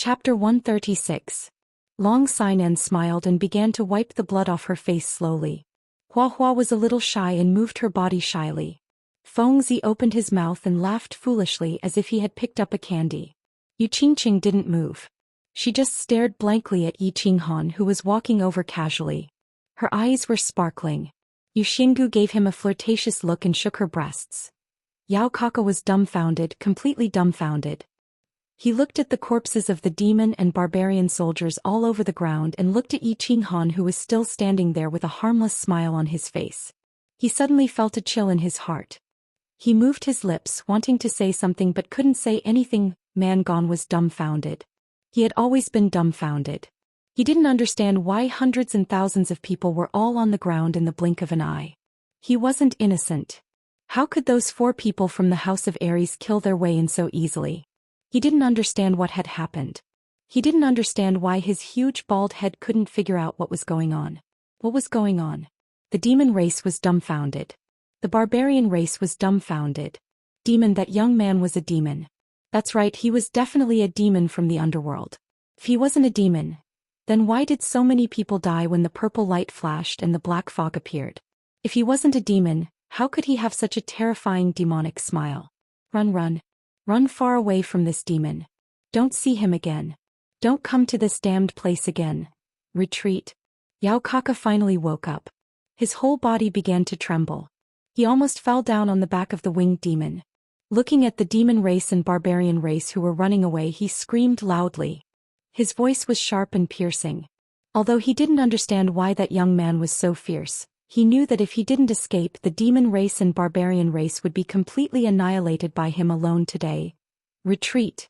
Chapter 136. Long Xian smiled and began to wipe the blood off her face slowly. Hua Hua was a little shy and moved her body shyly. Fengzi opened his mouth and laughed foolishly as if he had picked up a candy. Yu Qingqing didn't move. She just stared blankly at Yi Qinghan, who was walking over casually. Her eyes were sparkling. Yu Xinggu gave him a flirtatious look and shook her breasts. Yao Kaka was dumbfounded, completely dumbfounded. He looked at the corpses of the demon and barbarian soldiers all over the ground and looked at Yi Qinghan, who was still standing there with a harmless smile on his face. He suddenly felt a chill in his heart. He moved his lips, wanting to say something but couldn't say anything. Man Gong was dumbfounded. He had always been dumbfounded. He didn't understand why hundreds and thousands of people were all on the ground in the blink of an eye. He wasn't innocent. How could those 4 people from the House of Aries kill their way in so easily? He didn't understand what had happened. He didn't understand why his huge bald head couldn't figure out what was going on. What was going on? The demon race was dumbfounded. The barbarian race was dumbfounded. Demon, that young man was a demon. That's right, he was definitely a demon from the underworld. If he wasn't a demon, then why did so many people die when the purple light flashed and the black fog appeared? If he wasn't a demon, how could he have such a terrifying demonic smile? Run, run. Run far away from this demon. Don't see him again. Don't come to this damned place again. Retreat. Yao Kaka finally woke up. His whole body began to tremble. He almost fell down on the back of the winged demon. Looking at the demon race and barbarian race who were running away, he screamed loudly. His voice was sharp and piercing. Although he didn't understand why that young man was so fierce, he knew that if he didn't escape, the demon race and barbarian race would be completely annihilated by him alone today. Retreat.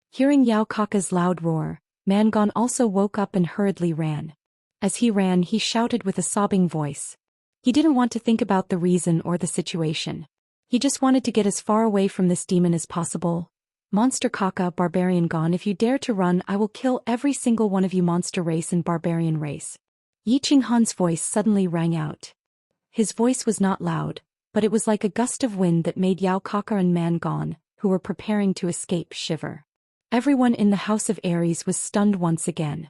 Hearing Yao Kaka's loud roar, Man Gong also woke up and hurriedly ran. As he ran, he shouted with a sobbing voice. He didn't want to think about the reason or the situation. He just wanted to get as far away from this demon as possible. Monster Kaka, barbarian Gong, if you dare to run, I will kill every single one of you, monster race and barbarian race. Yi Qinghan's voice suddenly rang out. His voice was not loud, but it was like a gust of wind that made Yao Kaka and Man Gong, who were preparing to escape, shiver. Everyone in the House of Aries was stunned once again.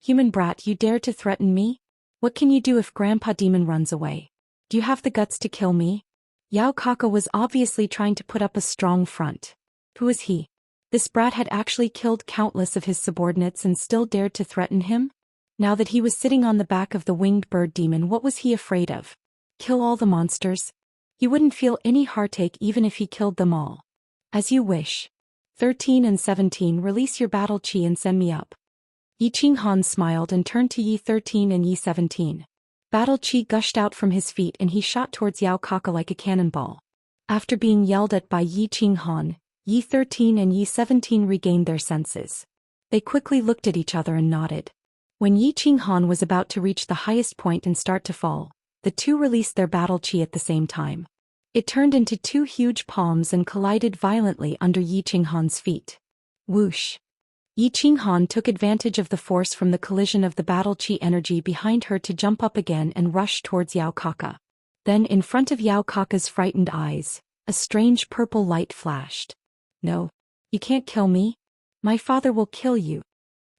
Human brat, you dare to threaten me? What can you do if Grandpa Demon runs away? Do you have the guts to kill me? Yao Kaka was obviously trying to put up a strong front. Who is he? This brat had actually killed countless of his subordinates and still dared to threaten him? Now that he was sitting on the back of the winged bird demon, what was he afraid of? Kill all the monsters? He wouldn't feel any heartache even if he killed them all. As you wish. 13 and 17, release your battle chi and send me up. Yi Qinghan smiled and turned to Yi 13 and Yi 17. Battle chi gushed out from his feet and he shot towards Yao Kaka like a cannonball. After being yelled at by Yi Qinghan, Yi 13 and Yi 17 regained their senses. They quickly looked at each other and nodded. When Yi Qinghan was about to reach the highest point and start to fall, the two released their battle chi at the same time. It turned into 2 huge palms and collided violently under Yi Qinghan's feet. Whoosh! Yi Qinghan took advantage of the force from the collision of the battle chi energy behind her to jump up again and rush towards Yao Kaka. Then in front of Yao Kaka's frightened eyes, a strange purple light flashed. No. You can't kill me. My father will kill you.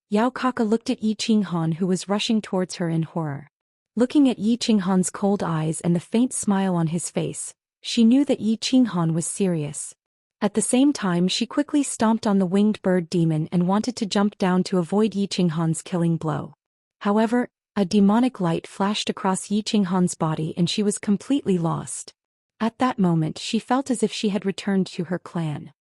Yao Kaka looked at Yi Qinghan, who was rushing towards her in horror. Looking at Yi Qinghan's cold eyes and the faint smile on his face, she knew that Yi Qinghan was serious. At the same time, she quickly stomped on the winged bird demon and wanted to jump down to avoid Yi Qinghan's killing blow. However, a demonic light flashed across Yi Qinghan's body and she was completely lost. At that moment, she felt as if she had returned to her clan.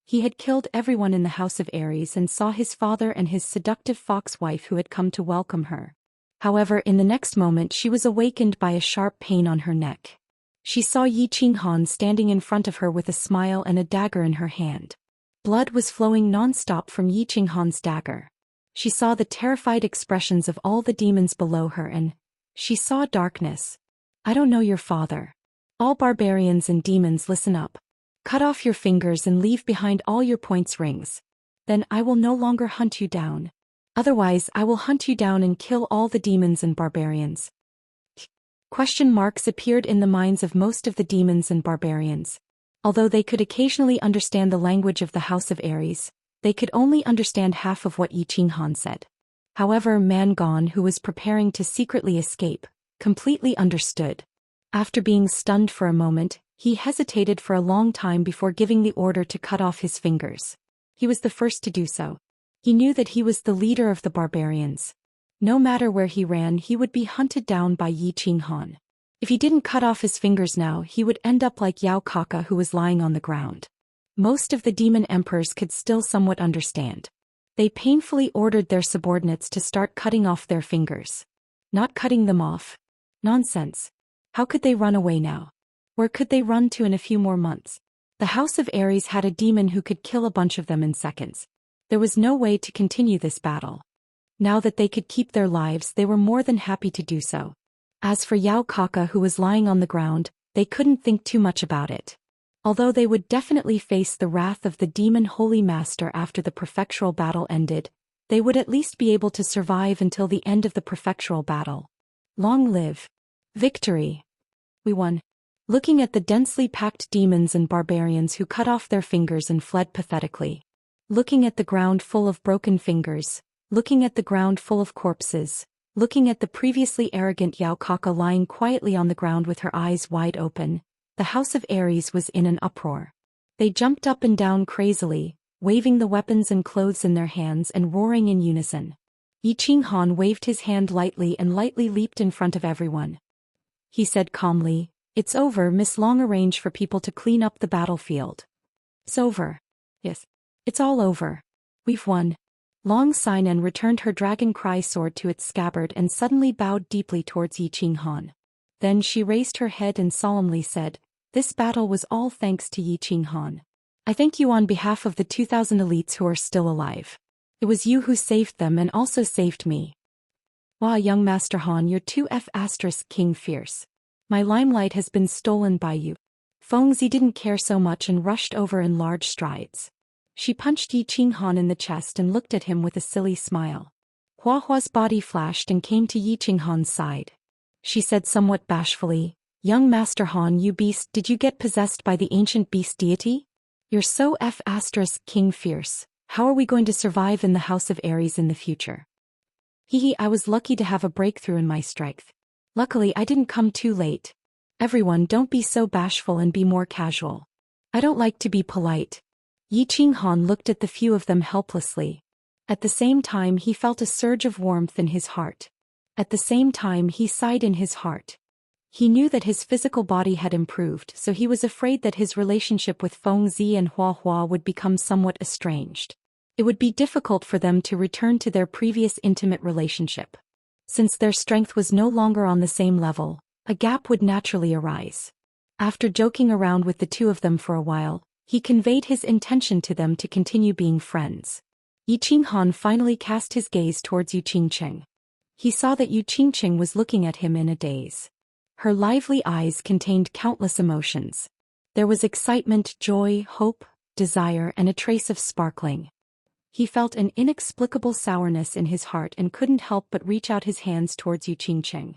He had killed everyone in the House of Aries and saw his father and his seductive fox wife who had come to welcome her. However, in the next moment she was awakened by a sharp pain on her neck. She saw Yi Qinghan standing in front of her with a smile and a dagger in her hand. Blood was flowing non-stop from Yi Qinghan's dagger. She saw the terrified expressions of all the demons below her and she saw darkness. I don't know your father. All barbarians and demons, listen up. Cut off your fingers and leave behind all your points rings. Then I will no longer hunt you down. Otherwise I will hunt you down and kill all the demons and barbarians. Question marks appeared in the minds of most of the demons and barbarians. Although they could occasionally understand the language of the House of Aries, They could only understand half of what Yi Qinghan said. However, Man Gong, who was preparing to secretly escape, completely understood. After being stunned for a moment, he hesitated for a long time before giving the order to cut off his fingers. He was the first to do so. He knew that he was the leader of the barbarians. No matter where he ran, he would be hunted down by Yi Qinghan. If he didn't cut off his fingers now, he would end up like Yao Kaka, who was lying on the ground. Most of the demon emperors could still somewhat understand. They painfully ordered their subordinates to start cutting off their fingers. Not cutting them off. Nonsense. How could they run away now? Where could they run to in a few more months? The House of Ares had a demon who could kill a bunch of them in seconds. There was no way to continue this battle. Now that they could keep their lives, they were more than happy to do so. As for Yao Kaka, who was lying on the ground, they couldn't think too much about it. Although they would definitely face the wrath of the demon Holy Master after the prefectural battle ended, they would at least be able to survive until the end of the prefectural battle. Long live victory! We won. Looking at the densely packed demons and barbarians who cut off their fingers and fled pathetically. Looking at the ground full of broken fingers. Looking at the ground full of corpses. Looking at the previously arrogant Yao Kaka lying quietly on the ground with her eyes wide open, the House of Ares was in an uproar. They jumped up and down crazily, waving the weapons and clothes in their hands and roaring in unison. Yi Qinghan waved his hand lightly and lightly leaped in front of everyone. He said calmly, "It's over, Miss Long. Arrange for people to clean up the battlefield." "It's over." "Yes. It's all over. We've won." Long Xian returned her dragon cry sword to its scabbard and suddenly bowed deeply towards Yi Qinghan. Then she raised her head and solemnly said, "This battle was all thanks to Yi Qinghan. I thank you on behalf of the 2,000 elites who are still alive. It was you who saved them and also saved me. Wow, young Master Han, you're 2F** King Fierce. My limelight has been stolen by you." Fengzi didn't care so much and rushed over in large strides. She punched Yi Qinghan in the chest and looked at him with a silly smile. Hua Hua's body flashed and came to Yi Qinghan's side. She said somewhat bashfully, "Young Master Han, you beast, did you get possessed by the ancient beast deity? You're so King Fierce. How are we going to survive in the House of Ares in the future?" "Hehe, I was lucky to have a breakthrough in my strength. Luckily I didn't come too late. Everyone, don't be so bashful and be more casual. I don't like to be polite." Yi Qinghan looked at the few of them helplessly. At the same time he felt a surge of warmth in his heart. At the same time he sighed in his heart. He knew that his physical body had improved, so he was afraid that his relationship with Fengzi and Hua Hua would become somewhat estranged. It would be difficult for them to return to their previous intimate relationship. Since their strength was no longer on the same level, a gap would naturally arise. After joking around with the two of them for a while, he conveyed his intention to them to continue being friends. Yi Qinghan finally cast his gaze towards Yu Qingqing. He saw that Yu Qingqing was looking at him in a daze. Her lively eyes contained countless emotions. There was excitement, joy, hope, desire, and a trace of sparkling. He felt an inexplicable sourness in his heart and couldn't help but reach out his hands towards Yu Qingqing.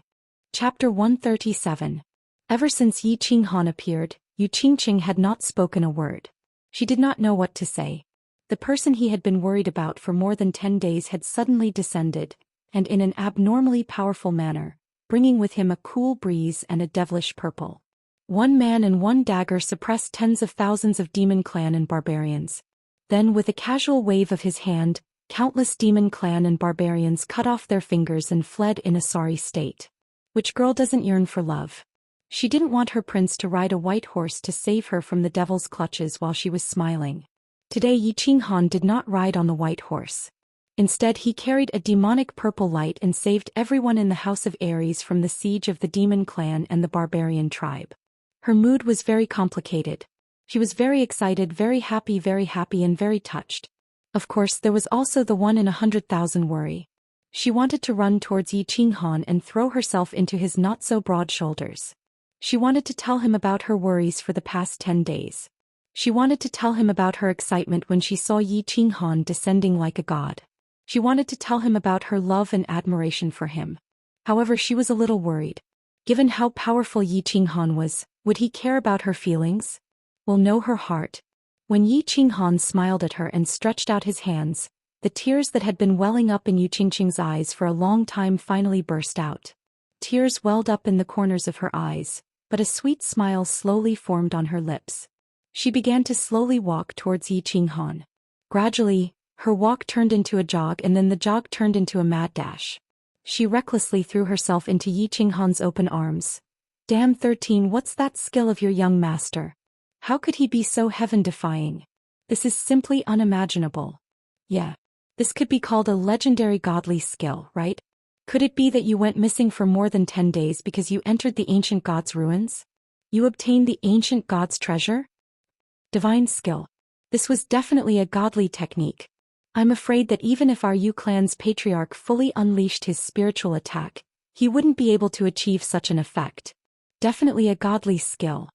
Chapter 137. Ever since Yi Qinghan appeared, Yu Qingqing had not spoken a word. She did not know what to say. The person he had been worried about for more than 10 days had suddenly descended, and in an abnormally powerful manner, bringing with him a cool breeze and a devilish purple. One man and one dagger suppressed tens of thousands of demon clan and barbarians. Then with a casual wave of his hand, countless demon clan and barbarians cut off their fingers and fled in a sorry state. Which girl doesn't yearn for love? She didn't want her prince to ride a white horse to save her from the devil's clutches while she was smiling. Today Yi Qinghan did not ride on the white horse. Instead he carried a demonic purple light and saved everyone in the House of Ares from the siege of the demon clan and the barbarian tribe. Her mood was very complicated. She was very excited, very happy, and very touched. Of course there was also the 1 in 100,000 worry. She wanted to run towards Yi Qinghan and throw herself into his not-so-broad shoulders. She wanted to tell him about her worries for the past 10 days. She wanted to tell him about her excitement when she saw Yi Qinghan descending like a god. She wanted to tell him about her love and admiration for him. However, she was a little worried. Given how powerful Yi Qinghan was, would he care about her feelings? Will know her heart? When Yi Qinghan smiled at her and stretched out his hands, the tears that had been welling up in Yu Qingqing's eyes for a long time finally burst out. Tears welled up in the corners of her eyes, but a sweet smile slowly formed on her lips. She began to slowly walk towards Yi Qinghan. Gradually, her walk turned into a jog and then the jog turned into a mad dash. She recklessly threw herself into Yi Qinghan's open arms. Damn 13, what's that skill of your young master? How could he be so heaven-defying? This is simply unimaginable. Yeah. This could be called a legendary godly skill, right? Could it be that you went missing for more than 10 days because you entered the ancient god's ruins? You obtained the ancient god's treasure? Divine skill. This was definitely a godly technique. I'm afraid that even if our Yu clan's patriarch fully unleashed his spiritual attack, he wouldn't be able to achieve such an effect. Definitely a godly skill.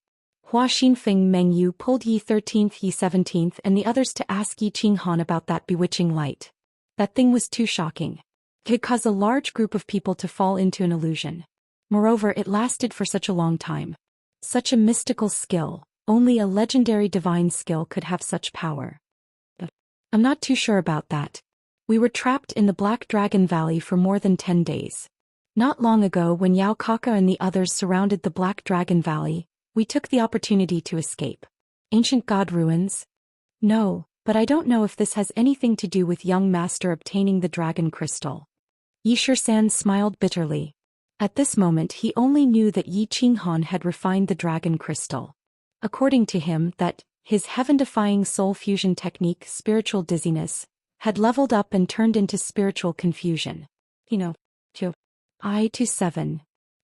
Hua Xinfeng Meng Yu pulled Yi 13th, Yi 17th and the others to ask Yi Qinghan about that bewitching light. That thing was too shocking. It could cause a large group of people to fall into an illusion. Moreover, it lasted for such a long time. Such a mystical skill, only a legendary divine skill could have such power. I'm not too sure about that. We were trapped in the Black Dragon Valley for more than 10 days. Not long ago when Yao Kaka and the others surrounded the Black Dragon Valley, we took the opportunity to escape. Ancient god ruins? No, but I don't know if this has anything to do with young master obtaining the dragon crystal. Yi Shisan smiled bitterly. At this moment he only knew that Yi Qinghan had refined the dragon crystal. According to him, that his heaven-defying soul fusion technique, spiritual dizziness, had leveled up and turned into spiritual confusion. I to 7.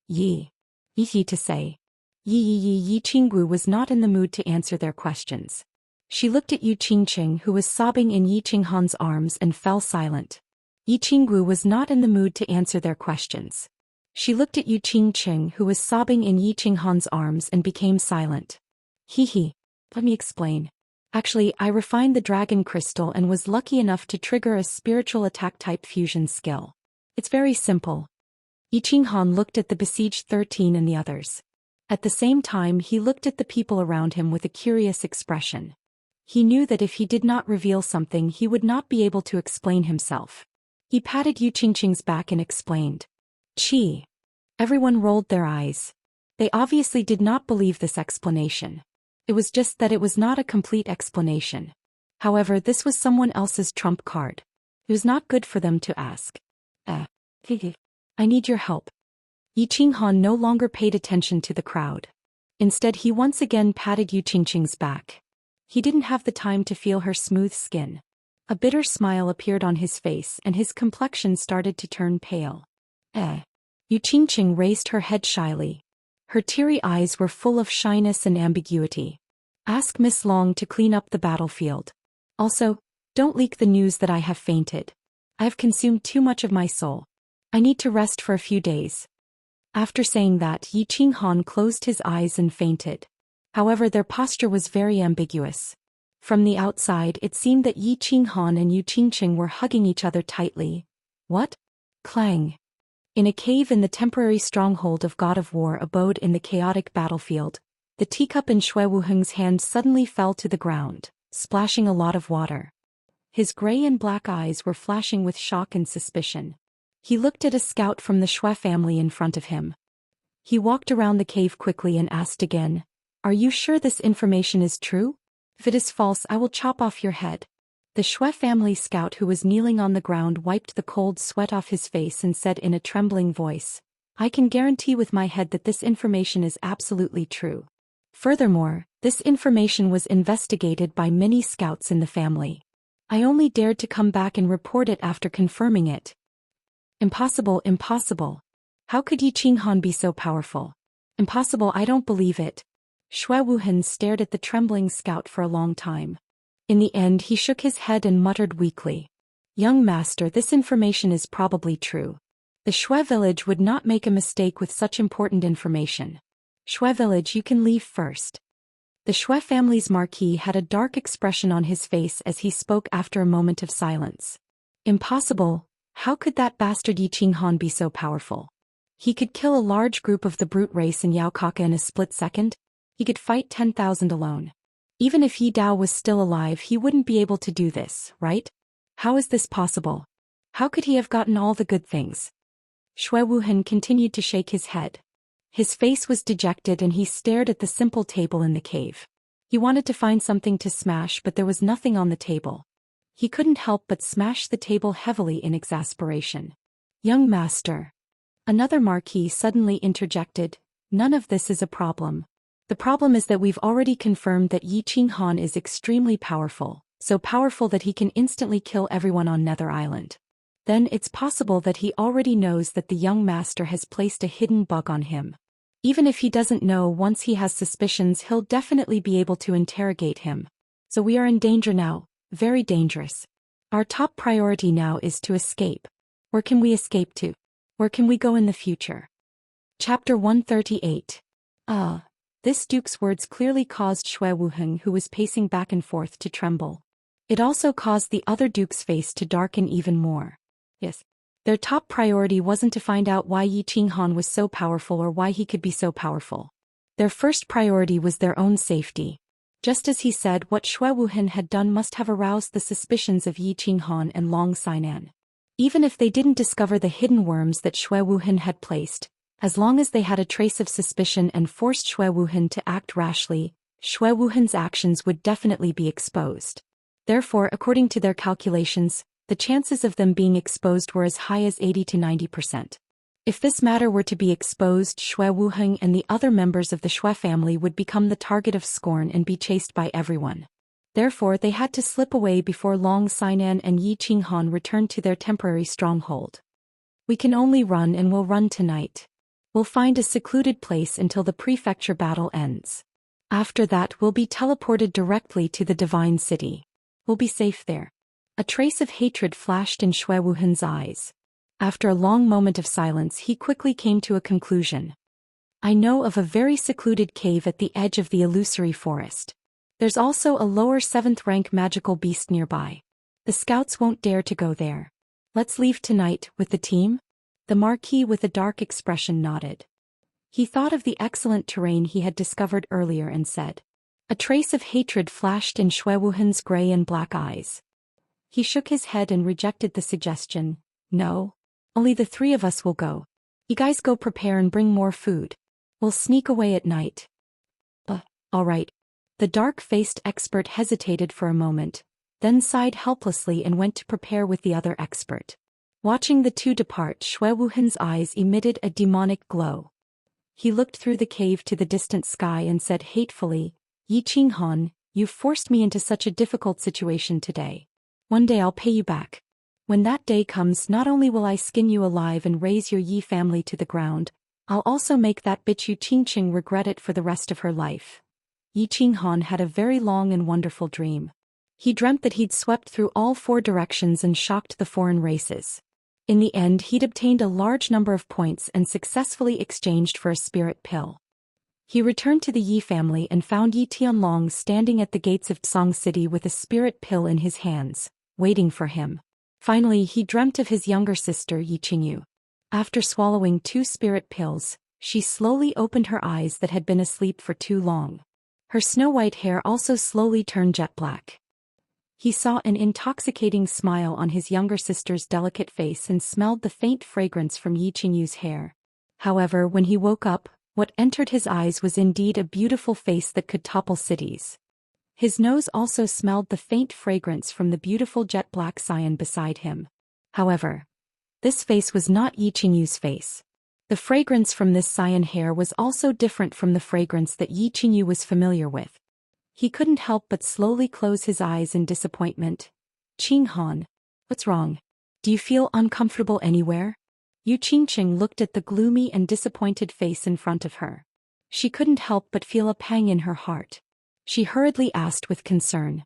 Yi to say. Yi Qinggu was not in the mood to answer their questions. She looked at Yu Qingqing who was sobbing in Yi Qinghan's arms and fell silent. Yi Qinggu was not in the mood to answer their questions. She looked at Yu Qingqing who was sobbing in Yi Qinghan's arms and became silent. Let me explain. Actually, I refined the dragon crystal and was lucky enough to trigger a spiritual attack type fusion skill. It's very simple. Yi Qinghan looked at the besieged 13 and the others. At the same time he looked at the people around him with a curious expression. He knew that if he did not reveal something he would not be able to explain himself. He patted Yu Qingqing's back and explained. Chi. Everyone rolled their eyes. They obviously did not believe this explanation. It was just that it was not a complete explanation. However, this was someone else's trump card. It was not good for them to ask. I need your help. Yi Qinghan no longer paid attention to the crowd. Instead he once again patted Yu Qingqing's back. He didn't have the time to feel her smooth skin. A bitter smile appeared on his face and his complexion started to turn pale. Yu Qingqing raised her head shyly. Her teary eyes were full of shyness and ambiguity. Ask Miss Long to clean up the battlefield. Also, don't leak the news that I have fainted. I have consumed too much of my soul. I need to rest for a few days. After saying that, Yi Qinghan closed his eyes and fainted. However, their posture was very ambiguous. From the outside it seemed that Yi Qinghan and Yu Qingqing were hugging each other tightly. What? Clang. In a cave in the temporary stronghold of God of War abode in the chaotic battlefield, the teacup in Shui Wuheng's hand suddenly fell to the ground, splashing a lot of water. His gray and black eyes were flashing with shock and suspicion. He looked at a scout from the Shui family in front of him. He walked around the cave quickly and asked again, "Are you sure this information is true? If it is false, I will chop off your head." The Shui family scout who was kneeling on the ground wiped the cold sweat off his face and said in a trembling voice, "I can guarantee with my head that this information is absolutely true. Furthermore, this information was investigated by many scouts in the family. I only dared to come back and report it after confirming it." Impossible, impossible. How could Yi Qinghan be so powerful? Impossible, I don't believe it. Shui Wuhen stared at the trembling scout for a long time. In the end he shook his head and muttered weakly, "Young master, this information is probably true. The Shui village would not make a mistake with such important information. Shui village, you can leave first." The Shui family's marquis had a dark expression on his face as he spoke after a moment of silence. Impossible. How could that bastard Yi Qinghan be so powerful? He could kill a large group of the brute race in Yaokaka in a split second. He could fight 10,000 alone. Even if Yi Dao was still alive, he wouldn't be able to do this, right? How is this possible? How could he have gotten all the good things? Xue Wuhan continued to shake his head. His face was dejected and he stared at the simple table in the cave. He wanted to find something to smash, but there was nothing on the table. He couldn't help but smash the table heavily in exasperation. Young master. Another marquis suddenly interjected, none of this is a problem. The problem is that we've already confirmed that Yi Qinghan is extremely powerful, so powerful that he can instantly kill everyone on Nether Island. Then it's possible that he already knows that the young master has placed a hidden bug on him. Even if he doesn't know, once he has suspicions, he'll definitely be able to interrogate him. So we are in danger now, very dangerous. Our top priority now is to escape. Where can we escape to? Where can we go in the future? Chapter 138. This duke's words clearly caused Xue Wuheng, who was pacing back and forth, to tremble. It also caused the other duke's face to darken even more. Yes. Their top priority wasn't to find out why Yi Qinghan was so powerful or why he could be so powerful. Their first priority was their own safety. Just as he said, what Xue Wuheng had done must have aroused the suspicions of Yi Qinghan and Long Xinan. Even if they didn't discover the hidden worms that Xue Wuheng had placed, as long as they had a trace of suspicion and forced Xue Wuheng to act rashly, Xue Wuhen's actions would definitely be exposed. Therefore, according to their calculations, the chances of them being exposed were as high as 80 to 90%. If this matter were to be exposed, Xue Wuheng and the other members of the Xue family would become the target of scorn and be chased by everyone. Therefore, they had to slip away before Long Xinan and Yi Qinghan returned to their temporary stronghold. We can only run, and we'll run tonight. We'll find a secluded place until the prefecture battle ends. After that, we'll be teleported directly to the Divine City. We'll be safe there. A trace of hatred flashed in Xue Wuhen's eyes. After a long moment of silence, he quickly came to a conclusion. I know of a very secluded cave at the edge of the illusory forest. There's also a lower 7th rank magical beast nearby. The scouts won't dare to go there. Let's leave tonight, with the team? The Marquis with a dark expression nodded. He thought of the excellent terrain he had discovered earlier and said. A trace of hatred flashed in Xue Wuhen's gray and black eyes. He shook his head and rejected the suggestion. No. Only the 3 of us will go. You guys go prepare and bring more food. We'll sneak away at night. All right. The dark-faced expert hesitated for a moment, then sighed helplessly and went to prepare with the other expert. Watching the two depart, Xue Wuhen's eyes emitted a demonic glow. He looked through the cave to the distant sky and said hatefully, Yi Qinghan, you've forced me into such a difficult situation today. One day I'll pay you back. When that day comes, not only will I skin you alive and raze your Yi family to the ground, I'll also make that bitch Yu Qingqing regret it for the rest of her life. Yi Qinghan had a very long and wonderful dream. He dreamt that he'd swept through all 4 directions and shocked the foreign races. In the end, he'd obtained a large number of points and successfully exchanged for a spirit pill. He returned to the Yi family and found Yi Tianlong standing at the gates of Tsang City with a spirit pill in his hands, waiting for him. Finally, he dreamt of his younger sister Yi Qingyu. After swallowing 2 spirit pills, she slowly opened her eyes that had been asleep for too long. Her snow-white hair also slowly turned jet black. He saw an intoxicating smile on his younger sister's delicate face and smelled the faint fragrance from Yi Qingyu's hair. However, when he woke up, what entered his eyes was indeed a beautiful face that could topple cities. His nose also smelled the faint fragrance from the beautiful jet-black Xian beside him. However, this face was not Yi Qingyu's face. The fragrance from this Xian hair was also different from the fragrance that Yi Qingyu was familiar with. He couldn't help but slowly close his eyes in disappointment. Qinghan, what's wrong? Do you feel uncomfortable anywhere? Yu Qingqing looked at the gloomy and disappointed face in front of her. She couldn't help but feel a pang in her heart. She hurriedly asked with concern.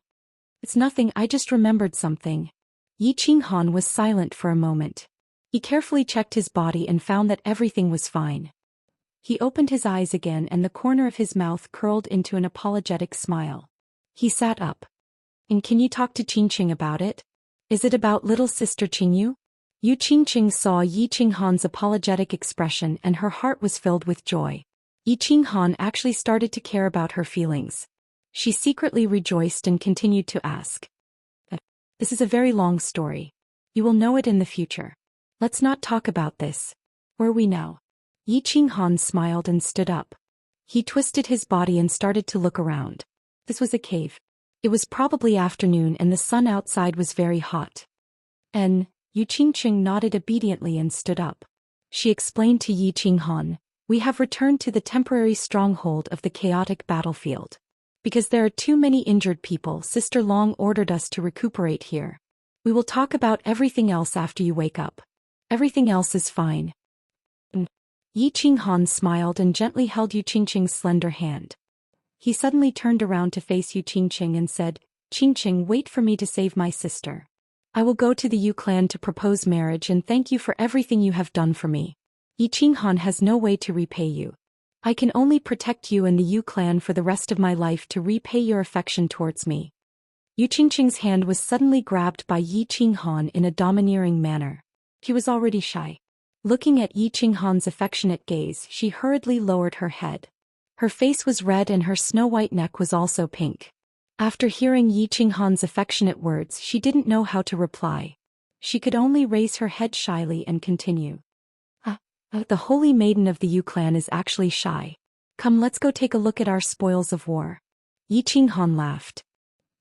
It's nothing, I just remembered something. Yi Qinghan was silent for a moment. He carefully checked his body and found that everything was fine. He opened his eyes again and the corner of his mouth curled into an apologetic smile. He sat up. And can you talk to Qingqing about it? Is it about little sister Qingyu? Yu Qingqing saw Yi Qinghan's apologetic expression and her heart was filled with joy. Yi Qinghan actually started to care about her feelings. She secretly rejoiced and continued to ask. This is a very long story. You will know it in the future. Let's not talk about this. Where are we now? Yi Qinghan smiled and stood up. He twisted his body and started to look around. This was a cave. It was probably afternoon and the sun outside was very hot. Yu Qingqing nodded obediently and stood up. She explained to Yi Qinghan, "We have returned to the temporary stronghold of the chaotic battlefield. Because there are too many injured people, Sister Long ordered us to recuperate here. We will talk about everything else after you wake up. Everything else is fine." Yi Qinghan smiled and gently held Yu Qingqing's slender hand. He suddenly turned around to face Yu Qingqing and said, "Qingqing, wait for me to save my sister. I will go to the Yu clan to propose marriage and thank you for everything you have done for me. Yi Qinghan has no way to repay you. I can only protect you and the Yu clan for the rest of my life to repay your affection towards me." Yu Qingqing's hand was suddenly grabbed by Yi Qinghan in a domineering manner. He was already shy. Looking at Yi Qinghan's affectionate gaze, she hurriedly lowered her head. Her face was red and her snow-white neck was also pink. After hearing Yi Qinghan's affectionate words, she didn't know how to reply. She could only raise her head shyly and continue. The holy maiden of the Yu clan is actually shy. Come, let's go take a look at our spoils of war." Yi Qinghan laughed.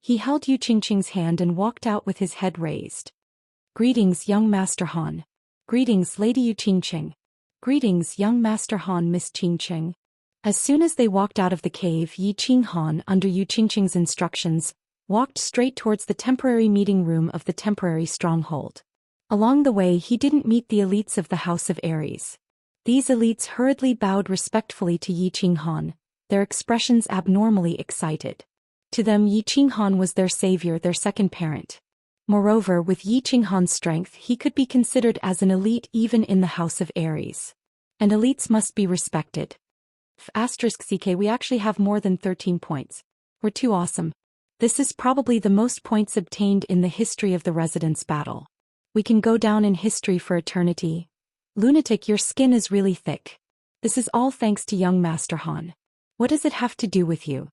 He held Yu Qingqing's hand and walked out with his head raised. "Greetings, young Master Han. Greetings, Lady Yu Qingqing. Greetings, young Master Han, Miss Qingqing." As soon as they walked out of the cave, Yi Qinghan, under Yu Qingqing's instructions, walked straight towards the temporary meeting room of the temporary stronghold. Along the way, he didn't meet the elites of the House of Aries. These elites hurriedly bowed respectfully to Yi Qinghan, their expressions abnormally excited. To them, Yi Qinghan was their savior, their second parent. Moreover, with Yi Qinghan's strength, he could be considered as an elite even in the House of Aries. And elites must be respected. *CK, we actually have more than 13 points. We're too awesome. This is probably the most points obtained in the history of the Residence Battle. We can go down in history for eternity. Lunatic, your skin is really thick. This is all thanks to young Master Han. What does it have to do with you?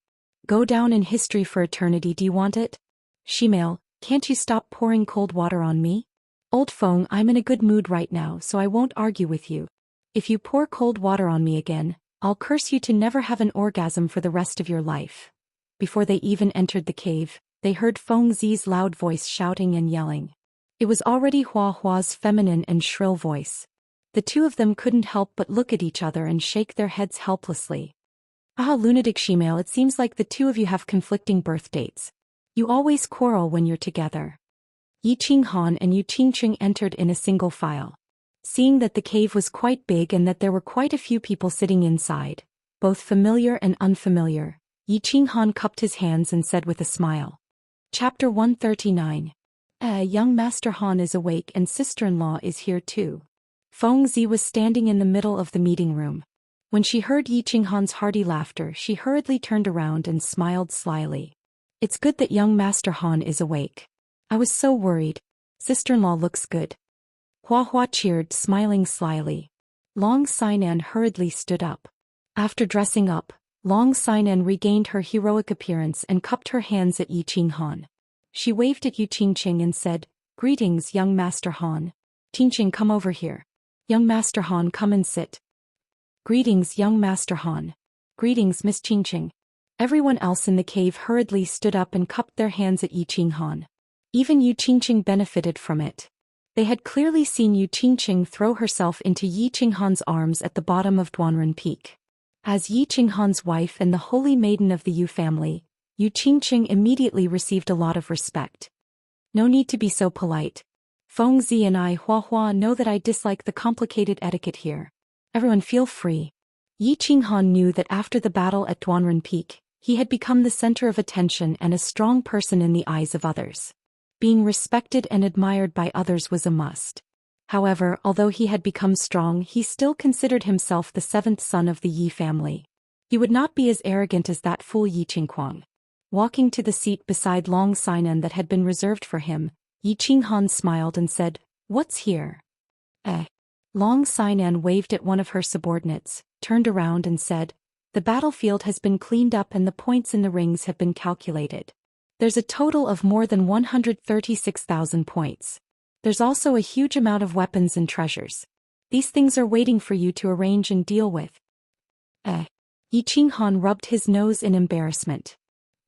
Go down in history for eternity, do you want it? Shemale, can't you stop pouring cold water on me? Old Feng, I'm in a good mood right now, so I won't argue with you. If you pour cold water on me again, I'll curse you to never have an orgasm for the rest of your life. Before they even entered the cave, they heard Feng Zi's loud voice shouting and yelling. It was already Hua Hua's feminine and shrill voice. The two of them couldn't help but look at each other and shake their heads helplessly. Lunatic Shemale, it seems like the two of you have conflicting birth dates. You always quarrel when you're together. Yi Qinghan and Yu Qingqing entered in a single file. Seeing that the cave was quite big and that there were quite a few people sitting inside, both familiar and unfamiliar, Yi Qinghan cupped his hands and said with a smile. Chapter 139. Young Master Han is awake and sister-in-law is here too. Feng Zi was standing in the middle of the meeting room. When she heard Yi Qinghan's hearty laughter, she hurriedly turned around and smiled slyly. It's good that young Master Han is awake. I was so worried. Sister-in-law looks good. Hua Hua cheered, smiling slyly. Long Sainan hurriedly stood up. After dressing up, Long Sainan regained her heroic appearance and cupped her hands at Yi Qinghan. She waved at Yu Qingqing and said, "Greetings, young Master Han. Qingqing, come over here. Young Master Han, come and sit." "Greetings, young Master Han. Greetings, Miss Qingqing." Everyone else in the cave hurriedly stood up and cupped their hands at Yi Qinghan. Even Yu Qingqing benefited from it. They had clearly seen Yu Qingqing throw herself into Yi Qinghan's arms at the bottom of Duanren Peak. As Yi Qinghan's wife and the holy maiden of the Yu family, Yu Qingqing immediately received a lot of respect. No need to be so polite. Feng Zi and I, Hua Hua, know that I dislike the complicated etiquette here. Everyone feel free. Yi Qinghan knew that after the battle at Duanren Peak, he had become the center of attention and a strong person in the eyes of others. Being respected and admired by others was a must. However, although he had become strong, he still considered himself the seventh son of the Yi family. He would not be as arrogant as that fool Yi Qingquang. Walking to the seat beside Long Sainan that had been reserved for him, Yi Qinghan smiled and said, "What's here?" Long Sainan waved at one of her subordinates, turned around and said, The battlefield has been cleaned up and the points in the rings have been calculated. There's a total of more than 136,000 points. There's also a huge amount of weapons and treasures. These things are waiting for you to arrange and deal with. Yi Qinghan rubbed his nose in embarrassment.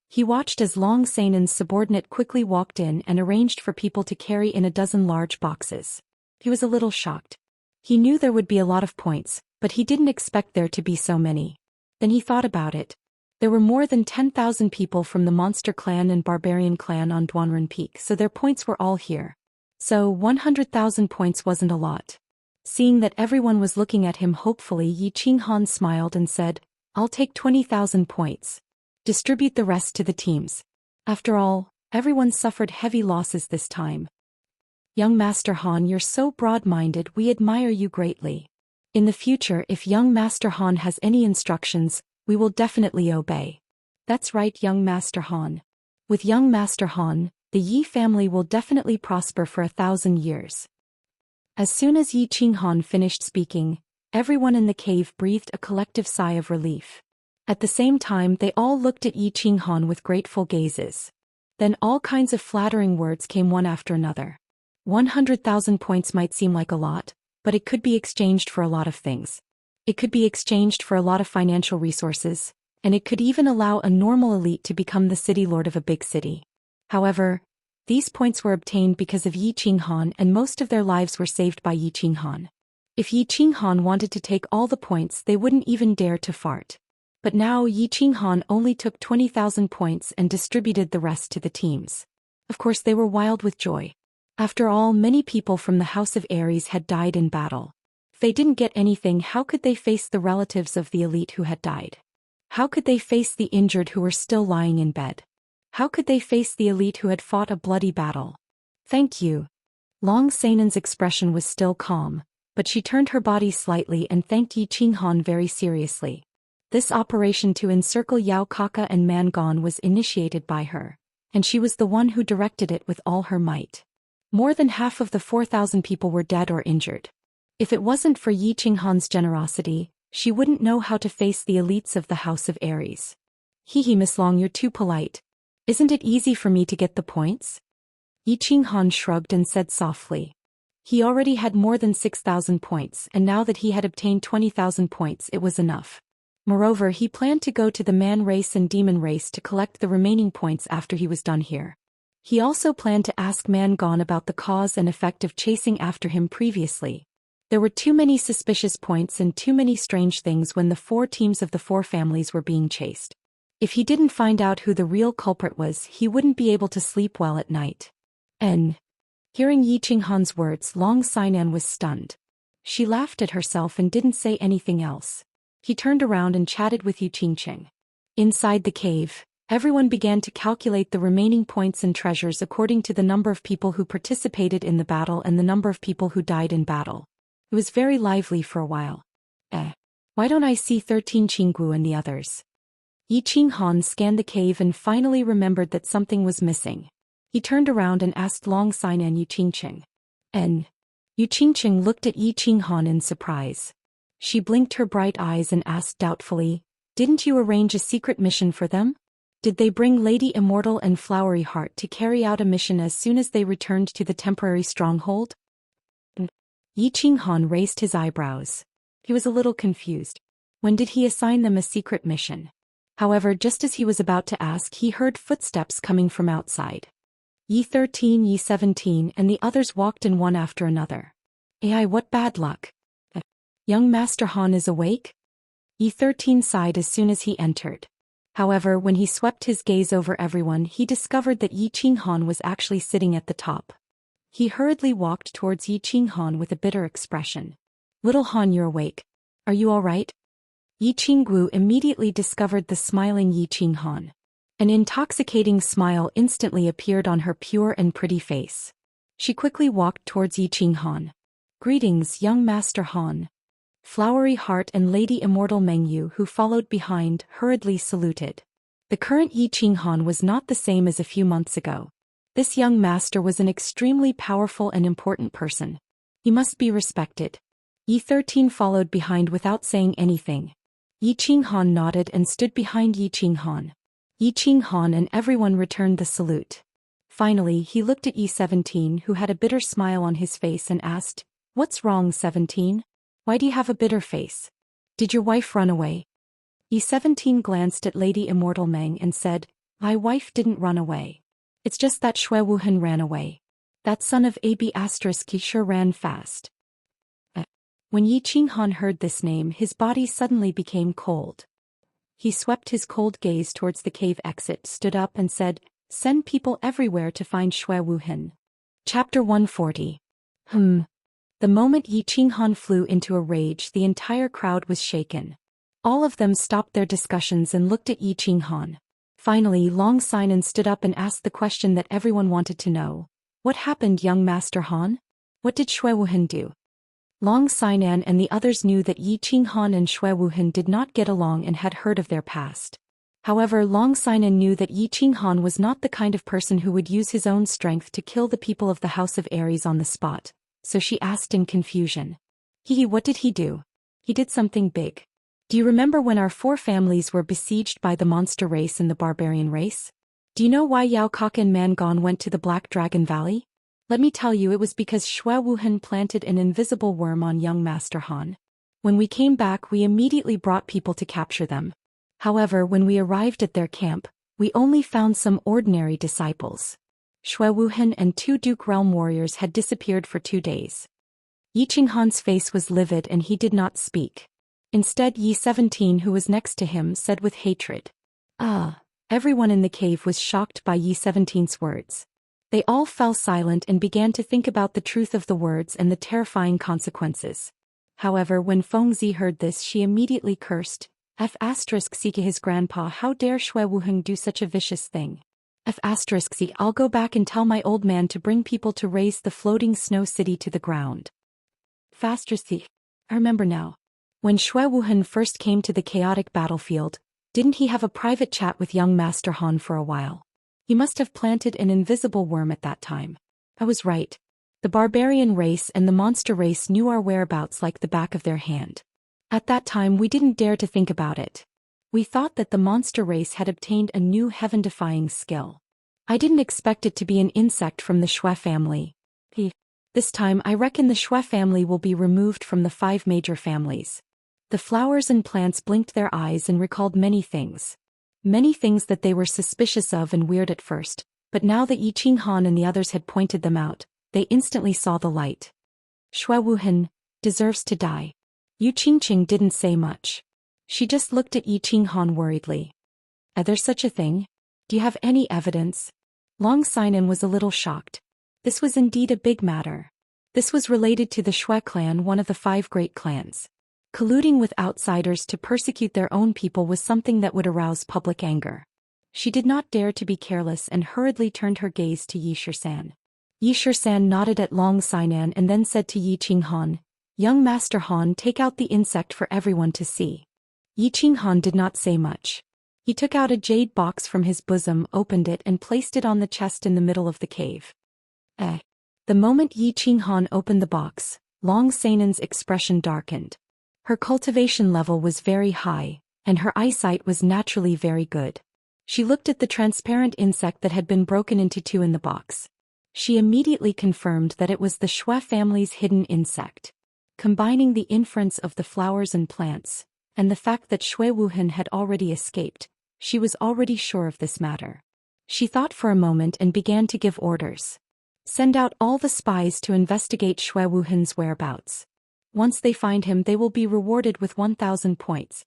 He watched as Long Sainan's subordinate quickly walked in and arranged for people to carry in a dozen large boxes. He was a little shocked. He knew there would be a lot of points, but he didn't expect there to be so many. Then he thought about it. There were more than 10,000 people from the Monster Clan and Barbarian Clan on Duanren Peak, so their points were all here. So 100,000 points wasn't a lot. Seeing that everyone was looking at him hopefully, Yi Qinghan smiled and said, "I'll take 20,000 points. Distribute the rest to the teams." After all, everyone suffered heavy losses this time. Young Master Han, you're so broad-minded, we admire you greatly. In the future, if young Master Han has any instructions, we will definitely obey. That's right, young Master Han. With young Master Han, the Yi family will definitely prosper for 1,000 years. As soon as Yi Qinghan finished speaking, everyone in the cave breathed a collective sigh of relief. At the same time, they all looked at Yi Qinghan with grateful gazes. Then all kinds of flattering words came one after another. 100,000 points might seem like a lot, but it could be exchanged for a lot of things. It could be exchanged for a lot of financial resources, and it could even allow a normal elite to become the city lord of a big city. However, these points were obtained because of Yi Qinghan, and most of their lives were saved by Yi Qinghan. If Yi Qinghan wanted to take all the points, they wouldn't even dare to fart. But now Yi Qinghan only took 20,000 points and distributed the rest to the teams. Of course, they were wild with joy. After all, many people from the House of Ares had died in battle. If they didn't get anything, how could they face the relatives of the elite who had died? How could they face the injured who were still lying in bed? How could they face the elite who had fought a bloody battle? Thank you. Long Sainan's expression was still calm, but she turned her body slightly and thanked Yi Qinghan very seriously. This operation to encircle Yao Kaka and Mangon was initiated by her, and she was the one who directed it with all her might. More than half of the 4,000 people were dead or injured. If it wasn't for Yi Qinghan's generosity, she wouldn't know how to face the elites of the House of Ares. Hee, Miss Long, you're too polite. Isn't it easy for me to get the points? Yi Qinghan shrugged and said softly. He already had more than 6,000 points, and now that he had obtained 20,000 points, it was enough. Moreover, he planned to go to the man race and demon race to collect the remaining points after he was done here. He also planned to ask Mangon about the cause and effect of chasing after him previously. There were too many suspicious points and too many strange things when the 4 teams of the 4 families were being chased. If he didn't find out who the real culprit was, he wouldn't be able to sleep well at night. Hearing Yi Qinghan's words, Long Sainan was stunned. She laughed at herself and didn't say anything else. He turned around and chatted with Yi Qingqing. Inside the cave, everyone began to calculate the remaining points and treasures according to the number of people who participated in the battle and the number of people who died in battle. It was very lively for a while. Why don't I see 13 Qinggu and the others? Yi Qinghan scanned the cave and finally remembered that something was missing. He turned around and asked Long Sainan Yi Qingqing. Yi Qingqing looked at Yi Qinghan in surprise. She blinked her bright eyes and asked doubtfully, "Didn't you arrange a secret mission for them? Did they bring Lady Immortal and Flowery Heart to carry out a mission as soon as they returned to the temporary stronghold?" Yi Qinghan raised his eyebrows. He was a little confused. When did he assign them a secret mission? However, just as he was about to ask, he heard footsteps coming from outside. Yi 13, Yi 17, and the others walked in one after another. Ai, what bad luck. Young Master Han is awake? Yi 13 sighed as soon as he entered. However, when he swept his gaze over everyone, he discovered that Yi Qinghan was actually sitting at the top. He hurriedly walked towards Yi Qinghan with a bitter expression. "Little Han, you're awake. Are you all right?" Yi Qinggu immediately discovered the smiling Yi Qinghan. An intoxicating smile instantly appeared on her pure and pretty face. She quickly walked towards Yi Qinghan. "Greetings, young Master Han." Flowery Heart and Lady Immortal Mengyu, who followed behind, hurriedly saluted. The current Yi Qinghan was not the same as a few months ago. This young master was an extremely powerful and important person. He must be respected. Yi 13 followed behind without saying anything. Yi Qinghan nodded and stood behind Yi Qinghan. Yi Qinghan and everyone returned the salute. Finally, he looked at Yi17, who had a bitter smile on his face, and asked, "What's wrong, 17? Why do you have a bitter face? Did your wife run away?" Yi17 glanced at Lady Immortal Meng and said, "My wife didn't run away. It's just that Shui Wuhan ran away. That son of Ab** he sure ran fast." When Yi Qinghan heard this name, his body suddenly became cold. He swept his cold gaze towards the cave exit, stood up and said, "Send people everywhere to find Shui Wuhan." Chapter 140. The moment Yi Qinghan flew into a rage, the entire crowd was shaken. All of them stopped their discussions and looked at Yi Qinghan. Finally, Long Sinan stood up and asked the question that everyone wanted to know. "What happened, young Master Han? What did Shui Wuhan do?" Long Sinan and the others knew that Yi Qinghan and Shui Wuhan did not get along and had heard of their past. However, Long Sinan knew that Yi Qinghan was not the kind of person who would use his own strength to kill the people of the House of Aries on the spot, so she asked in confusion. What did he do?" "He did something big. Do you remember when our 4 families were besieged by the monster race and the barbarian race? Do you know why Yao Kaka and Mangon went to the Black Dragon Valley? Let me tell you, it was because Shui Wuhan planted an invisible worm on young Master Han. When we came back, we immediately brought people to capture them. However, when we arrived at their camp, we only found some ordinary disciples. Shui Wuhan and 2 Duke Realm warriors had disappeared for 2 days." Yi Qinghan's face was livid and he did not speak. Instead, Yi17, who was next to him, said with hatred. Everyone in the cave was shocked by Yi17's words. They all fell silent and began to think about the truth of the words and the terrifying consequences. However, when Fengzi heard this, she immediately cursed. F***Sika, his grandpa, how dare Shui Wuhan do such a vicious thing? F***C, I'll go back and tell my old man to bring people to raise the floating snow city to the ground. I remember now. When Shui Wuhan first came to the chaotic battlefield, didn't he have a private chat with young Master Han for a while? He must have planted an invisible worm at that time. I was right. The barbarian race and the monster race knew our whereabouts like the back of their hand. At that time we didn't dare to think about it. We thought that the monster race had obtained a new heaven-defying skill. I didn't expect it to be an insect from the Shui family. This time I reckon the Shui family will be removed from the 5 major families. The flowers and plants blinked their eyes and recalled many things. Many things that they were suspicious of and weird at first, but now that Yi Qinghan and the others had pointed them out, they instantly saw the light. Shui Wuhan deserves to die. Yu Qingqing didn't say much. She just looked at Yi Qinghan worriedly. There's such a thing? Do you have any evidence? Long Sinan was a little shocked. This was indeed a big matter. This was related to the Shui clan, one of the 5 great clans. Colluding with outsiders to persecute their own people was something that would arouse public anger. She did not dare to be careless and hurriedly turned her gaze to Yi Shisan. Yi Shisan nodded at Long Sinan and then said to Yi Qinghan, "Young Master Han, take out the insect for everyone to see." Yi Qinghan did not say much. He took out a jade box from his bosom, opened it and placed it on the chest in the middle of the cave. The moment Yi Qinghan opened the box, Long Sinan's expression darkened. Her cultivation level was very high, and her eyesight was naturally very good. She looked at the transparent insect that had been broken into 2 in the box. She immediately confirmed that it was the Shui family's hidden insect. Combining the inference of the flowers and plants, and the fact that Shui Wuhan had already escaped, she was already sure of this matter. She thought for a moment and began to give orders. Send out all the spies to investigate Shui Wuhan's whereabouts. Once they find him, they will be rewarded with 1,000 points.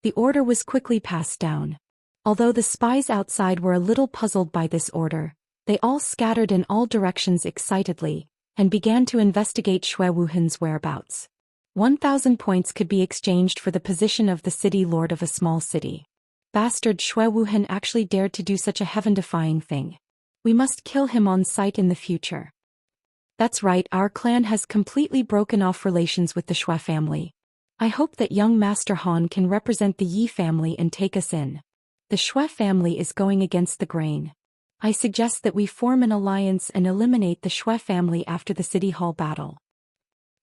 The order was quickly passed down. Although the spies outside were a little puzzled by this order, they all scattered in all directions excitedly, and began to investigate Shui Wuhan's whereabouts. 1,000 points could be exchanged for the position of the city lord of a small city. Bastard, Shui Wuhan actually dared to do such a heaven-defying thing. We must kill him on sight in the future. That's right, our clan has completely broken off relations with the Shui family. I hope that young Master Han can represent the Yi family and take us in. The Shui family is going against the grain. I suggest that we form an alliance and eliminate the Shui family after the City Hall battle.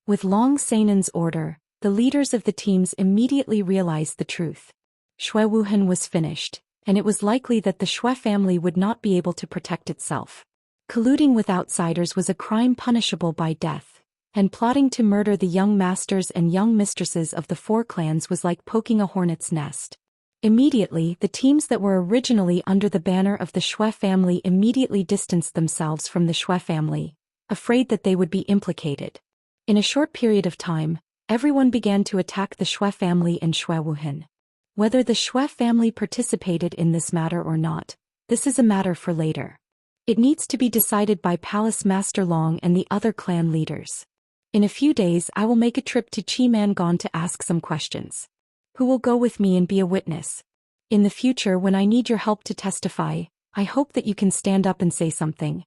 With Long Sinan's order, the leaders of the teams immediately realized the truth. Shui Wuhan was finished, and it was likely that the Shui family would not be able to protect itself. Colluding with outsiders was a crime punishable by death, and plotting to murder the young masters and young mistresses of the four clans was like poking a hornet's nest. Immediately, the teams that were originally under the banner of the Shui family immediately distanced themselves from the Shui family, afraid that they would be implicated. In a short period of time, everyone began to attack the Shui family and Shui Wuhan. Whether the Shui family participated in this matter or not, this is a matter for later. It needs to be decided by Palace Master Long and the other clan leaders. In a few days I will make a trip to Qimangan to ask some questions. Who will go with me and be a witness? In the future when I need your help to testify, I hope that you can stand up and say something.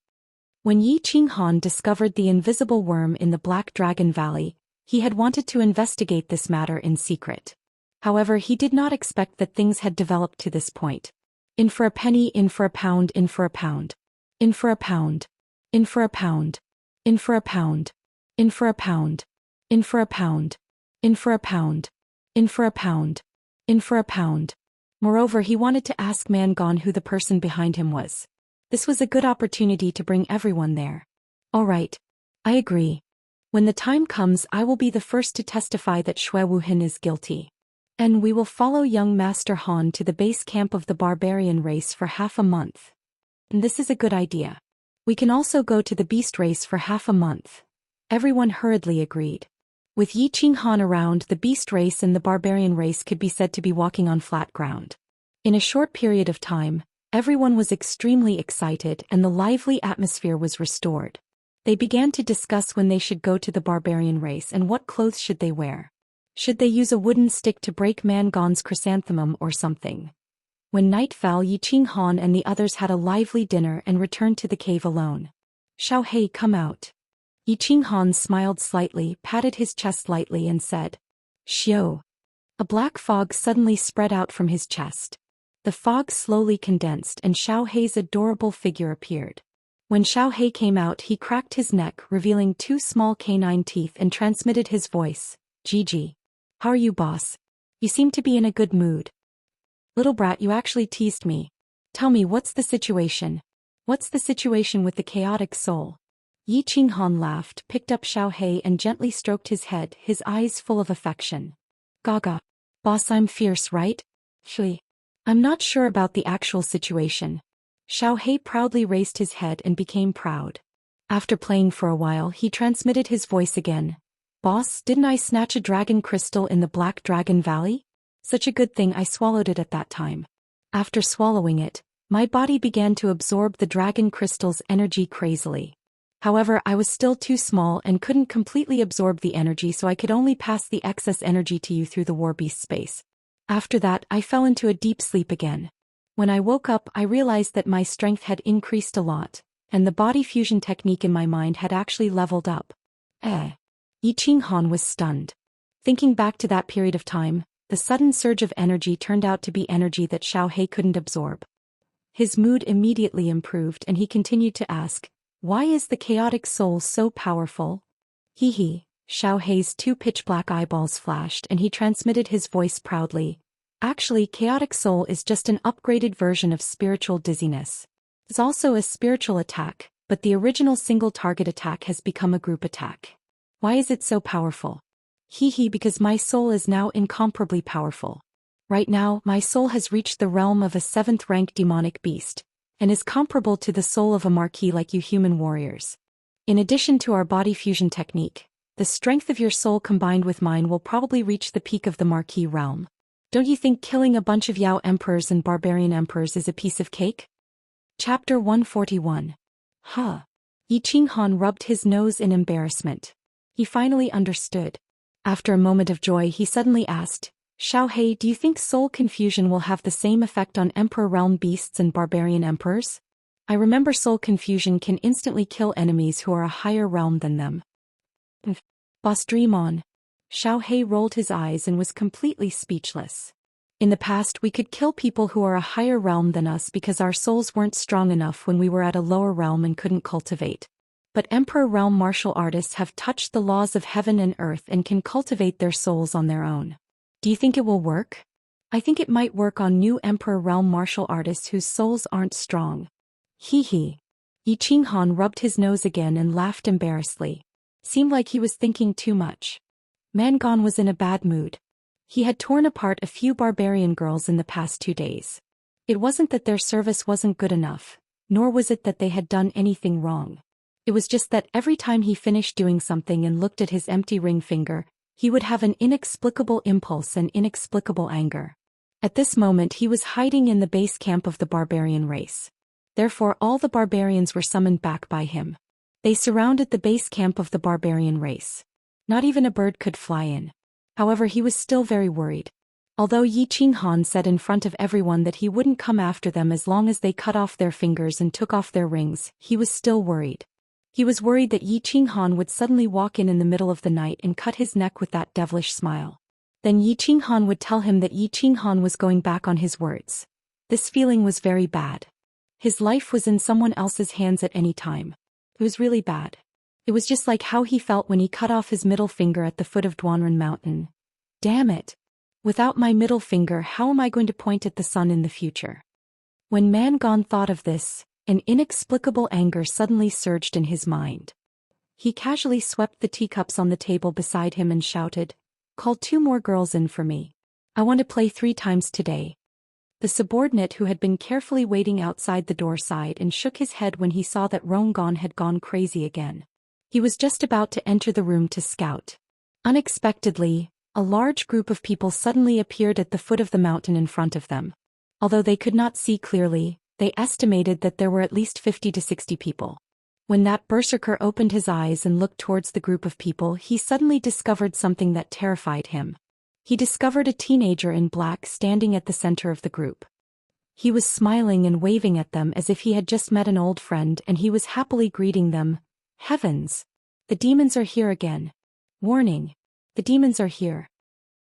When Yi Qinghan discovered the invisible worm in the Black Dragon Valley, he had wanted to investigate this matter in secret. However, he did not expect that things had developed to this point. In for a penny, in for a pound, in for a pound. In for a pound. In for a pound. In for a pound. In for a pound. In for a pound. In for a pound. In for a pound. In for a pound. Moreover, he wanted to ask Mangon who the person behind him was. This was a good opportunity to bring everyone there. All right. I agree. When the time comes, I will be the first to testify that Shui Wuhan is guilty. And we will follow young Master Han to the base camp of the barbarian race for half a month. And this is a good idea. We can also go to the beast race for half a month. Everyone hurriedly agreed. With Yi Qinghan around, the beast race and the barbarian race could be said to be walking on flat ground. In a short period of time, everyone was extremely excited and the lively atmosphere was restored. They began to discuss when they should go to the barbarian race and what clothes should they wear. Should they use a wooden stick to break Mangon's chrysanthemum or something? When night fell, Yi Qinghan and the others had a lively dinner and returned to the cave alone. Xiaohei, come out. Yi Qinghan smiled slightly, patted his chest lightly and said, Xiao. A black fog suddenly spread out from his chest. The fog slowly condensed and Xiaohei's adorable figure appeared. When Xiaohei came out, he cracked his neck, revealing two small canine teeth and transmitted his voice, Gigi. How are you, boss? You seem to be in a good mood. Little brat, you actually teased me. Tell me, what's the situation? What's the situation with the chaotic soul? Yi Qinghan laughed, picked up Xiaohei and gently stroked his head, his eyes full of affection. Gaga. Boss, I'm fierce, right? Shui. I'm not sure about the actual situation. Xiaohei proudly raised his head and became proud. After playing for a while, he transmitted his voice again. Boss, didn't I snatch a dragon crystal in the Black Dragon Valley? Such a good thing I swallowed it at that time. After swallowing it, my body began to absorb the dragon crystal's energy crazily. However, I was still too small and couldn't completely absorb the energy, so I could only pass the excess energy to you through the war beast space. After that, I fell into a deep sleep again. When I woke up, I realized that my strength had increased a lot, and the body fusion technique in my mind had actually leveled up. Yi Qinghan was stunned. Thinking back to that period of time, the sudden surge of energy turned out to be energy that Xiaohei couldn't absorb. His mood immediately improved and he continued to ask, why is the chaotic soul so powerful? Hee. Xiaohei's two pitch-black eyeballs flashed and he transmitted his voice proudly. Actually, chaotic soul is just an upgraded version of spiritual dizziness. It's also a spiritual attack, but the original single target attack has become a group attack. Why is it so powerful? Because my soul is now incomparably powerful. Right now, my soul has reached the realm of a 7th-rank demonic beast, and is comparable to the soul of a marquis like you human warriors. In addition to our body fusion technique, the strength of your soul combined with mine will probably reach the peak of the marquis realm. Don't you think killing a bunch of Yao emperors and barbarian emperors is a piece of cake? Chapter 141. Yi Qinghan rubbed his nose in embarrassment. He finally understood. After a moment of joy, he suddenly asked, Xiaohei, do you think soul confusion will have the same effect on emperor realm beasts and barbarian emperors? I remember soul confusion can instantly kill enemies who are a higher realm than them. Boss, dream on. Xiaohei rolled his eyes and was completely speechless. In the past, we could kill people who are a higher realm than us because our souls weren't strong enough when we were at a lower realm and couldn't cultivate. but Emperor Realm martial artists have touched the laws of heaven and earth and can cultivate their souls on their own. Do you think it will work? I think it might work on new Emperor Realm martial artists whose souls aren't strong. Hee hee. Yi Qinghan rubbed his nose again and laughed embarrassedly. Seemed like he was thinking too much. Mangon was in a bad mood. He had torn apart a few barbarian girls in the past 2 days. It wasn't that their service wasn't good enough, nor was it that they had done anything wrong. It was just that every time he finished doing something and looked at his empty ring finger, he would have an inexplicable impulse and inexplicable anger. At this moment he was hiding in the base camp of the barbarian race. Therefore all the barbarians were summoned back by him. They surrounded the base camp of the barbarian race. Not even a bird could fly in. However, he was still very worried. Although Yi Qinghan said in front of everyone that he wouldn't come after them as long as they cut off their fingers and took off their rings, he was still worried. He was worried that Yi Qinghan would suddenly walk in the middle of the night and cut his neck with that devilish smile. Then Yi Qinghan would tell him that Yi Qinghan was going back on his words. This feeling was very bad. His life was in someone else's hands at any time. It was really bad. It was just like how he felt when he cut off his middle finger at the foot of Duanren Mountain. Damn it! Without my middle finger, how am I going to point at the sun in the future? When Mangon thought of this, an inexplicable anger suddenly surged in his mind. He casually swept the teacups on the table beside him and shouted, "Call 2 more girls in for me. I want to play 3 times today." The subordinate who had been carefully waiting outside the door sighed and shook his head when he saw that Rongon had gone crazy again. He was just about to enter the room to scout. Unexpectedly, a large group of people suddenly appeared at the foot of the mountain in front of them. Although they could not see clearly, they estimated that there were at least 50 to 60 people. When that berserker opened his eyes and looked towards the group of people, he suddenly discovered something that terrified him. He discovered a teenager in black standing at the center of the group. He was smiling and waving at them as if he had just met an old friend, and he was happily greeting them. Heavens! The demons are here again. Warning! The demons are here.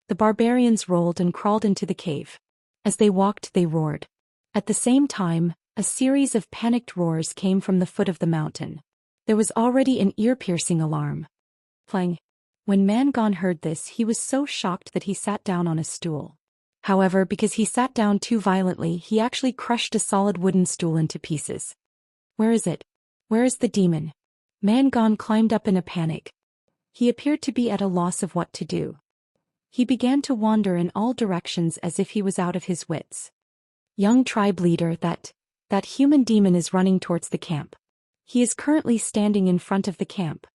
The barbarians rolled and crawled into the cave. As they walked, they roared. At the same time, a series of panicked roars came from the foot of the mountain. There was already an ear-piercing alarm. Playing. When Mangon heard this, he was so shocked that he sat down on a stool. However, because he sat down too violently, he actually crushed a solid wooden stool into pieces. Where is it? Where is the demon? Mangon climbed up in a panic. He appeared to be at a loss of what to do. He began to wander in all directions as if he was out of his wits. Young tribe leader, that human demon is running towards the camp. He is currently standing in front of the camp.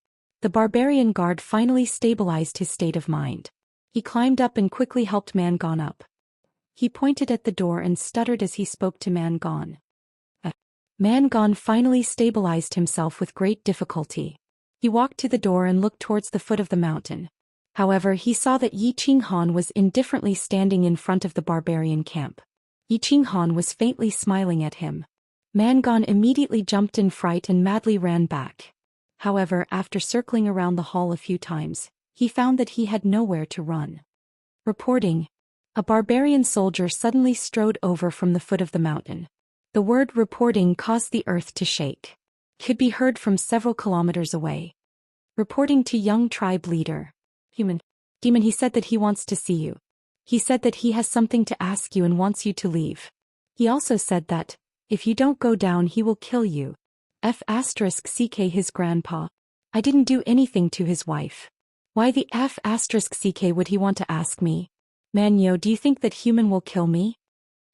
The barbarian guard finally stabilized his state of mind. He climbed up and quickly helped Mangon up. He pointed at the door and stuttered as he spoke to Mangon. Mangon finally stabilized himself with great difficulty. He walked to the door and looked towards the foot of the mountain. However, he saw that Yi Qinghan was indifferently standing in front of the barbarian camp. Yi Qinghan was faintly smiling at him. Mangon immediately jumped in fright and madly ran back. However, after circling around the hall a few times, he found that he had nowhere to run. Reporting. A barbarian soldier suddenly strode over from the foot of the mountain. The word reporting caused the earth to shake. Could be heard from several kilometers away. Reporting to young tribe leader. Human. Demon, he said that he wants to see you. He said that he has something to ask you and wants you to leave. He also said that, if you don't go down he will kill you. F***ck his grandpa. I didn't do anything to his wife. Why the F***ck would he want to ask me? Manyo, do you think that human will kill me?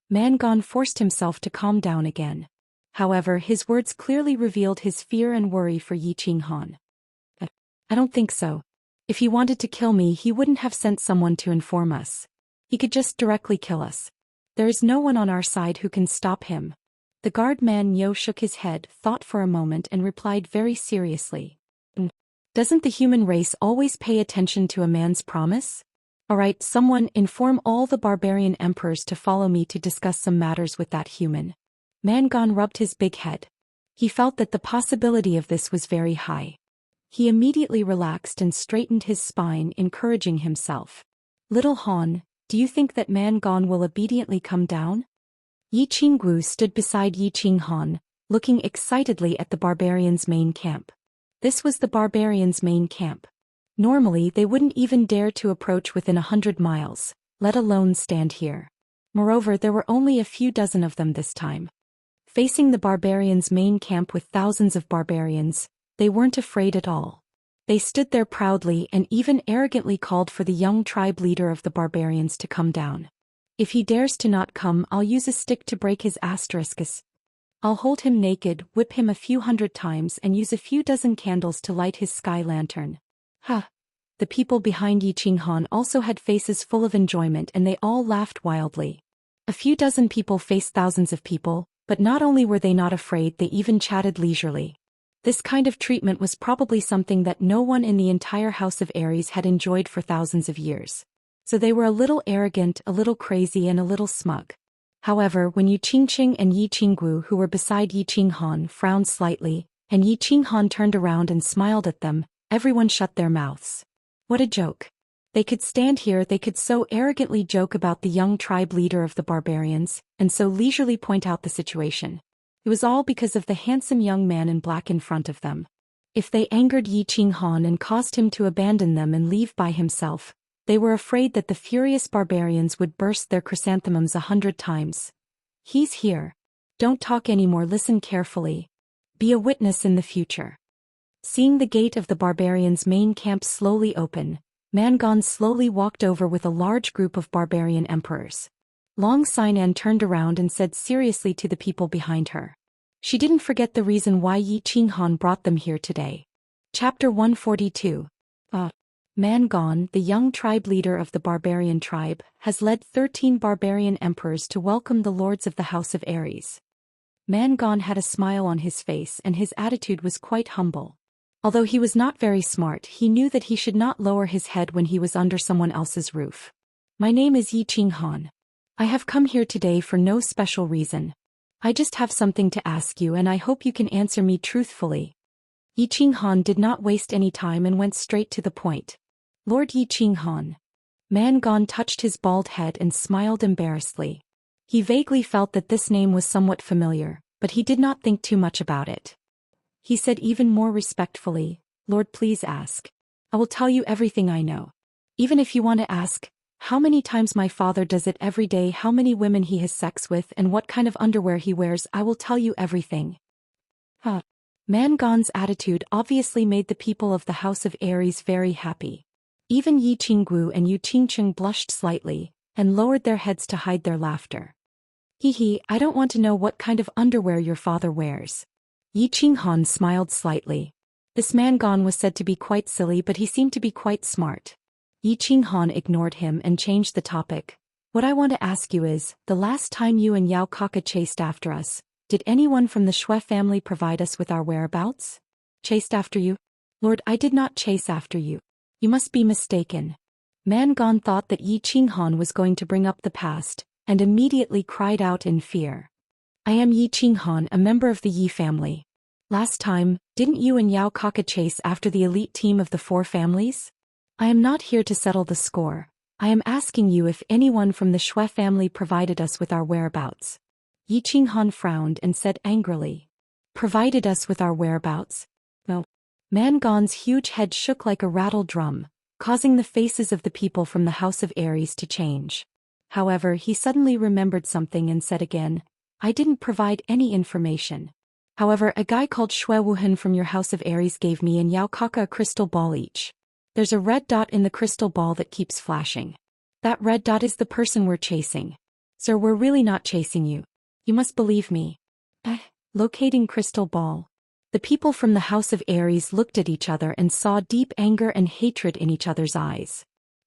Mangon forced himself to calm down again. However, his words clearly revealed his fear and worry for Yi Qinghan. I don't think so. If he wanted to kill me, he wouldn't have sent someone to inform us. He could just directly kill us. There is no one on our side who can stop him. The guard man Yo shook his head, thought for a moment and replied very seriously. Doesn't the human race always pay attention to a man's promise? Alright, someone inform all the barbarian emperors to follow me to discuss some matters with that human. Mangon rubbed his big head. He felt that the possibility of this was very high. He immediately relaxed and straightened his spine, encouraging himself. Little Han, do you think that Mangon will obediently come down? Yi Qinggu stood beside Yi Qinghan, looking excitedly at the barbarians' main camp. This was the barbarians' main camp. Normally they wouldn't even dare to approach within 100 miles, let alone stand here. Moreover, there were only a few dozen of them this time. Facing the barbarians' main camp with thousands of barbarians, they weren't afraid at all. They stood there proudly and even arrogantly called for the young tribe leader of the barbarians to come down. If he dares to not come, I'll use a stick to break his asterisks. I'll hold him naked, whip him a few hundred times and use a few dozen candles to light his sky lantern. Ha! The people behind Yi Qinghan also had faces full of enjoyment and they all laughed wildly. A few dozen people faced thousands of people, but not only were they not afraid, they even chatted leisurely. This kind of treatment was probably something that no one in the entire House of Aries had enjoyed for thousands of years. So they were a little arrogant, a little crazy and a little smug. However, when Yi Qingqing and Yi Qinggu, who were beside Yi Qinghan, frowned slightly, and Yi Qinghan turned around and smiled at them, everyone shut their mouths. What a joke. They could stand here, they could so arrogantly joke about the young tribe leader of the barbarians, and so leisurely point out the situation. It was all because of the handsome young man in black in front of them. If they angered Yi Qinghan and caused him to abandon them and leave by himself, they were afraid that the furious barbarians would burst their chrysanthemums 100 times. He's here. Don't talk anymore, listen carefully. Be a witness in the future. Seeing the gate of the barbarians' main camp slowly open, Mangon slowly walked over with a large group of barbarian emperors. Long Xian turned around and said seriously to the people behind her. She didn't forget the reason why Yi Qinghan brought them here today. Chapter 142. Mangon, the young tribe leader of the barbarian tribe, has led 13 barbarian emperors to welcome the lords of the House of Aries. Mangon had a smile on his face and his attitude was quite humble. Although he was not very smart, he knew that he should not lower his head when he was under someone else's roof. My name is Yi Qinghan. I have come here today for no special reason. I just have something to ask you and I hope you can answer me truthfully. Yi Qinghan did not waste any time and went straight to the point. Lord Yi Qinghan. Mangon touched his bald head and smiled embarrassedly. He vaguely felt that this name was somewhat familiar, but he did not think too much about it. He said even more respectfully, Lord, please ask. I will tell you everything I know. Even if you want to ask, how many times my father does it every day, how many women he has sex with and what kind of underwear he wears, I will tell you everything. Mangon's attitude obviously made the people of the House of Aries very happy. Even Yi Qinggu and Yi Qingqing blushed slightly, and lowered their heads to hide their laughter. Hee, I don't want to know what kind of underwear your father wears. Yi Qinghan smiled slightly. This Mangon was said to be quite silly, but he seemed to be quite smart. Yi Qinghan ignored him and changed the topic. What I want to ask you is, the last time you and Yao Kaka chased after us, did anyone from the Shui family provide us with our whereabouts? Chased after you? Lord, I did not chase after you. You must be mistaken. Mangon thought that Yi Qinghan was going to bring up the past, and immediately cried out in fear. I am Yi Qinghan, a member of the Yi family. Last time, didn't you and Yao Kaka chase after the elite team of the 4 families? I am not here to settle the score. I am asking you if anyone from the Shui family provided us with our whereabouts. Yi Qinghan frowned and said angrily. Provided us with our whereabouts? No. Mangon's huge head shook like a rattled drum, causing the faces of the people from the House of Aries to change. However, he suddenly remembered something and said again, I didn't provide any information. However, a guy called Shui Wuhan from your House of Aries gave me and Yao Kaka a crystal ball each. There's a red dot in the crystal ball that keeps flashing. That red dot is the person we're chasing. Sir, we're really not chasing you. You must believe me. Locating crystal ball. The people from the House of Aries looked at each other and saw deep anger and hatred in each other's eyes.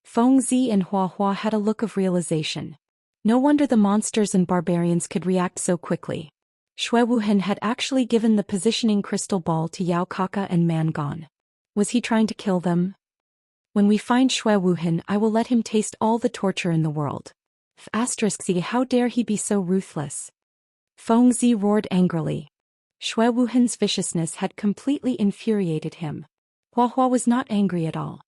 Fengzi and Hua Hua had a look of realization. No wonder the monsters and barbarians could react so quickly. Shui Wuhan had actually given the positioning crystal ball to Yao Kaka and Mangon. Was he trying to kill them? When we find Shui Wuhan, I will let him taste all the torture in the world. How dare he be so ruthless? Fengzi roared angrily. Shui Wuhan's viciousness had completely infuriated him. Hua Hua was not angry at all.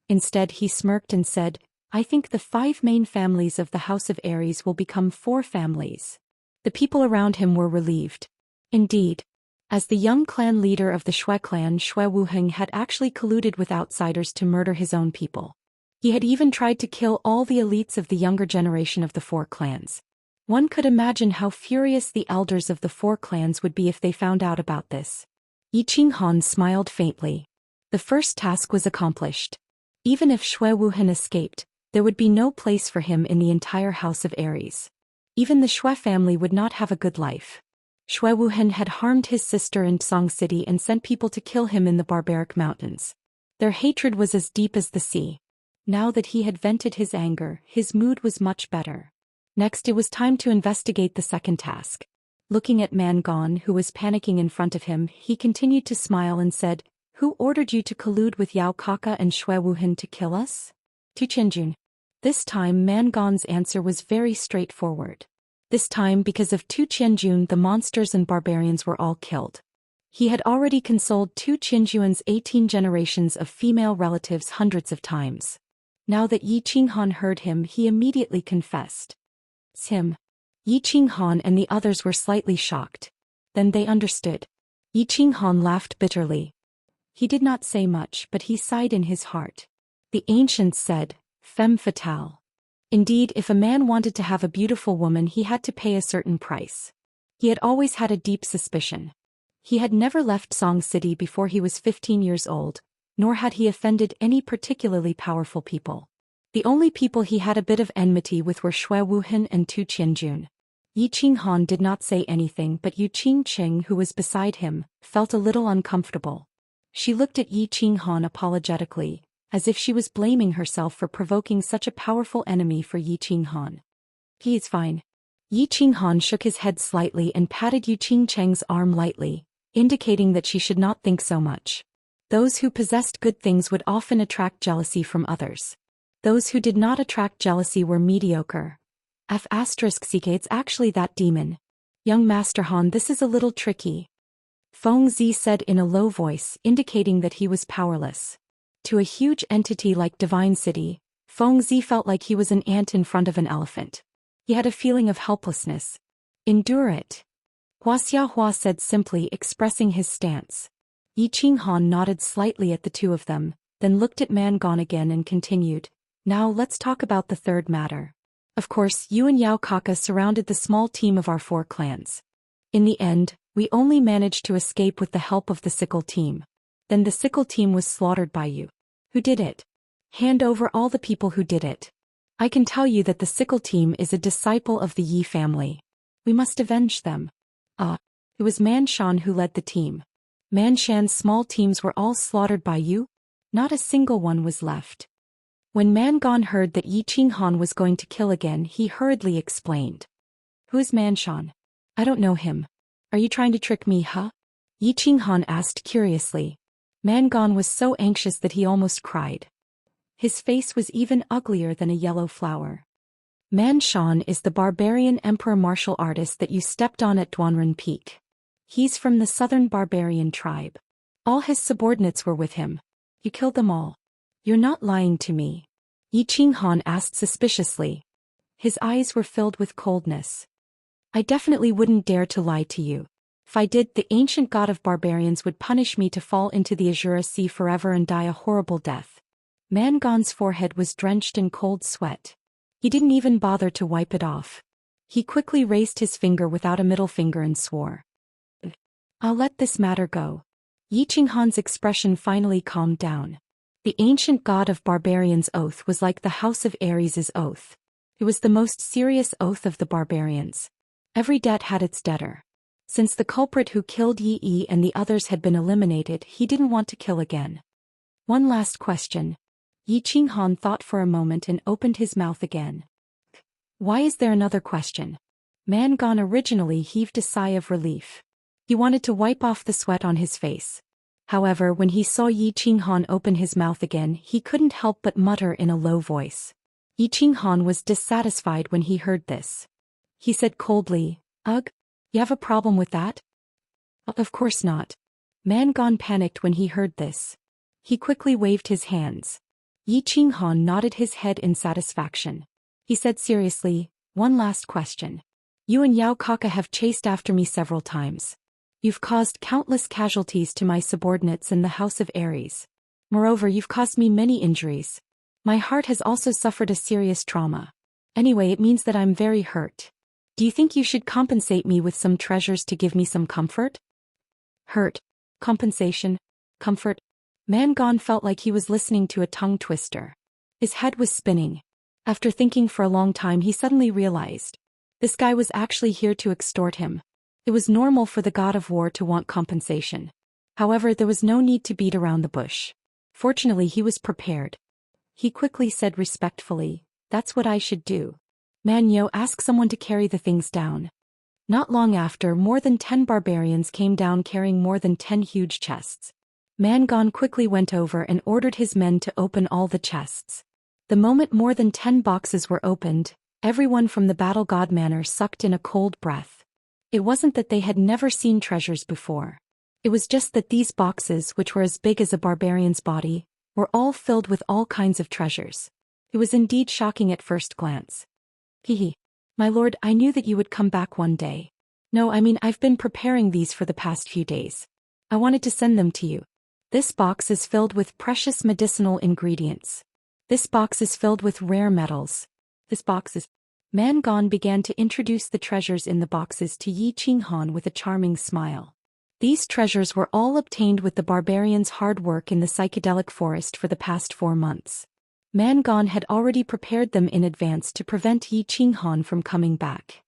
Instead, he smirked and said, I think the 5 main families of the House of Aries will become 4 families. The people around him were relieved. Indeed. As the young clan leader of the Shui clan, Shui Wuheng had actually colluded with outsiders to murder his own people. He had even tried to kill all the elites of the younger generation of the four clans. One could imagine how furious the elders of the four clans would be if they found out about this. Yi Qinghan smiled faintly. The first task was accomplished. Even if Shui Wuheng escaped, there would be no place for him in the entire house of Aries. Even the Shui family would not have a good life. Shui Wuheng had harmed his sister in Song City and sent people to kill him in the barbaric mountains. Their hatred was as deep as the sea. Now that he had vented his anger, his mood was much better. Next, it was time to investigate the second task. Looking at Man Gong, who was panicking in front of him, he continued to smile and said, "Who ordered you to collude with Yao Kaka and Shui Wuheng to kill us?" "Tu Qianjun." This time Man Gong's answer was very straightforward. This time, because of Tu Qianjun, the monsters and barbarians were all killed. He had already consoled Tu Qianjun's 18 generations of female relatives hundreds of times. Now that Yi Qinghan heard him, he immediately confessed. "It's him." Yi Qinghan and the others were slightly shocked. Then they understood. Yi Qinghan laughed bitterly. He did not say much, but he sighed in his heart. The ancients said, "Femme fatale." Indeed, if a man wanted to have a beautiful woman, he had to pay a certain price. He had always had a deep suspicion. He had never left Song City before he was 15 years old, nor had he offended any particularly powerful people. The only people he had a bit of enmity with were Shui Wuheng and Tu Qianjun. Yi Qinghan did not say anything, but Yu Qingqing, who was beside him, felt a little uncomfortable. She looked at Yi Qinghan apologetically, as if she was blaming herself for provoking such a powerful enemy for Yi Qinghan. "He is fine." Yi Qinghan shook his head slightly and patted Yu Qingcheng's arm lightly, indicating that she should not think so much. Those who possessed good things would often attract jealousy from others. Those who did not attract jealousy were mediocre. It's actually that demon. "Young Master Han, this is a little tricky," Feng Zi said in a low voice, indicating that he was powerless. To a huge entity like Divine City, Feng Zi felt like he was an ant in front of an elephant. He had a feeling of helplessness. "Endure it," Hua Xiahua said simply, expressing his stance. Yi Qinghan nodded slightly at the two of them, then looked at Man Gong again and continued, "Now let's talk about the third matter. Of course, you and Yao Kaka surrounded the small team of our four clans. In the end, we only managed to escape with the help of the Sickle team. Then the Sickle team was slaughtered by you. Who did it? Hand over all the people who did it. I can tell you that the Sickle team is a disciple of the Yi family. We must avenge them." It was Man Shan who led the team. Man Shan's small teams were all slaughtered by you? Not a single one was left. When Man Gong heard that Yi Qinghan was going to kill again, he hurriedly explained. "Who is Man Shan? I don't know him. Are you trying to trick me, huh?" Yi Qinghan asked curiously. Man Gong was so anxious that he almost cried. His face was even uglier than a yellow flower. "Man Shan is the barbarian emperor martial artist that you stepped on at Duanren Peak. He's from the southern barbarian tribe. All his subordinates were with him. You killed them all. You're not lying to me?" Yi Qinghan asked suspiciously. His eyes were filled with coldness. "I definitely wouldn't dare to lie to you. If I did, the ancient god of barbarians would punish me to fall into the Azure Sea forever and die a horrible death." Man Gong's forehead was drenched in cold sweat. He didn't even bother to wipe it off. He quickly raised his finger without a middle finger and swore. "I'll let this matter go." Yi Qinghan's expression finally calmed down. The ancient god of barbarians' oath was like the House of Aries' oath. It was the most serious oath of the barbarians. Every debt had its debtor. Since the culprit who killed Yi Yi and the others had been eliminated, he didn't want to kill again. "One last question." Yi Qinghan thought for a moment and opened his mouth again. "Why is there another question?" Man Gong originally heaved a sigh of relief. He wanted to wipe off the sweat on his face. However, when he saw Yi Qinghan open his mouth again, he couldn't help but mutter in a low voice. Yi Qinghan was dissatisfied when he heard this. He said coldly, "Ugh, you have a problem with that?" "Of course not." Man Gong panicked when he heard this. He quickly waved his hands. Yi Qinghan nodded his head in satisfaction. He said seriously, "One last question. You and Yao Kaka have chased after me several times. You've caused countless casualties to my subordinates in the House of Aries. Moreover, you've caused me many injuries. My heart has also suffered a serious trauma. Anyway, it means that I'm very hurt. Do you think you should compensate me with some treasures to give me some comfort? Hurt. Compensation. Comfort. Mangon felt like he was listening to a tongue twister. His head was spinning. After thinking for a long time, he suddenly realized. This guy was actually here to extort him. It was normal for the god of war to want compensation. However, there was no need to beat around the bush. Fortunately, he was prepared. He quickly said respectfully, "That's what I should do. Manyo, ask someone to carry the things down." Not long after, more than 10 barbarians came down carrying more than 10 huge chests. Mangon quickly went over and ordered his men to open all the chests. The moment more than 10 boxes were opened, everyone from the battle god manor sucked in a cold breath. It wasn't that they had never seen treasures before. It was just that these boxes, which were as big as a barbarian's body, were all filled with all kinds of treasures. It was indeed shocking at first glance. Hehe. My lord, I knew that you would come back one day. No, I mean, I've been preparing these for the past few days. I wanted to send them to you. This box is filled with precious medicinal ingredients. This box is filled with rare metals. This box is... Mangon began to introduce the treasures in the boxes to Yi Qinghan with a charming smile. These treasures were all obtained with the barbarians' hard work in the psychedelic forest for the past 4 months. Mangon had already prepared them in advance to prevent Yi Qinghan from coming back.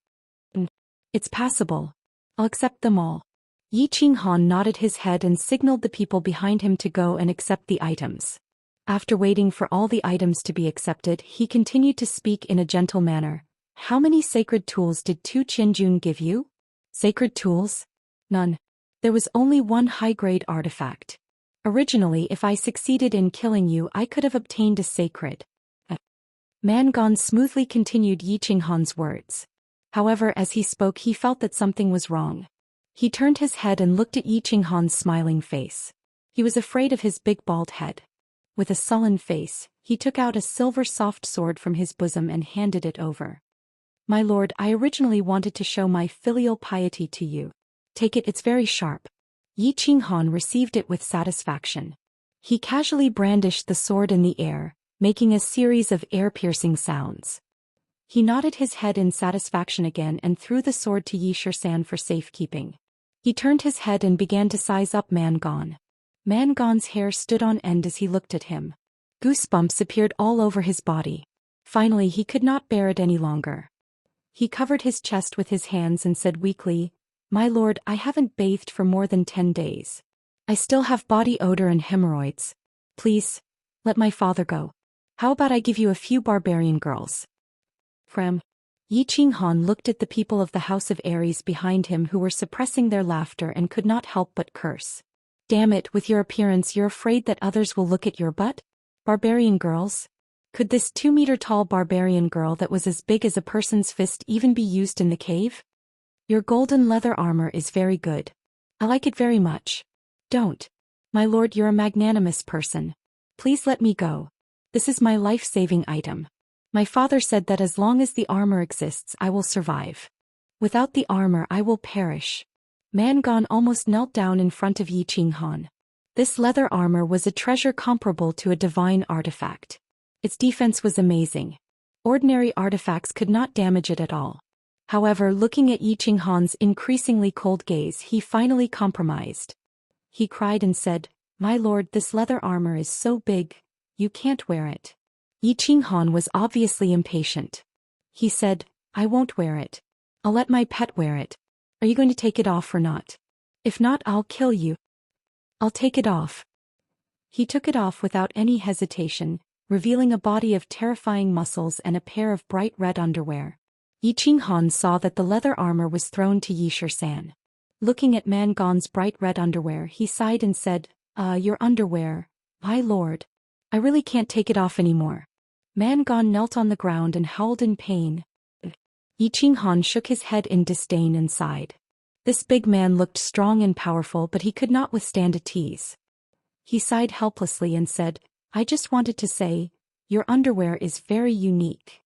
It's passable. I'll accept them all. Yi Qinghan nodded his head and signaled the people behind him to go and accept the items. After waiting for all the items to be accepted, he continued to speak in a gentle manner. How many sacred tools did Tu Qianjun give you? Sacred tools? None. There was only one high-grade artifact. Originally, if I succeeded in killing you, I could have obtained a sacred. Mangon smoothly continued Yi Qinghan's words. However, as he spoke, he felt that something was wrong. He turned his head and looked at Yi Qinghan's smiling face. He was afraid of his big bald head. With a sullen face, he took out a silver soft sword from his bosom and handed it over. My lord, I originally wanted to show my filial piety to you. Take it, it's very sharp. Yi Qinghan received it with satisfaction. He casually brandished the sword in the air, making a series of air-piercing sounds. He nodded his head in satisfaction again and threw the sword to Yi Shisan for safekeeping. He turned his head and began to size up Mangon. Mangon's hair stood on end as he looked at him. Goosebumps appeared all over his body. Finally, he could not bear it any longer. He covered his chest with his hands and said weakly, My lord, I haven't bathed for more than 10 days. I still have body odor and hemorrhoids. Please, let my father go. How about I give you a few barbarian girls? Fram. Yi Qinghan looked at the people of the House of Aries behind him who were suppressing their laughter and could not help but curse. Damn it, with your appearance you're afraid that others will look at your butt? Barbarian girls? Could this 2-meter-tall barbarian girl that was as big as a person's fist even be used in the cave? Your golden leather armor is very good. I like it very much. Don't. My lord, you're a magnanimous person. Please let me go. This is my life-saving item. My father said that as long as the armor exists I will survive. Without the armor I will perish. Mangon almost knelt down in front of Yi Qinghan. This leather armor was a treasure comparable to a divine artifact. Its defense was amazing. Ordinary artifacts could not damage it at all. However, looking at Yi Qinghan's increasingly cold gaze, he finally compromised. He cried and said, My lord, this leather armor is so big, you can't wear it. Yi Qinghan was obviously impatient. He said, I won't wear it. I'll let my pet wear it. Are you going to take it off or not? If not, I'll kill you. I'll take it off. He took it off without any hesitation, revealing a body of terrifying muscles and a pair of bright red underwear. Yi Qinghan saw that the leather armor was thrown to Yi Shisan. Looking at Mangon's bright red underwear, he sighed and said, your underwear, my lord. I really can't take it off anymore. Mangon knelt on the ground and howled in pain. Yi Qinghan shook his head in disdain and sighed. This big man looked strong and powerful, but he could not withstand a tease. He sighed helplessly and said, I just wanted to say, your underwear is very unique.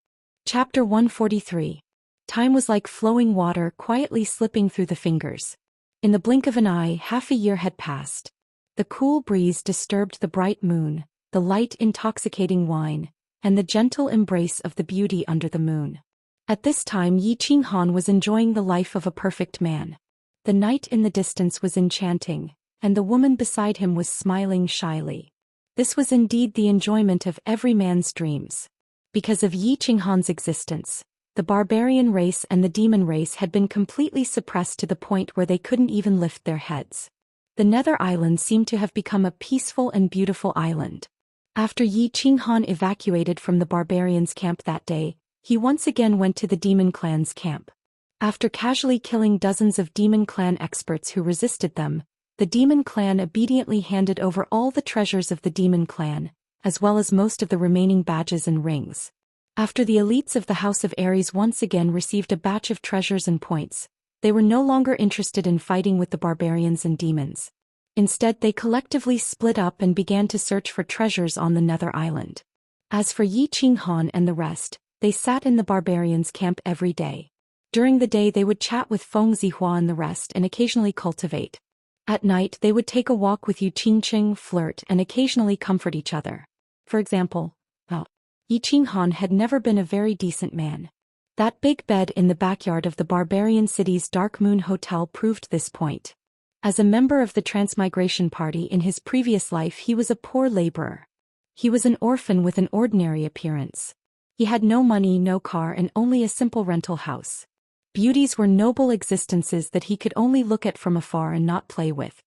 Chapter 143. Time was like flowing water quietly slipping through the fingers. In the blink of an eye, half a year had passed. The cool breeze disturbed the bright moon, the light intoxicating wine, and the gentle embrace of the beauty under the moon. At this time Yi Qinghan was enjoying the life of a perfect man. The night in the distance was enchanting, and the woman beside him was smiling shyly. This was indeed the enjoyment of every man's dreams. Because of Yi Qinghan's existence, the barbarian race and the demon race had been completely suppressed to the point where they couldn't even lift their heads. The Nether Island seemed to have become a peaceful and beautiful island. After Yi Qinghan evacuated from the barbarians' camp that day, he once again went to the demon clan's camp. After casually killing dozens of demon clan experts who resisted them, the demon clan obediently handed over all the treasures of the demon clan, as well as most of the remaining badges and rings. After the elites of the House of Ares once again received a batch of treasures and points, they were no longer interested in fighting with the barbarians and demons. Instead, they collectively split up and began to search for treasures on the Nether Island. As for Yi Qinghan and the rest, they sat in the barbarians' camp every day. During the day they would chat with Feng Zihua and the rest and occasionally cultivate. At night they would take a walk with Yu Qingqing, flirt, and occasionally comfort each other. For example, Yi Qinghan had never been a very decent man. That big bed in the backyard of the barbarian city's Dark Moon Hotel proved this point. As a member of the Transmigration Party in his previous life, he was a poor laborer. He was an orphan with an ordinary appearance. He had no money, no car, and only a simple rental house. Beauties were noble existences that he could only look at from afar and not play with.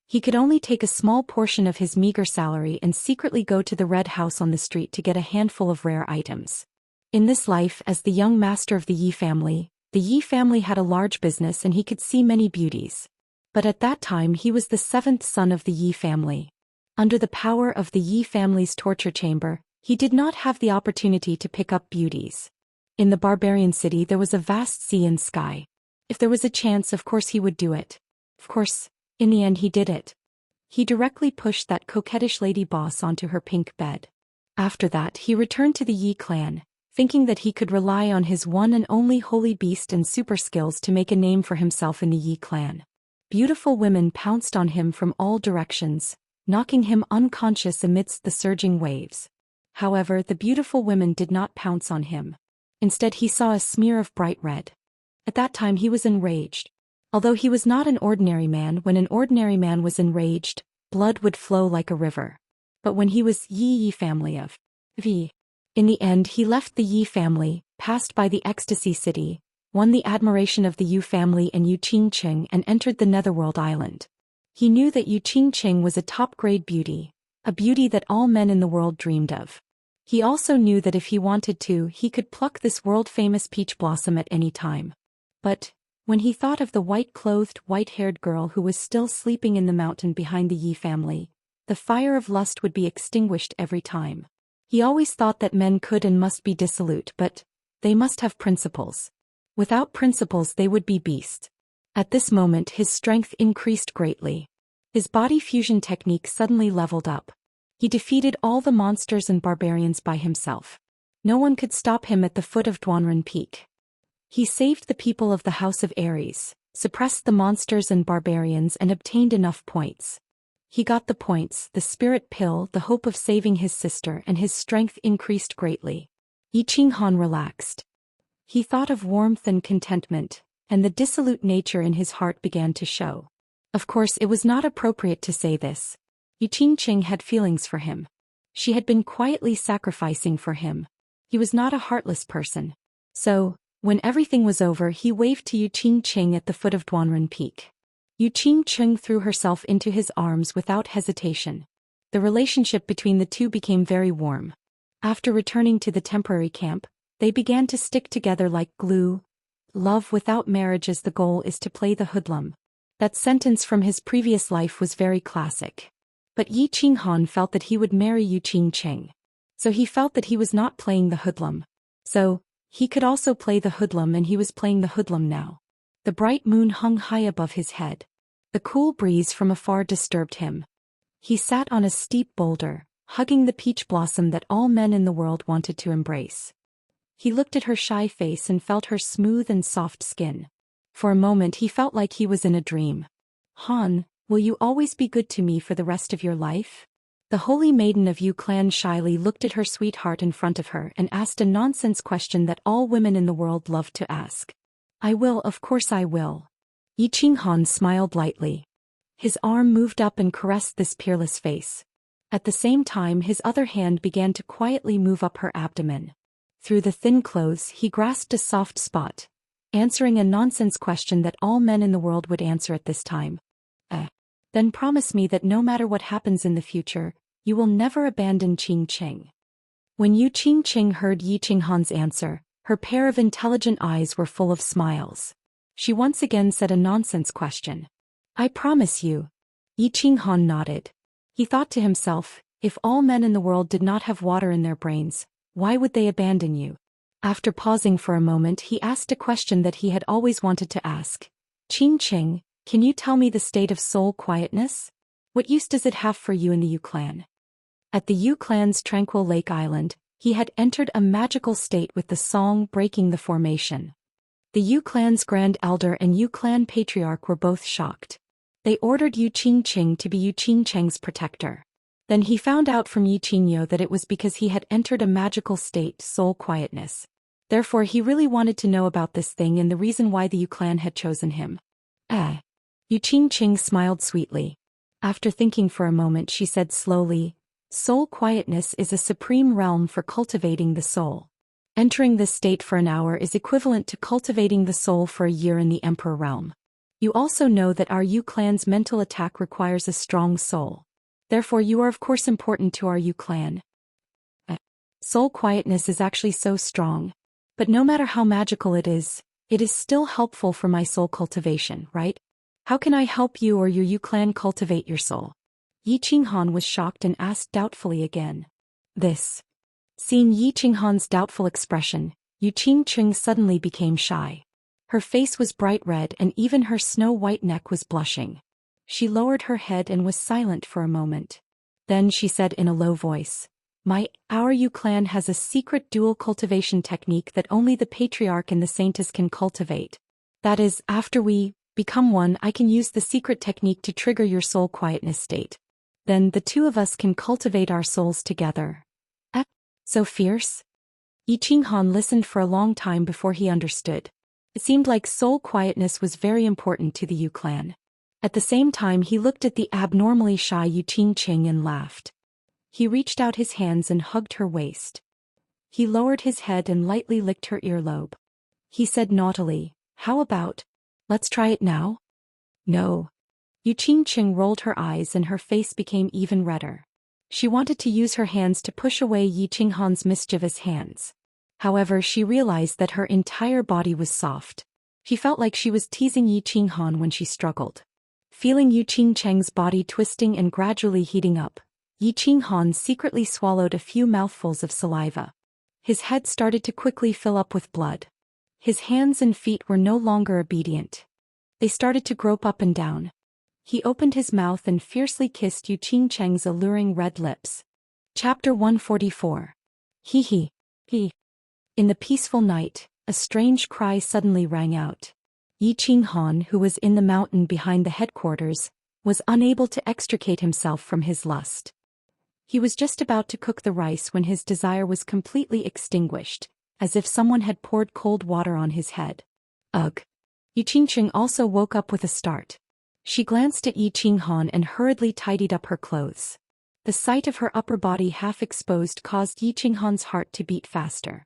He could only take a small portion of his meager salary and secretly go to the red house on the street to get a handful of rare items. In this life, as the young master of the Yi family had a large business and he could see many beauties. But at that time he was the seventh son of the Yi family. Under the power of the Yi family's torture chamber, he did not have the opportunity to pick up beauties. In the barbarian city there was a vast sea and sky. If there was a chance, of course he would do it. Of course, in the end he did it. He directly pushed that coquettish lady boss onto her pink bed. After that he returned to the Yi clan, thinking that he could rely on his one and only holy beast and super skills to make a name for himself in the Yi clan. Beautiful women pounced on him from all directions, knocking him unconscious amidst the surging waves. However, the beautiful women did not pounce on him. Instead he saw a smear of bright red. At that time he was enraged. Although he was not an ordinary man, when an ordinary man was enraged, blood would flow like a river. But when he was Yi family of V. In the end he left the Yi family, passed by the Ecstasy City, won the admiration of the Yu family and Yu Qingqing, and entered the Netherworld Island. He knew that Yu Qingqing was a top-grade beauty, a beauty that all men in the world dreamed of. He also knew that if he wanted to, he could pluck this world-famous peach blossom at any time. But when he thought of the white-clothed, white-haired girl who was still sleeping in the mountain behind the Yi family, the fire of lust would be extinguished every time. He always thought that men could and must be dissolute, but they must have principles. Without principles they would be beasts. At this moment his strength increased greatly. His body fusion technique suddenly leveled up. He defeated all the monsters and barbarians by himself. No one could stop him at the foot of Duanren Peak. He saved the people of the House of Ares, suppressed the monsters and barbarians, and obtained enough points. He got the points, the spirit pill, the hope of saving his sister, and his strength increased greatly. Yi Qinghan relaxed. He thought of warmth and contentment, and the dissolute nature in his heart began to show. Of course, it was not appropriate to say this. Yu Qingqing had feelings for him. She had been quietly sacrificing for him. He was not a heartless person. So, when everything was over, he waved to Yu Qingqing at the foot of Duanren Peak. Yu Qingqing threw herself into his arms without hesitation. The relationship between the two became very warm. After returning to the temporary camp, they began to stick together like glue. Love without marriage as the goal is to play the hoodlum. That sentence from his previous life was very classic. But Yi Qinghan felt that he would marry Yu Qingqing. So he felt that he was not playing the hoodlum. So, he could also play the hoodlum, and he was playing the hoodlum now. The bright moon hung high above his head. The cool breeze from afar disturbed him. He sat on a steep boulder, hugging the peach blossom that all men in the world wanted to embrace. He looked at her shy face and felt her smooth and soft skin. For a moment he felt like he was in a dream. Han, will you always be good to me for the rest of your life? The holy maiden of Yu clan shyly looked at her sweetheart in front of her and asked a nonsense question that all women in the world love to ask. I will, of course I will. Yi Qinghan smiled lightly. His arm moved up and caressed this peerless face. At the same time his other hand began to quietly move up her abdomen. Through the thin clothes he grasped a soft spot, answering a nonsense question that all men in the world would answer at this time. Then promise me that no matter what happens in the future, you will never abandon Qingqing. When Yu Qingqing heard Yi Qinghan's answer, her pair of intelligent eyes were full of smiles. She once again said a nonsense question. I promise you. Yi Qinghan nodded. He thought to himself, if all men in the world did not have water in their brains, why would they abandon you? After pausing for a moment he asked a question that he had always wanted to ask. Qingqing, can you tell me the state of soul quietness? What use does it have for you in the Yu clan? At the Yu clan's tranquil lake island, he had entered a magical state with the song breaking the formation. The Yu clan's grand elder and Yu clan patriarch were both shocked. They ordered Yu Qingqing to be Yu Qingcheng's protector. Then he found out from Yi Qingyo that it was because he had entered a magical state, soul quietness. Therefore he really wanted to know about this thing and the reason why the Yu clan had chosen him. Yu Qingqing smiled sweetly. After thinking for a moment she said slowly, soul quietness is a supreme realm for cultivating the soul. Entering this state for an hour is equivalent to cultivating the soul for a year in the Emperor realm. You also know that our Yu clan's mental attack requires a strong soul. Therefore you are of course important to our Yu clan. Soul quietness is actually so strong. But no matter how magical it is still helpful for my soul cultivation, right? How can I help you or your Yu clan cultivate your soul? Yi Qinghan was shocked and asked doubtfully again. Seeing Yi Qinghan's doubtful expression, Yu Qingqing suddenly became shy. Her face was bright red and even her snow-white neck was blushing. She lowered her head and was silent for a moment. Then she said in a low voice, Our Yu clan has a secret dual cultivation technique that only the patriarch and the saintess can cultivate. That is, after we become one, I can use the secret technique to trigger your soul quietness state. Then the two of us can cultivate our souls together. So fierce? Yi Qinghan listened for a long time before he understood. It seemed like soul quietness was very important to the Yu clan. At the same time he looked at the abnormally shy Yu Qingqing and laughed. He reached out his hands and hugged her waist. He lowered his head and lightly licked her earlobe. He said naughtily, how about, let's try it now? No. Yu Qingqing rolled her eyes and her face became even redder. She wanted to use her hands to push away Yi Qinghan's mischievous hands. However, she realized that her entire body was soft. She felt like she was teasing Yi Qinghan when she struggled. Feeling Yu Qingcheng's body twisting and gradually heating up, Yi Qinghan secretly swallowed a few mouthfuls of saliva. His head started to quickly fill up with blood. His hands and feet were no longer obedient. They started to grope up and down. He opened his mouth and fiercely kissed Yu Qingcheng's alluring red lips. Chapter 144. He. In the peaceful night, a strange cry suddenly rang out. Yi Qinghan, who was in the mountain behind the headquarters, was unable to extricate himself from his lust. He was just about to cook the rice when his desire was completely extinguished, as if someone had poured cold water on his head. Ugh! Yi Qingqing also woke up with a start. She glanced at Yi Qinghan and hurriedly tidied up her clothes. The sight of her upper body half exposed caused Yi Qinghan's heart to beat faster.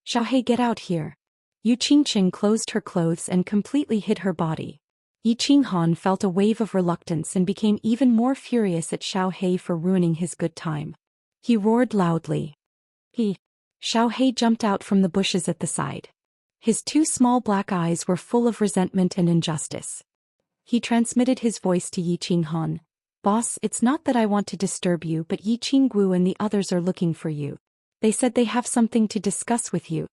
Xiaohei, get out here! Yu Qingqing closed her clothes and completely hid her body. Yi Qinghan felt a wave of reluctance and became even more furious at Xiaohei for ruining his good time. He roared loudly. Xiaohei jumped out from the bushes at the side. His two small black eyes were full of resentment and injustice. He transmitted his voice to Yi Qinghan. Boss, it's not that I want to disturb you, but Yi Qinggu and the others are looking for you. They said they have something to discuss with you.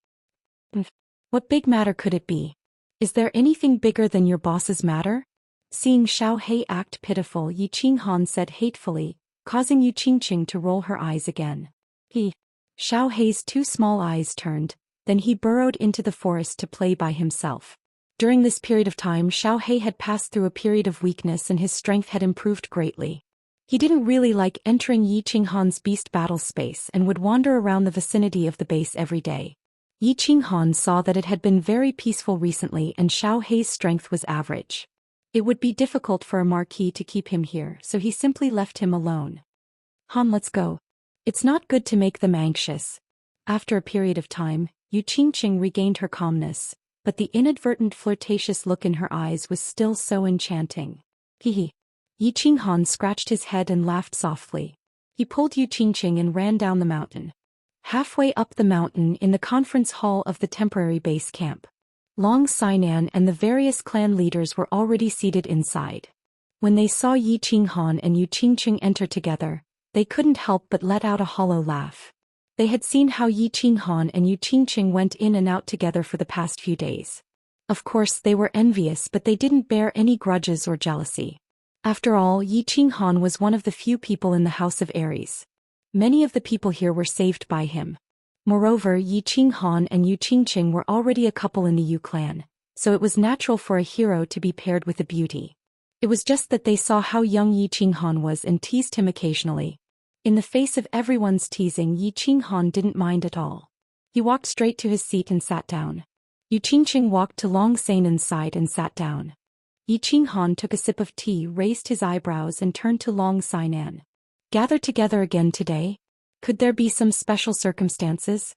What big matter could it be? Is there anything bigger than your boss's matter? Seeing Xiaohei act pitiful, Yi Qinghan said hatefully, causing Yu Qingqing to roll her eyes again. Xiaohei's two small eyes turned, then he burrowed into the forest to play by himself. During this period of time, Xiao He had passed through a period of weakness and his strength had improved greatly. He didn't really like entering Yi Qinghan's beast battle space and would wander around the vicinity of the base every day. Yi Qinghan saw that it had been very peaceful recently and Xiao He's strength was average. It would be difficult for a marquis to keep him here, so he simply left him alone. Han, let's go. It's not good to make them anxious. After a period of time, Yu Qingqing regained her calmness, but the inadvertent flirtatious look in her eyes was still so enchanting. Hee. Yi Qinghan scratched his head and laughed softly. He pulled Yu Qingqing and ran down the mountain. Halfway up the mountain in the conference hall of the temporary base camp, Long Xian and the various clan leaders were already seated inside. When they saw Yi Qinghan and Yu Qingqing enter together, they couldn't help but let out a hollow laugh. They had seen how Yi Qinghan and Yu Qingqing went in and out together for the past few days. Of course they were envious, but they didn't bear any grudges or jealousy. After all, Yi Qinghan was one of the few people in the House of Aries. Many of the people here were saved by him. Moreover, Yi Qinghan and Yu Qingqing were already a couple in the Yu clan, so it was natural for a hero to be paired with a beauty. It was just that they saw how young Yi Qinghan was and teased him occasionally. In the face of everyone's teasing, Yi Qinghan didn't mind at all. He walked straight to his seat and sat down. Yu Qingqing walked to Long Xian's side and sat down. Yi Qinghan took a sip of tea, raised his eyebrows and turned to Long Xian. Gathered together again today? Could there be some special circumstances?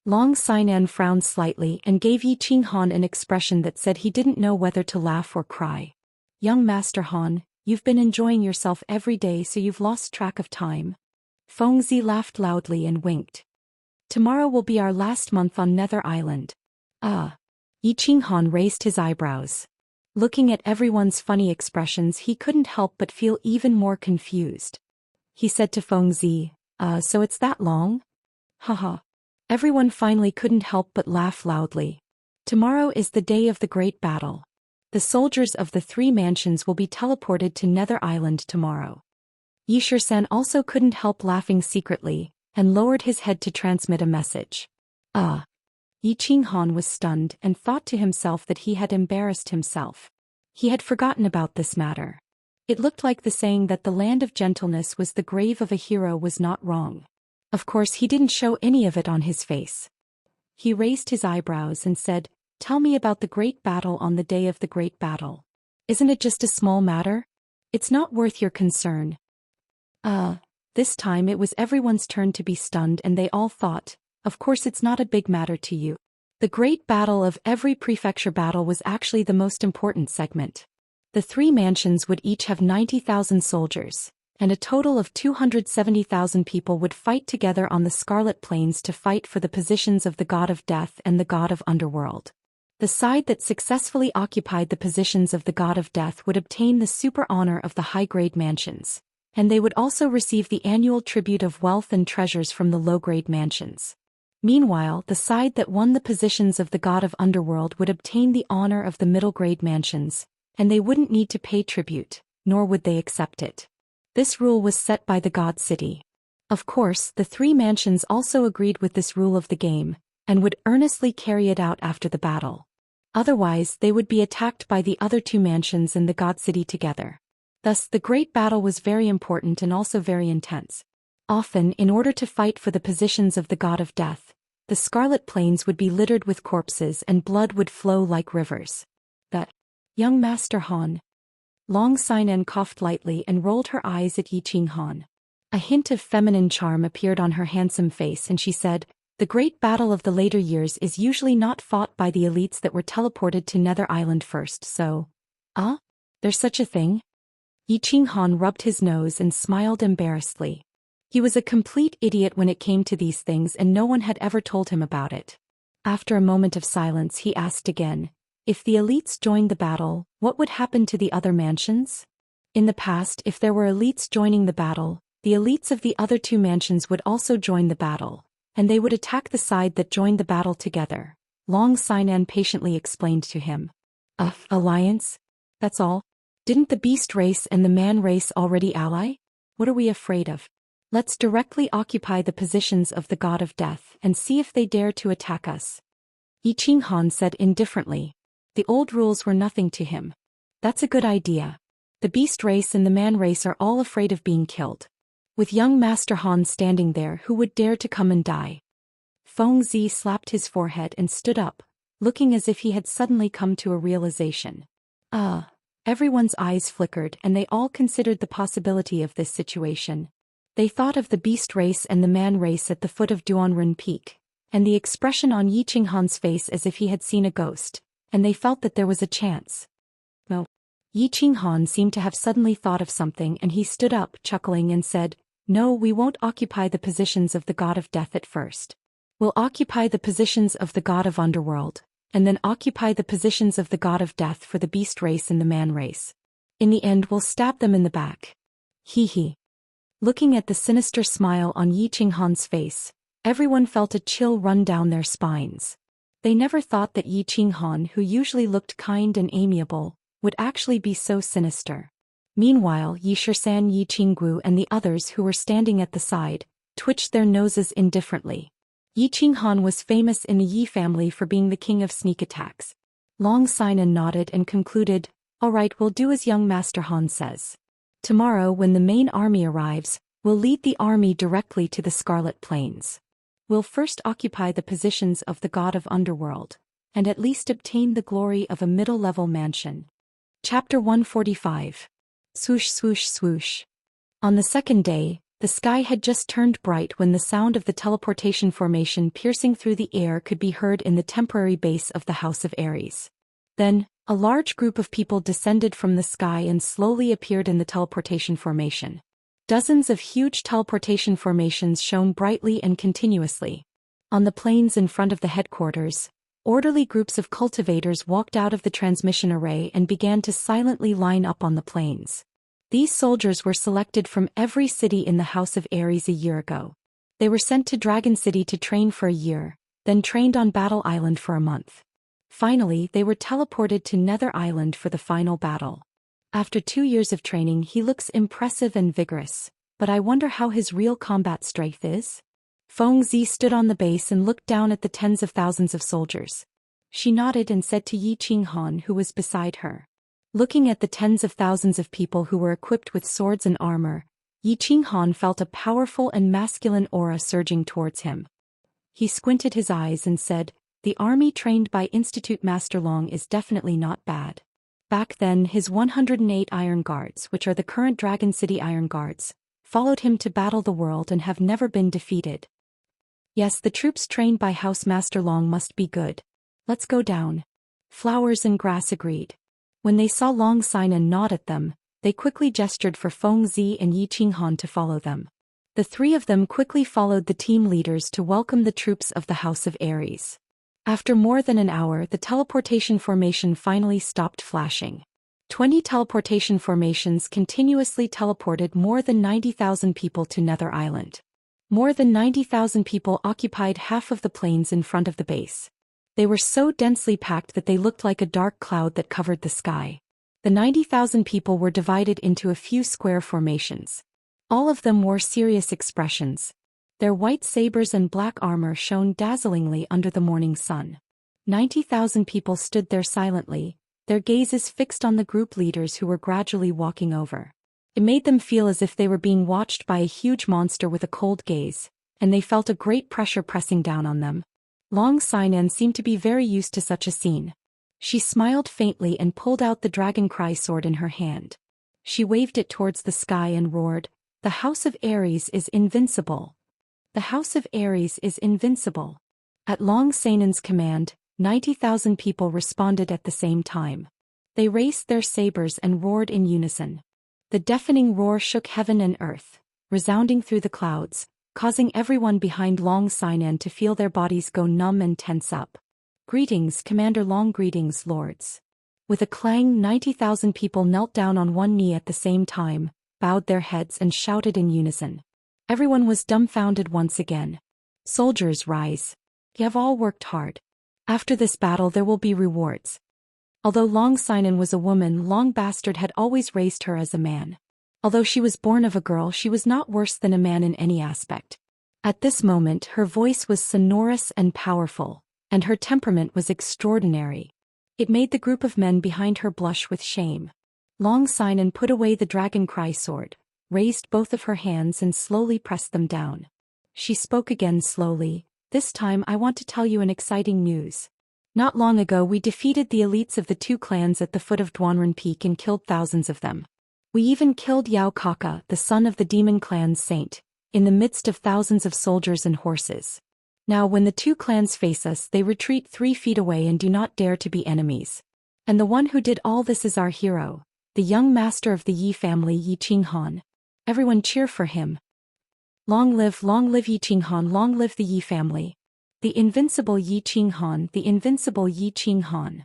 Long Xian frowned slightly and gave Yi Qinghan an expression that said he didn't know whether to laugh or cry. Young Master Han, you've been enjoying yourself every day, so you've lost track of time. Fengzi laughed loudly and winked. Tomorrow will be our last month on Nether Island. Yi Qinghan raised his eyebrows. Looking at everyone's funny expressions, he couldn't help but feel even more confused. He said to Fengzi, so it's that long? Haha. Everyone finally couldn't help but laugh loudly. Tomorrow is the day of the great battle. The soldiers of the three mansions will be teleported to Nether Island tomorrow. Yi Shisan also couldn't help laughing secretly, and lowered his head to transmit a message. Yi Qinghan was stunned and thought to himself that he had embarrassed himself. He had forgotten about this matter. It looked like the saying that the land of gentleness was the grave of a hero was not wrong. Of course he didn't show any of it on his face. He raised his eyebrows and said, "Tell me about the great battle on the day of the great battle. Isn't it just a small matter? It's not worth your concern." This time it was everyone's turn to be stunned and they all thought, of course it's not a big matter to you. The great battle of every prefecture battle was actually the most important segment. The three mansions would each have 90,000 soldiers, and a total of 270,000 people would fight together on the Scarlet Plains to fight for the positions of the God of Death and the God of Underworld. The side that successfully occupied the positions of the God of Death would obtain the super honor of the high-grade mansions, and they would also receive the annual tribute of wealth and treasures from the low-grade mansions. Meanwhile, the side that won the positions of the God of Underworld would obtain the honor of the middle-grade mansions, and they wouldn't need to pay tribute, nor would they accept it. This rule was set by the God City. Of course, the three mansions also agreed with this rule of the game, and would earnestly carry it out after the battle. Otherwise, they would be attacked by the other two mansions and the God City together. Thus, the great battle was very important and also very intense. Often, in order to fight for the positions of the God of Death, the Scarlet Plains would be littered with corpses and blood would flow like rivers. But, young Master Han. Long Xian coughed lightly and rolled her eyes at Yi Qinghan. A hint of feminine charm appeared on her handsome face and she said, "The great battle of the later years is usually not fought by the elites that were teleported to Nether Island first, so... There's such a thing?" Yi Qinghan rubbed his nose and smiled embarrassedly. He was a complete idiot when it came to these things and no one had ever told him about it. After a moment of silence he asked again, "If the elites joined the battle, what would happen to the other mansions?" In the past, if there were elites joining the battle, the elites of the other two mansions would also join the battle, and they would attack the side that joined the battle together. Long Xian patiently explained to him. Alliance? That's all? Didn't the beast race and the man race already ally? What are we afraid of? Let's directly occupy the positions of the God of Death and see if they dare to attack us. Yi Qinghan said indifferently. The old rules were nothing to him. That's a good idea. The beast race and the man race are all afraid of being killed. With young Master Han standing there, who would dare to come and die? Feng Zi slapped his forehead and stood up, looking as if he had suddenly come to a realization. Everyone's eyes flickered and they all considered the possibility of this situation. They thought of the beast race and the man race at the foot of Duanren Peak, and the expression on Yi Qinghan's face as if he had seen a ghost, and they felt that there was a chance. No. Yi Qinghan seemed to have suddenly thought of something and he stood up, chuckling, and said, "No, we won't occupy the positions of the god of death at first. We'll occupy the positions of the god of underworld, and then occupy the positions of the god of death for the beast race and the man race. In the end we'll stab them in the back." Hee hee. Looking at the sinister smile on Yi Qinghan's face, everyone felt a chill run down their spines. They never thought that Yi Qinghan, who usually looked kind and amiable, would actually be so sinister. Meanwhile, Yi Shisan, Yi Qinggu and the others who were standing at the side, twitched their noses indifferently. Yi Qinghan was famous in the Yi family for being the king of sneak attacks. Long Sinan nodded and concluded, "All right, we'll do as young Master Han says. Tomorrow when the main army arrives, we'll lead the army directly to the Scarlet Plains. We'll first occupy the positions of the god of underworld, and at least obtain the glory of a middle-level mansion." Chapter 145. Swoosh swoosh swoosh. On the second day, the sky had just turned bright when the sound of the teleportation formation piercing through the air could be heard in the temporary base of the House of Aries. Then, a large group of people descended from the sky and slowly appeared in the teleportation formation. Dozens of huge teleportation formations shone brightly and continuously. On the plains in front of the headquarters, orderly groups of cultivators walked out of the transmission array and began to silently line up on the plains. These soldiers were selected from every city in the House of Aries a year ago. They were sent to Dragon City to train for a year, then trained on Battle Island for a month. Finally, they were teleported to Nether Island for the final battle. After 2 years of training, he looks impressive and vigorous, but I wonder how his real combat strength is? Feng Zi stood on the base and looked down at the tens of thousands of soldiers. She nodded and said to Yi Qinghan, who was beside her. Looking at the tens of thousands of people who were equipped with swords and armor, Yi Qinghan felt a powerful and masculine aura surging towards him. He squinted his eyes and said, "The army trained by Institute Master Long is definitely not bad." Back then his 108 Iron Guards, which are the current Dragon City Iron Guards, followed him to battle the world and have never been defeated. Yes, the troops trained by House Master Long must be good. Let's go down. Flowers and Grass agreed. When they saw Long Sinan nod at them, they quickly gestured for Feng Zi and Yi Qinghan to follow them. The three of them quickly followed the team leaders to welcome the troops of the House of Aries. After more than an hour, the teleportation formation finally stopped flashing. 20 teleportation formations continuously teleported more than 90,000 people to Nether Island. More than 90,000 people occupied half of the plains in front of the base. They were so densely packed that they looked like a dark cloud that covered the sky. The 90,000 people were divided into a few square formations. All of them wore serious expressions. Their white sabers and black armor shone dazzlingly under the morning sun. 90,000 people stood there silently, their gazes fixed on the group leaders who were gradually walking over. It made them feel as if they were being watched by a huge monster with a cold gaze, and they felt a great pressure pressing down on them. Long Sinan seemed to be very used to such a scene. She smiled faintly and pulled out the Dragon Cry sword in her hand. She waved it towards the sky and roared, "The House of Aries is invincible! The House of Aries is invincible!" At Long Sinan's command, 90,000 people responded at the same time. They raised their sabers and roared in unison. The deafening roar shook heaven and earth, resounding through the clouds, causing everyone behind Long Sinan to feel their bodies go numb and tense up. "Greetings, Commander Long, greetings, lords." With a clang, 90,000 people knelt down on one knee at the same time, bowed their heads and shouted in unison. Everyone was dumbfounded once again. "Soldiers, rise. You have all worked hard. After this battle there will be rewards." Although Long Sinan was a woman, Long Bastard had always raised her as a man. Although she was born of a girl, she was not worse than a man in any aspect. At this moment her voice was sonorous and powerful, and her temperament was extraordinary. It made the group of men behind her blush with shame. Long Xian put away the dragon cry sword, raised both of her hands and slowly pressed them down. She spoke again slowly. This time I want to tell you an exciting news. Not long ago we defeated the elites of the two clans at the foot of Duanren Peak and killed thousands of them. We even killed Yao Kaka, the son of the demon clan's saint, in the midst of thousands of soldiers and horses. Now when the two clans face us they retreat 3 feet away and do not dare to be enemies. And the one who did all this is our hero, the young master of the Yi family, Yi Qinghan. Everyone cheer for him. Long live Yi Qinghan, long live the Yi family. The invincible Yi Qinghan, the invincible Yi Qinghan.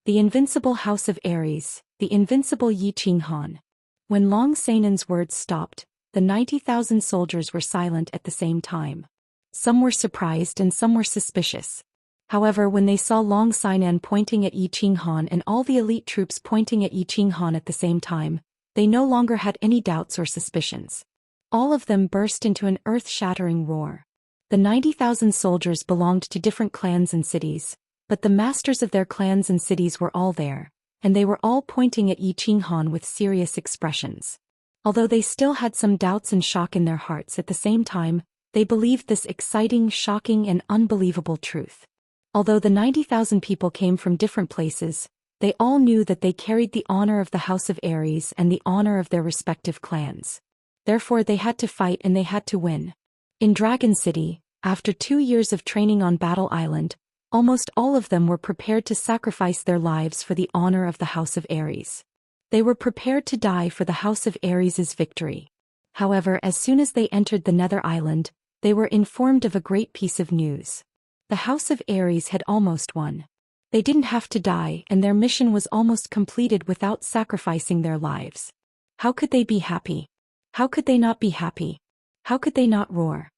The invincible house of Aries, the invincible Yi Qinghan. When Long Xian's words stopped, the 90,000 soldiers were silent at the same time. Some were surprised and some were suspicious. However, when they saw Long Xian pointing at Yi Qinghan and all the elite troops pointing at Yi Qinghan at the same time, they no longer had any doubts or suspicions. All of them burst into an earth-shattering roar. The 90,000 soldiers belonged to different clans and cities, but the masters of their clans and cities were all there, and they were all pointing at Yi Qinghan with serious expressions. Although they still had some doubts and shock in their hearts at the same time, they believed this exciting, shocking, and unbelievable truth. Although the 90,000 people came from different places, they all knew that they carried the honor of the House of Aries and the honor of their respective clans. Therefore they had to fight and they had to win. In Dragon City, after 2 years of training on Battle Island, almost all of them were prepared to sacrifice their lives for the honor of the House of Aries. They were prepared to die for the House of Aries' victory. However, as soon as they entered the Nether Island, they were informed of a great piece of news. The House of Aries had almost won. They didn't have to die and their mission was almost completed without sacrificing their lives. How could they be happy? How could they not be happy? How could they not roar?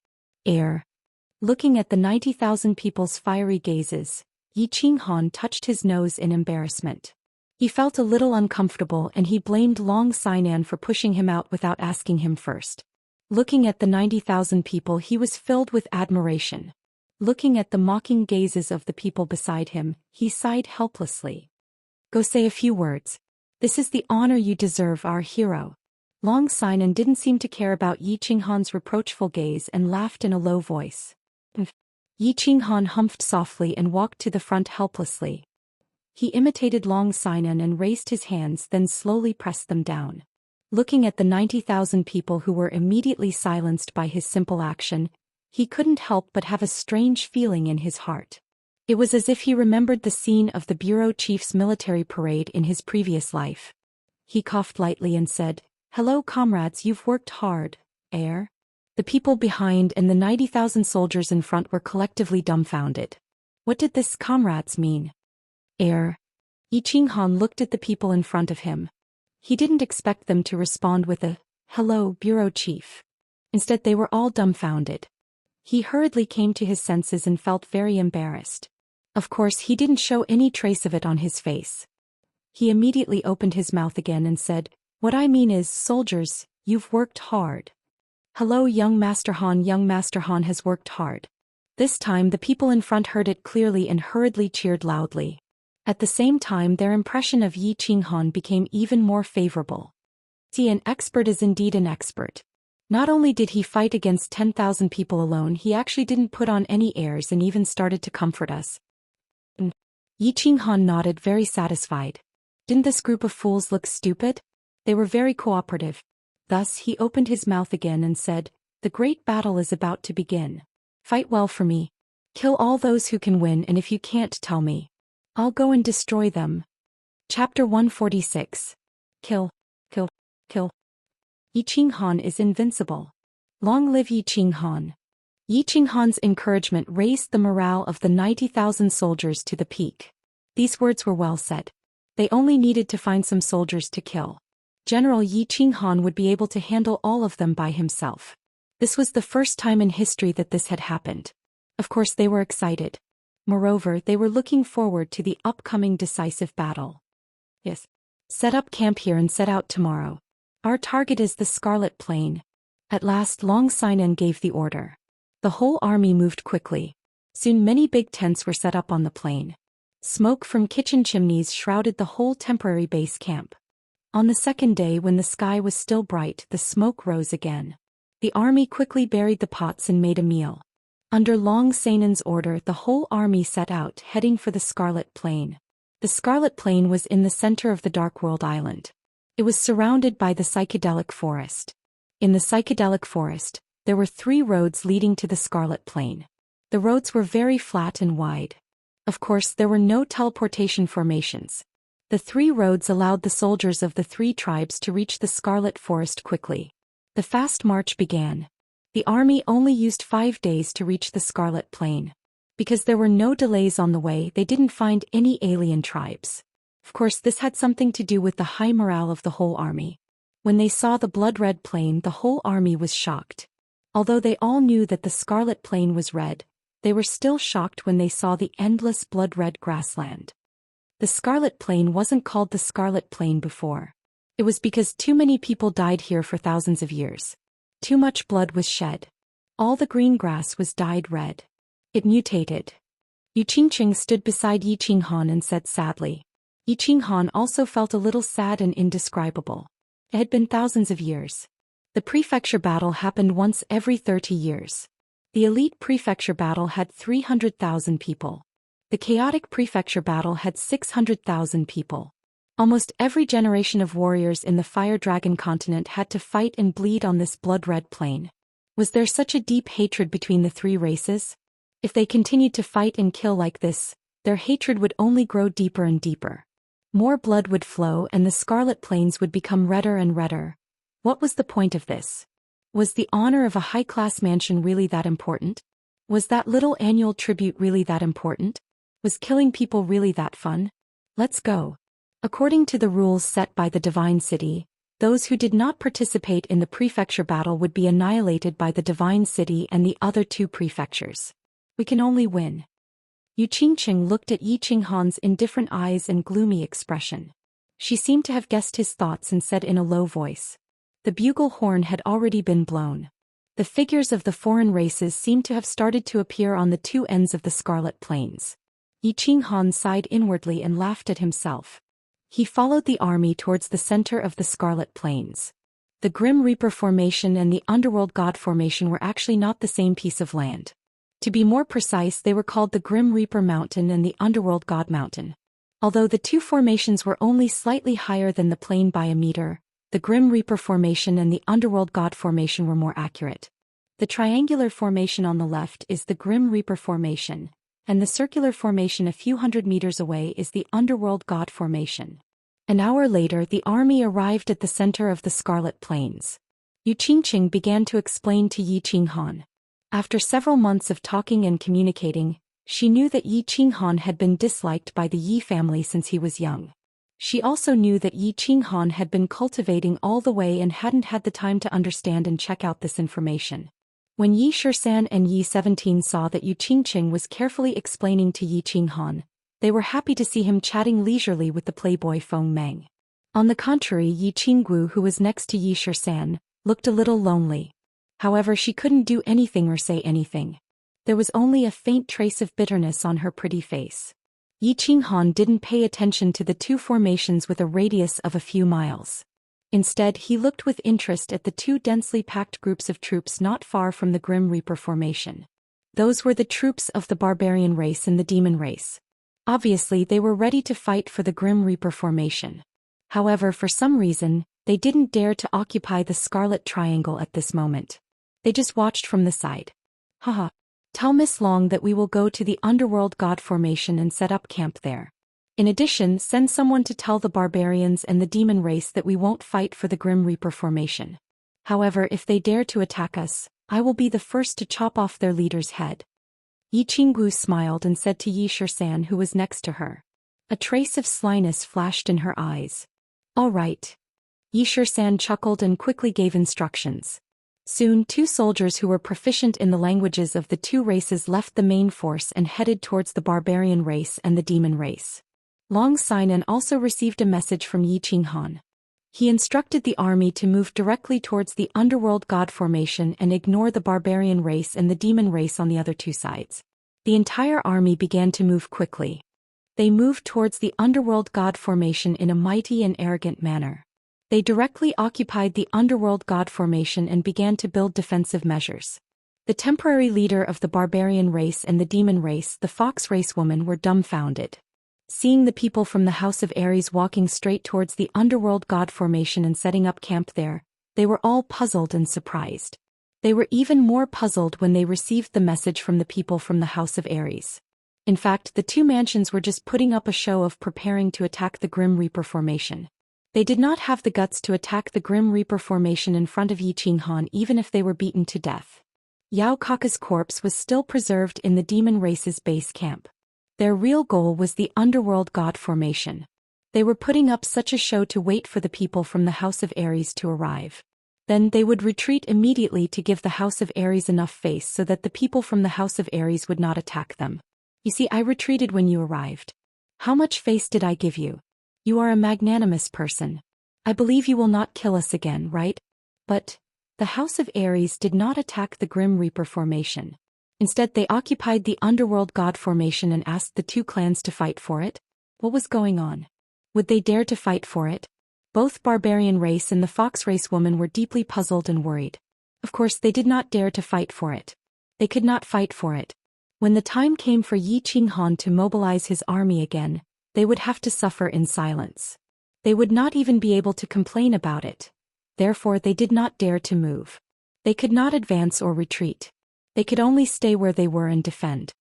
Looking at the 90,000 people's fiery gazes, Yi Qinghan touched his nose in embarrassment. He felt a little uncomfortable and he blamed Long Xian for pushing him out without asking him first. Looking at the 90,000 people he was filled with admiration. Looking at the mocking gazes of the people beside him, he sighed helplessly. Go say a few words. This is the honor you deserve, our hero. Long Xian didn't seem to care about Yi Qinghan's reproachful gaze and laughed in a low voice. Yi Qinghan humphed softly and walked to the front helplessly. He imitated Long Xian and raised his hands, then slowly pressed them down. Looking at the 90,000 people who were immediately silenced by his simple action, he couldn't help but have a strange feeling in his heart. It was as if he remembered the scene of the bureau chief's military parade in his previous life. He coughed lightly and said, "Hello comrades, you've worked hard, eh?" The people behind and the 90,000 soldiers in front were collectively dumbfounded. What did this comrades mean? Yi Qinghan looked at the people in front of him. He didn't expect them to respond with a, "Hello, bureau chief." Instead they were all dumbfounded. He hurriedly came to his senses and felt very embarrassed. Of course he didn't show any trace of it on his face. He immediately opened his mouth again and said, "What I mean is, soldiers, you've worked hard. Hello young Master Han has worked hard." This time the people in front heard it clearly and hurriedly cheered loudly. At the same time their impression of Yi Qinghan became even more favorable. See, an expert is indeed an expert. Not only did he fight against 10,000 people alone, he actually didn't put on any airs and even started to comfort us. Yi Qinghan nodded, very satisfied. Didn't this group of fools look stupid? They were very cooperative. Thus he opened his mouth again and said, "The great battle is about to begin. Fight well for me. Kill all those who can win, and if you can't, tell me. I'll go and destroy them." Chapter 146. Kill. Yi Qinghan is invincible. Long live Yi Qinghan. Yi Qinghan's encouragement raised the morale of the 90,000 soldiers to the peak. These words were well said. They only needed to find some soldiers to kill. General Yi Qinghan would be able to handle all of them by himself. This was the first time in history that this had happened. Of course they were excited. Moreover, they were looking forward to the upcoming decisive battle. Yes. Set up camp here and set out tomorrow. Our target is the Scarlet Plain. At last Long Xian gave the order. The whole army moved quickly. Soon many big tents were set up on the plain. Smoke from kitchen chimneys shrouded the whole temporary base camp. On the second day, when the sky was still bright, the smoke rose again. The army quickly buried the pots and made a meal. Under Long Sainan's order, the whole army set out, heading for the Scarlet Plain. The Scarlet Plain was in the center of the Dark World Island. It was surrounded by the psychedelic forest. In the psychedelic forest, there were 3 roads leading to the Scarlet Plain. The roads were very flat and wide. Of course, there were no teleportation formations. The 3 roads allowed the soldiers of the 3 tribes to reach the Scarlet Forest quickly. The fast march began. The army only used 5 days to reach the Scarlet Plain. Because there were no delays on the way, they didn't find any alien tribes. Of course, this had something to do with the high morale of the whole army. When they saw the blood-red plain, the whole army was shocked. Although they all knew that the Scarlet Plain was red, they were still shocked when they saw the endless blood-red grassland. The Scarlet Plain wasn't called the Scarlet Plain before. It was because too many people died here for thousands of years. Too much blood was shed. All the green grass was dyed red. It mutated. Yu Qingqing stood beside Yi Qinghan and said sadly. Yi Qinghan also felt a little sad and indescribable. It had been thousands of years. The prefecture battle happened once every 30 years. The elite prefecture battle had 300,000 people. The chaotic prefecture battle had 600,000 people. Almost every generation of warriors in the Fire Dragon continent had to fight and bleed on this blood-red plain. Was there such a deep hatred between the 3 races? If they continued to fight and kill like this, their hatred would only grow deeper and deeper. More blood would flow and the Scarlet Plains would become redder and redder. What was the point of this? Was the honor of a high-class mansion really that important? Was that little annual tribute really that important? Was killing people really that fun? Let's go. According to the rules set by the Divine City, those who did not participate in the prefecture battle would be annihilated by the Divine City and the other 2 prefectures. We can only win. Yu Qingqing looked at Yi Qinghan's indifferent eyes and gloomy expression. She seemed to have guessed his thoughts and said in a low voice. The bugle horn had already been blown. The figures of the foreign races seemed to have started to appear on the 2 ends of the Scarlet Plains. Yi Qinghan sighed inwardly and laughed at himself. He followed the army towards the center of the Scarlet Plains. The Grim Reaper Formation and the Underworld God Formation were actually not the same piece of land. To be more precise, they were called the Grim Reaper Mountain and the Underworld God Mountain. Although the 2 formations were only slightly higher than the plain by a meter, the Grim Reaper Formation and the Underworld God Formation were more accurate. The triangular formation on the left is the Grim Reaper Formation, and the circular formation a few hundred meters away is the Underworld God Formation. An hour later, the army arrived at the center of the Scarlet Plains. Yu Qingqing began to explain to Yi Qinghan. After several months of talking and communicating, she knew that Yi Qinghan had been disliked by the Yi family since he was young. She also knew that Yi Qinghan had been cultivating all the way and hadn't had the time to understand and check out this information. When Yi Shisan and Yi 17 saw that Yu Qingqing was carefully explaining to Yi Qinghan, they were happy to see him chatting leisurely with the playboy Feng Meng. On the contrary, Yi Qinggu, who was next to Yi Shisan, looked a little lonely. However, she couldn't do anything or say anything. There was only a faint trace of bitterness on her pretty face. Yi Qinghan didn't pay attention to the 2 formations with a radius of a few miles. Instead, he looked with interest at the 2 densely packed groups of troops not far from the Grim Reaper Formation. Those were the troops of the barbarian race and the demon race. Obviously, they were ready to fight for the Grim Reaper Formation. However, for some reason, they didn't dare to occupy the Scarlet Triangle at this moment. They just watched from the side. Haha. Tell Miss Long that we will go to the Underworld God Formation and set up camp there. In addition, send someone to tell the barbarians and the demon race that we won't fight for the Grim Reaper Formation. However, if they dare to attack us, I will be the first to chop off their leader's head. Yi Qinggu smiled and said to Yi Shisan, who was next to her. A trace of slyness flashed in her eyes. All right. Yi Shisan chuckled and quickly gave instructions. Soon 2 soldiers who were proficient in the languages of the 2 races left the main force and headed towards the barbarian race and the demon race. Long Sinan also received a message from Yi Qinghan. He instructed the army to move directly towards the Underworld God Formation and ignore the barbarian race and the demon race on the other 2 sides. The entire army began to move quickly. They moved towards the underworld god formation in a mighty and arrogant manner. They directly occupied the underworld god formation and began to build defensive measures. The temporary leader of the barbarian race and the demon race, the fox race woman, were dumbfounded. Seeing the people from the House of Ares walking straight towards the underworld god formation and setting up camp there, they were all puzzled and surprised. They were even more puzzled when they received the message from the people from the House of Ares. In fact, the two mansions were just putting up a show of preparing to attack the Grim Reaper formation. They did not have the guts to attack the Grim Reaper formation in front of Yi Qinghan even if they were beaten to death. Yao Kaka's corpse was still preserved in the demon race's base camp. Their real goal was the underworld god formation. They were putting up such a show to wait for the people from the House of Ares to arrive. Then they would retreat immediately to give the House of Ares enough face so that the people from the House of Ares would not attack them. You see, I retreated when you arrived. How much face did I give you? You are a magnanimous person. I believe you will not kill us again, right? But the House of Ares did not attack the Grim Reaper formation. Instead, they occupied the underworld god formation and asked the two clans to fight for it. What was going on? Would they dare to fight for it? Both barbarian race and the fox race woman were deeply puzzled and worried. Of course, they did not dare to fight for it. They could not fight for it. When the time came for Yi Qinghan to mobilize his army again, they would have to suffer in silence. They would not even be able to complain about it. Therefore, they did not dare to move. They could not advance or retreat. They could only stay where they were and defend.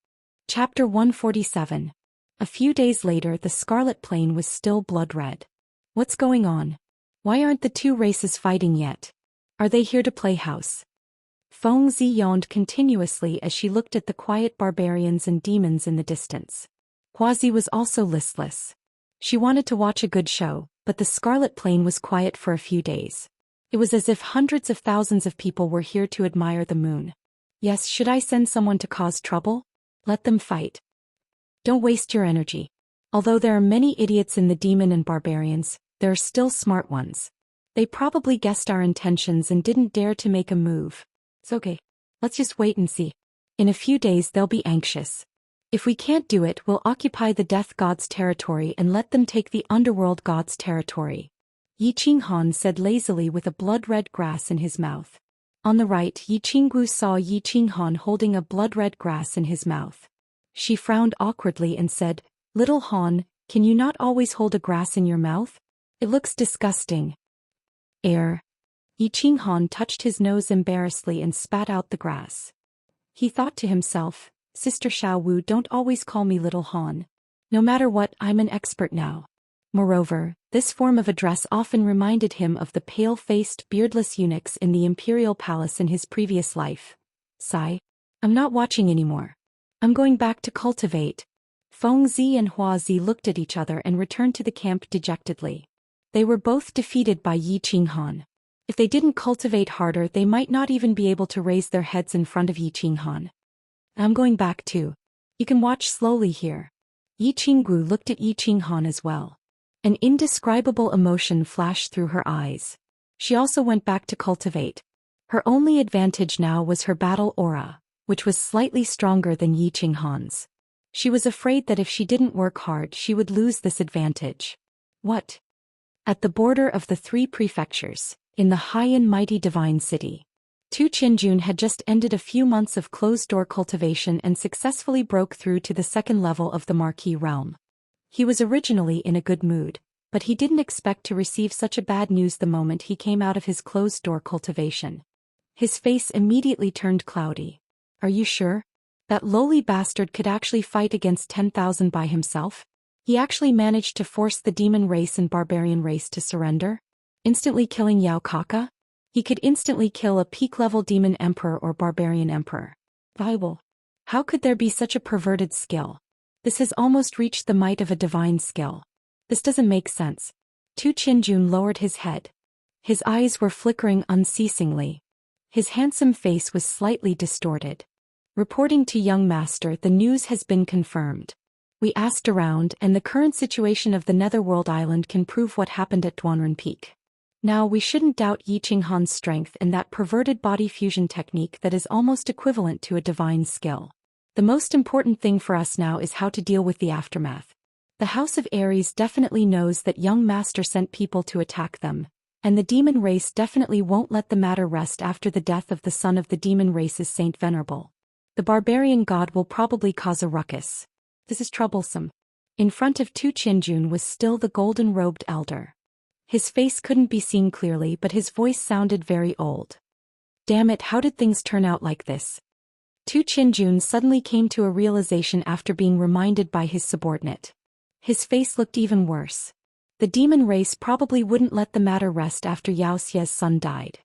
Chapter 147. A few days later, the Scarlet Plain was still blood-red. What's going on? Why aren't the two races fighting yet? Are they here to play house? Fengzi yawned continuously as she looked at the quiet barbarians and demons in the distance. Huazi was also listless. She wanted to watch a good show, but the Scarlet Plain was quiet for a few days. It was as if hundreds of thousands of people were here to admire the moon. Yes, should I send someone to cause trouble? Let them fight. Don't waste your energy. Although there are many idiots in the demon and barbarians, there are still smart ones. They probably guessed our intentions and didn't dare to make a move. It's okay. Let's just wait and see. In a few days they'll be anxious. If we can't do it, we'll occupy the Death God's territory and let them take the Underworld God's territory. Yi Qinghan said lazily with a blood-red grass in his mouth. On the right, Yi Qinggu saw Yi Qinghan holding a blood-red grass in his mouth. She frowned awkwardly and said, "Little Han, can you not always hold a grass in your mouth? It looks disgusting." Yi Qinghan touched his nose embarrassedly and spat out the grass. He thought to himself, "Sister Xiaowu, don't always call me Little Han. No matter what, I'm an expert now." Moreover, this form of address often reminded him of the pale-faced, beardless eunuchs in the imperial palace in his previous life. Sigh. I'm not watching anymore. I'm going back to cultivate. Fengzi and Huazi looked at each other and returned to the camp dejectedly. They were both defeated by Yi Qinghan. If they didn't cultivate harder, they might not even be able to raise their heads in front of Yi Qinghan. I'm going back too. You can watch slowly here. Yi Qinggu looked at Yi Qinghan as well. An indescribable emotion flashed through her eyes. She also went back to cultivate. Her only advantage now was her battle aura, which was slightly stronger than Yi Qinghan's. She was afraid that if she didn't work hard, she would lose this advantage. What? At the border of the three prefectures, in the high and mighty divine city, Tu Qianjun had just ended a few months of closed-door cultivation and successfully broke through to the second level of the Marquis realm. He was originally in a good mood, but he didn't expect to receive such a bad news the moment he came out of his closed-door cultivation. His face immediately turned cloudy. Are you sure? That lowly bastard could actually fight against 10,000 by himself? He actually managed to force the demon race and barbarian race to surrender? Instantly killing Yao Kaka? He could instantly kill a peak-level demon emperor or barbarian emperor. Bible. How could there be such a perverted skill? This has almost reached the might of a divine skill. This doesn't make sense. Tu Qianjun lowered his head. His eyes were flickering unceasingly. His handsome face was slightly distorted. Reporting to young master, the news has been confirmed. We asked around, and the current situation of the Netherworld Island can prove what happened at Duanren Peak. Now we shouldn't doubt Yi Qinghan's strength and that perverted body fusion technique that is almost equivalent to a divine skill. The most important thing for us now is how to deal with the aftermath. The House of Aries definitely knows that young master sent people to attack them, and the demon race definitely won't let the matter rest after the death of the son of the demon race's Saint Venerable. The barbarian god will probably cause a ruckus. This is troublesome. In front of Tu Qinjun was still the golden-robed elder. His face couldn't be seen clearly, but his voice sounded very old. Damn it, how did things turn out like this? Tu Qinjun suddenly came to a realization after being reminded by his subordinate. His face looked even worse. The demon race probably wouldn't let the matter rest after Yao Xie's son died.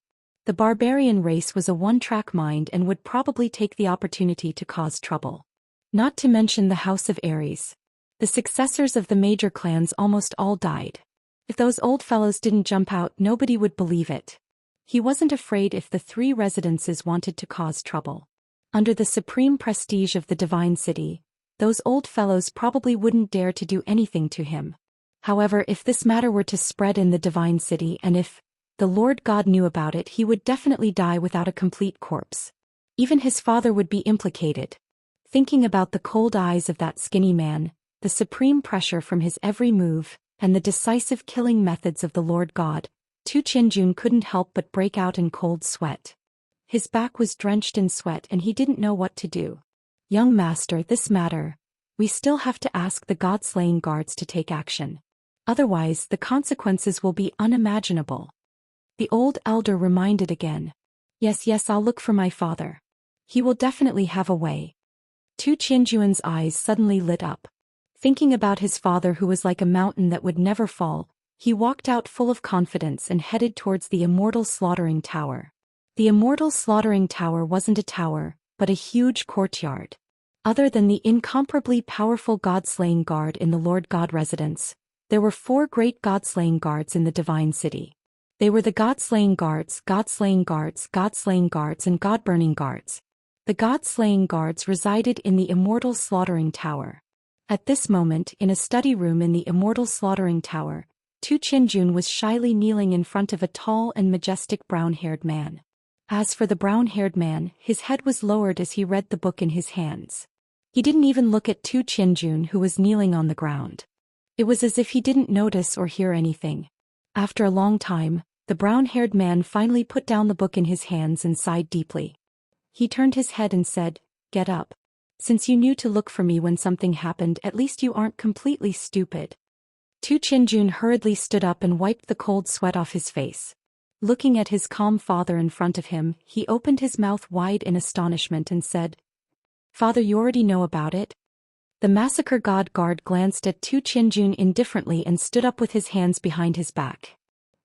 The barbarian race was a one-track mind and would probably take the opportunity to cause trouble. Not to mention the House of Aries. The successors of the major clans almost all died. If those old fellows didn't jump out, nobody would believe it. He wasn't afraid if the three residences wanted to cause trouble. Under the supreme prestige of the divine city, those old fellows probably wouldn't dare to do anything to him. However, if this matter were to spread in the divine city and if the Lord God knew about it, he would definitely die without a complete corpse. Even his father would be implicated. Thinking about the cold eyes of that skinny man, the supreme pressure from his every move, and the decisive killing methods of the Lord God, Tu Qinjun couldn't help but break out in cold sweat. His back was drenched in sweat and he didn't know what to do. Young master, this matter, we still have to ask the god-slaying guards to take action. Otherwise, the consequences will be unimaginable. The old elder reminded again. Yes, I'll look for my father. He will definitely have a way. Tu Qinjun's eyes suddenly lit up. Thinking about his father who was like a mountain that would never fall, he walked out full of confidence and headed towards the Immortal Slaughtering Tower. The Immortal Slaughtering Tower wasn't a tower, but a huge courtyard. Other than the incomparably powerful god-slaying guard in the Lord God residence, there were 4 great god-slaying guards in the divine city. They were the god-slaying guards, god-slaying guards, god-slaying guards, and god-burning guards. The god-slaying guards resided in the Immortal Slaughtering Tower. At this moment, in a study room in the Immortal Slaughtering Tower, Tu Qinjun was shyly kneeling in front of a tall and majestic brown-haired man. As for the brown-haired man, his head was lowered as he read the book in his hands. He didn't even look at Tu Qinjun, who was kneeling on the ground. It was as if he didn't notice or hear anything. After a long time, the brown-haired man finally put down the book in his hands and sighed deeply. He turned his head and said, "Get up. Since you knew to look for me when something happened, at least you aren't completely stupid." Tu Qinjun hurriedly stood up and wiped the cold sweat off his face. Looking at his calm father in front of him, he opened his mouth wide in astonishment and said, "Father, you already know about it?" The massacre god guard glanced at Tu Qinjun indifferently and stood up with his hands behind his back.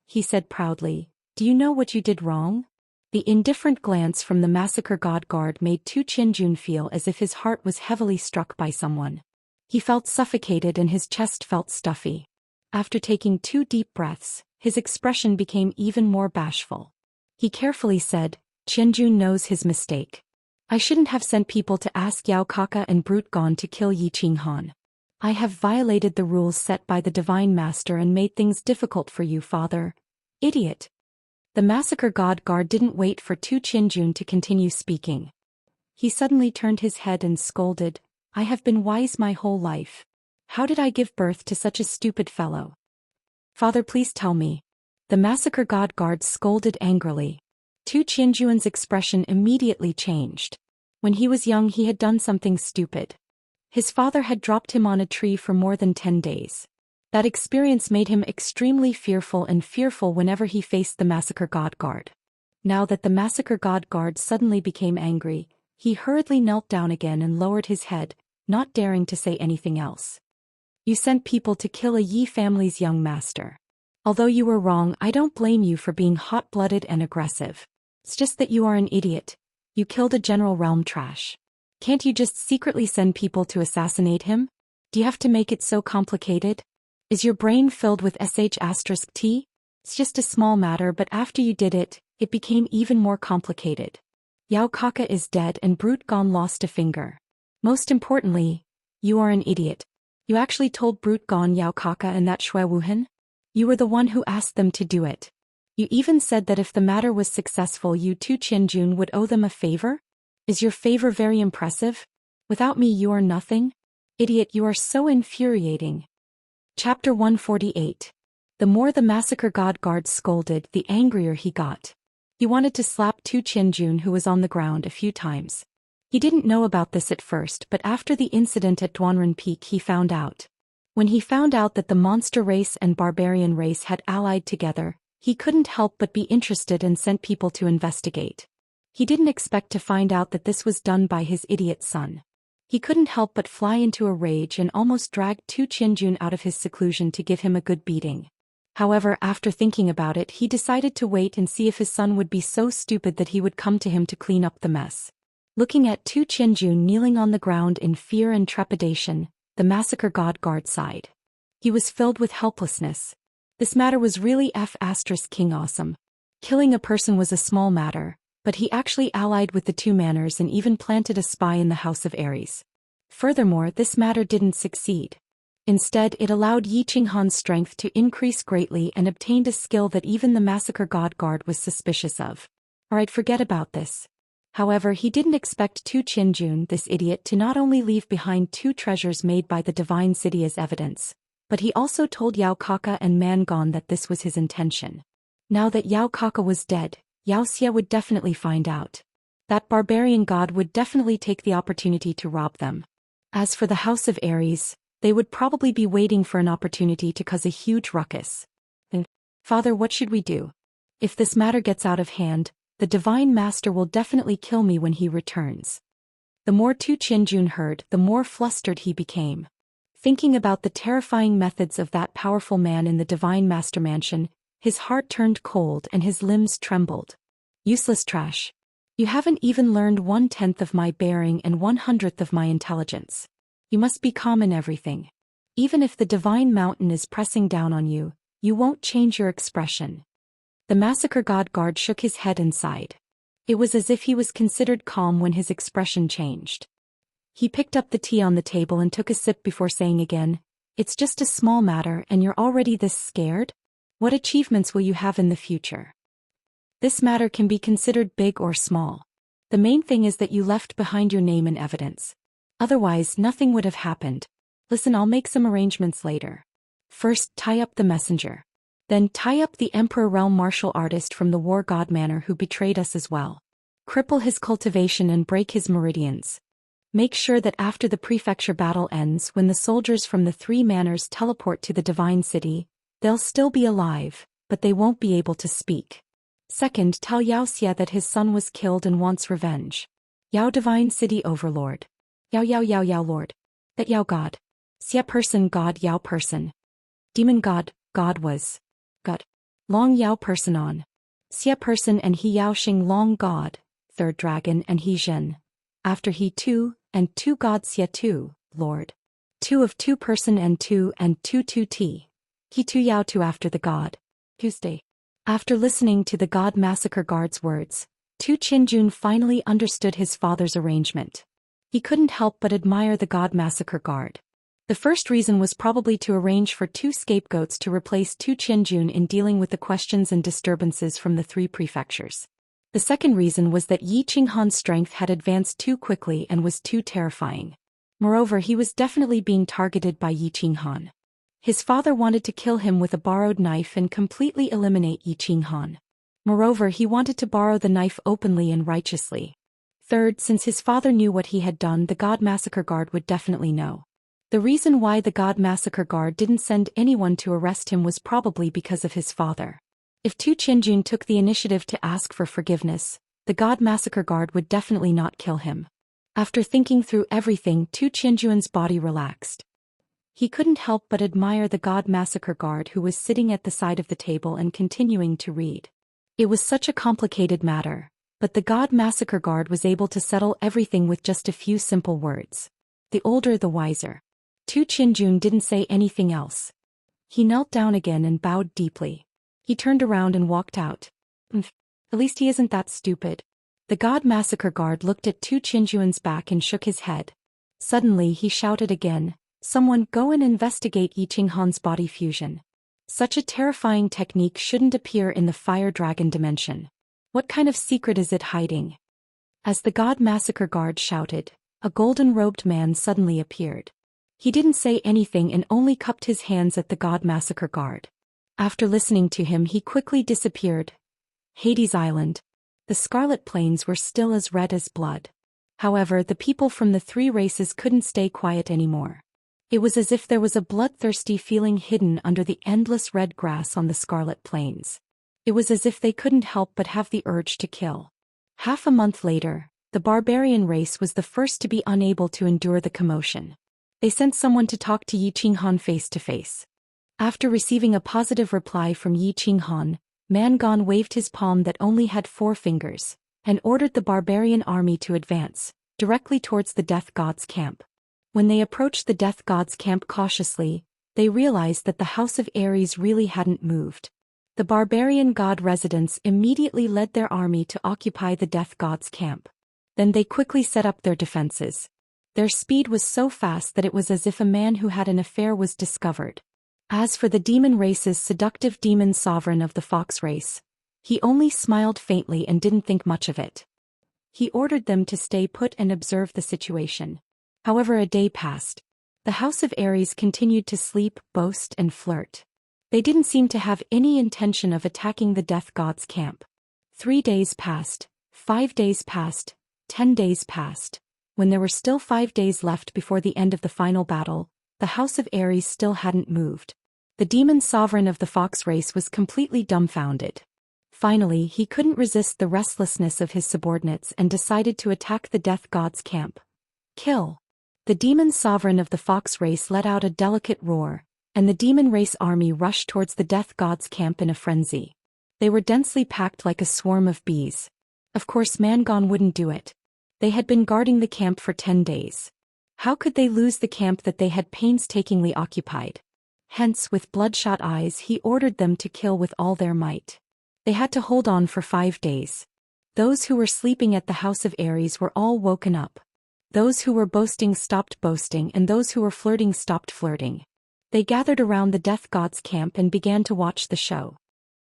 He said proudly, "Do you know what you did wrong?" The indifferent glance from the massacre god guard made Tu Qinjun feel as if his heart was heavily struck by someone. He felt suffocated and his chest felt stuffy. After taking 2 deep breaths, his expression became even more bashful. He carefully said, "Qinjun knows his mistake. I shouldn't have sent people to ask Yao Kaka and Brute Gon to kill Yi Qinghan. I have violated the rules set by the Divine Master and made things difficult for you, father. Idiot." The massacre god guard didn't wait for Tu Qinjun to continue speaking. He suddenly turned his head and scolded, "I have been wise my whole life. How did I give birth to such a stupid fellow? Father, please tell me." The massacre god guard scolded angrily. Tu Qinjun's expression immediately changed. When he was young, he had done something stupid. His father had dropped him on a tree for more than 10 days. That experience made him extremely fearful whenever he faced the massacre god guard. Now that the massacre god guard suddenly became angry, he hurriedly knelt down again and lowered his head, not daring to say anything else. "You sent people to kill a Yi family's young master. Although you were wrong, I don't blame you for being hot-blooded and aggressive. It's just that you are an idiot. You killed a general realm trash. Can't you just secretly send people to assassinate him? Do you have to make it so complicated? Is your brain filled with sh*t? It's just a small matter, but after you did it, it became even more complicated. Yao Kaka is dead and Brute Gon lost a finger. Most importantly, you are an idiot. You actually told Brute Gon, Yao Kaka and that Shui Wuhan? You were the one who asked them to do it. You even said that if the matter was successful, you Tu Qinjun would owe them a favor? Is your favor very impressive? Without me you are nothing? Idiot, you are so infuriating. Chapter 148. The more the massacre god guard scolded, the angrier he got. He wanted to slap Tu Qianjun, who was on the ground, a few times. He didn't know about this at first, but after the incident at Duanren Peak he found out. When he found out that the monster race and barbarian race had allied together, he couldn't help but be interested and sent people to investigate. He didn't expect to find out that this was done by his idiot son. He couldn't help but fly into a rage and almost dragged Tu Qianjun out of his seclusion to give him a good beating. However, after thinking about it, he decided to wait and see if his son would be so stupid that he would come to him to clean up the mess. Looking at Tu Qianjun kneeling on the ground in fear and trepidation, the massacre god guard sighed. He was filled with helplessness. This matter was really King awesome. Killing a person was a small matter, but he actually allied with the two manners and even planted a spy in the house of Ares. Furthermore, this matter didn't succeed. Instead, it allowed Yi Qinghan's strength to increase greatly and obtained a skill that even the massacre god guard was suspicious of. Alright, forget about this. However, he didn't expect Tu Qianjun, this idiot, to not only leave behind 2 treasures made by the divine city as evidence, but he also told Yao Kaka and Man Gong that this was his intention. Now that Yao Kaka was dead, Xianxia would definitely find out. That barbarian god would definitely take the opportunity to rob them. As for the house of Ares, they would probably be waiting for an opportunity to cause a huge ruckus. Father, what should we do? If this matter gets out of hand, the Divine Master will definitely kill me when he returns. The more Tu Qianjun heard, the more flustered he became. Thinking about the terrifying methods of that powerful man in the Divine Master Mansion, his heart turned cold and his limbs trembled. Useless trash. You haven't even learned 1/10 of my bearing and 1/100th of my intelligence. You must be calm in everything. Even if the Divine Mountain is pressing down on you, you won't change your expression. The massacre god guard shook his head and sighed. It was as if he was considered calm when his expression changed. He picked up the tea on the table and took a sip before saying again, "It's just a small matter and you're already this scared? What achievements will you have in the future? This matter can be considered big or small. The main thing is that you left behind your name and evidence. Otherwise, nothing would have happened. Listen, I'll make some arrangements later. First, tie up the messenger. Then tie up the Emperor Realm martial artist from the War God Manor who betrayed us as well. Cripple his cultivation and break his meridians. Make sure that after the prefecture battle ends, when the soldiers from the 3 manors teleport to the Divine City, they'll still be alive, but they won't be able to speak. Second, tell Xianxia that his son was killed and wants revenge. Yao Divine City Overlord. Yao Lord. That Yao God. Xia person God Yao person. Demon God, God was. God. Long Yao person on. Xia person and he Yao Xing Long God, 3rd dragon and he Zhen. After he 2, and 2 God Xia 2, Lord. 2 of 2 person and 2 T. He 2 Yao 2 after the God. Tuesday. After listening to the God Massacre Guard's words, Tu Qianjun finally understood his father's arrangement. He couldn't help but admire the God Massacre Guard. The first reason was probably to arrange for 2 scapegoats to replace Tu Qianjun in dealing with the questions and disturbances from the 3 prefectures. The second reason was that Yi Qinghan's strength had advanced too quickly and was too terrifying. Moreover, he was definitely being targeted by Yi Qinghan. His father wanted to kill him with a borrowed knife and completely eliminate Yi Qinghan. Moreover, he wanted to borrow the knife openly and righteously. Third, since his father knew what he had done, the God Massacre Guard would definitely know. The reason why the God Massacre Guard didn't send anyone to arrest him was probably because of his father. If Tu Qianjun took the initiative to ask for forgiveness, the God Massacre Guard would definitely not kill him. After thinking through everything, Tu Qianjun's body relaxed. He couldn't help but admire the God Massacre Guard who was sitting at the side of the table and continuing to read. It was such a complicated matter, but the God Massacre Guard was able to settle everything with just a few simple words. The older the wiser. Tu Qianjun didn't say anything else. He knelt down again and bowed deeply. He turned around and walked out. At least he isn't that stupid. The God Massacre Guard looked at Tu Qianjun's back and shook his head. Suddenly he shouted again, "Someone go and investigate Yi Qinghan's body fusion. Such a terrifying technique shouldn't appear in the Fire Dragon dimension. What kind of secret is it hiding?" As the God Massacre Guard shouted, a golden-robed man suddenly appeared. He didn't say anything and only cupped his hands at the God Massacre Guard. After listening to him, he quickly disappeared. Hades Island. The Scarlet Plains were still as red as blood. However, the people from the three races couldn't stay quiet anymore. It was as if there was a bloodthirsty feeling hidden under the endless red grass on the Scarlet Plains. It was as if they couldn't help but have the urge to kill. Half a month later, the barbarian race was the first to be unable to endure the commotion. They sent someone to talk to Yi Qinghan face to face. After receiving a positive reply from Yi Qinghan, Mangon waved his palm that only had 4 fingers, and ordered the barbarian army to advance, directly towards the Death God's camp. When they approached the Death God's camp cautiously, they realized that the House of Ares really hadn't moved. The barbarian god residents immediately led their army to occupy the Death God's camp. Then they quickly set up their defenses. Their speed was so fast that it was as if a man who had an affair was discovered. As for the demon race's seductive demon sovereign of the fox race, he only smiled faintly and didn't think much of it. He ordered them to stay put and observe the situation. However, a day passed. The House of Ares continued to sleep, boast, and flirt. They didn't seem to have any intention of attacking the Death God's camp. 3 days passed, 5 days passed, 10 days passed. When there were still 5 days left before the end of the final battle, the House of Ares still hadn't moved. The demon sovereign of the fox race was completely dumbfounded. Finally, he couldn't resist the restlessness of his subordinates and decided to attack the Death God's camp. Kill! The demon sovereign of the fox race let out a delicate roar, and the demon race army rushed towards the Death God's camp in a frenzy. They were densely packed like a swarm of bees. Of course, Mangon wouldn't do it. They had been guarding the camp for 10 days. How could they lose the camp that they had painstakingly occupied? Hence, with bloodshot eyes, he ordered them to kill with all their might. They had to hold on for 5 days. Those who were sleeping at the House of Ares were all woken up. Those who were boasting stopped boasting, and those who were flirting stopped flirting. They gathered around the Death God's camp and began to watch the show.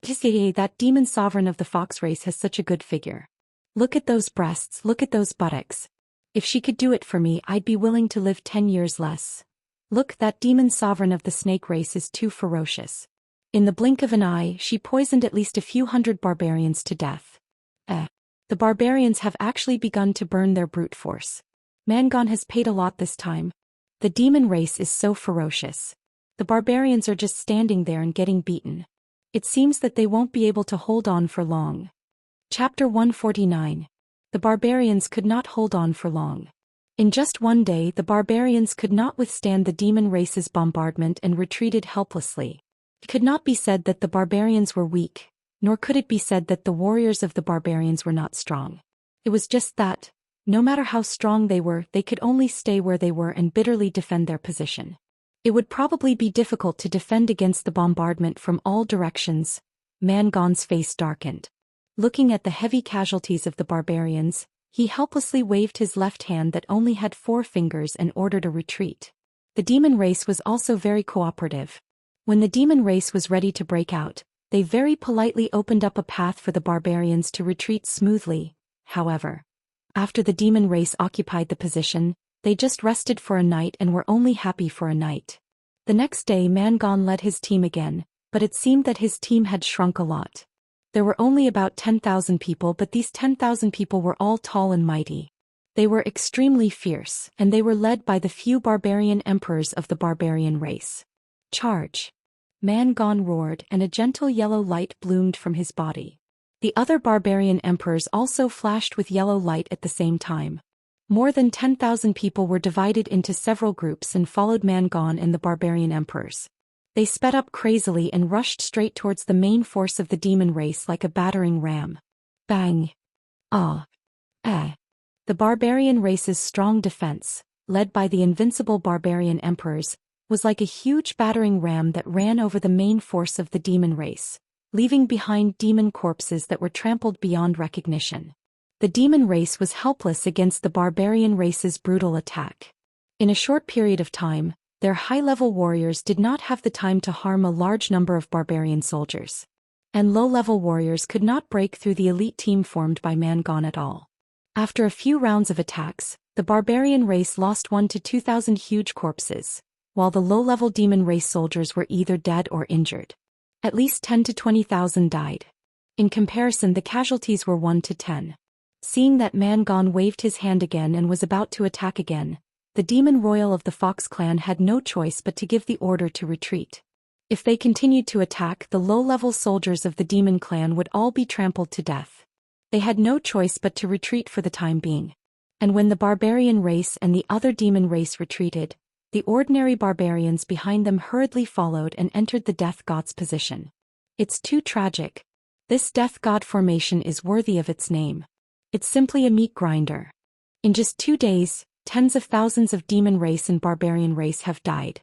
That demon sovereign of the fox race has such a good figure. Look at those breasts, look at those buttocks. If she could do it for me, I'd be willing to live 10 years less. Look, that demon sovereign of the snake race is too ferocious. In the blink of an eye, she poisoned at least a few hundred barbarians to death. The barbarians have actually begun to burn their brute force. Mangon has paid a lot this time. The demon race is so ferocious. The barbarians are just standing there and getting beaten. It seems that they won't be able to hold on for long. Chapter 149. The barbarians could not hold on for long. In just one day, the barbarians could not withstand the demon race's bombardment and retreated helplessly. It could not be said that the barbarians were weak, nor could it be said that the warriors of the barbarians were not strong. It was just that, no matter how strong they were, they could only stay where they were and bitterly defend their position. It would probably be difficult to defend against the bombardment from all directions. Mangon's face darkened. Looking at the heavy casualties of the barbarians, he helplessly waved his left hand that only had 4 fingers and ordered a retreat. The demon race was also very cooperative. When the demon race was ready to break out, they very politely opened up a path for the barbarians to retreat smoothly. However, after the demon race occupied the position, they just rested for a night and were only happy for a night. The next day, Mangon led his team again, but it seemed that his team had shrunk a lot. There were only about 10,000 people, but these 10,000 people were all tall and mighty. They were extremely fierce, and they were led by the few barbarian emperors of the barbarian race. Charge! Mangon roared, and a gentle yellow light bloomed from his body. The other barbarian emperors also flashed with yellow light at the same time. More than 10,000 people were divided into several groups and followed Mangon and the barbarian emperors. They sped up crazily and rushed straight towards the main force of the demon race like a battering ram. Bang! Ah! The barbarian race's strong defense, led by the invincible barbarian emperors, was like a huge battering ram that ran over the main force of the demon race, leaving behind demon corpses that were trampled beyond recognition. The demon race was helpless against the barbarian race's brutal attack. In a short period of time, their high-level warriors did not have the time to harm a large number of barbarian soldiers. And low-level warriors could not break through the elite team formed by Mangon at all. After a few rounds of attacks, The barbarian race lost 1 to 2,000 huge corpses, while the low-level demon race soldiers were either dead or injured. At least 10 to 20,000 died. In comparison, the casualties were 1 to 10. Seeing that Mangon waved his hand again and was about to attack again, the demon royal of the Fox clan had no choice but to give the order to retreat. If they continued to attack, the low-level soldiers of the demon clan would all be trampled to death. They had no choice but to retreat for the time being. And when the barbarian race and the other demon race retreated, the ordinary barbarians behind them hurriedly followed and entered the death god's position. It's too tragic. This death god formation is worthy of its name. It's simply a meat grinder. In just 2 days, tens of thousands of demon race and barbarian race have died.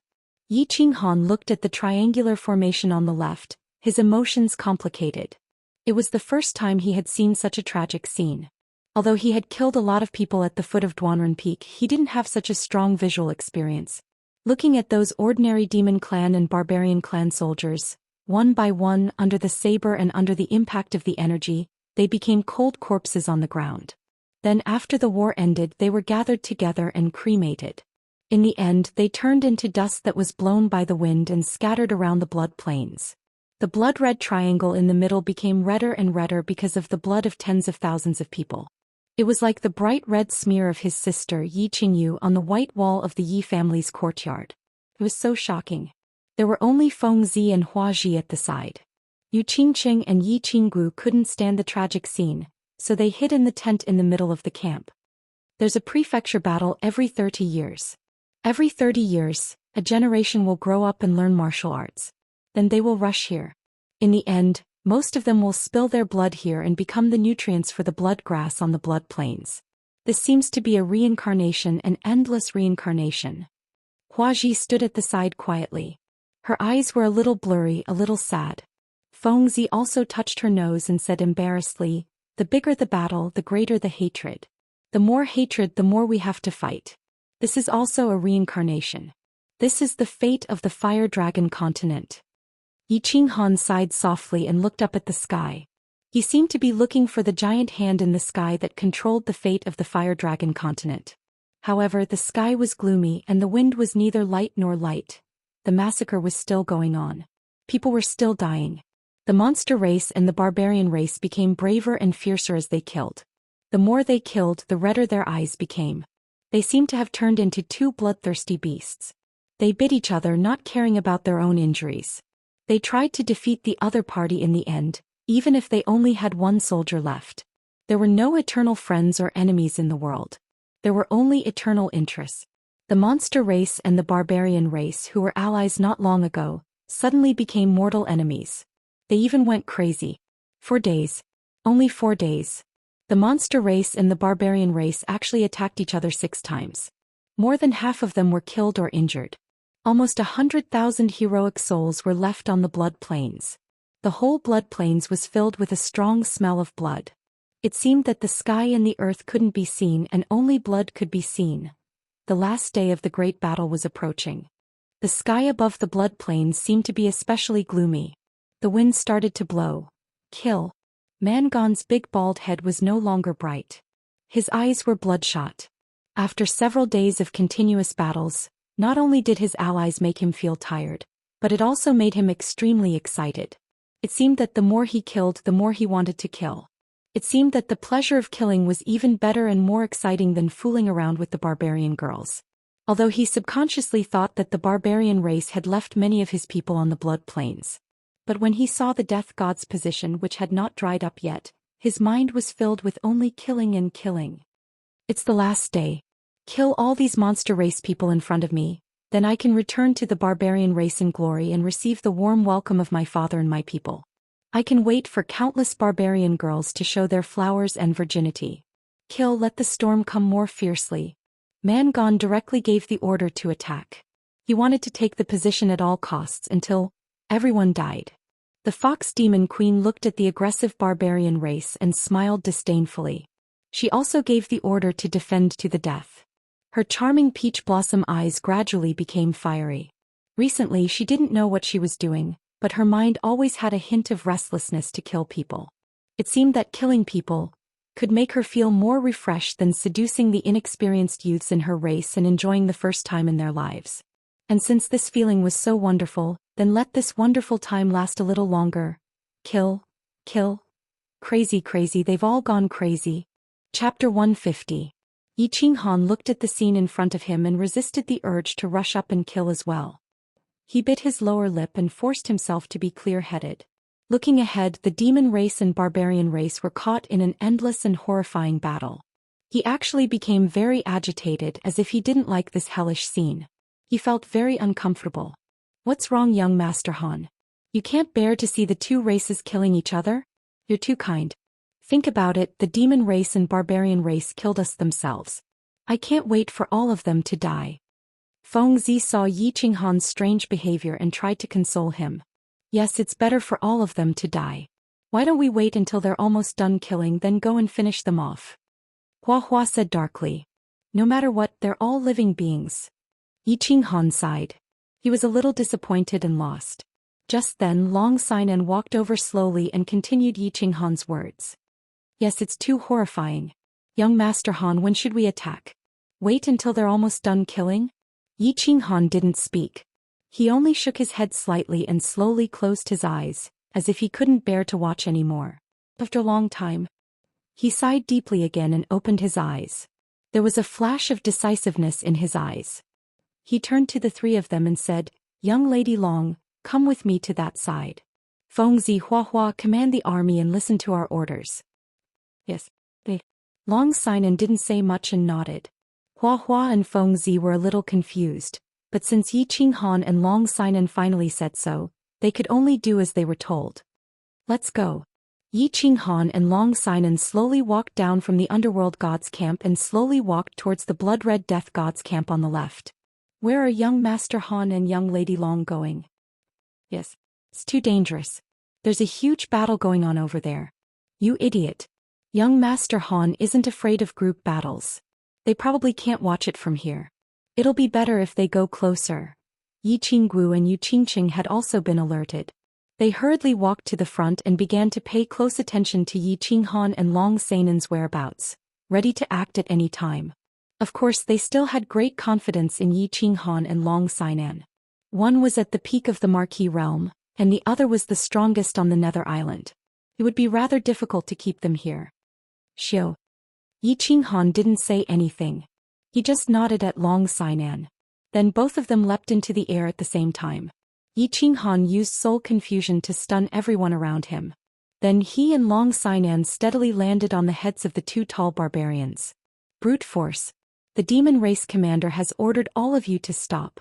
Yi Qinghan looked at the triangular formation on the left, his emotions complicated. It was the first time he had seen such a tragic scene. Although he had killed a lot of people at the foot of Duanren Peak, he didn't have such a strong visual experience. Looking at those ordinary demon clan and barbarian clan soldiers, one by one, under the saber and under the impact of the energy, they became cold corpses on the ground. Then after the war ended, they were gathered together and cremated. In the end, they turned into dust that was blown by the wind and scattered around the blood plains. The blood-red triangle in the middle became redder and redder because of the blood of tens of thousands of people. It was like the bright red smear of his sister Yi Qingyu on the white wall of the Yi family's courtyard. It was so shocking. There were only Feng Zi and Hua Ji at the side. Yu Qingqing and Yi Qinggu couldn't stand the tragic scene, so they hid in the tent in the middle of the camp. There's a prefecture battle every 30 years. Every 30 years, a generation will grow up and learn martial arts. Then they will rush here. In the end, most of them will spill their blood here and become the nutrients for the blood grass on the blood plains. This seems to be a reincarnation, an endless reincarnation. Hua Ji stood at the side quietly. Her eyes were a little blurry, a little sad. Feng Zi also touched her nose and said embarrassedly, "The bigger the battle, the greater the hatred. The more hatred, the more we have to fight. This is also a reincarnation. This is the fate of the fire dragon continent." Yi Qinghan sighed softly and looked up at the sky. He seemed to be looking for the giant hand in the sky that controlled the fate of the fire dragon continent. However, the sky was gloomy and the wind was neither light nor light. The massacre was still going on. People were still dying. The monster race and the barbarian race became braver and fiercer as they killed. The more they killed, the redder their eyes became. They seemed to have turned into two bloodthirsty beasts. They bit each other, not caring about their own injuries. They tried to defeat the other party in the end, even if they only had one soldier left. There were no eternal friends or enemies in the world. There were only eternal interests. The monster race and the barbarian race, who were allies not long ago, suddenly became mortal enemies. They even went crazy. 4 days. Only 4 days. The monster race and the barbarian race actually attacked each other 6 times. More than half of them were killed or injured. Almost 100,000 heroic souls were left on the blood plains. The whole blood plains was filled with a strong smell of blood. It seemed that the sky and the earth couldn't be seen and only blood could be seen. The last day of the great battle was approaching. The sky above the blood plains seemed to be especially gloomy. The wind started to blow. Kill. Mangon's big bald head was no longer bright. His eyes were bloodshot. After several days of continuous battles, not only did his allies make him feel tired, but it also made him extremely excited. It seemed that the more he killed, the more he wanted to kill. It seemed that the pleasure of killing was even better and more exciting than fooling around with the barbarian girls. Although he subconsciously thought that the barbarian race had left many of his people on the blood plains. But when he saw the death god's position, which had not dried up yet, his mind was filled with only killing and killing. It's the last day. Kill all these monster race people in front of me, then I can return to the barbarian race in glory and receive the warm welcome of my father and my people. I can wait for countless barbarian girls to show their flowers and virginity. Kill, let the storm come more fiercely. Mangon directly gave the order to attack. He wanted to take the position at all costs until everyone died. The fox demon queen looked at the aggressive barbarian race and smiled disdainfully. She also gave the order to defend to the death. Her charming peach blossom eyes gradually became fiery. Recently she didn't know what she was doing, but her mind always had a hint of restlessness to kill people. It seemed that killing people, could make her feel more refreshed than seducing the inexperienced youths in her race and enjoying the first time in their lives. And since this feeling was so wonderful, then let this wonderful time last a little longer. Kill. Kill. Crazy, crazy, they've all gone crazy. Chapter 150. Yi Qinghan looked at the scene in front of him and resisted the urge to rush up and kill as well. He bit his lower lip and forced himself to be clear-headed. Looking ahead, the demon race and barbarian race were caught in an endless and horrifying battle. He actually became very agitated, as if he didn't like this hellish scene. He felt very uncomfortable. What's wrong, young Master Han? You can't bear to see the two races killing each other? You're too kind. Think about it, the demon race and barbarian race killed us themselves. I can't wait for all of them to die. Feng Zi saw Yi Qinghan's strange behavior and tried to console him. Yes, it's better for all of them to die. Why don't we wait until they're almost done killing, then go and finish them off? Hua Hua said darkly. No matter what, they're all living beings. Yi Qinghan sighed. He was a little disappointed and lost. Just then Long Xinan walked over slowly and continued Yi Qinghan's words. Yes, it's too horrifying. Young Master Han, when should we attack? Wait until they're almost done killing? Yi Qinghan didn't speak. He only shook his head slightly and slowly closed his eyes, as if he couldn't bear to watch any more. After a long time, he sighed deeply again and opened his eyes. There was a flash of decisiveness in his eyes. He turned to the three of them and said, Young Lady Long, come with me to that side. Feng Zi, Hua Hua, command the army and listen to our orders. Yes, they. Long Xinan didn't say much and nodded. Hua Hua and Feng Zi were a little confused, but since Yi Qinghan and Long Xinan finally said so, they could only do as they were told. Let's go. Yi Qinghan and Long Xinan slowly walked down from the underworld god's camp and slowly walked towards the blood-red death god's camp on the left. Where are young Master Han and young Lady Long going? Yes, it's too dangerous. There's a huge battle going on over there. You idiot. Young Master Han isn't afraid of group battles. They probably can't watch it from here. It'll be better if they go closer. Yi Qinggu and Yu Qingqing had also been alerted. They hurriedly walked to the front and began to pay close attention to Yi Qinghan and Long Xianan's whereabouts, ready to act at any time. Of course, they still had great confidence in Yi Qinghan and Long Xinan. One was at the peak of the Marquis realm, and the other was the strongest on the Nether Island. It would be rather difficult to keep them here. Xiu. Yi Qinghan didn't say anything. He just nodded at Long Xinan. Then both of them leapt into the air at the same time. Yi Qinghan used soul confusion to stun everyone around him. Then he and Long Xinan steadily landed on the heads of the two tall barbarians. Brute force. The demon race commander has ordered all of you to stop.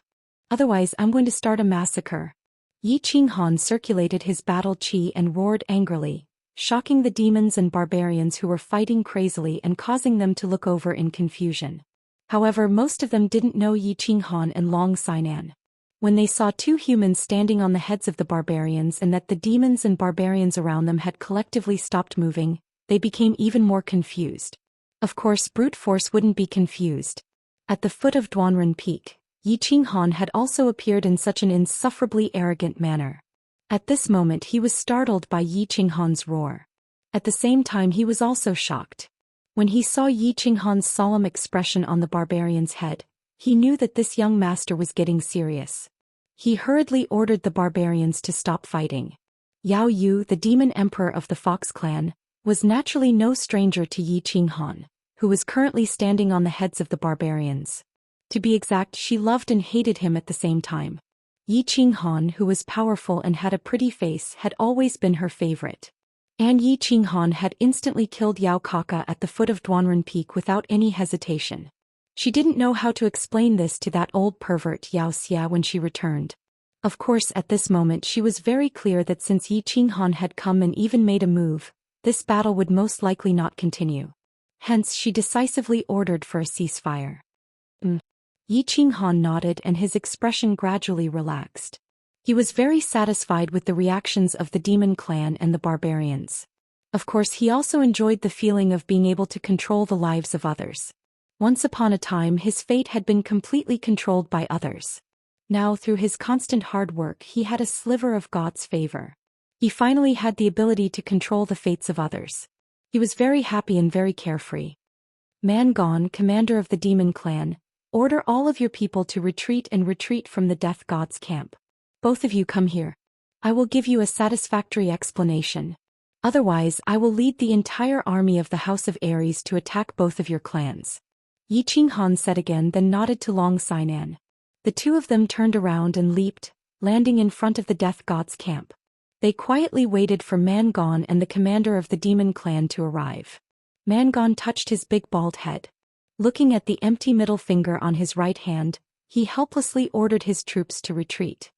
Otherwise I'm going to start a massacre. Yi Qinghan circulated his battle chi and roared angrily, shocking the demons and barbarians who were fighting crazily and causing them to look over in confusion. However, most of them didn't know Yi Qinghan and Long Xinan. When they saw two humans standing on the heads of the barbarians and that the demons and barbarians around them had collectively stopped moving, they became even more confused. Of course, brute force wouldn't be confused. At the foot of Duanren Peak, Yi Qinghan had also appeared in such an insufferably arrogant manner. At this moment he was startled by Yi Qinghan's roar. At the same time he was also shocked. When he saw Yi Qinghan's solemn expression on the barbarian's head, he knew that this young master was getting serious. He hurriedly ordered the barbarians to stop fighting. Yao Yu, the demon emperor of the Fox clan, was naturally no stranger to Yi Qinghan, who was currently standing on the heads of the barbarians. To be exact, she loved and hated him at the same time. Yi Qinghan, who was powerful and had a pretty face, had always been her favorite. And Yi Qinghan had instantly killed Yao Kaka at the foot of Duanren Peak without any hesitation. She didn't know how to explain this to that old pervert Yao Xia when she returned. Of course, at this moment she was very clear that since Yi Qinghan had come and even made a move, this battle would most likely not continue. Hence she decisively ordered for a ceasefire. Yi Qinghan nodded and his expression gradually relaxed. He was very satisfied with the reactions of the demon clan and the barbarians. Of course, he also enjoyed the feeling of being able to control the lives of others. Once upon a time his fate had been completely controlled by others. Now through his constant hard work he had a sliver of God's favor. He finally had the ability to control the fates of others. He was very happy and very carefree. Man gone, commander of the demon clan, order all of your people to retreat and retreat from the death god's camp. Both of you come here. I will give you a satisfactory explanation. Otherwise, I will lead the entire army of the House of Aries to attack both of your clans. Yi Qinghan said again, then nodded to Long Sinan. The two of them turned around and leaped, landing in front of the death god's camp. They quietly waited for Mangon and the commander of the demon clan to arrive. Mangon touched his big bald head. Looking at the empty middle finger on his right hand, he helplessly ordered his troops to retreat.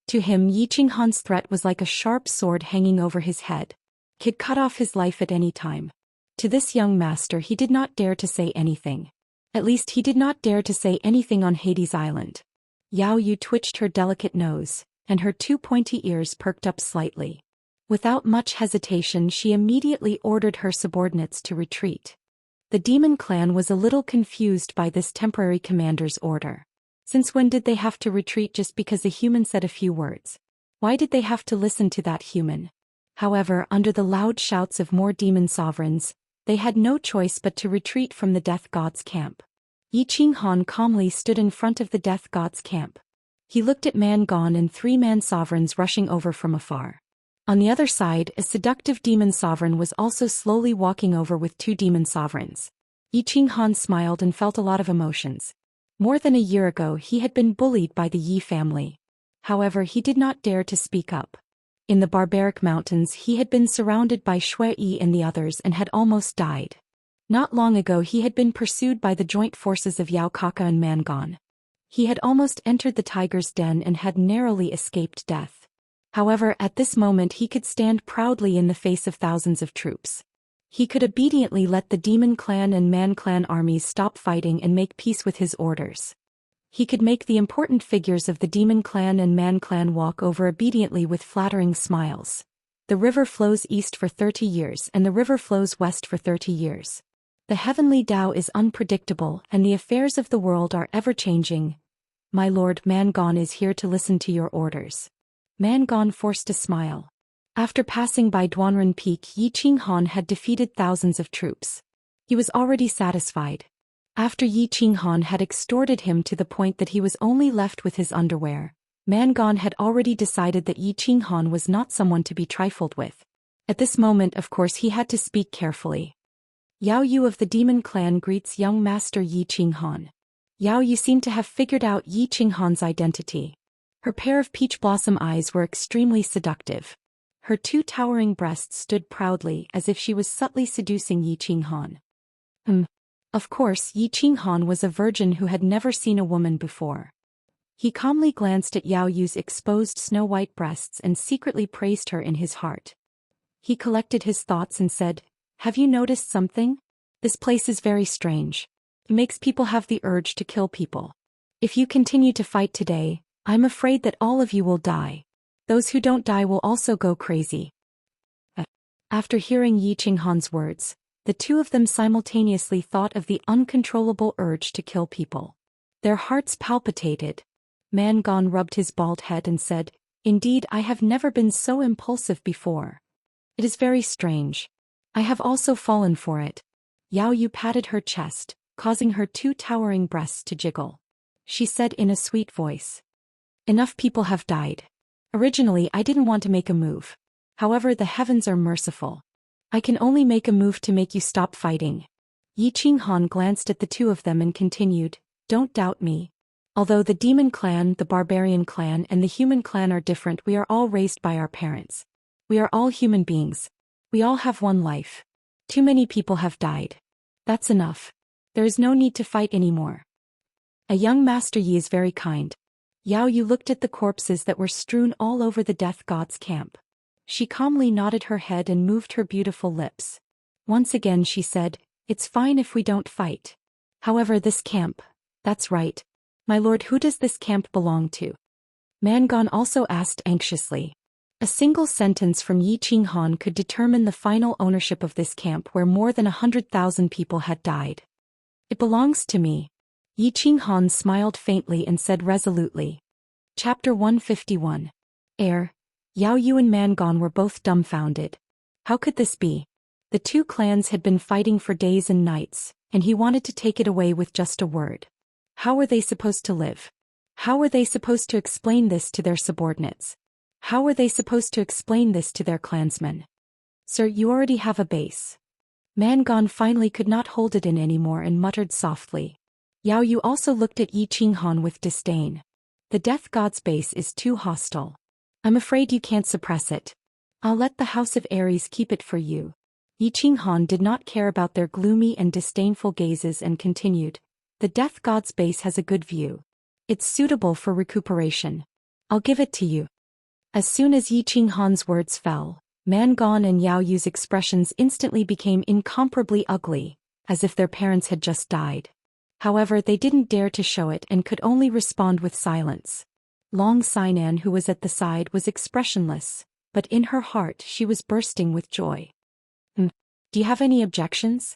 To him, Yi Qinghan's threat was like a sharp sword hanging over his head. Could cut off his life at any time. To this young master he did not dare to say anything. At least he did not dare to say anything on Hades Island. Yao Yu twitched her delicate nose, and her two pointy ears perked up slightly. Without much hesitation she immediately ordered her subordinates to retreat. The demon clan was a little confused by this temporary commander's order. Since when did they have to retreat just because a human said a few words? Why did they have to listen to that human? However, under the loud shouts of more demon sovereigns, they had no choice but to retreat from the death god's camp. Yi Qinghan calmly stood in front of the death god's camp. He looked at Mangon and 3 man sovereigns rushing over from afar. On the other side, a seductive demon sovereign was also slowly walking over with 2 demon sovereigns. Yi Qinghan smiled and felt a lot of emotions. More than a year ago he had been bullied by the Yi family. However, he did not dare to speak up. In the barbaric mountains he had been surrounded by Shui Yi and the others and had almost died. Not long ago he had been pursued by the joint forces of Yao Kaka and Mangon. He had almost entered the tiger's den and had narrowly escaped death. However, at this moment he could stand proudly in the face of thousands of troops. He could obediently let the demon clan and man clan armies stop fighting and make peace with his orders. He could make the important figures of the demon clan and man clan walk over obediently with flattering smiles. The river flows east for 30 years and the river flows west for 30 years. The heavenly Tao is unpredictable and the affairs of the world are ever-changing. My lord Mangon is here to listen to your orders. Mangon forced a smile. After passing by Duanren Peak, Yi Qinghan had defeated thousands of troops. He was already satisfied. After Yi Qinghan had extorted him to the point that he was only left with his underwear, Mangon had already decided that Yi Qinghan was not someone to be trifled with. At this moment, of course, he had to speak carefully. Yao Yu of the demon clan greets young master Yi Qinghan. Yao Yu seemed to have figured out Yi Qinghan's identity. Her pair of peach blossom eyes were extremely seductive. Her 2 towering breasts stood proudly as if she was subtly seducing Yi Qinghan. Of course, Yi Qinghan was a virgin who had never seen a woman before. He calmly glanced at Yao Yu's exposed snow-white breasts and secretly praised her in his heart. He collected his thoughts and said, "Have you noticed something? This place is very strange. It makes people have the urge to kill people. If you continue to fight today, I'm afraid that all of you will die. Those who don't die will also go crazy." After hearing Yi Qinghan's words, the 2 of them simultaneously thought of the uncontrollable urge to kill people. Their hearts palpitated. Mangon rubbed his bald head and said, "Indeed, I have never been so impulsive before. It is very strange. I have also fallen for it." Yao Yu patted her chest, causing her 2 towering breasts to jiggle. She said in a sweet voice, "Enough people have died. Originally I didn't want to make a move. However, the heavens are merciful. I can only make a move to make you stop fighting." Yi Qinghan glanced at the 2 of them and continued, "Don't doubt me. Although the demon clan, the barbarian clan and the human clan are different, we are all raised by our parents. We are all human beings. We all have one life. Too many people have died. That's enough. There is no need to fight anymore. A young Master Yi is very kind." Yao Yu looked at the corpses that were strewn all over the death god's camp. She calmly nodded her head and moved her beautiful lips. Once again she said, "It's fine if we don't fight. However, this camp, that's right. My lord, who does this camp belong to?" Mangon also asked anxiously. A single sentence from Yi Qinghan could determine the final ownership of this camp where more than 100,000 people had died. "It belongs to me." Yi Qinghan smiled faintly and said resolutely. Chapter 151. Yao Yu and Mangon were both dumbfounded. How could this be? The two clans had been fighting for days and nights, and he wanted to take it away with just a word. How were they supposed to live? How were they supposed to explain this to their subordinates? How were they supposed to explain this to their clansmen? Sir, you already have a base. Mangon finally could not hold it in anymore and muttered softly. Yao Yu also looked at Yi Qinghan with disdain. The Death God's base is too hostile. I'm afraid you can't suppress it. I'll let the House of Aries keep it for you. Yi Qinghan did not care about their gloomy and disdainful gazes and continued. The Death God's base has a good view. It's suitable for recuperation. I'll give it to you. As soon as Yi Qinghan's words fell, Mangon and Yao Yu's expressions instantly became incomparably ugly, as if their parents had just died. However, they didn't dare to show it and could only respond with silence. Long Sinan, who was at the side, was expressionless, but in her heart she was bursting with joy. Do you have any objections?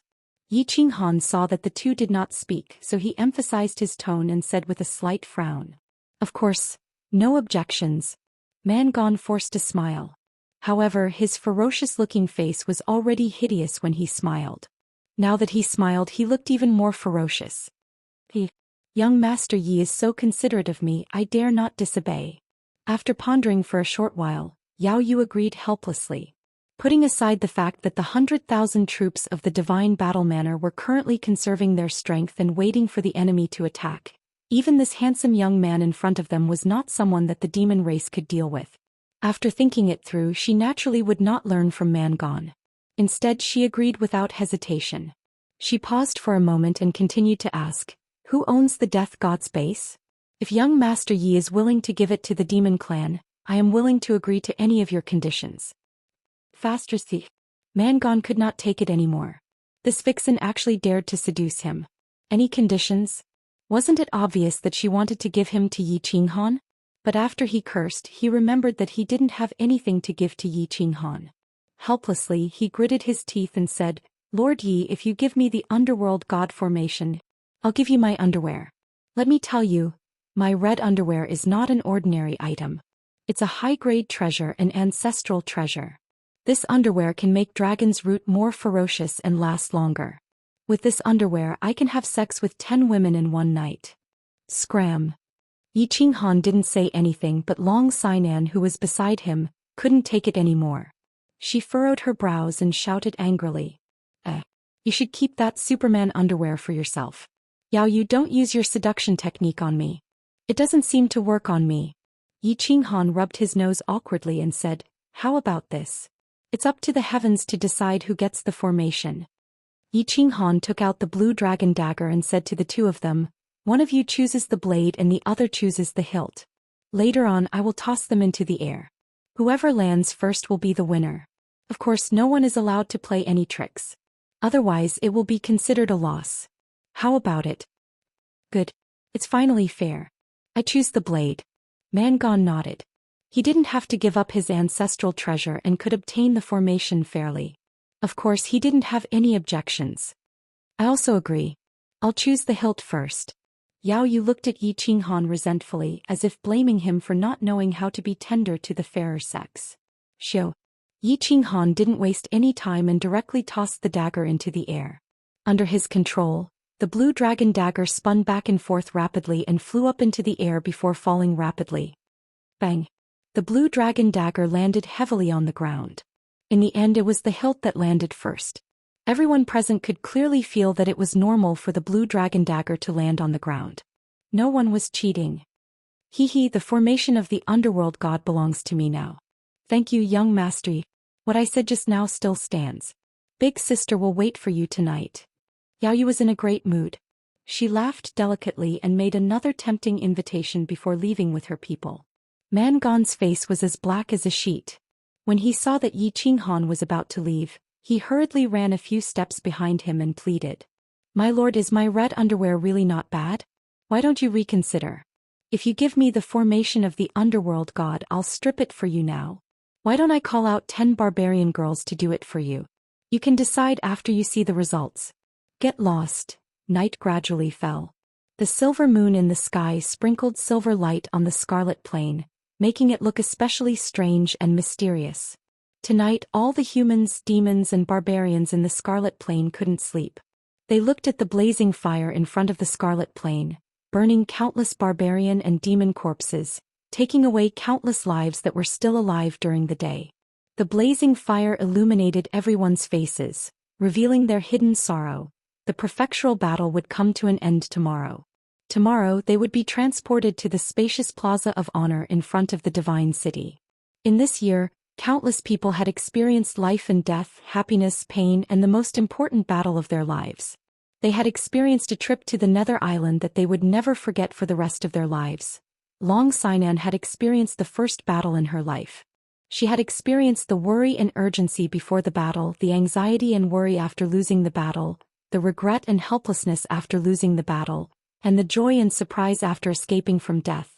Yi Qinghan saw that the two did not speak, so he emphasized his tone and said with a slight frown. Of course, no objections. Mangon forced a smile. However, his ferocious-looking face was already hideous when he smiled. Now that he smiled, he looked even more ferocious. Young Master Yi is so considerate of me, I dare not disobey. After pondering for a short while, Yao Yu agreed helplessly. Putting aside the fact that the 100,000 troops of the Divine Battle Manor were currently conserving their strength and waiting for the enemy to attack, even this handsome young man in front of them was not someone that the demon race could deal with. After thinking it through, she naturally would not learn from Mangon. Instead, she agreed without hesitation. She paused for a moment and continued to ask, who owns the Death God's base? If young Master Yi is willing to give it to the demon clan, I am willing to agree to any of your conditions. Faster thief. Mangon could not take it anymore. This vixen actually dared to seduce him. Any conditions? Wasn't it obvious that she wanted to give him to Yi Qinghan? But after he cursed, he remembered that he didn't have anything to give to Yi Qinghan. Helplessly, he gritted his teeth and said, Lord Yi, if you give me the underworld god formation, I'll give you my underwear. Let me tell you, my red underwear is not an ordinary item. It's a high-grade treasure, an ancestral treasure. This underwear can make dragons root more ferocious and last longer. With this underwear, I can have sex with 10 women in one night. Scram. Yi Qinghan didn't say anything, but Long Sinan, who was beside him, couldn't take it anymore. She furrowed her brows and shouted angrily. You should keep that Superman underwear for yourself. Yao Yu, don't use your seduction technique on me. It doesn't seem to work on me. Yi Qinghan rubbed his nose awkwardly and said, how about this? It's up to the heavens to decide who gets the formation. Yi Qinghan took out the blue dragon dagger and said to the two of them, one of you chooses the blade and the other chooses the hilt. Later on I will toss them into the air. Whoever lands first will be the winner. Of course, no one is allowed to play any tricks. Otherwise it will be considered a loss. How about it? Good. It's finally fair. I choose the blade. Mangon nodded. He didn't have to give up his ancestral treasure and could obtain the formation fairly. Of course, he didn't have any objections. I also agree. I'll choose the hilt first. Yao Yu looked at Yi Qinghan resentfully, as if blaming him for not knowing how to be tender to the fairer sex. Shio. Yi Qinghan didn't waste any time and directly tossed the dagger into the air. Under his control, the blue dragon dagger spun back and forth rapidly and flew up into the air before falling rapidly. Bang! The blue dragon dagger landed heavily on the ground. In the end, it was the hilt that landed first. Everyone present could clearly feel that it was normal for the blue dragon dagger to land on the ground. No one was cheating. The formation of the underworld god belongs to me now. Thank you, young master. What I said just now still stands. Big sister will wait for you tonight. Yao Yu was in a great mood. She laughed delicately and made another tempting invitation before leaving with her people. Mangon's face was as black as a sheet. When he saw that Yi Qinghan was about to leave, he hurriedly ran a few steps behind him and pleaded. My lord, is my red underwear really not bad? Why don't you reconsider? If you give me the formation of the underworld god, I'll strip it for you now. Why don't I call out 10 barbarian girls to do it for you? You can decide after you see the results. Get lost. Night gradually fell. The silver moon in the sky sprinkled silver light on the scarlet plain, making it look especially strange and mysterious. Tonight all the humans, demons and barbarians in the Scarlet Plain couldn't sleep. They looked at the blazing fire in front of the Scarlet Plain, burning countless barbarian and demon corpses, taking away countless lives that were still alive during the day. The blazing fire illuminated everyone's faces, revealing their hidden sorrow. The prefectural battle would come to an end tomorrow. Tomorrow they would be transported to the spacious Plaza of Honor in front of the Divine City. In this year, countless people had experienced life and death, happiness, pain, and the most important battle of their lives. They had experienced a trip to the Nether Island that they would never forget for the rest of their lives. Long Xian had experienced the first battle in her life. She had experienced the worry and urgency before the battle, the anxiety and worry after losing the battle, the regret and helplessness after losing the battle, and the joy and surprise after escaping from death.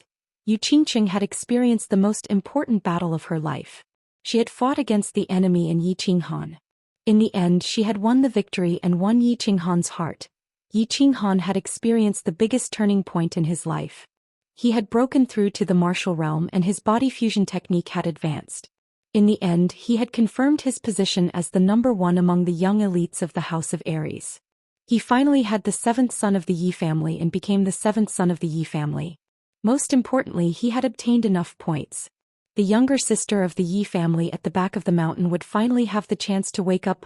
Xianxia had experienced the most important battle of her life. She had fought against the enemy in Xianxia. In the end she had won the victory and won Xianxia's heart. Xianxia had experienced the biggest turning point in his life. He had broken through to the martial realm and his body fusion technique had advanced. In the end he had confirmed his position as the #1 among the young elites of the House of Aries. He finally had the 7th son of the Yi family and became the 7th son of the Yi family. Most importantly, he had obtained enough points. The younger sister of the Yi family at the back of the mountain would finally have the chance to wake up.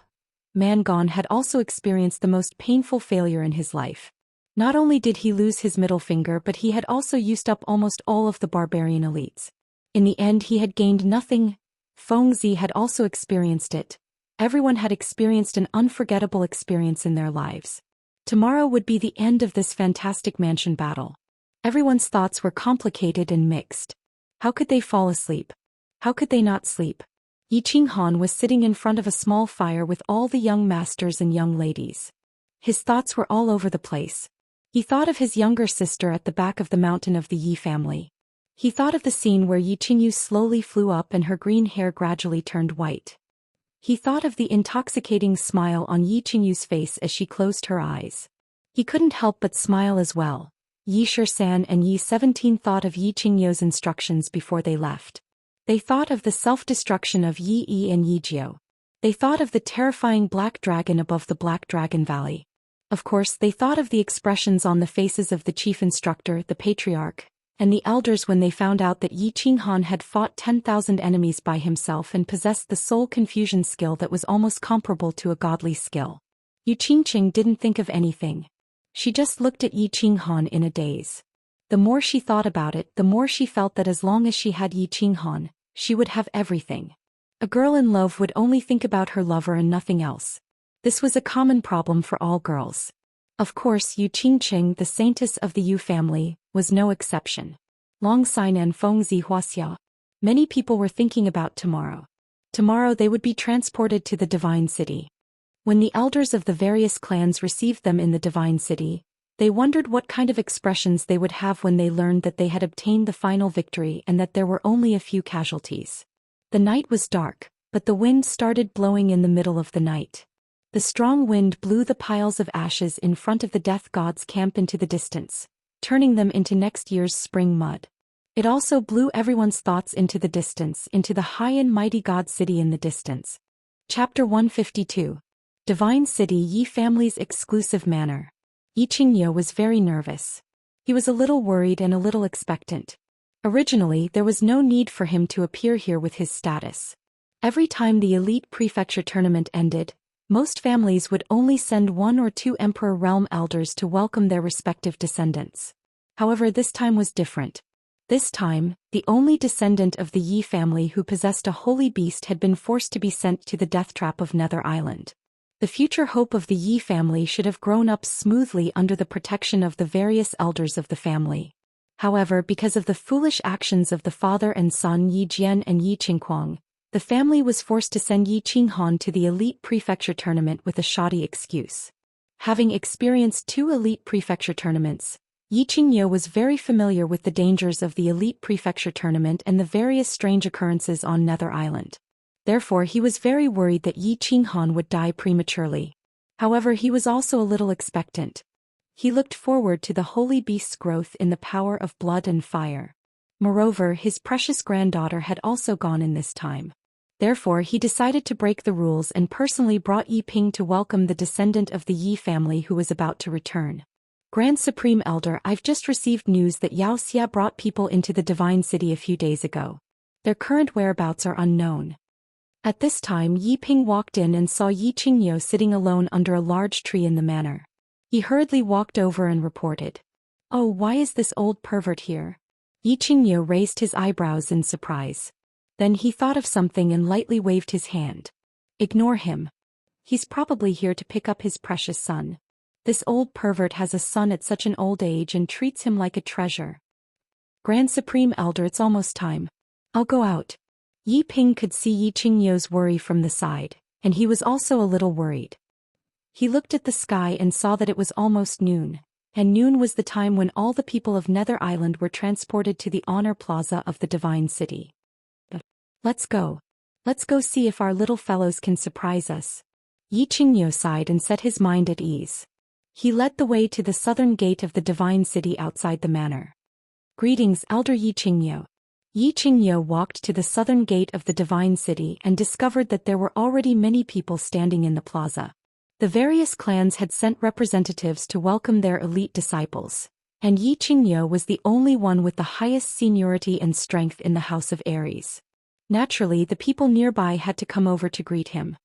Mangon had also experienced the most painful failure in his life. Not only did he lose his middle finger, but he had also used up almost all of the barbarian elites. In the end he had gained nothing. Fengzi had also experienced it. Everyone had experienced an unforgettable experience in their lives. Tomorrow would be the end of this fantastic mansion battle. Everyone's thoughts were complicated and mixed. How could they fall asleep? How could they not sleep? Xianxia was sitting in front of a small fire with all the young masters and young ladies. His thoughts were all over the place. He thought of his younger sister at the back of the mountain of the Yi family. He thought of the scene where Xianxia slowly flew up and her green hair gradually turned white. He thought of the intoxicating smile on Xianxia's face as she closed her eyes. He couldn't help but smile as well. Zhou Xian and Yi 17 thought of Xianxia's instructions before they left. They thought of the self-destruction of Yi and Jiao. They thought of the terrifying black dragon above the Black Dragon Valley. Of course, they thought of the expressions on the faces of the chief instructor, the patriarch, and the elders when they found out that Xianxia had fought 10,000 enemies by himself and possessed the soul confusion skill that was almost comparable to a godly skill. Xianxia didn't think of anything. She just looked at Xianxia in a daze. The more she thought about it, the more she felt that as long as she had Xianxia, she would have everything. A girl in love would only think about her lover and nothing else. This was a common problem for all girls. Of course, Xianxia, the saintess of the Yu family, was no exception. Long Xian and Fengzi Wuxia. Many people were thinking about tomorrow. Tomorrow they would be transported to the Divine City. When the elders of the various clans received them in the Divine City, they wondered what kind of expressions they would have when they learned that they had obtained the final victory and that there were only a few casualties. The night was dark, but the wind started blowing in the middle of the night. The strong wind blew the piles of ashes in front of the death god's camp into the distance, turning them into next year's spring mud. It also blew everyone's thoughts into the distance, into the high and mighty god city in the distance. Chapter 152. Divine City, Yi family's exclusive manor. Xianxia was very nervous. He was a little worried and a little expectant. Originally, there was no need for him to appear here with his status. Every time the elite prefecture tournament ended, most families would only send 1 or 2 Emperor Realm elders to welcome their respective descendants. However, this time was different. This time, the only descendant of the Yi family who possessed a holy beast had been forced to be sent to the death trap of Nether Island. The future hope of the Yi family should have grown up smoothly under the protection of the various elders of the family. However, because of the foolish actions of the father and son Yi Jian and Yi Qingquang, the family was forced to send Xianxia to the elite prefecture tournament with a shoddy excuse. Having experienced 2 elite prefecture tournaments, Xianxia was very familiar with the dangers of the elite prefecture tournament and the various strange occurrences on Nether Island. Therefore, he was very worried that Xianxia would die prematurely. However, he was also a little expectant. He looked forward to the holy beast's growth in the power of blood and fire. Moreover, his precious granddaughter had also gone in this time. Therefore he decided to break the rules and personally brought Yi Ping to welcome the descendant of the Yi family who was about to return. Grand Supreme Elder, I've just received news that Xianxia brought people into the Divine City a few days ago. Their current whereabouts are unknown. At this time Yi Ping walked in and saw Yi Qingyo sitting alone under a large tree in the manor. He hurriedly walked over and reported. Oh, why is this old pervert here? Yi Qingyo raised his eyebrows in surprise. Then he thought of something and lightly waved his hand. Ignore him. He's probably here to pick up his precious son. This old pervert has a son at such an old age and treats him like a treasure. Grand Supreme Elder, it's almost time. I'll go out. Yi Ping could see Yi Qingyo's worry from the side, and he was also a little worried. He looked at the sky and saw that it was almost noon, and noon was the time when all the people of Nether Island were transported to the Honor Plaza of the Divine City. Let's go. Let's go see if our little fellows can surprise us. Yi Qingyo sighed and set his mind at ease. He led the way to the southern gate of the Divine City outside the manor. Greetings, Elder Yi Qingyo. Yi Qingyo walked to the southern gate of the Divine City and discovered that there were already many people standing in the plaza. The various clans had sent representatives to welcome their elite disciples, and Yi Qingyo was the only one with the highest seniority and strength in the House of Aries. Naturally, the people nearby had to come over to greet him.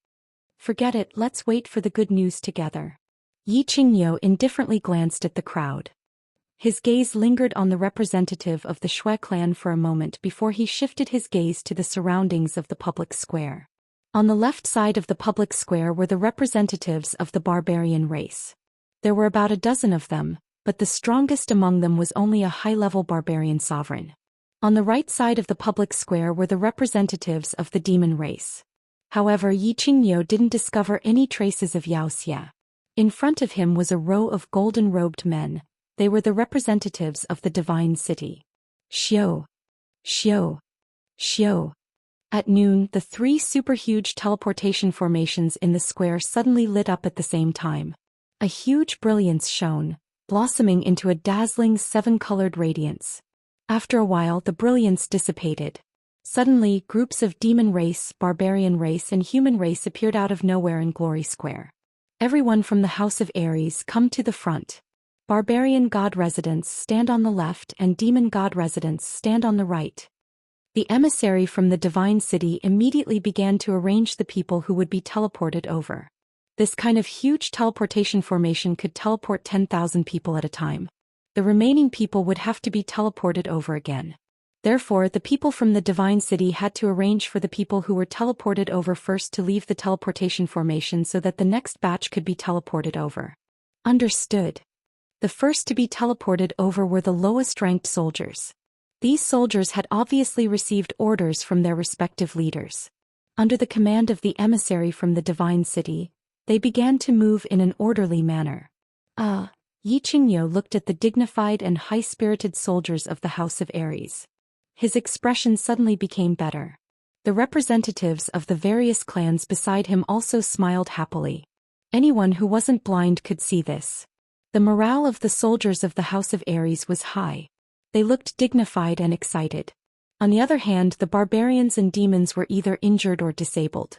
Forget it, let's wait for the good news together. Yi Qingyo indifferently glanced at the crowd. His gaze lingered on the representative of the Shui clan for a moment before he shifted his gaze to the surroundings of the public square. On the left side of the public square were the representatives of the barbarian race. There were about a dozen of them, but the strongest among them was only a high-level barbarian sovereign. On the right side of the public square were the representatives of the demon race. However, Yi Qingyo didn't discover any traces of Xianxia. In front of him was a row of golden-robed men. They were the representatives of the Divine City. Xiao. Xiao. Xiao. At noon, the three super-huge teleportation formations in the square suddenly lit up at the same time. A huge brilliance shone, blossoming into a dazzling seven-colored radiance. After a while, the brilliance dissipated. Suddenly, groups of demon race, barbarian race and human race appeared out of nowhere in Glory Square. Everyone from the House of Aries, come to the front. Barbarian god residents stand on the left and demon god residents stand on the right. The emissary from the Divine City immediately began to arrange the people who would be teleported over. This kind of huge teleportation formation could teleport 10,000 people at a time. The remaining people would have to be teleported over again. Therefore, the people from the Divine City had to arrange for the people who were teleported over first to leave the teleportation formation so that the next batch could be teleported over. Understood. The first to be teleported over were the lowest-ranked soldiers. These soldiers had obviously received orders from their respective leaders. Under the command of the emissary from the Divine City, they began to move in an orderly manner. Yi Qingyo looked at the dignified and high-spirited soldiers of the House of Aries. His expression suddenly became better. The representatives of the various clans beside him also smiled happily. Anyone who wasn't blind could see this. The morale of the soldiers of the House of Aries was high. They looked dignified and excited. On the other hand, the barbarians and demons were either injured or disabled.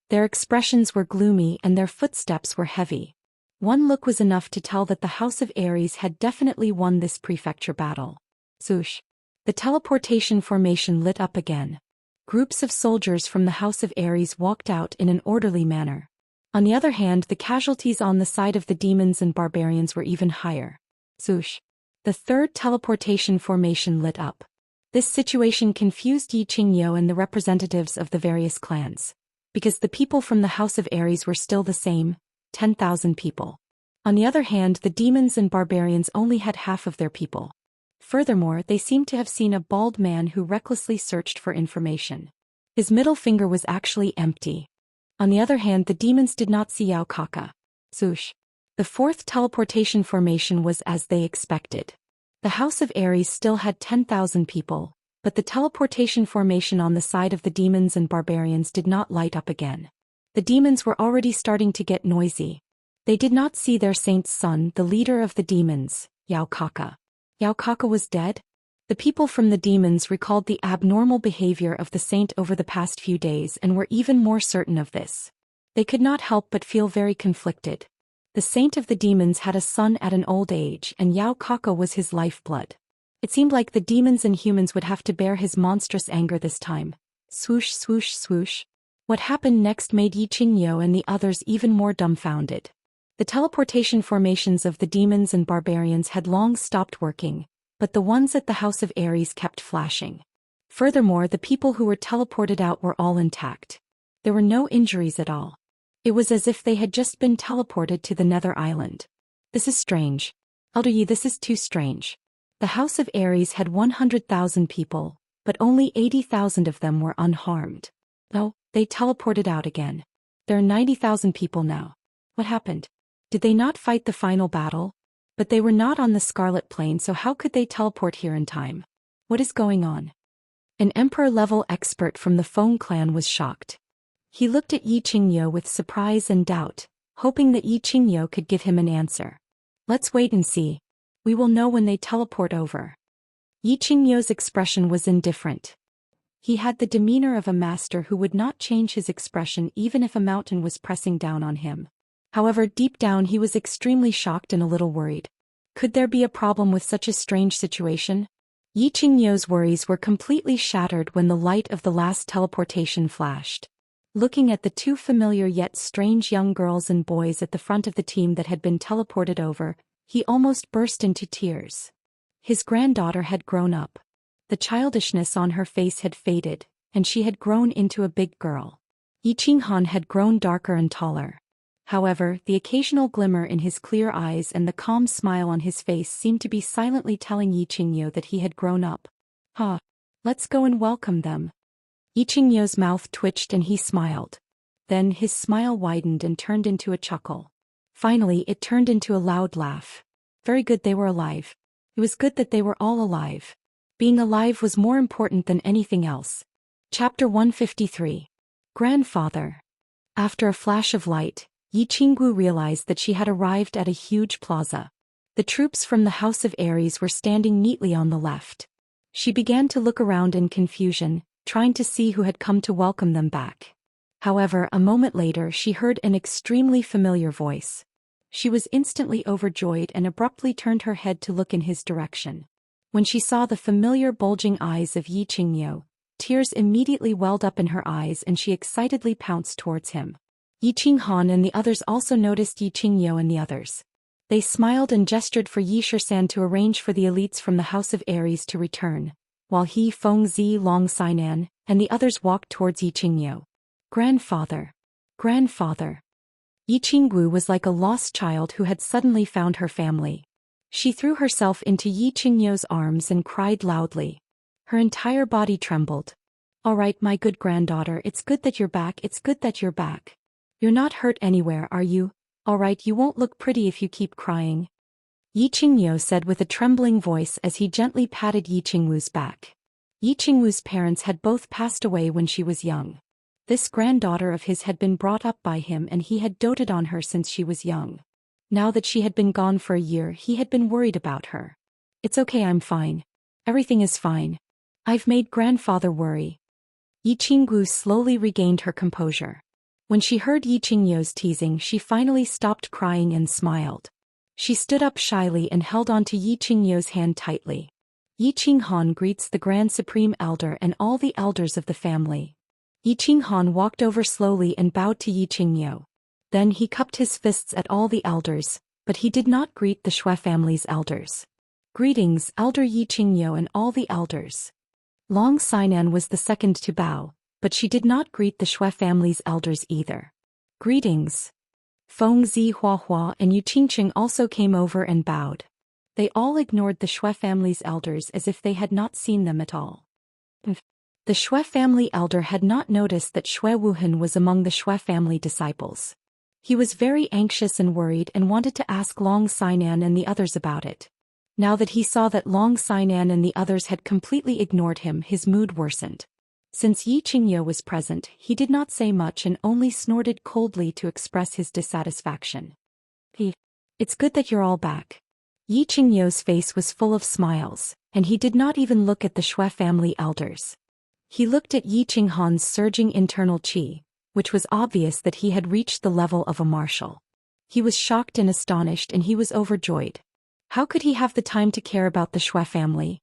Their expressions were gloomy and their footsteps were heavy. One look was enough to tell that the House of Aries had definitely won this prefecture battle. Swoosh. The teleportation formation lit up again. Groups of soldiers from the House of Aries walked out in an orderly manner. On the other hand, the casualties on the side of the demons and barbarians were even higher. Swoosh. The third teleportation formation lit up. This situation confused Yi Qingyo and the representatives of the various clans, because the people from the House of Aries were still the same, 10,000 people. On the other hand, the demons and barbarians only had half of their people. Furthermore, they seemed to have seen a bald man who recklessly searched for information. His middle finger was actually empty. On the other hand, the demons did not see Yao Kaka. Swoosh. The fourth teleportation formation was as they expected. The House of Aries still had 10,000 people, but the teleportation formation on the side of the demons and barbarians did not light up again. The demons were already starting to get noisy. They did not see their saint's son, the leader of the demons, Yao Kaka. Yao Kaka was dead? The people from the demons recalled the abnormal behavior of the saint over the past few days and were even more certain of this. They could not help but feel very conflicted. The saint of the demons had a son at an old age, and Yao Kaka was his lifeblood. It seemed like the demons and humans would have to bear his monstrous anger this time. Swoosh, swoosh, swoosh. What happened next made Yi Qingyo and the others even more dumbfounded. The teleportation formations of the demons and barbarians had long stopped working, but the ones at the House of Ares kept flashing. Furthermore, the people who were teleported out were all intact. There were no injuries at all. It was as if they had just been teleported to the Nether Island. This is strange. Elder Yi, this is too strange. The House of Ares had 100,000 people, but only 80,000 of them were unharmed. No, they teleported out again. There are 90,000 people now. What happened? Did they not fight the final battle? But they were not on the Scarlet Plane, so how could they teleport here in time? What is going on? An emperor-level expert from the Feng clan was shocked. He looked at Yi Qingyo with surprise and doubt, hoping that Yi Qingyo could give him an answer. Let's wait and see. We will know when they teleport over. Yi Qingyo's expression was indifferent. He had the demeanor of a master who would not change his expression even if a mountain was pressing down on him. However, deep down he was extremely shocked and a little worried. Could there be a problem with such a strange situation? Yi Qingyo's worries were completely shattered when the light of the last teleportation flashed. Looking at the two familiar yet strange young girls and boys at the front of the team that had been teleported over, he almost burst into tears. His granddaughter had grown up. The childishness on her face had faded, and she had grown into a big girl. Yi Qinghan had grown darker and taller. However, the occasional glimmer in his clear eyes and the calm smile on his face seemed to be silently telling Yi Qingyo that he had grown up. Let's go and welcome them. Yi Qingyo's mouth twitched and he smiled. Then his smile widened and turned into a chuckle. Finally, it turned into a loud laugh. Very good, they were alive. It was good that they were all alive. Being alive was more important than anything else. Chapter 153. Grandfather. After a flash of light, Yi Qinggu realized that she had arrived at a huge plaza. The troops from the House of Ares were standing neatly on the left. She began to look around in confusion, trying to see who had come to welcome them back. However, a moment later she heard an extremely familiar voice. She was instantly overjoyed and abruptly turned her head to look in his direction. When she saw the familiar bulging eyes of Yi Qingyo, tears immediately welled up in her eyes and she excitedly pounced towards him. Yi Qinghan and the others also noticed Yi Qingyo and the others. They smiled and gestured for Yi Shisan to arrange for the elites from the House of Ares to return, while he, Fengzi, Long Sinan, and the others walked towards Yi Qingyo. Grandfather. Grandfather. Yi Qinggu was like a lost child who had suddenly found her family. She threw herself into Yi Qingyo's arms and cried loudly. Her entire body trembled. All right, my good granddaughter, it's good that you're back, it's good that you're back. You're not hurt anywhere, are you? All right, you won't look pretty if you keep crying. Yi Qingyo said with a trembling voice as he gently patted Yi Qingwu's back. Yi Qingwu's parents had both passed away when she was young. This granddaughter of his had been brought up by him and he had doted on her since she was young. Now that she had been gone for a year, he had been worried about her. It's okay, I'm fine. Everything is fine. I've made grandfather worry. Yi Qinggu slowly regained her composure. When she heard Yi Qingyo's teasing, she finally stopped crying and smiled. She stood up shyly and held onto Yi Qingyo's hand tightly. Yi Qinghan greets the Grand Supreme Elder and all the elders of the family. Yi Qinghan walked over slowly and bowed to Yi Qingyo. Then he cupped his fists at all the elders, but he did not greet the Xue family's elders. Greetings, Elder Yi Qingyo and all the elders. Long Sinan was the second to bow, but she did not greet the Xue family's elders either. Greetings. Fengzi Huahua and Yu Qingqing also came over and bowed. They all ignored the Xue family's elders as if they had not seen them at all. The Xue family elder had not noticed that Xue Wuhan was among the Xue family disciples. He was very anxious and worried and wanted to ask Long Sinan and the others about it. Now that he saw that Long Sinan and the others had completely ignored him, his mood worsened. Since Yi Qingyo was present, he did not say much and only snorted coldly to express his dissatisfaction. It's good that you're all back. Yi Qingyo's face was full of smiles. and he did not even look at the Shui family elders. He looked at Yi Qinghan's surging internal qi, which was obvious that he had reached the level of a martial. He was shocked and astonished, and he was overjoyed. How could he have the time to care about the Shui family?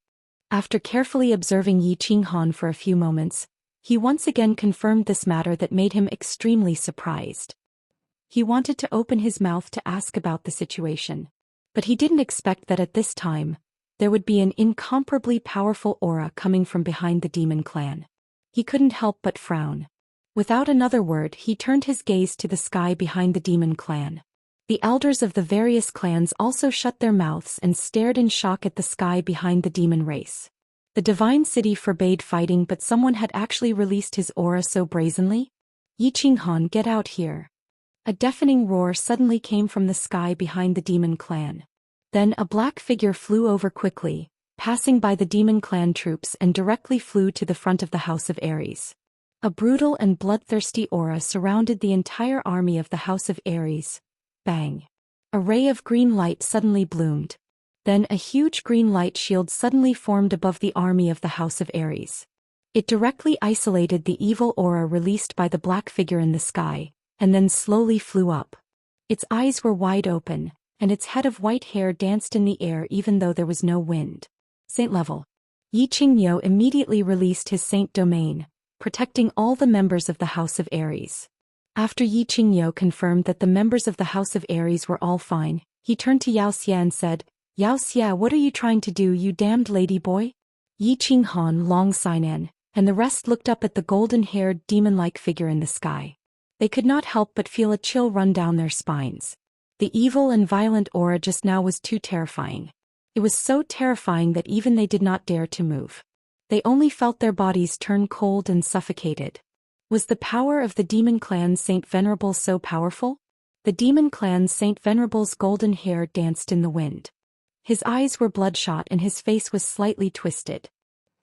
After carefully observing Yi Qinghan for a few moments, he once again confirmed this matter that made him extremely surprised. He wanted to open his mouth to ask about the situation, but he didn't expect that at this time, there would be an incomparably powerful aura coming from behind the demon clan. He couldn't help but frown. Without another word, he turned his gaze to the sky behind the demon clan. The elders of the various clans also shut their mouths and stared in shock at the sky behind the demon race. The divine city forbade fighting, but someone had actually released his aura so brazenly? Yi Qinghan, get out here. A deafening roar suddenly came from the sky behind the demon clan. Then a black figure flew over quickly, passing by the demon clan troops, and directly flew to the front of the House of Ares. A brutal and bloodthirsty aura surrounded the entire army of the House of Ares. Bang! A ray of green light suddenly bloomed. Then a huge green light shield suddenly formed above the army of the House of Ares. It directly isolated the evil aura released by the black figure in the sky, and then slowly flew up. Its eyes were wide open, and its head of white hair danced in the air even though there was no wind. Saint level. Yi Qingyo immediately released his saint domain, protecting all the members of the House of Ares. After Yi Qingyo confirmed that the members of the House of Ares were all fine, he turned to Wuxia and said, "Wuxia, what are you trying to do, you damned lady boy?" Yi Qinghan, Long Xinan, and the rest looked up at the golden-haired demon-like figure in the sky. They could not help but feel a chill run down their spines. The evil and violent aura just now was too terrifying. It was so terrifying that even they did not dare to move. They only felt their bodies turn cold and suffocated. Was the power of the demon clan Saint Venerable so powerful? The demon clan Saint Venerable's golden hair danced in the wind. His eyes were bloodshot and his face was slightly twisted.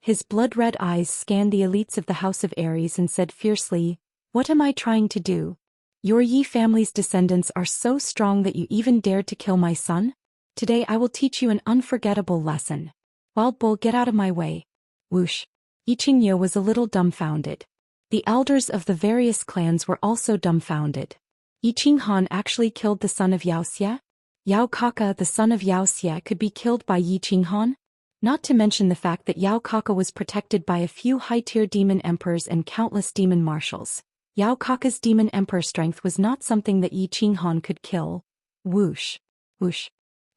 His blood-red eyes scanned the elites of the House of Ares and said fiercely, "What am I trying to do? Your Yi family's descendants are so strong that you even dared to kill my son? Today I will teach you an unforgettable lesson. Wild bull, get out of my way." Whoosh. Yi Qingyo was a little dumbfounded. The elders of the various clans were also dumbfounded. Yi Qinghan actually killed the son of Wuxia? Yao Kaka, the son of Wuxia, could be killed by Yi Qinghan? Not to mention the fact that Yao Kaka was protected by a few high-tier demon emperors and countless demon marshals. Yao Kaka's demon emperor strength was not something that Yi Qinghan could kill. Whoosh. Whoosh.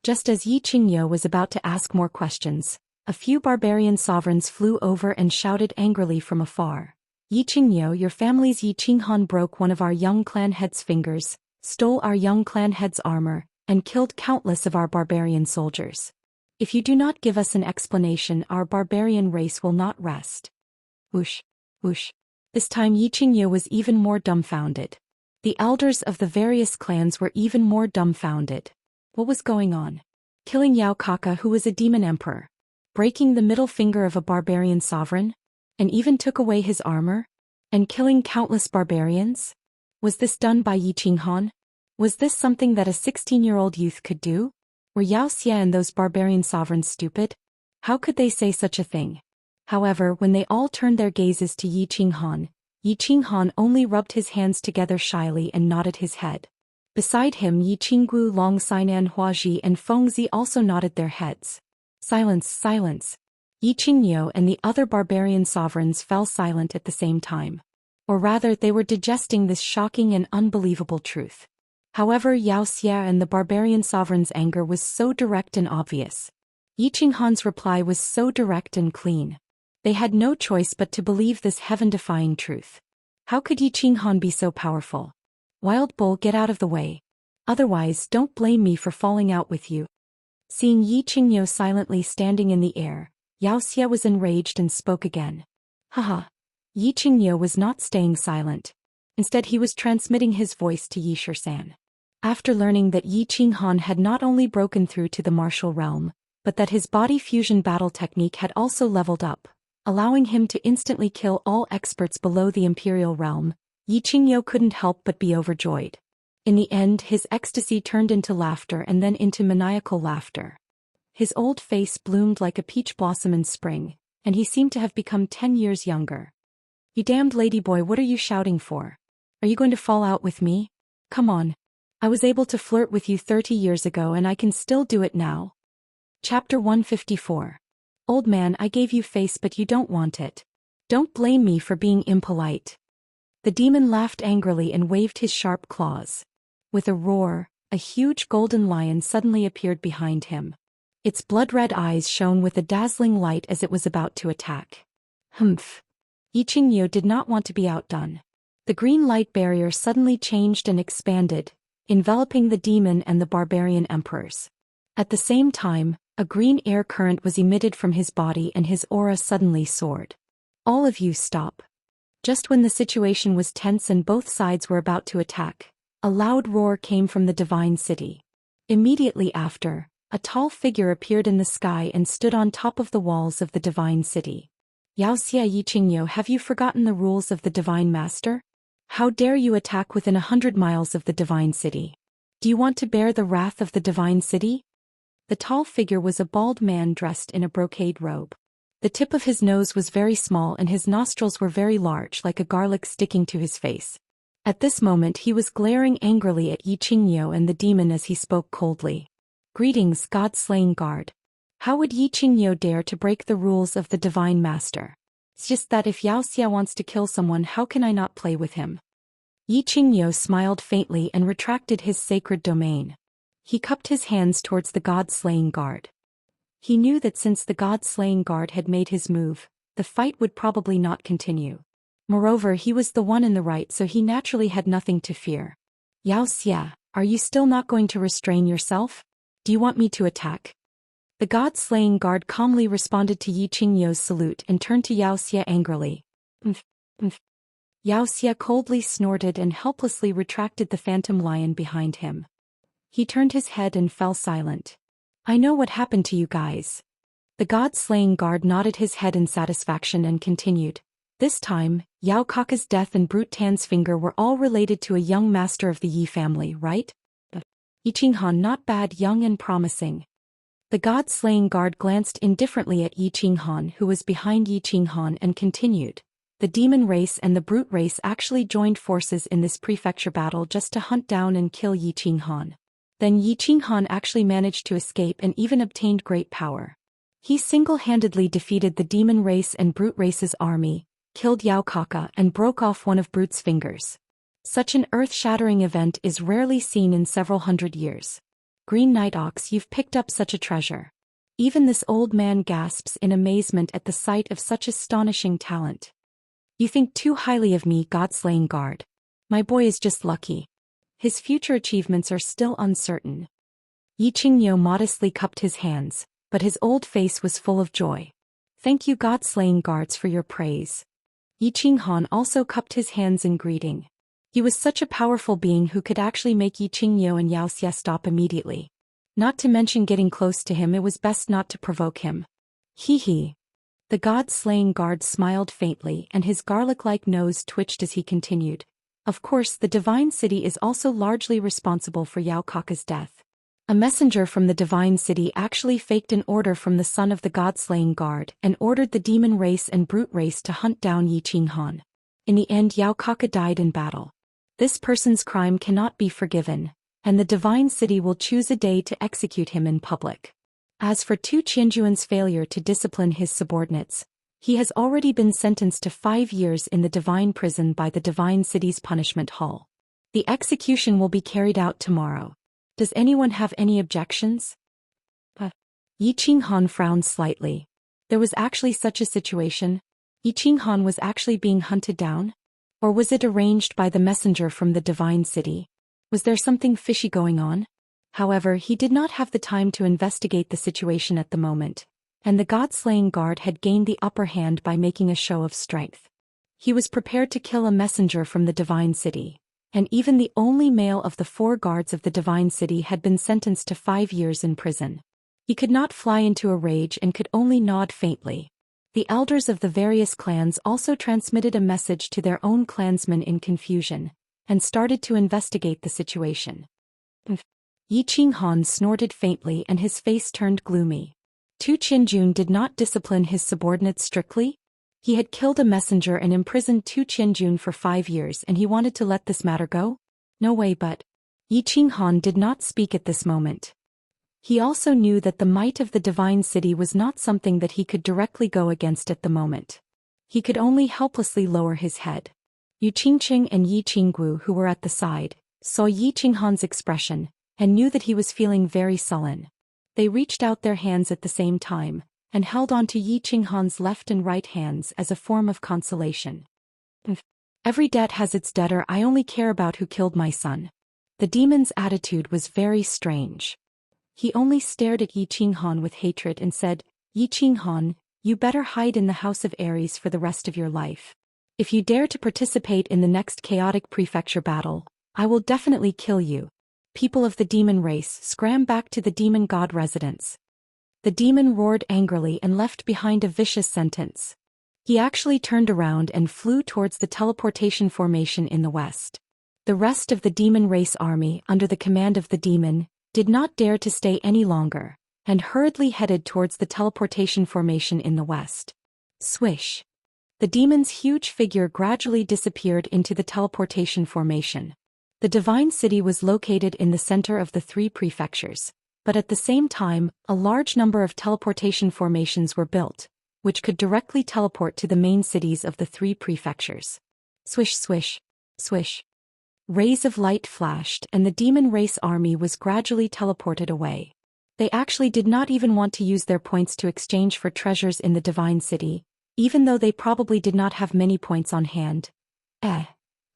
Just as Yi Qingyo was about to ask more questions, a few barbarian sovereigns flew over and shouted angrily from afar. "Yi Qingyo, your family's Yi Qinghan broke one of our young clan head's fingers, stole our young clan head's armor, and killed countless of our barbarian soldiers. If you do not give us an explanation, our barbarian race will not rest." Whoosh. Whoosh. This time Yi Qingyo was even more dumbfounded. The elders of the various clans were even more dumbfounded. What was going on? Killing Yao Kaka, who was a demon emperor. Breaking the middle finger of a barbarian sovereign? And even took away his armor? And killing countless barbarians? Was this done by Yi Qinghan? Was this something that a 16-year-old youth could do? Were Wuxia and those barbarian sovereigns stupid? How could they say such a thing? However, when they all turned their gazes to Yi Qinghan only rubbed his hands together shyly and nodded his head. Beside him, Yi Qinggu, Long Xinan, Huaji, and Fengzi also nodded their heads. Silence, silence. Yi Qingyo and the other barbarian sovereigns fell silent at the same time. Or rather, they were digesting this shocking and unbelievable truth. However, Wuxia and the barbarian sovereign's anger was so direct and obvious. Yi Qinghan's reply was so direct and clean. They had no choice but to believe this heaven-defying truth. How could Yi Qinghan be so powerful? "Wild bull, get out of the way. Otherwise, don't blame me for falling out with you." Seeing Yi Qingyo silently standing in the air, Wuxia was enraged and spoke again. Haha. Yi Qingyo was not staying silent. Instead, he was transmitting his voice to Yi Shisan. After learning that Yi Qinghan had not only broken through to the martial realm, but that his body fusion battle technique had also leveled up, allowing him to instantly kill all experts below the imperial realm, Yi Qingyo couldn't help but be overjoyed. In the end, his ecstasy turned into laughter and then into maniacal laughter. His old face bloomed like a peach blossom in spring, and he seemed to have become 10 years younger. You damned ladyboy, what are you shouting for? Are you going to fall out with me? Come on. I was able to flirt with you 30 years ago and I can still do it now. Chapter 154. Old man, I gave you face but you don't want it. Don't blame me for being impolite. The demon laughed angrily and waved his sharp claws. With a roar, a huge golden lion suddenly appeared behind him. Its blood-red eyes shone with a dazzling light as it was about to attack. Humph. Yiqingyo did not want to be outdone. The green light barrier suddenly changed and expanded, enveloping the demon and the barbarian emperors. At the same time, a green air current was emitted from his body and his aura suddenly soared. All of you stop. Just when the situation was tense and both sides were about to attack, a loud roar came from the divine city. Immediately after, a tall figure appeared in the sky and stood on top of the walls of the divine city. Xianxia Yiqingyo, have you forgotten the rules of the divine master? How dare you attack within 100 miles of the divine city? Do you want to bear the wrath of the divine city? The tall figure was a bald man dressed in a brocade robe. The tip of his nose was very small and his nostrils were very large, like a garlic sticking to his face. At this moment he was glaring angrily at Yiqingyo and the demon as he spoke coldly. Greetings, God-slaying guard. How would Yiqingyo dare to break the rules of the divine master? It's just that if Xianxia wants to kill someone, how can I not play with him? Yiqingyo smiled faintly and retracted his sacred domain. He cupped his hands towards the God-slaying guard. He knew that since the God-slaying guard had made his move, the fight would probably not continue. Moreover, he was the one in the right, so he naturally had nothing to fear. Xianxia, are you still not going to restrain yourself? Do you want me to attack? The God-slaying guard calmly responded to Yiqingyo's salute and turned to Xianxia angrily. Xianxia coldly snorted and helplessly retracted the phantom lion behind him. He turned his head and fell silent. I know what happened to you guys. The God-slaying guard nodded his head in satisfaction and continued. This time, Yao Kaka's death and Brute Tan's finger were all related to a young master of the Yi family, right? Yiqinghan, not bad, young and promising. The God-slaying guard glanced indifferently at Yiqinghan, who was behind Yiqinghan, and continued. The demon race and the brute race actually joined forces in this prefecture battle just to hunt down and kill Yiqinghan. Then Yiqinghan actually managed to escape and even obtained great power. He single-handedly defeated the demon race and brute race's army, killed Yao Kaka and broke off one of Brute's fingers. Such an earth-shattering event is rarely seen in several hundred years. Green Night Ox, you've picked up such a treasure. Even this old man gasps in amazement at the sight of such astonishing talent. You think too highly of me, God-slaying guard. My boy is just lucky. His future achievements are still uncertain. Yiqingyo modestly cupped his hands, but his old face was full of joy. Thank you, God-slaying guards, for your praise. Yiqinghan also cupped his hands in greeting. He was such a powerful being who could actually make Yiqingyo and Xianxia stop immediately. Not to mention getting close to him, it was best not to provoke him. Hee. The God-slaying guard smiled faintly and his garlic-like nose twitched as he continued. Of course, the divine city is also largely responsible for Yao Kaka's death. A messenger from the divine city actually faked an order from the son of the God-slaying guard and ordered the demon race and brute race to hunt down Yiqinghan. In the end, Yao Kaka died in battle. This person's crime cannot be forgiven, and the divine city will choose a day to execute him in public. As for Tu Qianjuan's failure to discipline his subordinates, he has already been sentenced to 5 years in the divine prison by the divine city's punishment hall. The execution will be carried out tomorrow. Does anyone have any objections? Yiqinghan frowned slightly. There was actually such a situation? Yiqinghan was actually being hunted down? Or was it arranged by the messenger from the divine city? Was there something fishy going on? However, he did not have the time to investigate the situation at the moment, and the God-slaying guard had gained the upper hand by making a show of strength. He was prepared to kill a messenger from the divine city, and even the only male of the 4 guards of the divine city had been sentenced to 5 years in prison. He could not fly into a rage and could only nod faintly. The elders of the various clans also transmitted a message to their own clansmen in confusion, and started to investigate the situation. Yi Qinghan snorted faintly and his face turned gloomy. Tu Qianjun did not discipline his subordinates strictly? He had killed a messenger and imprisoned Tu Qianjun for 5 years and he wanted to let this matter go? No way, but Yi Qinghan did not speak at this moment. He also knew that the might of the divine city was not something that he could directly go against at the moment. He could only helplessly lower his head. Yu Qingqing and Yi Qinggu, who were at the side, saw Yi Qinghan's expression and knew that he was feeling very sullen. They reached out their hands at the same time and held on to Yi Qinghan's left and right hands as a form of consolation. Every debt has its debtor. I only care about who killed my son. The demon's attitude was very strange. He only stared at Yi Qinghan with hatred and said, Yi Qinghan, you better hide in the House of Aries for the rest of your life. If you dare to participate in the next chaotic prefecture battle, I will definitely kill you. People of the demon race, scram back to the demon god residence. The demon roared angrily and left behind a vicious sentence. He actually turned around and flew towards the teleportation formation in the west. The rest of the demon race army, under the command of the demon, did not dare to stay any longer, and hurriedly headed towards the teleportation formation in the west. Swish! The demon's huge figure gradually disappeared into the teleportation formation. The divine city was located in the center of the 3 prefectures, but at the same time, a large number of teleportation formations were built, which could directly teleport to the main cities of the 3 prefectures. Swish swish, swish. Rays of light flashed and the demon race army was gradually teleported away. They actually did not even want to use their points to exchange for treasures in the divine city, even though they probably did not have many points on hand.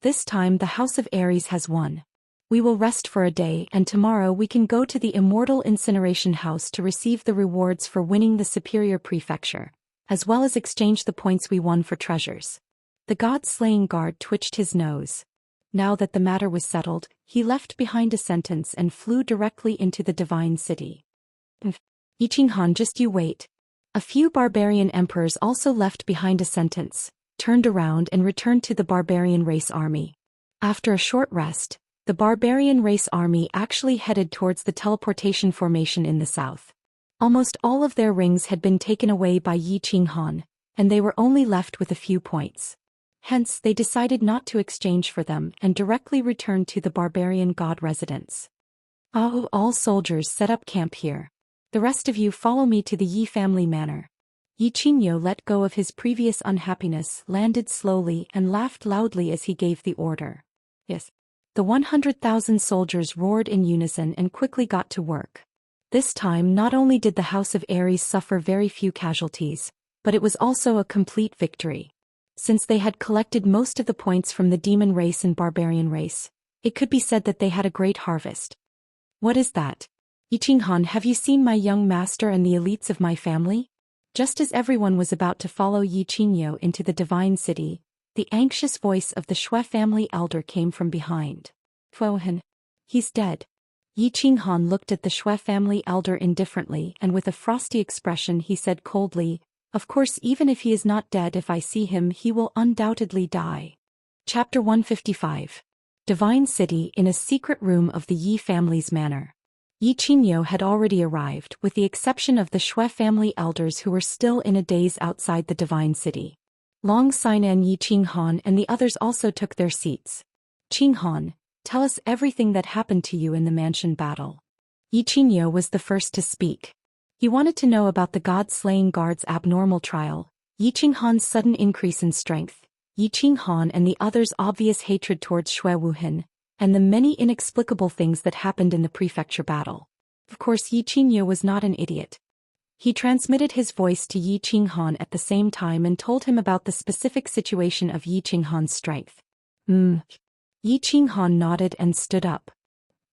This time the House of Aries has won. We will rest for a day and tomorrow we can go to the Immortal Incineration House to receive the rewards for winning the superior prefecture, as well as exchange the points we won for treasures. The god-slaying guard twitched his nose. Now that the matter was settled, he left behind a sentence and flew directly into the divine city. Yi Qinghan, just you wait. A few barbarian emperors also left behind a sentence, turned around and returned to the barbarian race army. After a short rest, the barbarian race army actually headed towards the teleportation formation in the south. Almost all of their rings had been taken away by Yi Qinghan, and they were only left with a few points. Hence, they decided not to exchange for them and directly returned to the barbarian god residence. All soldiers set up camp here. The rest of you follow me to the Yi family manor. Yi Qingyo let go of his previous unhappiness, landed slowly and laughed loudly as he gave the order. Yes. The 100,000 soldiers roared in unison and quickly got to work. This time not only did the House of Aries suffer very few casualties, but it was also a complete victory. Since they had collected most of the points from the demon race and barbarian race, it could be said that they had a great harvest. What is that? Yi Qinghan, have you seen my young master and the elites of my family? Just as everyone was about to follow Yi Qingyo into the divine city, the anxious voice of the Shui family elder came from behind. Fuohan. He's dead. Yi Qinghan looked at the Shui family elder indifferently and with a frosty expression he said coldly, of course even if he is not dead, if I see him he will undoubtedly die. Chapter 155. Divine City in a secret room of the Yi family's manor. Yi Qingyo had already arrived, with the exception of the Shui family elders who were still in a daze outside the divine city. Long Sinan, Yi Qinghan and the others also took their seats. Qinghan, tell us everything that happened to you in the mansion battle. Yi Qingyo was the first to speak. He wanted to know about the god-slaying guard's abnormal trial, Yi Qinghan's sudden increase in strength, Yi Qinghan and the others' obvious hatred towards Shui Wuhan, and the many inexplicable things that happened in the prefecture battle. Of course, Yi Qingyo was not an idiot. He transmitted his voice to Yi Qinghan at the same time and told him about the specific situation of Yi Qinghan's strength. Yi Qinghan nodded and stood up.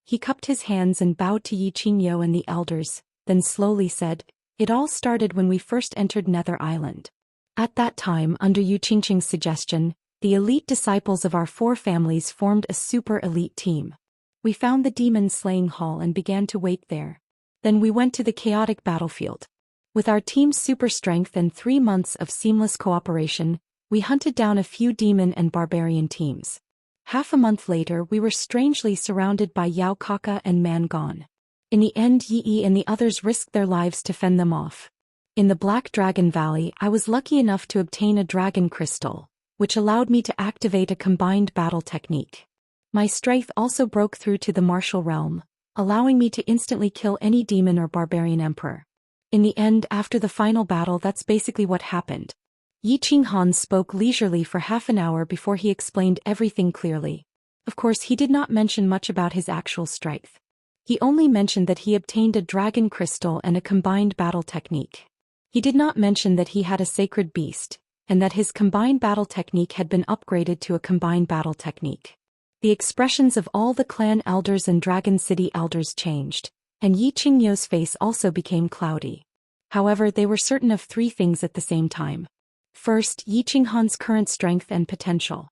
He cupped his hands and bowed to Yi Qingyo and the elders, then slowly said, "It all started when we first entered Nether Island. At that time, under Yu Qingqing's suggestion, the elite disciples of our 4 families formed a super elite team. We found the demon-slaying hall and began to wait there. Then we went to the chaotic battlefield. With our team's super strength and 3 months of seamless cooperation, we hunted down a few demon and barbarian teams. Half a month later we were strangely surrounded by Yao Kaka and Man Gone. In the end, Yi and the others risked their lives to fend them off. In the Black Dragon Valley, I was lucky enough to obtain a dragon crystal, which allowed me to activate a combined battle technique. My strength also broke through to the martial realm, allowing me to instantly kill any demon or barbarian emperor. In the end, after the final battle, that's basically what happened. Yi Qinghan spoke leisurely for half an hour before he explained everything clearly. Of course, he did not mention much about his actual strength. He only mentioned that he obtained a dragon crystal and a combined battle technique. He did not mention that he had a sacred beast, and that his combined battle technique had been upgraded to a combined battle technique. The expressions of all the clan elders and Dragon City elders changed, and Yi Qingyo's face also became cloudy. However, they were certain of three things at the same time. First, Yi Qinghan's current strength and potential.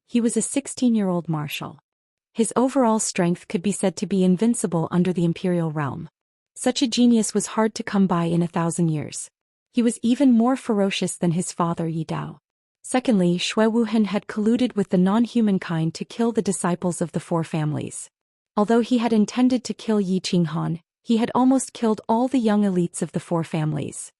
He was a 16-year-old marshal. His overall strength could be said to be invincible under the imperial realm. Such a genius was hard to come by in 1,000 years. He was even more ferocious than his father Yi Dao. Secondly, Shui Wuhan had colluded with the non-human kind to kill the disciples of the four families. Although he had intended to kill Yi Qinghan, he had almost killed all the young elites of the four families.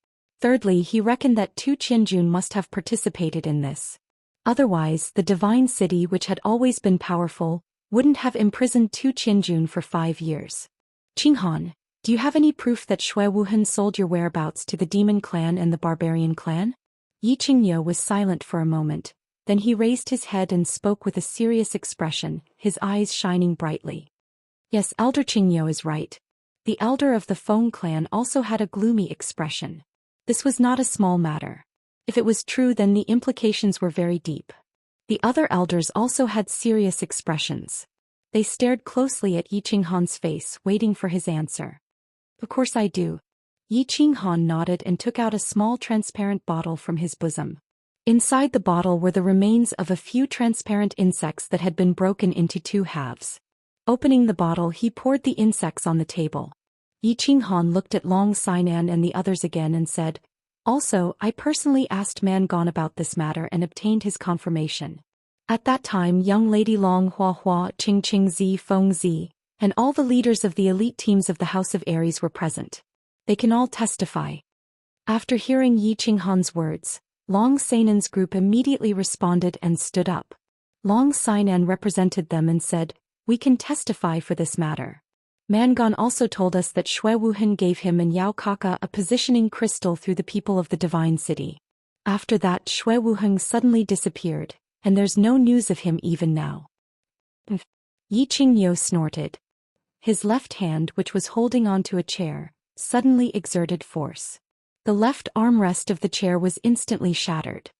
Thirdly, he reckoned that Tu Qianjun must have participated in this. Otherwise, the divine city, which had always been powerful, wouldn't have imprisoned Tu Qianjun for 5 years. Qinghan, do you have any proof that Shui Wuhan sold your whereabouts to the demon clan and the barbarian clan? Yi Qingyo was silent for a moment, then he raised his head and spoke with a serious expression, his eyes shining brightly. Yes, Elder Qingyo is right. The elder of the Feng clan also had a gloomy expression. This was not a small matter. If it was true, then the implications were very deep. The other elders also had serious expressions. They stared closely at Yi Qinghan's face, waiting for his answer. Of course I do. Yi Qinghan nodded and took out a small transparent bottle from his bosom. Inside the bottle were the remains of a few transparent insects that had been broken into 2 halves. Opening the bottle, he poured the insects on the table. Yi Qinghan looked at Long Sainan and the others again and said, "Also, I personally asked Man Gong about this matter and obtained his confirmation." At that time, young lady Long Hua, Qing Zi, Feng Zi, and all the leaders of the elite teams of the House of Aries were present. They can all testify. After hearing Yi Qinghan's words, Long Sainan's group immediately responded and stood up. Long Sainan represented them and said, "We can testify for this matter." Man Gong also told us that Shui Wuhan gave him and Yao Kaka a positioning crystal through the people of the Divine City. After that, Shui Wuhan suddenly disappeared, and there's no news of him even now. Yi Qingyo snorted. His left hand, which was holding onto a chair, suddenly exerted force. The left armrest of the chair was instantly shattered.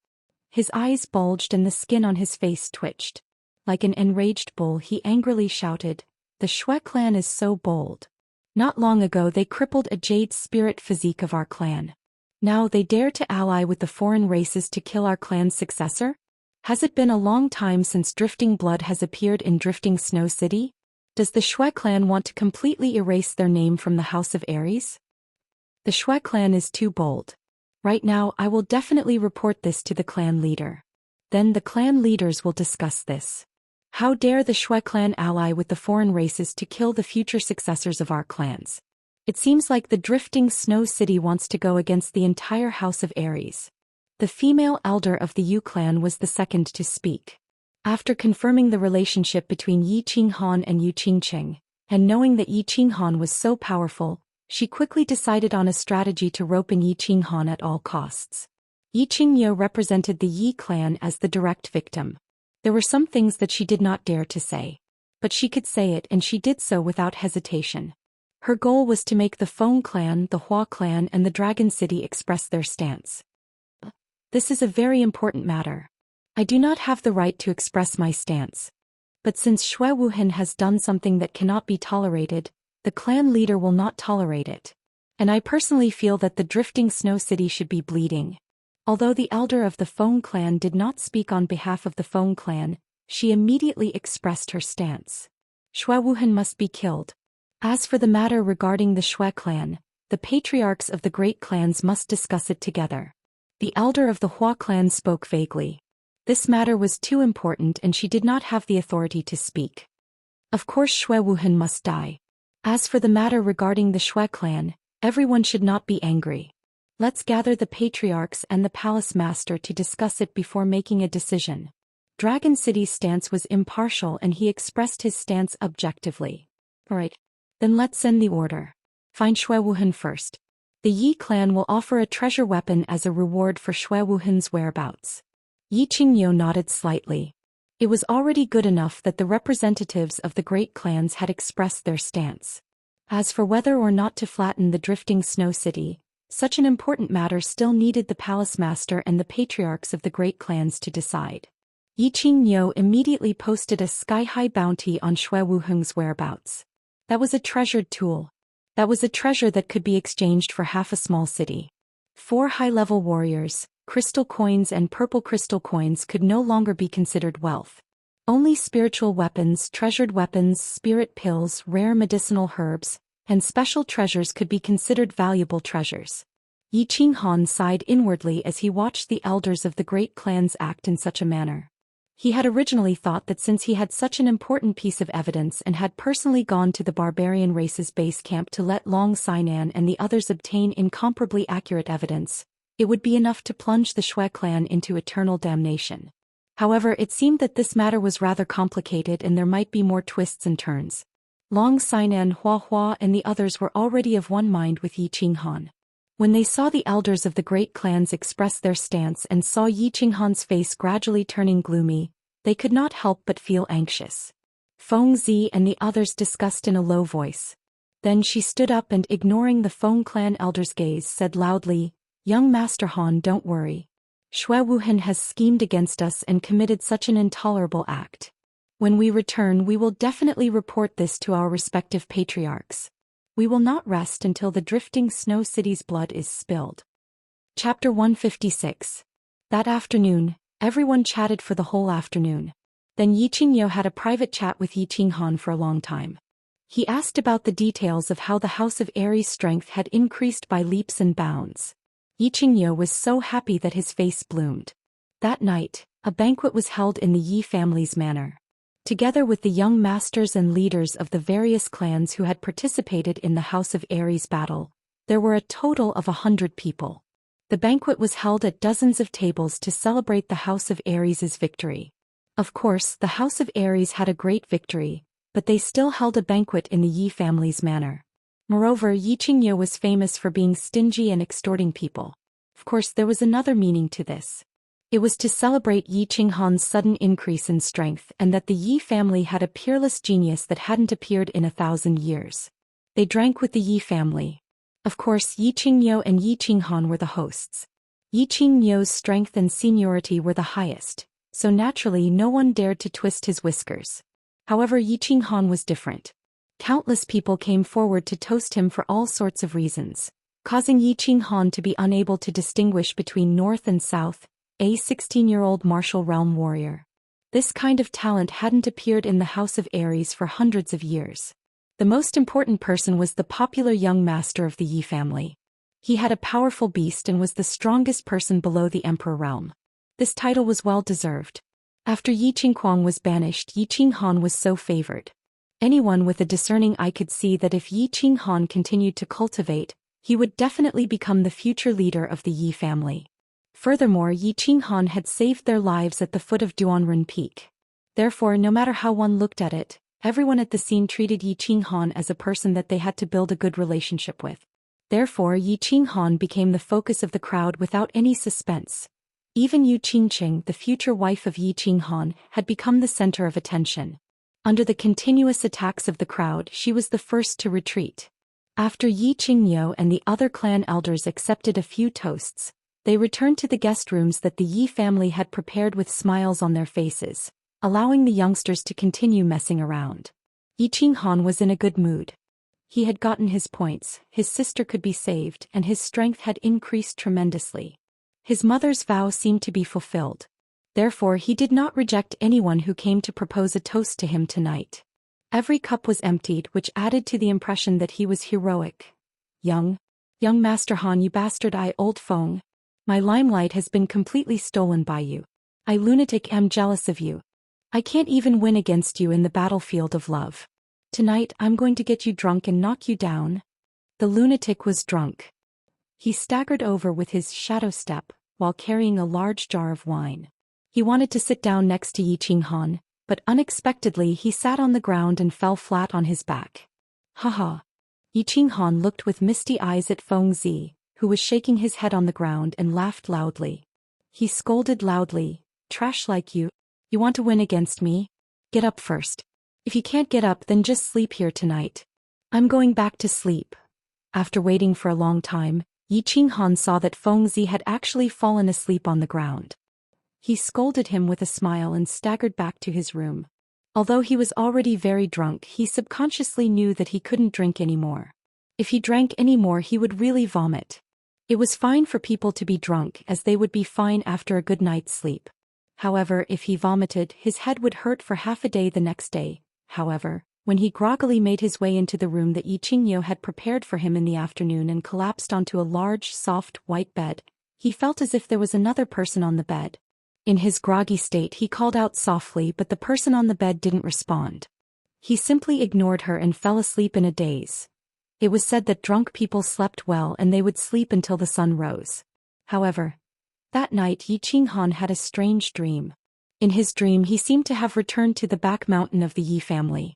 His eyes bulged and the skin on his face twitched. Like an enraged bull, he angrily shouted, "The Shui clan is so bold. Not long ago they crippled a jade spirit physique of our clan. Now they dare to ally with the foreign races to kill our clan's successor? Has it been a long time since Drifting Blood has appeared in Drifting Snow City? Does the Shui clan want to completely erase their name from the House of Aries? The Shui clan is too bold. Right now I will definitely report this to the clan leader. Then the clan leaders will discuss this. How dare the Shui clan ally with the foreign races to kill the future successors of our clans? It seems like the Drifting Snow City wants to go against the entire House of Aries." The female elder of the Yu clan was the second to speak. After confirming the relationship between Yi Qinghan and Yu Qingqing, and knowing that Yi Qinghan was so powerful, she quickly decided on a strategy to rope in Yi Qinghan at all costs. Yi Qingyo represented the Yi clan as the direct victim. There were some things that she did not dare to say. But she could say it, and she did so without hesitation. Her goal was to make the Feng clan, the Hua clan, and the Dragon City express their stance. This is a very important matter. I do not have the right to express my stance. But since Shui Wuhan has done something that cannot be tolerated, the clan leader will not tolerate it. And I personally feel that the Drifting Snow City should be bleeding. Although the elder of the Feng clan did not speak on behalf of the Feng clan, she immediately expressed her stance. Shui Wuhan must be killed. As for the matter regarding the Shui clan, the patriarchs of the great clans must discuss it together. The elder of the Hua clan spoke vaguely. This matter was too important and she did not have the authority to speak. Of course Shui Wuhan must die. As for the matter regarding the Shui clan, everyone should not be angry. Let's gather the patriarchs and the palace master to discuss it before making a decision. Dragon City's stance was impartial and he expressed his stance objectively. Alright. Then let's send the order. Find Shui Wuhan first. The Yi clan will offer a treasure weapon as a reward for Shui Wuhan's whereabouts. Yi Qingyo nodded slightly. It was already good enough that the representatives of the great clans had expressed their stance. As for whether or not to flatten the drifting snow city, such an important matter still needed the palace master and the patriarchs of the great clans to decide. Yi Qingyo immediately posted a sky-high bounty on Shui Wuheng's whereabouts. That was a treasured tool. That was a treasure that could be exchanged for half a small city. 4 high-level warriors, crystal coins and purple crystal coins could no longer be considered wealth. Only spiritual weapons, treasured weapons, spirit pills, rare medicinal herbs, and special treasures could be considered valuable treasures. Yi Qinghan sighed inwardly as he watched the elders of the great clans act in such a manner. He had originally thought that since he had such an important piece of evidence and had personally gone to the barbarian race's base camp to let Long Sinan and the others obtain incomparably accurate evidence, it would be enough to plunge the Shui clan into eternal damnation. However, it seemed that this matter was rather complicated and there might be more twists and turns. Long Sinan, Hua Hua and the others were already of one mind with Yi Qinghan. When they saw the elders of the great clans express their stance and saw Yi Qinghan's face gradually turning gloomy, they could not help but feel anxious. Feng Zi and the others discussed in a low voice. Then she stood up and ignoring the Feng clan elder's gaze said loudly, "Young Master Han, don't worry. Shui Wuhan has schemed against us and committed such an intolerable act. When we return we will definitely report this to our respective patriarchs. We will not rest until the drifting snow city's blood is spilled." Chapter 156. That afternoon, everyone chatted for the whole afternoon. Then Yi Qingyo had a private chat with Yi Qinghan for a long time. He asked about the details of how the House of Aries' strength had increased by leaps and bounds. Yi Qingyo was so happy that his face bloomed. That night, a banquet was held in the Yi family's manor. Together with the young masters and leaders of the various clans who had participated in the House of Aries battle, there were a total of 100 people. The banquet was held at dozens of tables to celebrate the House of Aries' victory. Of course, the House of Aries had a great victory, but they still held a banquet in the Yi family's manor. Moreover, Yi Qingyo was famous for being stingy and extorting people. Of course, there was another meaning to this. It was to celebrate Yi Qinghan's sudden increase in strength and that the Yi family had a peerless genius that hadn't appeared in 1,000 years. They drank with the Yi family. Of course, Yi Qingyo and Yi Qinghan were the hosts. Yi Qingyo's strength and seniority were the highest, so naturally no one dared to twist his whiskers. However, Yi Qinghan was different. Countless people came forward to toast him for all sorts of reasons, causing Yi Qinghan to be unable to distinguish between North and South, a 16-year-old martial realm warrior. This kind of talent hadn't appeared in the House of Aries for hundreds of years. The most important person was the popular young master of the Yi family. He had a powerful beast and was the strongest person below the emperor realm. This title was well deserved. After Yi Qinghuang was banished, Yi Qinghan was so favored. Anyone with a discerning eye could see that if Yi Qinghan continued to cultivate, he would definitely become the future leader of the Yi family. Furthermore, Yi Qinghan had saved their lives at the foot of Duanren Peak. Therefore, no matter how one looked at it, everyone at the scene treated Yi Qinghan as a person that they had to build a good relationship with. Therefore, Yi Qinghan became the focus of the crowd without any suspense. Even Yu Qingqing, the future wife of Yi Qinghan, had become the center of attention. Under the continuous attacks of the crowd, she was the first to retreat. After Yi Qingyo and the other clan elders accepted a few toasts, they returned to the guest rooms that the Yi family had prepared with smiles on their faces, allowing the youngsters to continue messing around. Yi Qinghan was in a good mood. He had gotten his points, his sister could be saved, and his strength had increased tremendously. His mother's vow seemed to be fulfilled. Therefore, he did not reject anyone who came to propose a toast to him tonight. Every cup was emptied, which added to the impression that he was heroic. Young Master Han, you bastard old Feng. My limelight has been completely stolen by you. I lunatic am jealous of you. I can't even win against you in the battlefield of love. Tonight I'm going to get you drunk and knock you down. The lunatic was drunk. He staggered over with his shadow step, while carrying a large jar of wine. He wanted to sit down next to Yi Qinghan, but unexpectedly he sat on the ground and fell flat on his back. Haha. Yi Qinghan looked with misty eyes at Feng Zi, who was shaking his head on the ground, and laughed loudly. He scolded loudly, "Trash like you. You want to win against me? Get up first. If you can't get up, then just sleep here tonight." "I'm going back to sleep." After waiting for a long time, Yi Qinghan saw that Feng Zi had actually fallen asleep on the ground. He scolded him with a smile and staggered back to his room. Although he was already very drunk, he subconsciously knew that he couldn't drink anymore. If he drank anymore, he would really vomit. It was fine for people to be drunk, as they would be fine after a good night's sleep. However, if he vomited, his head would hurt for half a day the next day. However, when he groggily made his way into the room that Yi Qingyo had prepared for him in the afternoon and collapsed onto a large, soft, white bed, he felt as if there was another person on the bed. In his groggy state, he called out softly, but the person on the bed didn't respond. He simply ignored her and fell asleep in a daze. It was said that drunk people slept well and they would sleep until the sun rose. However, that night Yi Qinghan had a strange dream. In his dream, he seemed to have returned to the back mountain of the Yi family.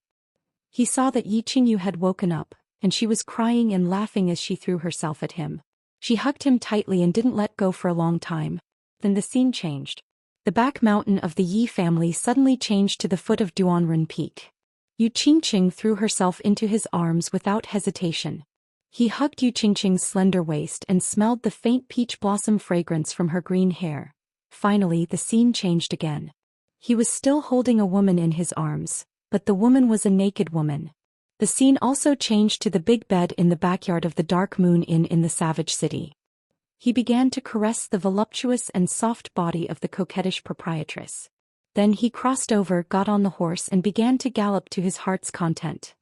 He saw that Yi Qingyu had woken up, and she was crying and laughing as she threw herself at him. She hugged him tightly and didn't let go for a long time. Then the scene changed. The back mountain of the Yi family suddenly changed to the foot of Duanren Peak. Yu Qingqing threw herself into his arms without hesitation. He hugged Yu Qingqing's slender waist and smelled the faint peach blossom fragrance from her green hair. Finally, the scene changed again. He was still holding a woman in his arms, but the woman was a naked woman. The scene also changed to the big bed in the backyard of the Dark Moon Inn in the Savage City. He began to caress the voluptuous and soft body of the coquettish proprietress. Then he crossed over, got on the horse and began to gallop to his heart's content.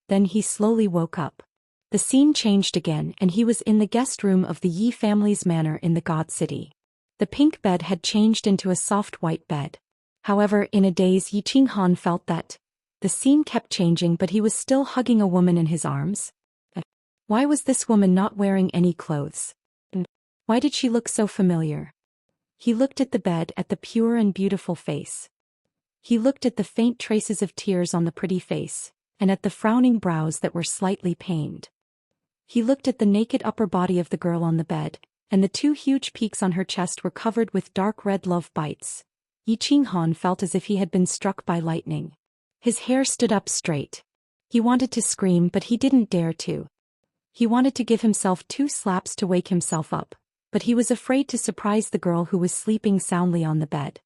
Then he slowly woke up. The scene changed again and he was in the guest room of the Yi family's manor in the God City. The pink bed had changed into a soft white bed. However, in a daze, Yi Qinghan felt that the scene kept changing, but he was still hugging a woman in his arms. Why was this woman not wearing any clothes? And why did she look so familiar? He looked at the bed, at the pure and beautiful face. He looked at the faint traces of tears on the pretty face, and at the frowning brows that were slightly pained. He looked at the naked upper body of the girl on the bed, and the two huge peaks on her chest were covered with dark red love bites. Yi Qinghan felt as if he had been struck by lightning. His hair stood up straight. He wanted to scream, but he didn't dare to. He wanted to give himself 2 slaps to wake himself up, but he was afraid to surprise the girl who was sleeping soundly on the bed.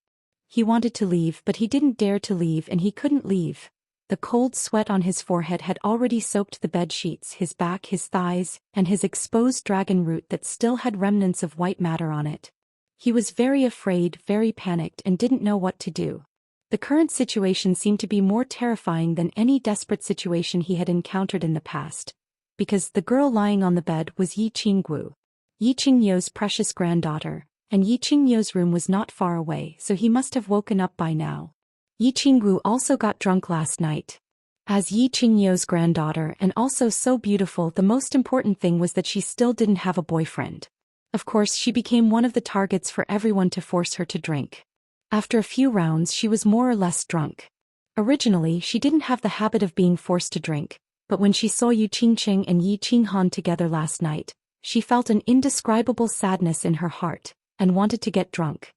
He wanted to leave, but he didn't dare to leave, and he couldn't leave. The cold sweat on his forehead had already soaked the bed sheets, his back, his thighs, and his exposed dragon root that still had remnants of white matter on it. He was very afraid, very panicked, and didn't know what to do. The current situation seemed to be more terrifying than any desperate situation he had encountered in the past, because the girl lying on the bed was Yi Qinggu, Yi Qingyo's precious granddaughter, and Yi Qingyo's room was not far away, so he must have woken up by now. Yi Qinggu also got drunk last night. As Yi Qingyo's granddaughter and also so beautiful, the most important thing was that she still didn't have a boyfriend. Of course, she became one of the targets for everyone to force her to drink. After a few rounds, she was more or less drunk. Originally, she didn't have the habit of being forced to drink, but when she saw Yu Qingqing and Yi Qinghan together last night, she felt an indescribable sadness in her heart, and wanted to get drunk.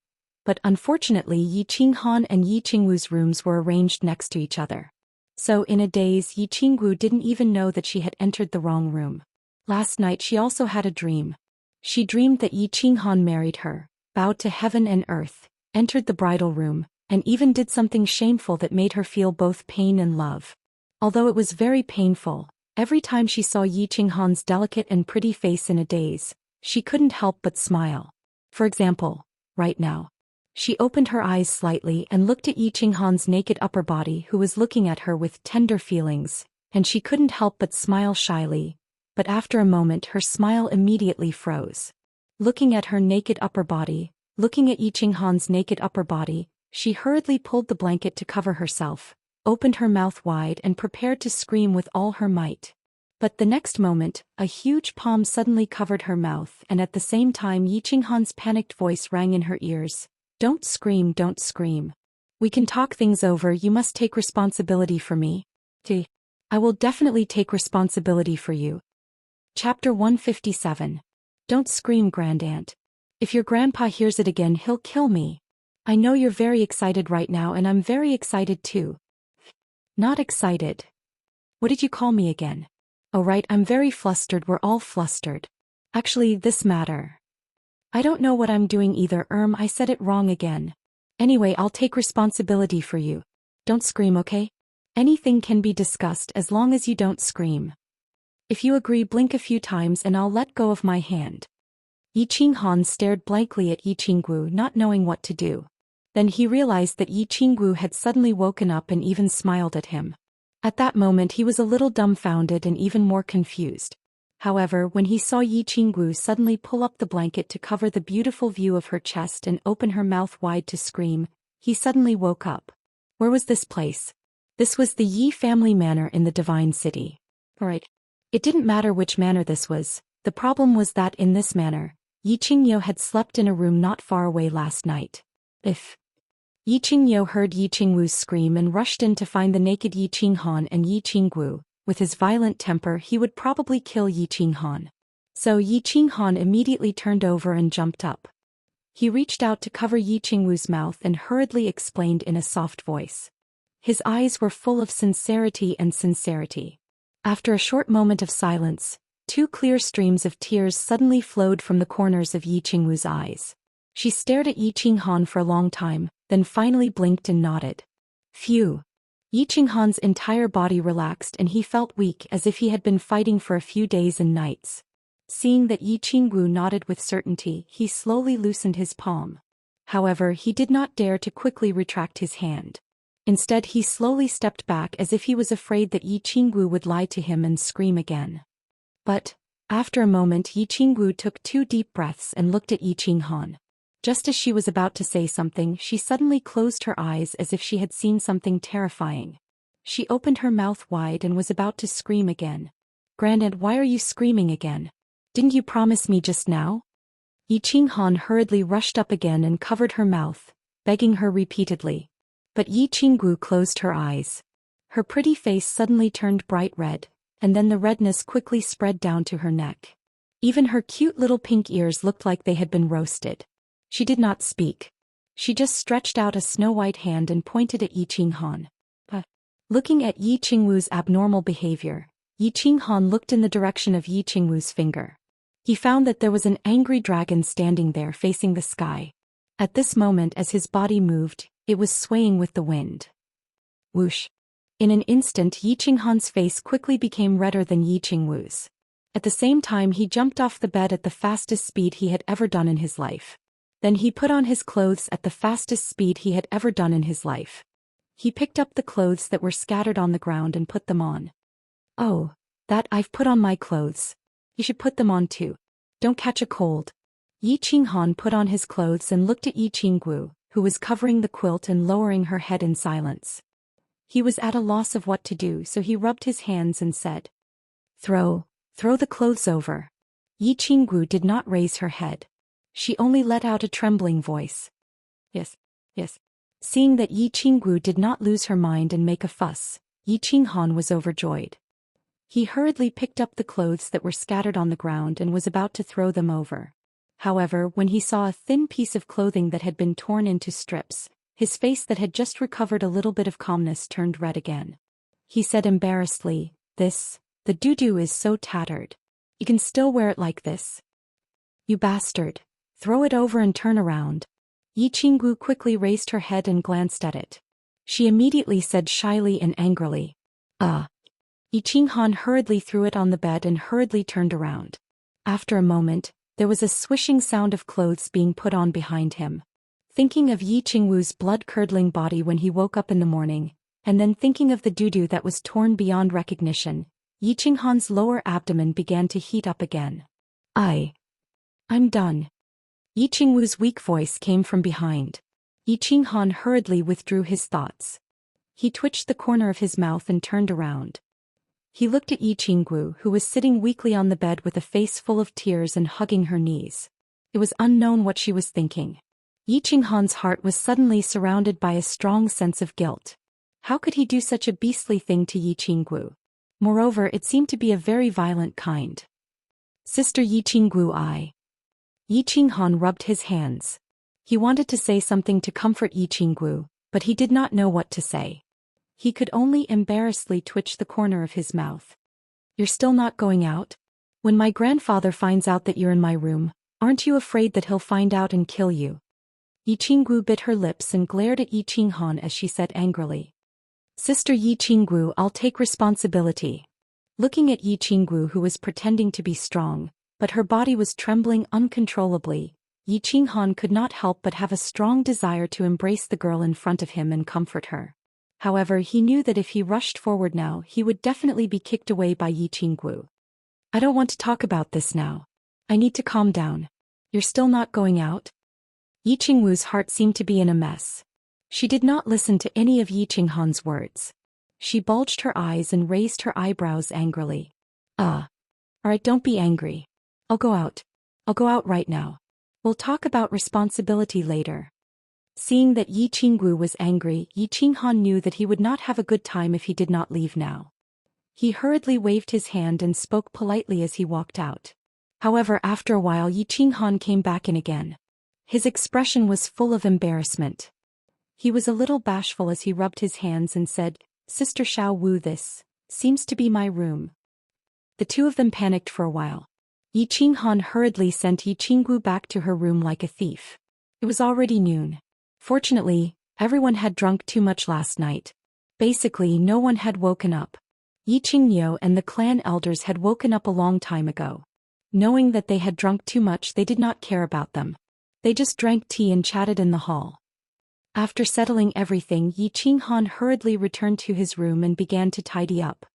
But unfortunately, Yi Qinghan and Yi Qingwu's rooms were arranged next to each other. So in a daze, Yi Qingwu didn't even know that she had entered the wrong room. Last night she also had a dream. She dreamed that Yi Qinghan married her, bowed to heaven and earth, entered the bridal room, and even did something shameful that made her feel both pain and love. Although it was very painful, every time she saw Yi Qinghan's delicate and pretty face in a daze, she couldn't help but smile. For example, right now. She opened her eyes slightly and looked at Yi Qinghan's naked upper body, who was looking at her with tender feelings, and she couldn't help but smile shyly, but after a moment her smile immediately froze. Looking at her naked upper body, looking at Yi Qinghan's naked upper body, she hurriedly pulled the blanket to cover herself, opened her mouth wide and prepared to scream with all her might. But the next moment, a huge palm suddenly covered her mouth, and at the same time Yiqinghan's panicked voice rang in her ears. Don't scream, don't scream. We can talk things over, you must take responsibility for me. I will definitely take responsibility for you. Chapter 157. Don't scream, Grandaunt. If your grandpa hears it again, he'll kill me. I know you're very excited right now, and I'm very excited too. Not excited. What did you call me again? Oh right, I'm very flustered, we're all flustered. Actually, this matter. I don't know what I'm doing either, I said it wrong again. Anyway, I'll take responsibility for you. Don't scream, okay? Anything can be discussed as long as you don't scream. If you agree, blink a few times and I'll let go of my hand. Yiqinghan stared blankly at Yiqinggu, not knowing what to do. Then he realized that Yiqinggu had suddenly woken up and even smiled at him. At that moment he was a little dumbfounded and even more confused. However, when he saw Yiqinggu suddenly pull up the blanket to cover the beautiful view of her chest and open her mouth wide to scream, he suddenly woke up. Where was this place? This was the Yi family manor in the Divine City. Alright. It didn't matter which manor this was, the problem was that in this manor, Yiqingyo had slept in a room not far away last night. If Yiqingyo heard Yiqingwu's scream and rushed in to find the naked Yiqinghan and Yiqinggu. With his violent temper, he would probably kill Yiqinghan. So Yiqinghan immediately turned over and jumped up. He reached out to cover Yiqingwu's mouth and hurriedly explained in a soft voice. His eyes were full of sincerity and sincerity. After a short moment of silence, 2 clear streams of tears suddenly flowed from the corners of Yiqingwu's eyes. She stared at Yiqinghan for a long time, then finally blinked and nodded. Phew. Yiqinghan's entire body relaxed and he felt weak as if he had been fighting for a few days and nights. Seeing that Yiqinggu nodded with certainty, he slowly loosened his palm. However, he did not dare to quickly retract his hand. Instead, he slowly stepped back as if he was afraid that Yiqinggu would lie to him and scream again. But, after a moment, Yiqinggu took 2 deep breaths and looked at Yiqinghan. Just as she was about to say something, she suddenly closed her eyes as if she had seen something terrifying. She opened her mouth wide and was about to scream again. Grandaunt, why are you screaming again? Didn't you promise me just now? Yiqinghan hurriedly rushed up again and covered her mouth, begging her repeatedly. But Yiqinggu closed her eyes. Her pretty face suddenly turned bright red, and then the redness quickly spread down to her neck. Even her cute little pink ears looked like they had been roasted. She did not speak. She just stretched out a snow-white hand and pointed at Yiqinghan. Looking at Yiqingwu's abnormal behavior, Yiqinghan looked in the direction of Yiqingwu's finger. He found that there was an angry dragon standing there facing the sky. At this moment, as his body moved, it was swaying with the wind. Whoosh. In an instant, Yiqinghan's face quickly became redder than Yiqingwu's. At the same time, he jumped off the bed at the fastest speed he had ever done in his life. Then he put on his clothes at the fastest speed he had ever done in his life. He picked up the clothes that were scattered on the ground and put them on. Oh, I've put on my clothes. You should put them on too. Don't catch a cold. Yiqinghan put on his clothes and looked at Yiqinggu, who was covering the quilt and lowering her head in silence. He was at a loss of what to do, so he rubbed his hands and said, Throw the clothes over. Yiqinggu did not raise her head. She only let out a trembling voice. Yes. Seeing that Yiqinggu did not lose her mind and make a fuss, Yiqinghan was overjoyed. He hurriedly picked up the clothes that were scattered on the ground and was about to throw them over. However, when he saw a thin piece of clothing that had been torn into strips, his face that had just recovered a little bit of calmness turned red again. He said embarrassedly, the doo-doo is so tattered. You can still wear it like this. You bastard. Throw it over and turn around. Yiqinggu quickly raised her head and glanced at it. She immediately said shyly and angrily, Yiqinghan hurriedly threw it on the bed and hurriedly turned around. After a moment, there was a swishing sound of clothes being put on behind him. Thinking of Yiqingwu's blood-curdling body when he woke up in the morning, and then thinking of the doo-doo that was torn beyond recognition, Yiqinghan's lower abdomen began to heat up again. I'm done. Yiqingwu's weak voice came from behind. Yiqinghan hurriedly withdrew his thoughts. He twitched the corner of his mouth and turned around. He looked at Yi Qinggu, who was sitting weakly on the bed with a face full of tears and hugging her knees. It was unknown what she was thinking. Yi Qinghan's heart was suddenly surrounded by a strong sense of guilt. How could he do such a beastly thing to Yi Qinggu? Moreover, it seemed to be a very violent kind. Sister Yi Qinggu, Yi Qinghan rubbed his hands. He wanted to say something to comfort Yi Qinggu, but he did not know what to say. He could only embarrassedly twitch the corner of his mouth. You're still not going out? When my grandfather finds out that you're in my room, aren't you afraid that he'll find out and kill you? Yi Qinggu bit her lips and glared at Yi Qinghan as she said angrily. Sister Yi Qinggu, I'll take responsibility. Looking at Yi Qinggu, who was pretending to be strong, but her body was trembling uncontrollably, Yi Qinghan could not help but have a strong desire to embrace the girl in front of him and comfort her. However, he knew that if he rushed forward now, he would definitely be kicked away by Yi Qinggu. I don't want to talk about this now. I need to calm down. You're still not going out? Yi Qingwu's heart seemed to be in a mess. She did not listen to any of Yi Qinghan's words. She bulged her eyes and raised her eyebrows angrily. Alright, don't be angry. I'll go out. I'll go out right now. We'll talk about responsibility later. Seeing that Yi Qinggu was angry, Yi Qinghan knew that he would not have a good time if he did not leave now. He hurriedly waved his hand and spoke politely as he walked out. However, after a while Yi Qinghan came back in again. His expression was full of embarrassment. He was a little bashful as he rubbed his hands and said, Sister Xiao Wu, this seems to be my room. The two of them panicked for a while. Yi Qinghan hurriedly sent Yi Qinggu back to her room like a thief. It was already noon. Fortunately, everyone had drunk too much last night. Basically, no one had woken up. Yi Qingniu and the clan elders had woken up a long time ago. Knowing that they had drunk too much, they did not care about them. They just drank tea and chatted in the hall. After settling everything, Yi Qinghan hurriedly returned to his room and began to tidy up.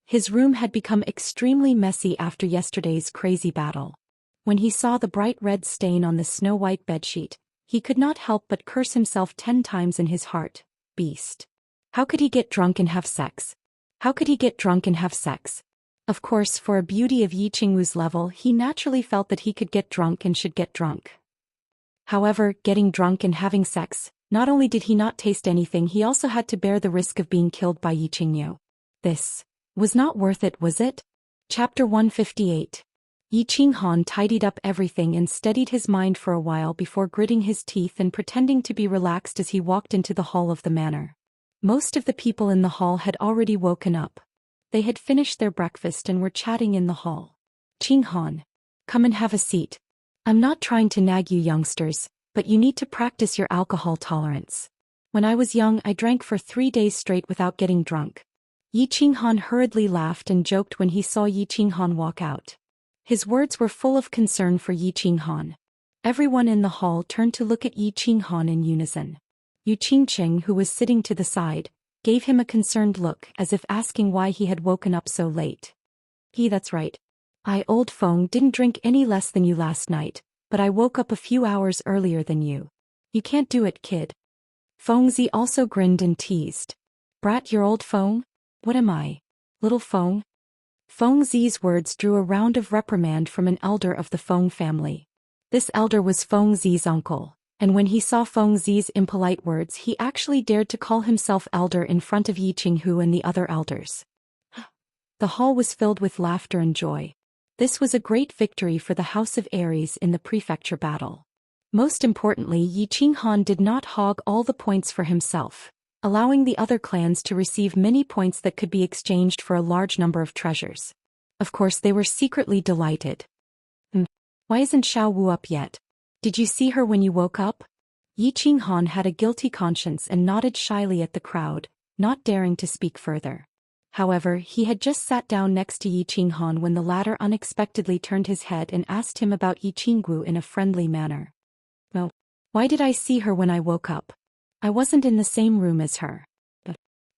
His room had become extremely messy after yesterday's crazy battle. When he saw the bright red stain on the snow-white bedsheet, he could not help but curse himself 10 times in his heart. Beast. How could he get drunk and have sex? How could he get drunk and have sex? Of course, for a beauty of Yi Qingwu's level, he naturally felt that he could get drunk and should get drunk. However, getting drunk and having sex, not only did he not taste anything, he also had to bear the risk of being killed by Yi Qingniu. This was not worth it, was it? Chapter 158. Yi Qinghan tidied up everything and steadied his mind for a while before gritting his teeth and pretending to be relaxed as he walked into the hall of the manor. Most of the people in the hall had already woken up. They had finished their breakfast and were chatting in the hall. Qinghan, come and have a seat. I'm not trying to nag you youngsters, but you need to practice your alcohol tolerance. When I was young, I drank for 3 days straight without getting drunk. Yi Qinghan hurriedly laughed and joked when he saw Yi Qinghan walk out. His words were full of concern for Yi Qinghan. Everyone in the hall turned to look at Yi Qinghan in unison. Yu Qingqing, who was sitting to the side, gave him a concerned look as if asking why he had woken up so late. That's right. Old Feng, didn't drink any less than you last night, but I woke up a few hours earlier than you. You can't do it, kid. Fengzi also grinned and teased. Brat, you're Old Feng? What am I? Little Feng? Fengzi's words drew a round of reprimand from an elder of the Feng family. This elder was Fengzi's uncle, and when he saw Fengzi's impolite words, he actually dared to call himself elder in front of Yi Qinghu and the other elders. The hall was filled with laughter and joy. This was a great victory for the House of Aries in the prefecture battle. Most importantly, Yi Qinghan did not hog all the points for himself, allowing the other clans to receive many points that could be exchanged for a large number of treasures. Of course, they were secretly delighted. Why isn't Xiao Wu up yet? Did you see her when you woke up? Yi Qinghan had a guilty conscience and nodded shyly at the crowd, not daring to speak further. However, he had just sat down next to Yi Qinghan when the latter unexpectedly turned his head and asked him about Yi Qinggu in a friendly manner. Well, why did I see her when I woke up? I wasn't in the same room as her.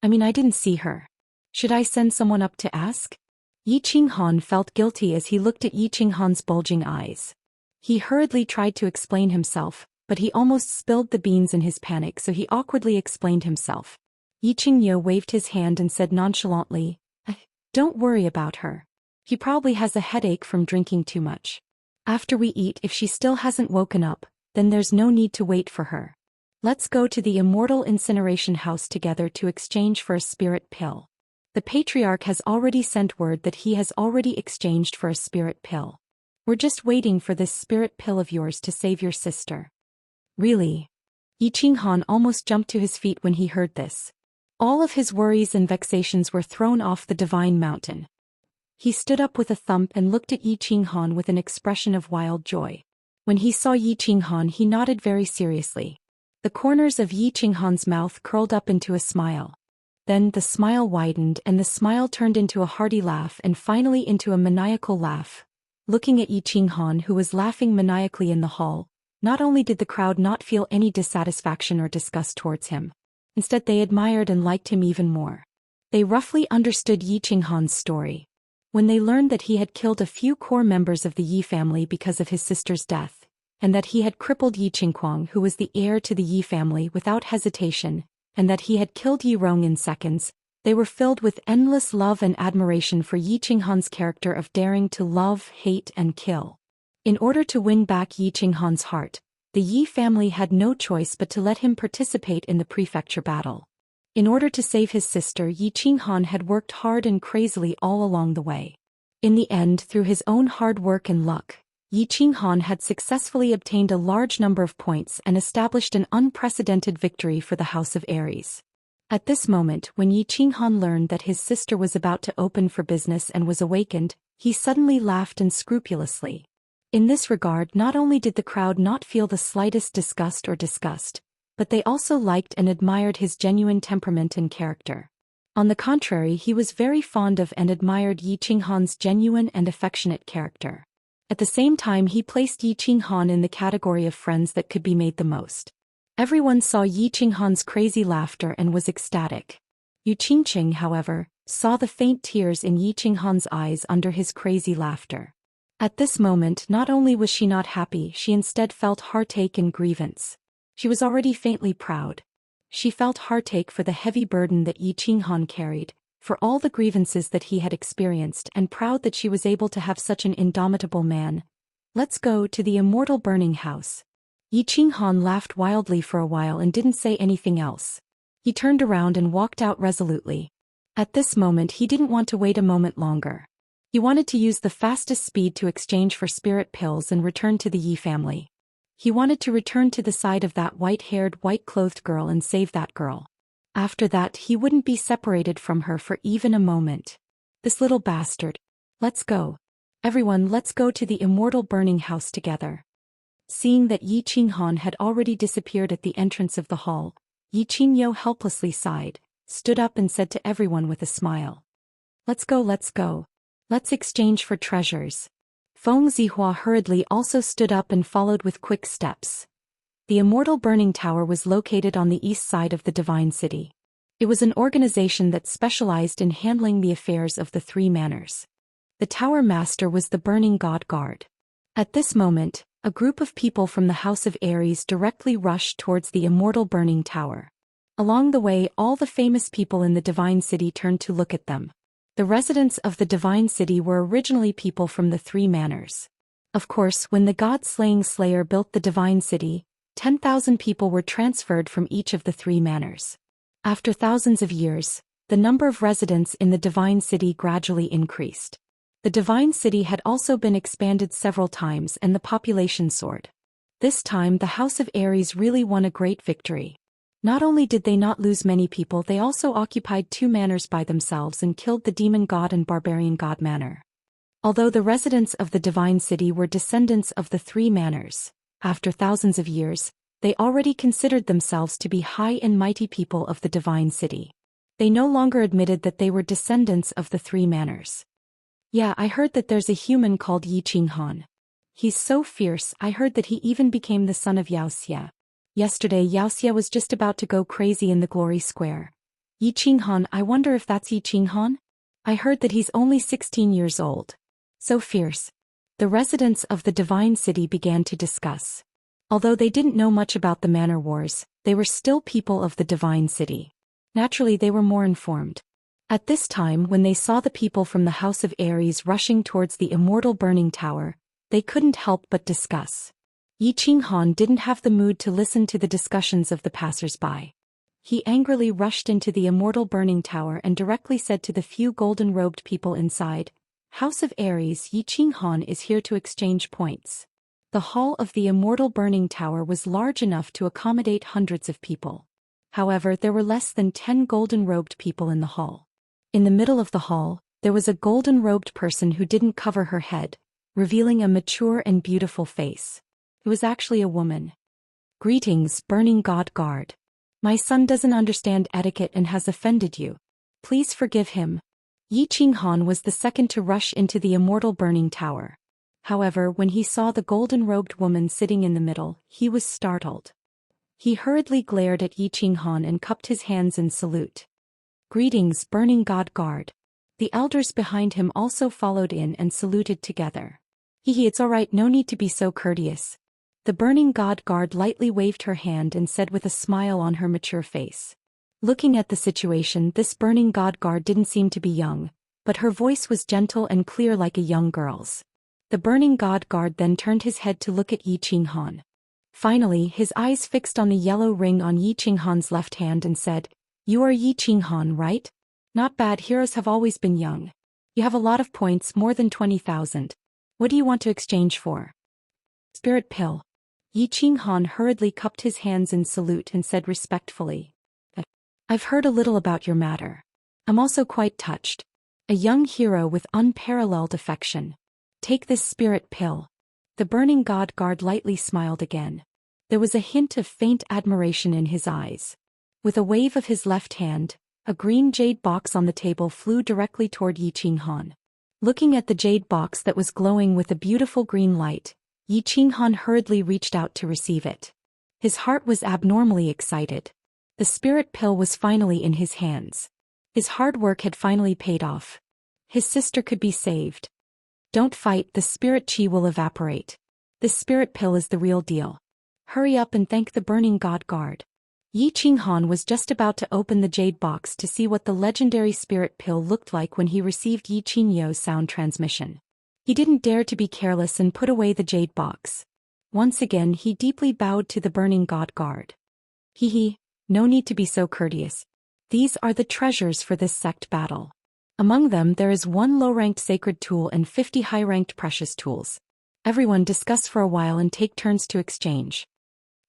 I didn't see her. Should I send someone up to ask? Yi Qinghan felt guilty as he looked at Yi Qinghan's bulging eyes. He hurriedly tried to explain himself, but he almost spilled the beans in his panic, so he awkwardly explained himself. Yi Qingye waved his hand and said nonchalantly, "Don't worry about her. He probably has a headache from drinking too much. After we eat, if she still hasn't woken up, then there's no need to wait for her. Let's go to the Immortal incineration house together to exchange for a spirit pill. The patriarch has already sent word that he has already exchanged for a spirit pill. We're just waiting for this spirit pill of yours to save your sister." Really? Yi Qinghan almost jumped to his feet when he heard this. All of his worries and vexations were thrown off the divine mountain. He stood up with a thump and looked at Yi Qinghan with an expression of wild joy. When he saw Yi Qinghan, he nodded very seriously. The corners of Yi Qinghan's mouth curled up into a smile. Then the smile widened and the smile turned into a hearty laugh and finally into a maniacal laugh. Looking at Yi Qinghan, who was laughing maniacally in the hall, not only did the crowd not feel any dissatisfaction or disgust towards him, instead they admired and liked him even more. They roughly understood Yi Qinghan's story. When they learned that he had killed a few core members of the Yi family because of his sister's death, and that he had crippled Yi Qingquang, who was the heir to the Yi family, without hesitation, and that he had killed Yi Rong in seconds, they were filled with endless love and admiration for Yi Qinghan's character of daring to love, hate, and kill. In order to win back Yi Qinghan's heart, the Yi family had no choice but to let him participate in the prefecture battle. In order to save his sister, Yi Qinghan had worked hard and crazily all along the way. In the end, through his own hard work and luck, Yi Qinghan had successfully obtained a large number of points and established an unprecedented victory for the House of Aries. At this moment, when Yi Qinghan learned that his sister was about to open for business and was awakened, he suddenly laughed unscrupulously. In this regard, not only did the crowd not feel the slightest disgust or disgust, but they also liked and admired his genuine temperament and character. On the contrary, he was very fond of and admired Yi Qinghan's genuine and affectionate character. At the same time, he placed Yi Qinghan in the category of friends that could be made the most. Everyone saw Yi Qinghan's crazy laughter and was ecstatic. Yu Qingqing, however, saw the faint tears in Yi Qinghan's eyes under his crazy laughter. At this moment, not only was she not happy, she instead felt heartache and grievance. She was already faintly proud. She felt heartache for the heavy burden that Yi Qinghan carried, for all the grievances that he had experienced, and proud that she was able to have such an indomitable man. "Let's go to the Immortal burning house." Yi Qinghan laughed wildly for a while and didn't say anything else. He turned around and walked out resolutely. At this moment, he didn't want to wait a moment longer. He wanted to use the fastest speed to exchange for spirit pills and return to the Yi family. He wanted to return to the side of that white-haired, white-clothed girl and save that girl. After that, he wouldn't be separated from her for even a moment. This little bastard. Let's go. Everyone, let's go to the Immortal burning house together. Seeing that Yi Qinghan had already disappeared at the entrance of the hall, Yi Qingye helplessly sighed, stood up and said to everyone with a smile, "Let's go, let's go. Let's exchange for treasures." Feng Zihua hurriedly also stood up and followed with quick steps. The Immortal Burning Tower was located on the east side of the Divine City. It was an organization that specialized in handling the affairs of the three manors. The tower master was the Burning God Guard. At this moment, a group of people from the House of Aries directly rushed towards the Immortal Burning Tower. Along the way, all the famous people in the Divine City turned to look at them. The residents of the Divine City were originally people from the three manors. Of course, when the God-slaying Slayer built the Divine City, 10,000 people were transferred from each of the three manors. After thousands of years, the number of residents in the Divine City gradually increased. The Divine City had also been expanded several times and the population soared. This time the House of Aries really won a great victory. Not only did they not lose many people, they also occupied two manors by themselves and killed the Demon God and Barbarian God manor. Although the residents of the Divine City were descendants of the three manors, after thousands of years, they already considered themselves to be high and mighty people of the Divine City. They no longer admitted that they were descendants of the three manors. "Yeah, I heard that there's a human called Yi Qinghan. He's so fierce. I heard that he even became the son of Xianxia. Yesterday Xianxia was just about to go crazy in the Glory Square. Yi Qinghan, I wonder if that's Yi Qinghan? I heard that he's only 16 years old. So fierce." The residents of the Divine City began to discuss. Although they didn't know much about the manor wars, they were still people of the Divine City. Naturally, they were more informed. At this time, when they saw the people from the House of Ares rushing towards the Immortal burning tower, they couldn't help but discuss. Yi Qinghan didn't have the mood to listen to the discussions of the passers-by. He angrily rushed into the Immortal burning tower and directly said to the few golden-robed people inside, "House of Ares, Yi Qinghan is here to exchange points." The hall of the Immortal burning tower was large enough to accommodate hundreds of people. However, there were less than 10 golden-robed people in the hall. In the middle of the hall, there was a golden-robed person who didn't cover her head, revealing a mature and beautiful face. It was actually a woman. "Greetings, Burning God Guard. My son doesn't understand etiquette and has offended you. Please forgive him." Yi Qinghan was the second to rush into the Immortal burning tower. However, when he saw the golden-robed woman sitting in the middle, he was startled. He hurriedly glared at Yi Qinghan and cupped his hands in salute. "Greetings, Burning God Guard." The elders behind him also followed in and saluted together. It's alright, no need to be so courteous." The Burning God Guard lightly waved her hand and said with a smile on her mature face. Looking at the situation, this Burning God Guard didn't seem to be young, but her voice was gentle and clear like a young girl's. The Burning God Guard then turned his head to look at Yi Qinghan. Finally, his eyes fixed on the yellow ring on Yi Qinghan's left hand and said, "You are Yi Qinghan, right? Not bad, heroes have always been young. You have a lot of points, more than 20,000. What do you want to exchange for?" "Spirit pill." Yi Qinghan hurriedly cupped his hands in salute and said respectfully, "I've heard a little about your matter. I'm also quite touched. A young hero with unparalleled affection. Take this spirit pill." The Burning God Guard lightly smiled again. There was a hint of faint admiration in his eyes. With a wave of his left hand, a green jade box on the table flew directly toward Yi Qinghan. Looking at the jade box that was glowing with a beautiful green light, Yi Qinghan hurriedly reached out to receive it. His heart was abnormally excited. The spirit pill was finally in his hands. His hard work had finally paid off. His sister could be saved. "Don't fight, the spirit chi will evaporate. This spirit pill is the real deal. Hurry up and thank the Burning God Guard." Yi Qinghan was just about to open the jade box to see what the legendary spirit pill looked like when he received Yi Qingyou's sound transmission. He didn't dare to be careless and put away the jade box. Once again, he deeply bowed to the Burning God Guard. No need to be so courteous. These are the treasures for this sect battle. Among them there is 1 low-ranked sacred tool and 50 high-ranked precious tools. Everyone discuss for a while and take turns to exchange.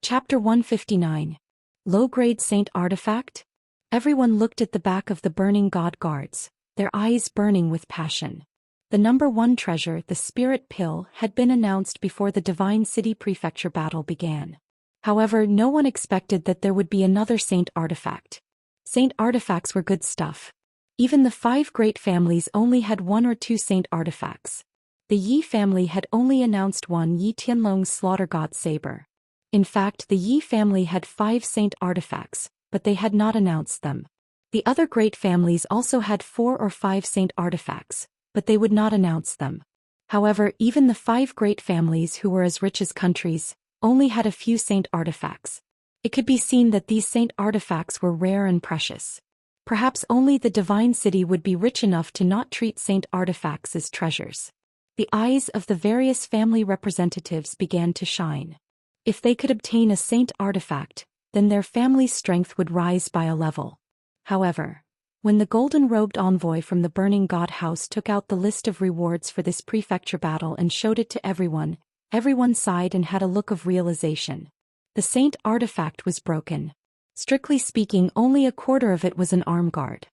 Chapter 159. Low-grade Saint Artifact? Everyone looked at the back of the Burning God Guards, their eyes burning with passion. The number 1 treasure, the Spirit Pill, had been announced before the Divine City Prefecture battle began. However, no one expected that there would be another Saint Artifact. Saint Artifacts were good stuff. Even the 5 great families only had 1 or 2 Saint Artifacts. The Yi family had only announced 1 Yi Tianlong's Slaughter God Saber. In fact, the Yi family had 5 Saint Artifacts, but they had not announced them. The other great families also had 4 or 5 Saint Artifacts, but they would not announce them. However, even the 5 great families who were as rich as countries only had a few Saint Artifacts. It could be seen that these Saint Artifacts were rare and precious. Perhaps only the Divine City would be rich enough to not treat Saint Artifacts as treasures. The eyes of the various family representatives began to shine. If they could obtain a Saint Artifact, then their family's strength would rise by a level. However, when the golden-robed envoy from the Burning God House took out the list of rewards for this prefecture battle and showed it to everyone, everyone sighed and had a look of realization. The Saint Artifact was broken. Strictly speaking, only a quarter of it was an arm guard.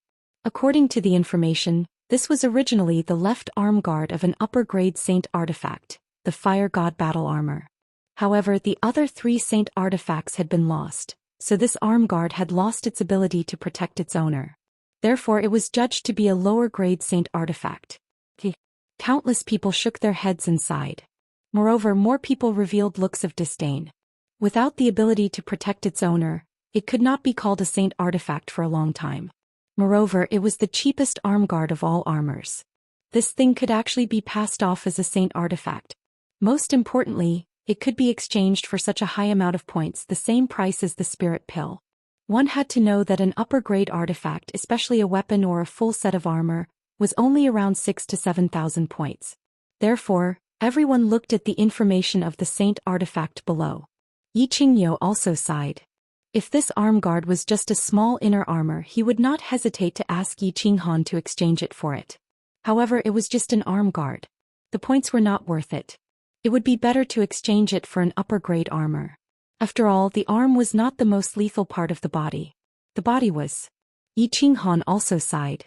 According to the information, this was originally the left arm guard of an upper-grade Saint Artifact, the Fire God Battle Armor. However, the other 3 Saint Artifacts had been lost, so this arm guard had lost its ability to protect its owner. Therefore, it was judged to be a lower-grade Saint Artifact. Countless people shook their heads and sighed. Moreover, more people revealed looks of disdain. Without the ability to protect its owner, it could not be called a Saint Artifact for a long time. Moreover, it was the cheapest arm guard of all armors. This thing could actually be passed off as a Saint Artifact. Most importantly, it could be exchanged for such a high amount of points, the same price as the Spirit Pill. One had to know that an upper-grade artifact, especially a weapon or a full set of armor, was only around 6,000 to 7,000 points. Therefore, everyone looked at the information of the saint artifact below. Yi Qingyo also sighed. If this arm guard was just a small inner armor, he would not hesitate to ask Yi Qinghan to exchange it for it. However, it was just an arm guard. The points were not worth it. It would be better to exchange it for an upper-grade armor. After all, the arm was not the most lethal part of the body. The body was. Yi Qinghan also sighed.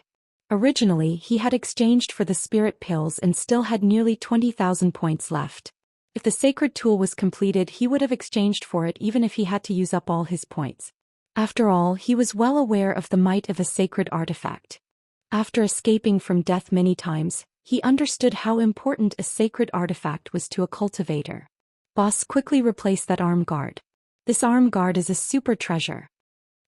Originally, he had exchanged for the spirit pills and still had nearly 20,000 points left. If the sacred tool was completed, he would have exchanged for it even if he had to use up all his points. After all, he was well aware of the might of a sacred artifact. After escaping from death many times, he understood how important a sacred artifact was to a cultivator. Boss quickly replaced that arm guard. This arm guard is a super treasure.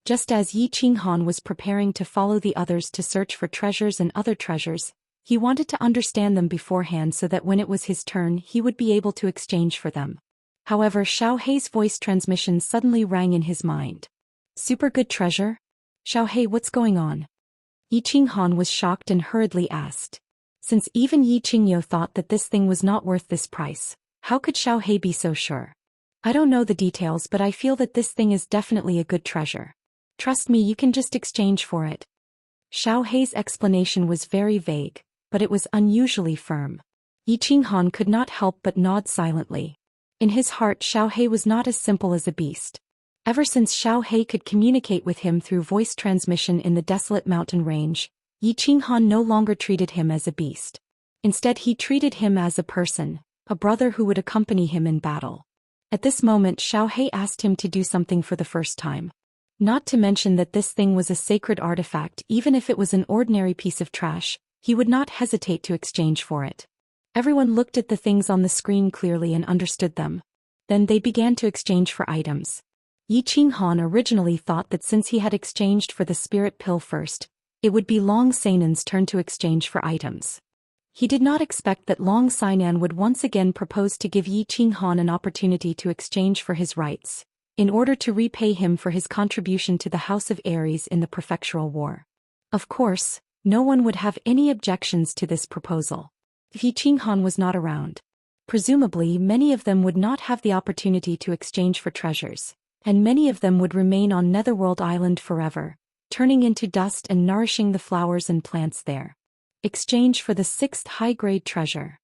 Just as Yi Qinghan was preparing to follow the others to search for treasures and other treasures, he wanted to understand them beforehand so that when it was his turn he would be able to exchange for them. However, Xiaohei's voice transmission suddenly rang in his mind. Super good treasure? Xiaohei, what's going on? Yi Qinghan was shocked and hurriedly asked. Since even Yi Qingyo thought that this thing was not worth this price, how could Xiaohei be so sure? I don't know the details, but I feel that this thing is definitely a good treasure. Trust me, you can just exchange for it. Xiaohei's explanation was very vague, but it was unusually firm. Yi Qinghan could not help but nod silently. In his heart, Xiaohei was not as simple as a beast. Ever since Xiaohei could communicate with him through voice transmission in the desolate mountain range, Yi Qinghan no longer treated him as a beast. Instead, he treated him as a person, a brother who would accompany him in battle. At this moment, Xiaohei asked him to do something for the first time. Not to mention that this thing was a sacred artifact. Even if it was an ordinary piece of trash, he would not hesitate to exchange for it. Everyone looked at the things on the screen clearly and understood them. Then they began to exchange for items. Yi Qinghan originally thought that since he had exchanged for the spirit pill first, it would be Long Sainan's turn to exchange for items. He did not expect that Long Sainan would once again propose to give Yi Qinghan an opportunity to exchange for his rights, in order to repay him for his contribution to the House of Aries in the Prefectural War. Of course, no one would have any objections to this proposal. If Yi Qinghan was not around, presumably many of them would not have the opportunity to exchange for treasures, and many of them would remain on Netherworld Island forever, turning into dust and nourishing the flowers and plants there. Exchange for the 6th high-grade treasure.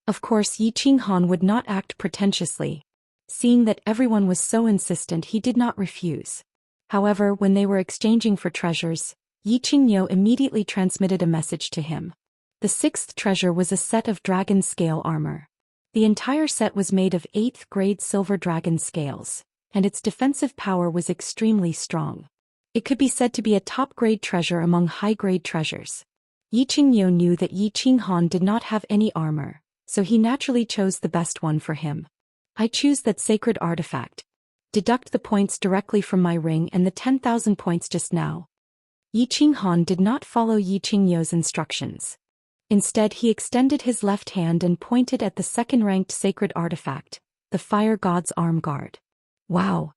Of course, Yi Qinghan would not act pretentiously. Seeing that everyone was so insistent, he did not refuse. However, when they were exchanging for treasures, Yi Qingyo immediately transmitted a message to him. The 6th treasure was a set of dragon scale armor. The entire set was made of 8th grade silver dragon scales, and its defensive power was extremely strong. It could be said to be a top-grade treasure among high-grade treasures. Yi Qingyo knew that Yi Qinghan did not have any armor, so he naturally chose the best one for him. I choose that sacred artifact. Deduct the points directly from my ring and the 10,000 points just now. Yi Qinghan did not follow Yi Qingyo's instructions. Instead, he extended his left hand and pointed at the second-ranked sacred artifact, the Fire God's Arm Guard. Wow!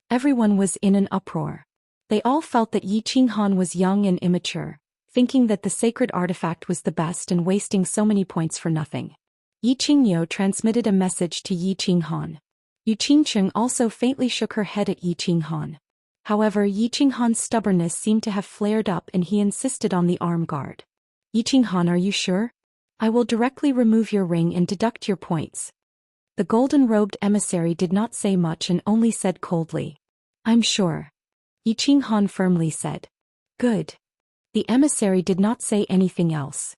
Everyone was in an uproar. They all felt that Yi Qinghan was young and immature, thinking that the sacred artifact was the best and wasting so many points for nothing. Yi Qingyo transmitted a message to Yi Qinghan. Yu Qingcheng also faintly shook her head at Yi Qinghan. However, Yi Qinghan's stubbornness seemed to have flared up and he insisted on the arm guard. Yi Qinghan, are you sure? I will directly remove your ring and deduct your points. The golden-robed emissary did not say much and only said coldly, I'm sure. Yi Qinghan firmly said. Good. The emissary did not say anything else.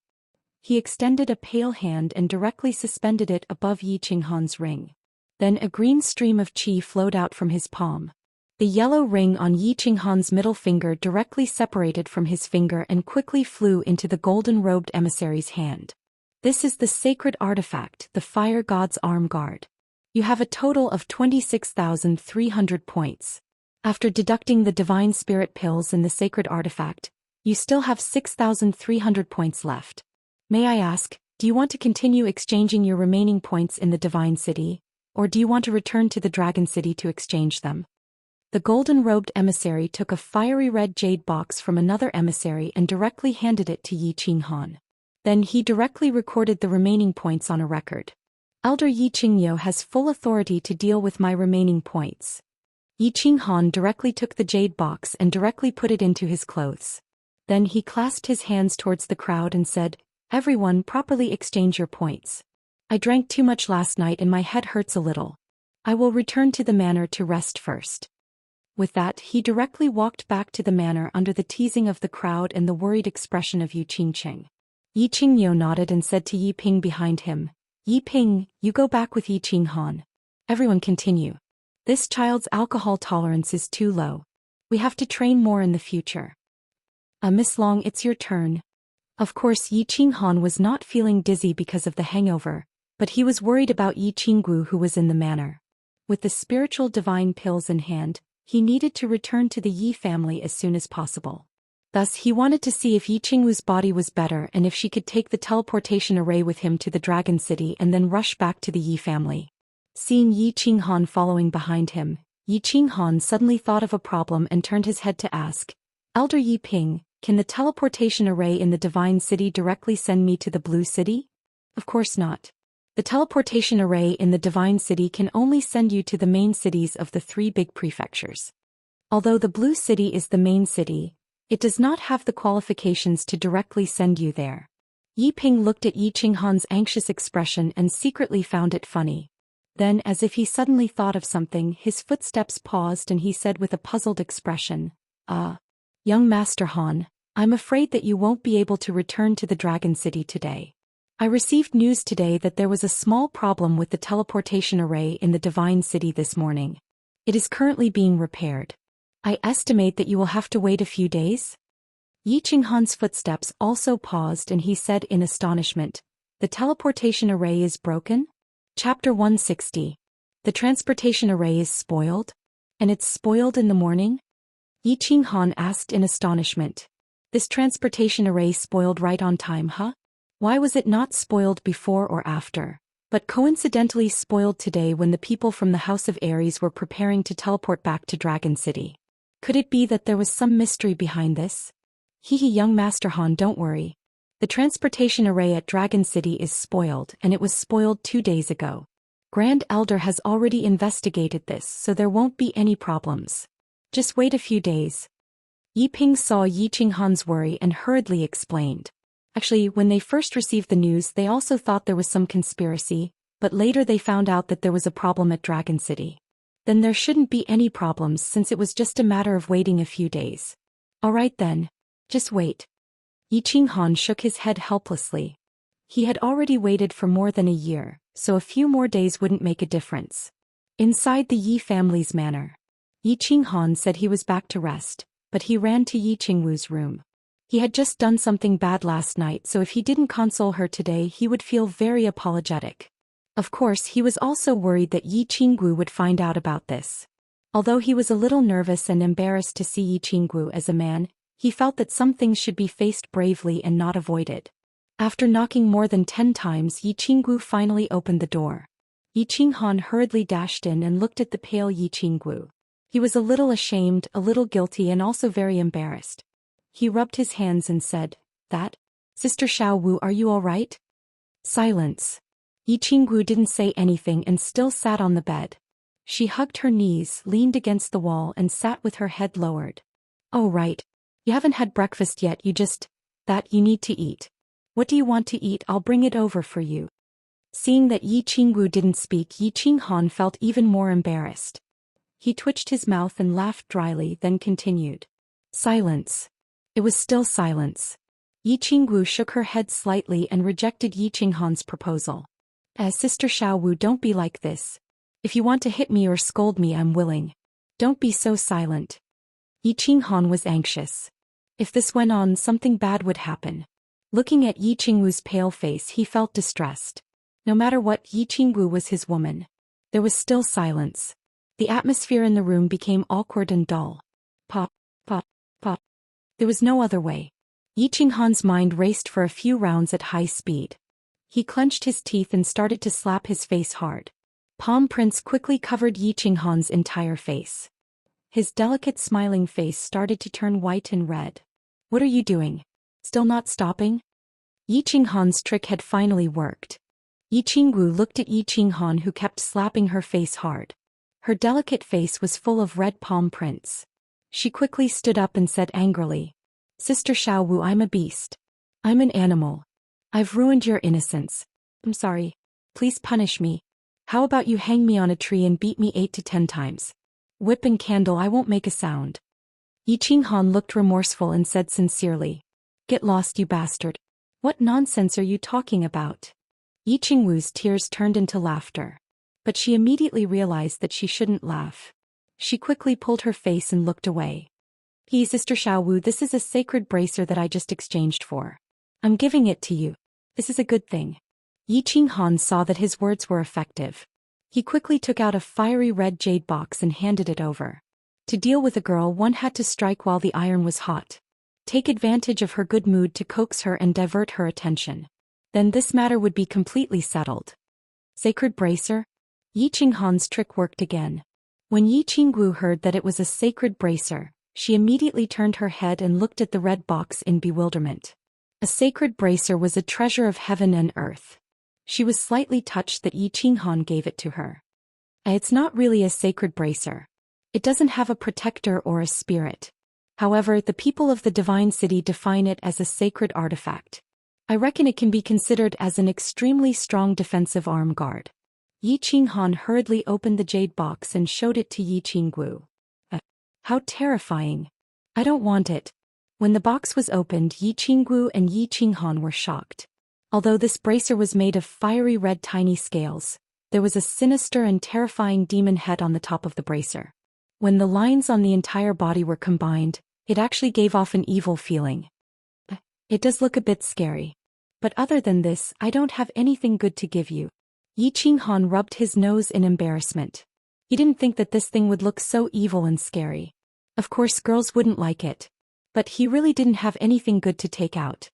He extended a pale hand and directly suspended it above Yi Qinghan's ring. Then a green stream of qi flowed out from his palm. The yellow ring on Yi Qinghan's middle finger directly separated from his finger and quickly flew into the golden-robed emissary's hand. This is the sacred artifact, the Fire God's Arm Guard. You have a total of 26,300 points. After deducting the divine spirit pills and the sacred artifact, you still have 6,300 points left. May I ask, do you want to continue exchanging your remaining points in the Divine City, or do you want to return to the Dragon City to exchange them? The golden-robed emissary took a fiery red jade box from another emissary and directly handed it to Yi Qinghan. Then he directly recorded the remaining points on a record. Elder Yi Qingyo has full authority to deal with my remaining points. Yi Qinghan directly took the jade box and directly put it into his clothes. Then he clasped his hands towards the crowd and said, "Everyone properly exchange your points. I drank too much last night and my head hurts a little. I will return to the manor to rest first." With that, he directly walked back to the manor under the teasing of the crowd and the worried expression of Yu Qingcheng. Yi Qingyo nodded and said to Yi Ping behind him, "Yi Ping, you go back with Yi Qinghan. Everyone continue. This child's alcohol tolerance is too low. We have to train more in the future. Miss Long, it's your turn." Of course, Yi Qinghan was not feeling dizzy because of the hangover, but he was worried about Yi Qinggu who was in the manor. With the spiritual divine pills in hand, he needed to return to the Yi family as soon as possible. Thus he wanted to see if Yi Qingwu's body was better and if she could take the teleportation array with him to the Dragon City and then rush back to the Yi family. Seeing Yi Qinghan following behind him, Yi Qinghan suddenly thought of a problem and turned his head to ask, "Elder Yi Ping, can the teleportation array in the Divine City directly send me to the Blue City?" "Of course not. The teleportation array in the Divine City can only send you to the main cities of the 3 big prefectures. Although the Blue City is the main city, it does not have the qualifications to directly send you there." Yi Ping looked at Yi Qinghan's anxious expression and secretly found it funny. Then, as if he suddenly thought of something, his footsteps paused and he said with a puzzled expression, Young Master Han, I'm afraid that you won't be able to return to the Dragon City today. I received news today that there was a small problem with the teleportation array in the Divine City this morning. It is currently being repaired. I estimate that you will have to wait a few days." Yi Qinghan's footsteps also paused and he said in astonishment, "The teleportation array is broken?" Chapter 160. The transportation array is spoiled? And it's spoiled in the morning? Yi Qinghan asked in astonishment. This transportation array spoiled right on time, huh? Why was it not spoiled before or after, but coincidentally spoiled today when the people from the House of Ares were preparing to teleport back to Dragon City? Could it be that there was some mystery behind this? Young Master Han, don't worry. The transportation array at Dragon City is spoiled and it was spoiled 2 days ago. Grand Elder has already investigated this, so there won't be any problems. Just wait a few days. Yi Ping saw Yi Qinghan's worry and hurriedly explained. Actually, when they first received the news they also thought there was some conspiracy, but later they found out that there was a problem at Dragon City. Then there shouldn't be any problems since it was just a matter of waiting a few days. Alright then. Just wait. Yi Qinghan shook his head helplessly. He had already waited for more than a year, so a few more days wouldn't make a difference. Inside the Yi family's manor, Yi Qinghan said he was back to rest, but he ran to Yi Qingwu's room. He had just done something bad last night, so if he didn't console her today he would feel very apologetic. Of course, he was also worried that Yi Qingwu would find out about this. Although he was a little nervous and embarrassed to see Yi Qingwu as a man, he felt that some things should be faced bravely and not avoided. After knocking more than 10 times, Yi Qingwu finally opened the door. Yi Qinghan hurriedly dashed in and looked at the pale Yi Qingwu. He was a little ashamed, a little guilty and also very embarrassed. He rubbed his hands and said, Sister Xiao Wu, are you all right?" Silence. Yi Qingwu didn't say anything and still sat on the bed. She hugged her knees, leaned against the wall and sat with her head lowered. "Oh right. You haven't had breakfast yet, you need to eat. What do you want to eat? I'll bring it over for you." Seeing that Yi Qingwu didn't speak, Yi Qinghan felt even more embarrassed. He twitched his mouth and laughed dryly, then continued. Silence. It was still silence. Yi Qingwu shook her head slightly and rejected Yi Qinghan's proposal. Sister Xiao Wu, don't be like this. If you want to hit me or scold me, I'm willing. Don't be so silent. Yi Qinghan was anxious. If this went on, something bad would happen. Looking at Yi Qingwu's pale face, he felt distressed. No matter what, Yi Qingwu was his woman. There was still silence. The atmosphere in the room became awkward and dull. Pop, pop, pop. There was no other way. Yi Qinghan's mind raced for a few rounds at high speed. He clenched his teeth and started to slap his face hard. Palm prints quickly covered Yi Qinghan's entire face. His delicate smiling face started to turn white and red. What are you doing? Still not stopping? Yi Qinghan's trick had finally worked. Yi Qingwu looked at Yi Qinghan, who kept slapping her face hard. Her delicate face was full of red palm prints. She quickly stood up and said angrily, Sister Xiaowu, I'm a beast. I'm an animal. I've ruined your innocence. I'm sorry. Please punish me. How about you hang me on a tree and beat me 8 to 10 times? Whip and candle, I won't make a sound. Yi Qinghan looked remorseful and said sincerely, Get lost, you bastard. What nonsense are you talking about? Yi Qingwu's tears turned into laughter. But she immediately realized that she shouldn't laugh. She quickly pulled her face and looked away. Sister Xiaowu, this is a sacred bracer that I just exchanged for. I'm giving it to you. This is a good thing. Yi Qinghan saw that his words were effective. He quickly took out a fiery red jade box and handed it over. To deal with a girl, one had to strike while the iron was hot. Take advantage of her good mood to coax her and divert her attention. Then this matter would be completely settled. Sacred bracer? Yi Qinghan's trick worked again. When Yi Qingwu heard that it was a sacred bracer, she immediately turned her head and looked at the red box in bewilderment. A sacred bracer was a treasure of heaven and earth. She was slightly touched that Yi Qinghan gave it to her. It's not really a sacred bracer. It doesn't have a protector or a spirit. However, the people of the Divine City define it as a sacred artifact. I reckon it can be considered as an extremely strong defensive arm guard. Yi Qinghan hurriedly opened the jade box and showed it to Yi Qingwu. How terrifying. I don't want it. When the box was opened, Yi Qingwu and Yi Qinghan were shocked. Although this bracer was made of fiery red tiny scales, there was a sinister and terrifying demon head on the top of the bracer. When the lines on the entire body were combined, it actually gave off an evil feeling. It does look a bit scary. But other than this, I don't have anything good to give you. Yi Qinghan rubbed his nose in embarrassment. He didn't think that this thing would look so evil and scary. Of course, girls wouldn't like it. But he really didn't have anything good to take out.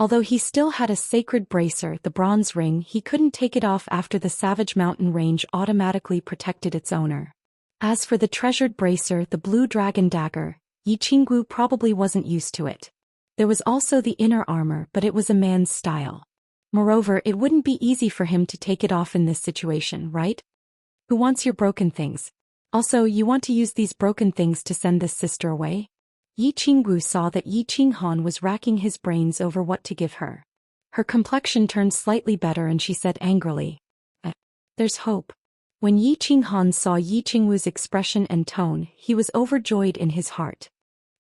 Although he still had a sacred bracer, the bronze ring, he couldn't take it off after the Savage Mountain Range automatically protected its owner. As for the treasured bracer, the blue dragon dagger, Yi Qingwu probably wasn't used to it. There was also the inner armor, but it was a man's style. Moreover, it wouldn't be easy for him to take it off in this situation, right? Who wants your broken things? Also, you want to use these broken things to send this sister away? Yi Qingwu saw that Yi Qinghan was racking his brains over what to give her. Her complexion turned slightly better and she said angrily, There's hope. When Yi Qinghan saw Yi Qingwu's expression and tone, he was overjoyed in his heart.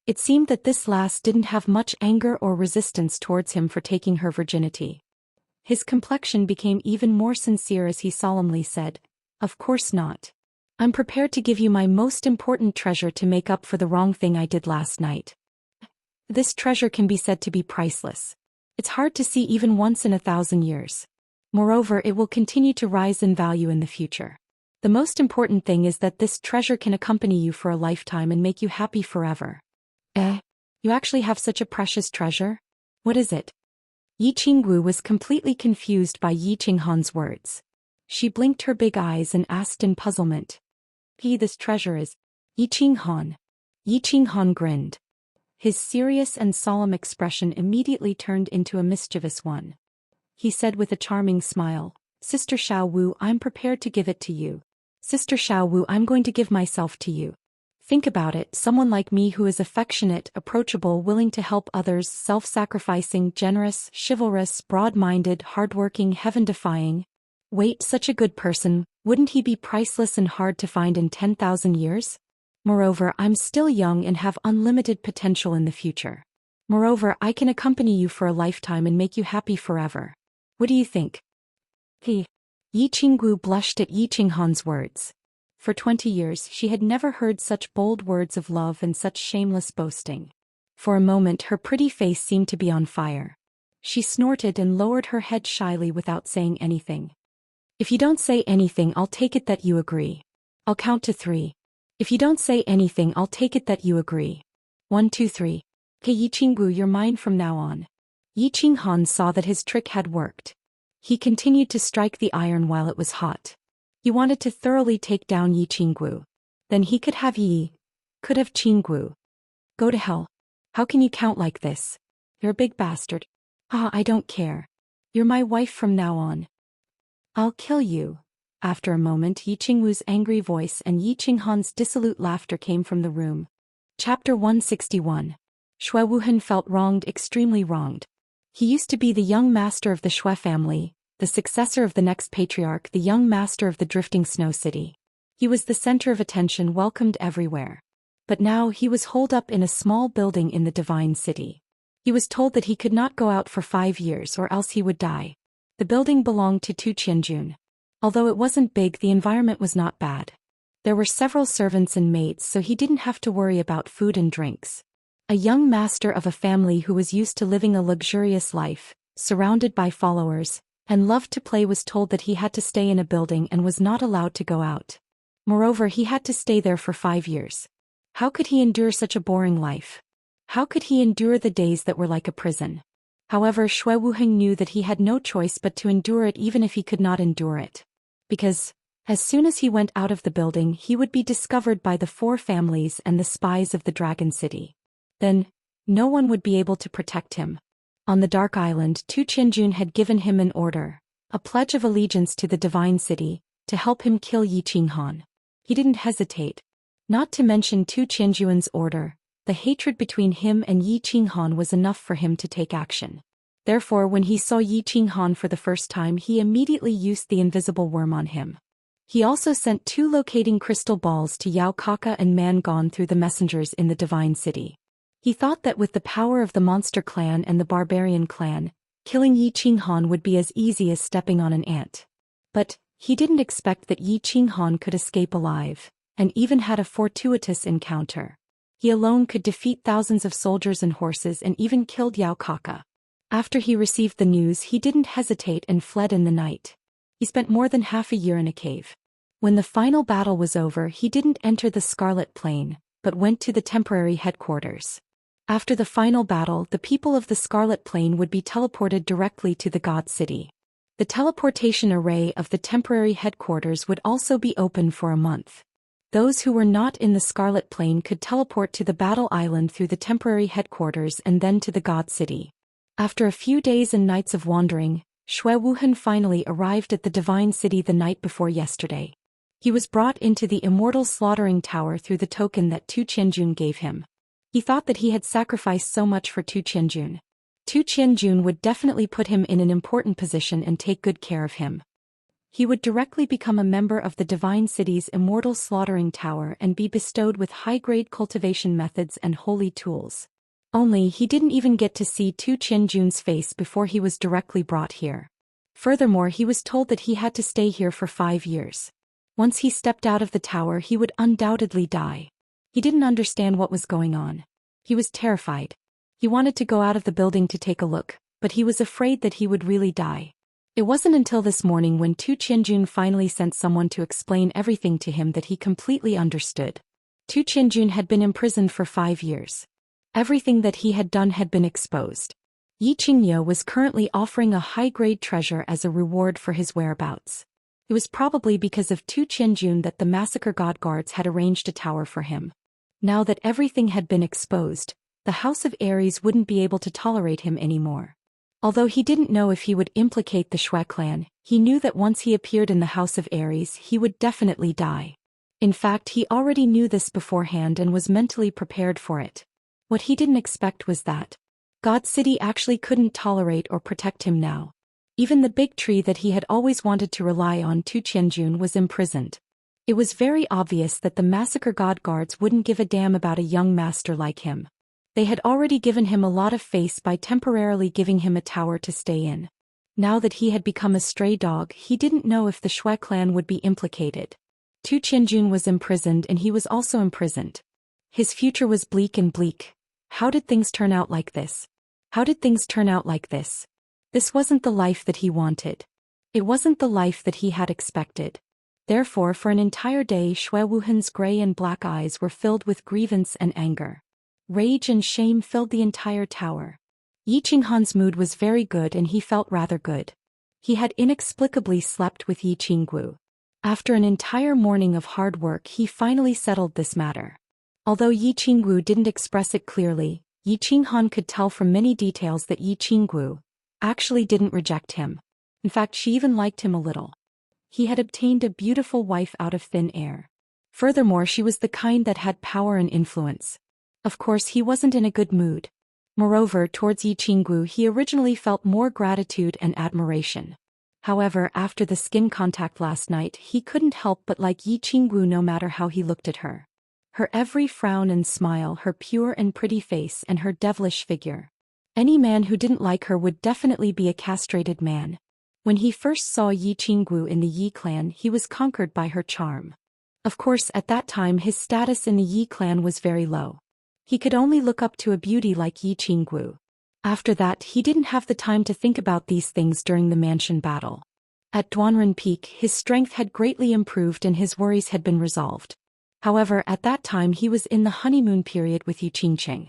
It seemed that this lass didn't have much anger or resistance towards him for taking her virginity. His complexion became even more sincere as he solemnly said, Of course not. I'm prepared to give you my most important treasure to make up for the wrong thing I did last night. This treasure can be said to be priceless. It's hard to see even once in 1,000 years. Moreover, it will continue to rise in value in the future. The most important thing is that this treasure can accompany you for a lifetime and make you happy forever. You actually have such a precious treasure? What is it? Yi Qingwu was completely confused by Yi Qinghan's words. She blinked her big eyes and asked in puzzlement. This treasure is Yi Qinghan. Yi Qinghan grinned. His serious and solemn expression immediately turned into a mischievous one. He said with a charming smile, Sister Xiaowu, I'm prepared to give it to you. Sister Xiaowu, I'm going to give myself to you. Think about it, someone like me who is affectionate, approachable, willing to help others, self-sacrificing, generous, chivalrous, broad-minded, hardworking, heaven-defying. Wait, such a good person, wouldn't he be priceless and hard to find in 10,000 years? Moreover, I'm still young and have unlimited potential in the future. Moreover, I can accompany you for a lifetime and make you happy forever. What do you think? Yi Qingwu blushed at Yi Qinghan's words. For 20 years she had never heard such bold words of love and such shameless boasting. For a moment her pretty face seemed to be on fire. She snorted and lowered her head shyly without saying anything. If you don't say anything, I'll take it that you agree. I'll count to 3. If you don't say anything, I'll take it that you agree. 1, 2, 3. Yi Qingwu, you're mine from now on. Yi Qinghan saw that his trick had worked. He continued to strike the iron while it was hot. He wanted to thoroughly take down Yi Qingwu. Then he could have Yi Could have Qinggu. Go to hell. How can you count like this? You're a big bastard. Ah, I don't care. You're my wife from now on. I'll kill you. After a moment, Yi Qingwu's angry voice and Yi Qinghan's dissolute laughter came from the room. Chapter 161. Shui Wuhan felt wronged, extremely wronged. He used to be the young master of the Shui family, the successor of the next patriarch, the young master of the drifting snow city. He was the center of attention, welcomed everywhere. But now he was holed up in a small building in the divine city. He was told that he could not go out for 5 years or else he would die. The building belonged to Tu Qianjun. Although it wasn't big, the environment was not bad. There were several servants and maids, so he didn't have to worry about food and drinks. A young master of a family who was used to living a luxurious life, surrounded by followers, and loved to play was told that he had to stay in a building and was not allowed to go out. Moreover, he had to stay there for 5 years. How could he endure such a boring life? How could he endure the days that were like a prison? However, Shui Wuheng knew that he had no choice but to endure it even if he could not endure it. Because, as soon as he went out of the building, he would be discovered by the 4 families and the spies of the Dragon City. Then, no one would be able to protect him. On the Dark Island, Tu Qianjun had given him an order, a pledge of allegiance to the Divine City, to help him kill Yi Qinghan. He didn't hesitate. Not to mention Tu Qianjun's order, the hatred between him and Yi Qinghan was enough for him to take action. Therefore, when he saw Yi Qinghan for the first time, he immediately used the invisible worm on him. He also sent 2 locating crystal balls to Yao Kaka and Man Gone through the messengers in the Divine City. He thought that with the power of the Monster Clan and the Barbarian Clan, killing Yi Qinghan would be as easy as stepping on an ant. But he didn't expect that Yi Qinghan could escape alive, and even had a fortuitous encounter. He alone could defeat thousands of soldiers and horses and even killed Yao Kaka. After he received the news, he didn't hesitate and fled in the night. He spent more than half a year in a cave. When the final battle was over, he didn't enter the Scarlet Plain, but went to the temporary headquarters. After the final battle, the people of the Scarlet Plain would be teleported directly to the God City. The teleportation array of the temporary headquarters would also be open for a month. Those who were not in the Scarlet Plain could teleport to the Battle Island through the temporary headquarters and then to the God City. After a few days and nights of wandering, Shui Wuhan finally arrived at the Divine City the night before yesterday. He was brought into the Immortal Slaughtering Tower through the token that Tu Qianjun gave him. He thought that he had sacrificed so much for Tu Qianjun. Tu Qianjun would definitely put him in an important position and take good care of him. He would directly become a member of the Divine City's Immortal Slaughtering Tower and be bestowed with high-grade cultivation methods and holy tools. Only he didn't even get to see Tu Qianjun's face before he was directly brought here. Furthermore, he was told that he had to stay here for 5 years. Once he stepped out of the tower, he would undoubtedly die. He didn't understand what was going on. He was terrified. He wanted to go out of the building to take a look, but he was afraid that he would really die. It wasn't until this morning when Tu Qianjun finally sent someone to explain everything to him that he completely understood. Tu Qianjun had been imprisoned for 5 years. Everything that he had done had been exposed. Yi Qingye was currently offering a high-grade treasure as a reward for his whereabouts. It was probably because of Tu Qianjun that the Massacre God Guards had arranged a tower for him. Now that everything had been exposed, the House of Aries wouldn't be able to tolerate him anymore. Although he didn't know if he would implicate the Shui clan, he knew that once he appeared in the House of Aries, he would definitely die. In fact, he already knew this beforehand and was mentally prepared for it. What he didn't expect was that God City actually couldn't tolerate or protect him now. Even the big tree that he had always wanted to rely on, Tu Qianjun, was imprisoned. It was very obvious that the Massacre God Guards wouldn't give a damn about a young master like him. They had already given him a lot of face by temporarily giving him a tower to stay in. Now that he had become a stray dog, he didn't know if the Shui clan would be implicated. Tu Qianjun was imprisoned and he was also imprisoned. His future was bleak and bleak. How did things turn out like this? How did things turn out like this? This wasn't the life that he wanted. It wasn't the life that he had expected. Therefore, for an entire day, Shui Wuhan's gray and black eyes were filled with grievance and anger. Rage and shame filled the entire tower. Yi Qinghan's mood was very good and he felt rather good. He had inexplicably slept with Yi Qinggu. After an entire morning of hard work, he finally settled this matter. Although Yi Qinggu didn't express it clearly, Yi Qinghan could tell from many details that Yi Qinggu actually didn't reject him. In fact, she even liked him a little. He had obtained a beautiful wife out of thin air. Furthermore, she was the kind that had power and influence. Of course, he wasn't in a good mood. Moreover, towards Yi Qinggu he originally felt more gratitude and admiration. However, after the skin contact last night, he couldn't help but like Yi Qinggu no matter how he looked at her. Her every frown and smile, her pure and pretty face, and her devilish figure. Any man who didn't like her would definitely be a castrated man. When he first saw Yi Qinggu in the Yi clan, he was conquered by her charm. Of course, at that time his status in the Yi clan was very low. He could only look up to a beauty like Yi Qinggu. After that, he didn't have the time to think about these things during the mansion battle. At Duanren Peak, his strength had greatly improved and his worries had been resolved. However, at that time he was in the honeymoon period with Yu Qingqing.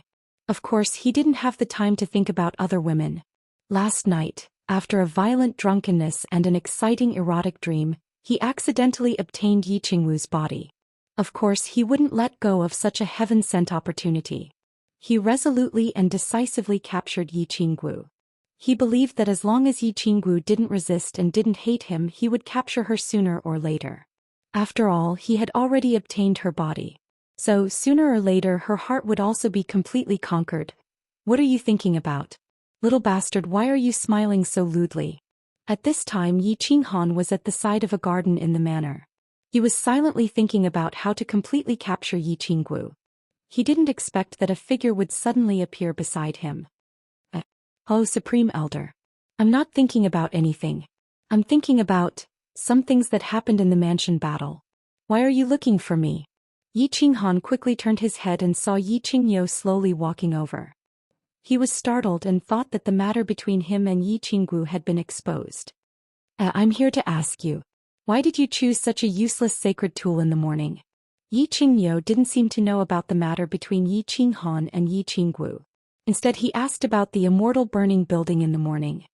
Of course, he didn't have the time to think about other women. Last night, after a violent drunkenness and an exciting erotic dream, he accidentally obtained Yi Qingwu's body. Of course, he wouldn't let go of such a heaven-sent opportunity. He resolutely and decisively captured Yi Qingwu. He believed that as long as Yi Qingwu didn't resist and didn't hate him, he would capture her sooner or later. After all, he had already obtained her body. So, sooner or later her heart would also be completely conquered. What are you thinking about? Little bastard, why are you smiling so lewdly? At this time Yi Qinghan was at the side of a garden in the manor. He was silently thinking about how to completely capture Yi Qinggu. He didn't expect that a figure would suddenly appear beside him. Oh, Supreme Elder. I'm not thinking about anything. I'm thinking about some things that happened in the mansion battle. Why are you looking for me? Yi Qinghan quickly turned his head and saw Yi Qingyo slowly walking over. He was startled and thought that the matter between him and Yi Qinggu had been exposed. I'm here to ask you. Why did you choose such a useless sacred tool in the morning? Yi Qingyo didn't seem to know about the matter between Yi Qinghan and Yi Qinggu. Instead, he asked about the Immortal burning building in the morning.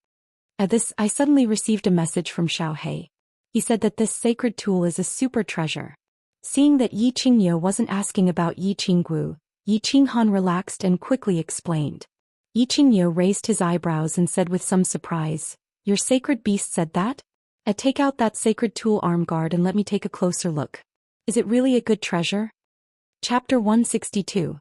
At this, I suddenly received a message from Xiaohei. He said that this sacred tool is a super treasure. Seeing that Yi Qingyo wasn't asking about Yi Qinggu, Yi Qinghan relaxed and quickly explained. Yi Qingyo raised his eyebrows and said with some surprise, "Your sacred beast said that? Take out that sacred tool arm guard and let me take a closer look. Is it really a good treasure?" Chapter 162.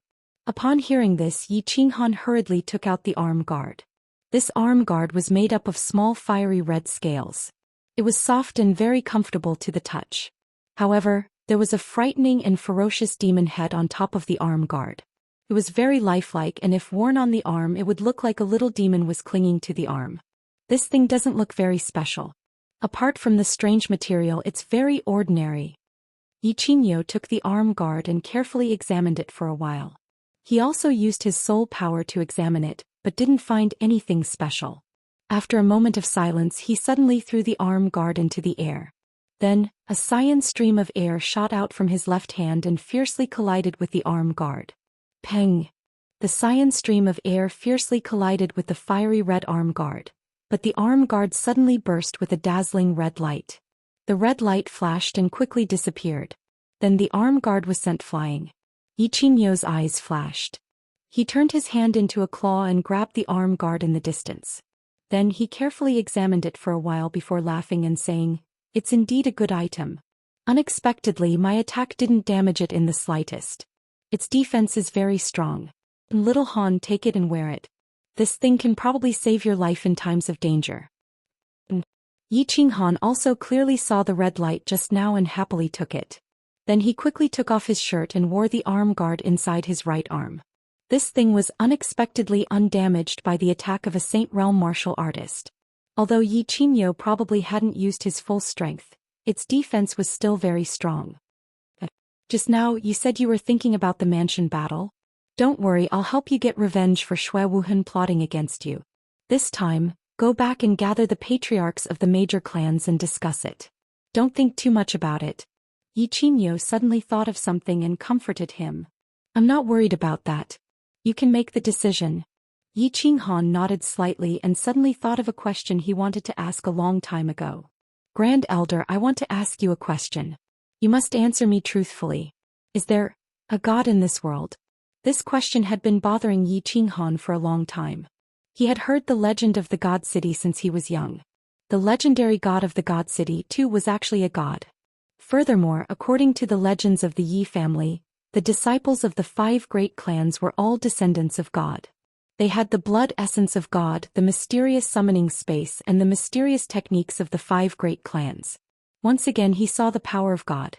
Upon hearing this, Yi Qinghan hurriedly took out the arm guard. This arm guard was made up of small fiery red scales. It was soft and very comfortable to the touch. However, there was a frightening and ferocious demon head on top of the arm guard. It was very lifelike, and if worn on the arm it would look like a little demon was clinging to the arm. This thing doesn't look very special. Apart from the strange material, it's very ordinary. Yi Qingyo took the arm guard and carefully examined it for a while. He also used his soul power to examine it, but didn't find anything special. After a moment of silence, he suddenly threw the arm guard into the air. Then, a cyan stream of air shot out from his left hand and fiercely collided with the arm guard. Peng! The cyan stream of air fiercely collided with the fiery red arm guard, but the arm guard suddenly burst with a dazzling red light. The red light flashed and quickly disappeared. Then the arm guard was sent flying. Yi Qingyo's eyes flashed. He turned his hand into a claw and grabbed the arm guard in the distance. Then he carefully examined it for a while before laughing and saying, "It's indeed a good item. Unexpectedly, my attack didn't damage it in the slightest. Its defense is very strong. Little Han, take it and wear it. This thing can probably save your life in times of danger." Yi Qinghan also clearly saw the red light just now and happily took it. Then he quickly took off his shirt and wore the arm guard inside his right arm. This thing was unexpectedly undamaged by the attack of a Saint Realm martial artist. Although Yi Qingyo probably hadn't used his full strength, its defense was still very strong. Just now, you said you were thinking about the mansion battle? Don't worry, I'll help you get revenge for Shui Wuhan plotting against you. This time, go back and gather the patriarchs of the major clans and discuss it. Don't think too much about it. Yi Qingyo suddenly thought of something and comforted him. I'm not worried about that. You can make the decision. Yi Qinghan nodded slightly and suddenly thought of a question he wanted to ask a long time ago. Grand Elder, I want to ask you a question. You must answer me truthfully. Is there A god in this world? This question had been bothering Yi Qinghan for a long time. He had heard the legend of the God City since he was young. The legendary god of the God City, too, was actually a god. Furthermore, according to the legends of the Yi family, the disciples of the 5 great clans were all descendants of God. They had the blood essence of God, the mysterious summoning space, and the mysterious techniques of the 5 great clans. Once again he saw the power of God.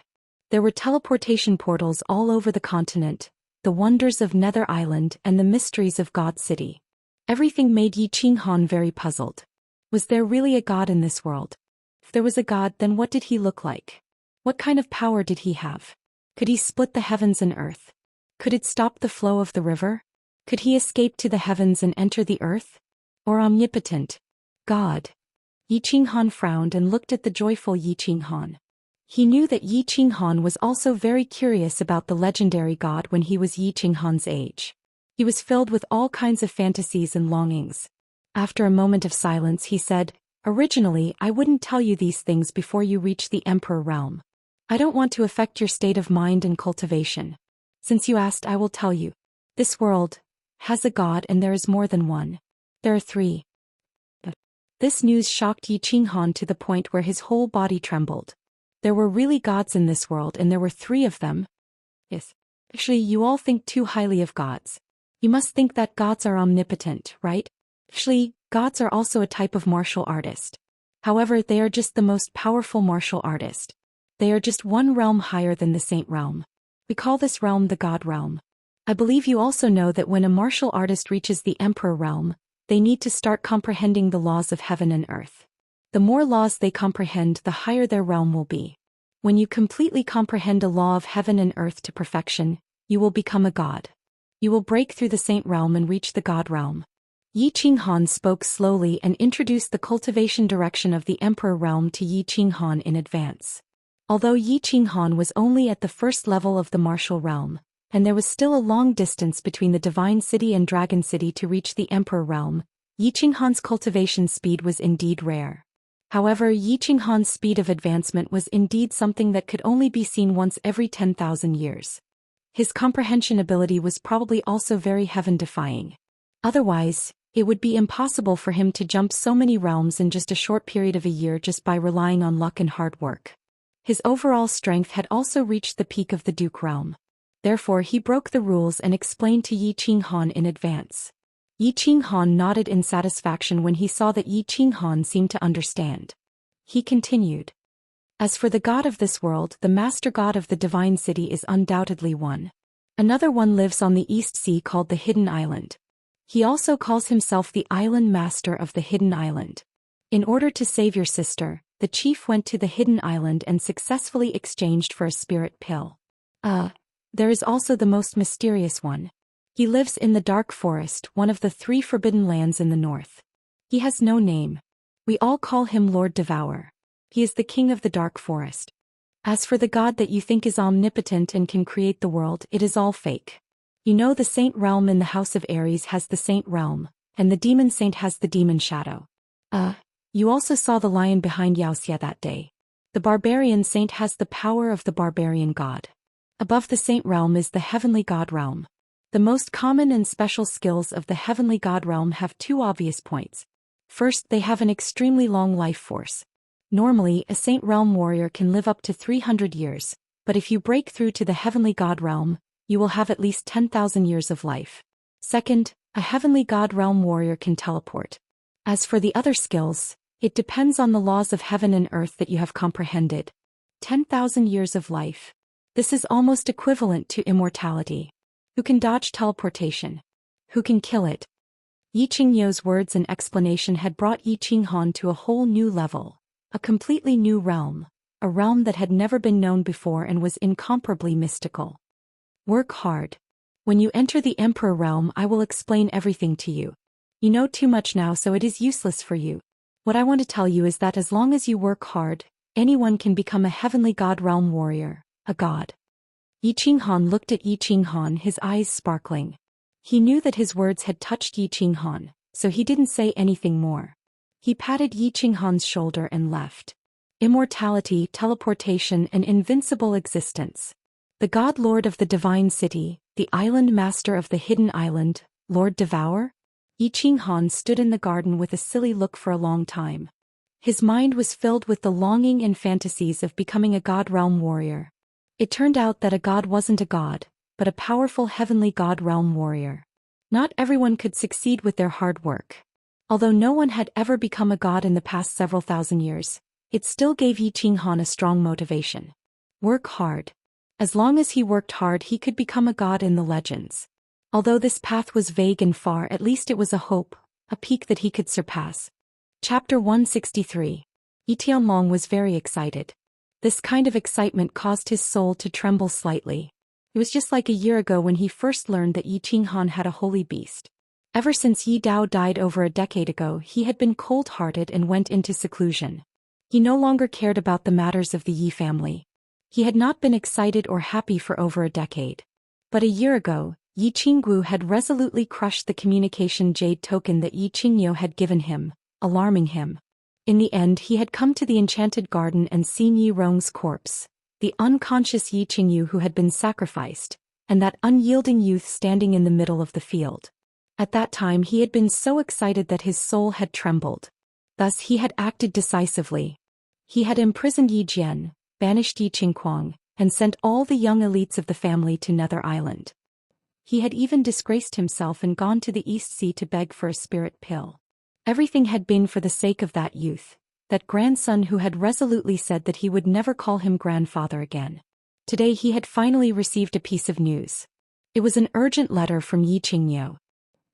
There were teleportation portals all over the continent, the wonders of Nether Island and the mysteries of God City. Everything made Yi Qinghan very puzzled. Was there really a god in this world? If there was a god, then what did he look like? What kind of power did he have? Could he split the heavens and earth? Could it stop the flow of the river? Could he escape to the heavens and enter the earth? Or omnipotent? God? Yi Qinghan frowned and looked at the joyful Yi Qinghan. He knew that Yi Qinghan was also very curious about the legendary god when he was Yi Qinghan's age. He was filled with all kinds of fantasies and longings. After a moment of silence he said, "Originally I wouldn't tell you these things before you reach the Emperor realm. I don't want to affect your state of mind and cultivation. Since you asked, I will tell you. This world has a god, and there is more than one. There are 3. This news shocked Yi Qinghan to the point where his whole body trembled. There were really gods in this world, and there were 3 of them? Yes. Actually, you all think too highly of gods. You must think that gods are omnipotent, right? Actually, gods are also a type of martial artist. However, they are just the most powerful martial artist. They are just one realm higher than the saint realm. We call this realm the god realm. I believe you also know that when a martial artist reaches the emperor realm, they need to start comprehending the laws of heaven and earth. The more laws they comprehend, the higher their realm will be. When you completely comprehend a law of heaven and earth to perfection, you will become a god. You will break through the saint realm and reach the god realm. Yi Qinghan spoke slowly and introduced the cultivation direction of the emperor realm to Yi Qinghan in advance. Although Yi Qinghan was only at the first level of the martial realm, and there was still a long distance between the Divine City and Dragon City to reach the Emperor realm, Yi Qinghan's cultivation speed was indeed rare. However, Yi Qinghan's speed of advancement was indeed something that could only be seen once every 10,000 years. His comprehension ability was probably also very heaven-defying. Otherwise, it would be impossible for him to jump so many realms in just a short period of a year just by relying on luck and hard work. His overall strength had also reached the peak of the Duke realm. Therefore he broke the rules and explained to Yi Qinghan in advance. Yi Qinghan nodded in satisfaction when he saw that Yi Qinghan seemed to understand. He continued. As for the god of this world, the master god of the Divine City is undoubtedly one. Another one lives on the East Sea called the Hidden Island. He also calls himself the Island Master of the Hidden Island. In order to save your sister, the chief went to the Hidden Island and successfully exchanged for a spirit pill. There is also the most mysterious one. He lives in the Dark Forest, one of the 3 forbidden lands in the north. He has no name. We all call him Lord Devour. He is the king of the Dark Forest. As for the god that you think is omnipotent and can create the world, it is all fake. You know, the saint realm in the House of Aries has the saint realm, and the demon saint has the demon shadow. You also saw the lion behind Xianxia that day. The barbarian saint has the power of the barbarian god. Above the saint realm is the heavenly god realm. The most common and special skills of the heavenly god realm have 2 obvious points. First, they have an extremely long life force. Normally, a saint realm warrior can live up to 300 years, but if you break through to the heavenly god realm, you will have at least 10,000 years of life. Second, a heavenly god realm warrior can teleport. As for the other skills, it depends on the laws of heaven and earth that you have comprehended. 10,000 years of life. This is almost equivalent to immortality. Who can dodge teleportation? Who can kill it? Yi Qingyou's words and explanation had brought Yi Qinghan to a whole new level, a completely new realm, a realm that had never been known before and was incomparably mystical. Work hard. When you enter the Emperor realm, I will explain everything to you. You know too much now, so it is useless for you. What I want to tell you is that as long as you work hard, anyone can become a heavenly god realm warrior, a god. Yi Qinghan looked at Yi Qinghan, his eyes sparkling. He knew that his words had touched Yi Qinghan, so he didn't say anything more. He patted Yi Qinghan's shoulder and left. Immortality, teleportation, and invincible existence. The God Lord of the Divine City, the Island Master of the Hidden Island, Lord Devour? Yi Qinghan stood in the garden with a silly look for a long time. His mind was filled with the longing and fantasies of becoming a God Realm warrior. It turned out that a god wasn't a god, but a powerful heavenly God Realm warrior. Not everyone could succeed with their hard work. Although no one had ever become a god in the past several thousand years, it still gave Yi Qinghan a strong motivation. Work hard. As long as he worked hard, he could become a god in the legends. Although this path was vague and far, at least it was a hope, a peak that he could surpass. Chapter 163. Yi Tianlong was very excited. This kind of excitement caused his soul to tremble slightly. It was just like a year ago when he first learned that Yi Qinghan had a holy beast. Ever since Yi Dao died over a decade ago, he had been cold-hearted and went into seclusion. He no longer cared about the matters of the Yi family. He had not been excited or happy for over a decade. But a year ago, Yi Qinggu had resolutely crushed the communication jade token that Yi Qingyo had given him, alarming him. In the end, he had come to the enchanted garden and seen Yi Rong's corpse, the unconscious Yi Qingyu who had been sacrificed, and that unyielding youth standing in the middle of the field. At that time he had been so excited that his soul had trembled. Thus he had acted decisively. He had imprisoned Yi Jian, banished Yi Qingquang, and sent all the young elites of the family to Nether Island. He had even disgraced himself and gone to the East Sea to beg for a spirit pill. Everything had been for the sake of that youth, that grandson who had resolutely said that he would never call him grandfather again. Today he had finally received a piece of news. It was an urgent letter from Yi Qingyo.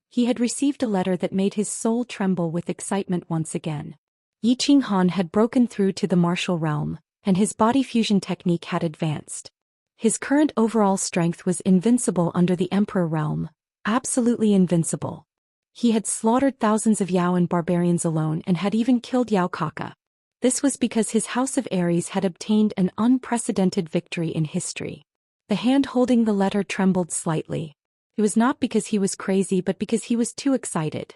He had received a letter that made his soul tremble with excitement once again. Yi Qinghan had broken through to the martial realm, and his body fusion technique had advanced. His current overall strength was invincible under the Emperor realm, absolutely invincible. He had slaughtered thousands of Yao and barbarians alone and had even killed Yao Kaka. This was because his House of Aries had obtained an unprecedented victory in history. The hand holding the letter trembled slightly. It was not because he was crazy but because he was too excited.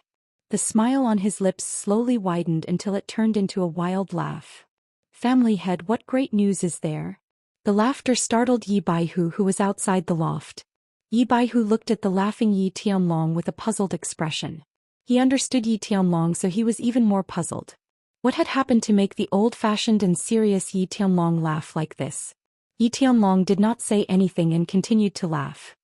The smile on his lips slowly widened until it turned into a wild laugh. "Family head, what great news is there?" The laughter startled Yi Baihu, who was outside the loft. Yi Baihu looked at the laughing Yi Tianlong with a puzzled expression. He understood Yi Tianlong, so he was even more puzzled. What had happened to make the old-fashioned and serious Yi Tianlong laugh like this? Yi Tianlong did not say anything and continued to laugh.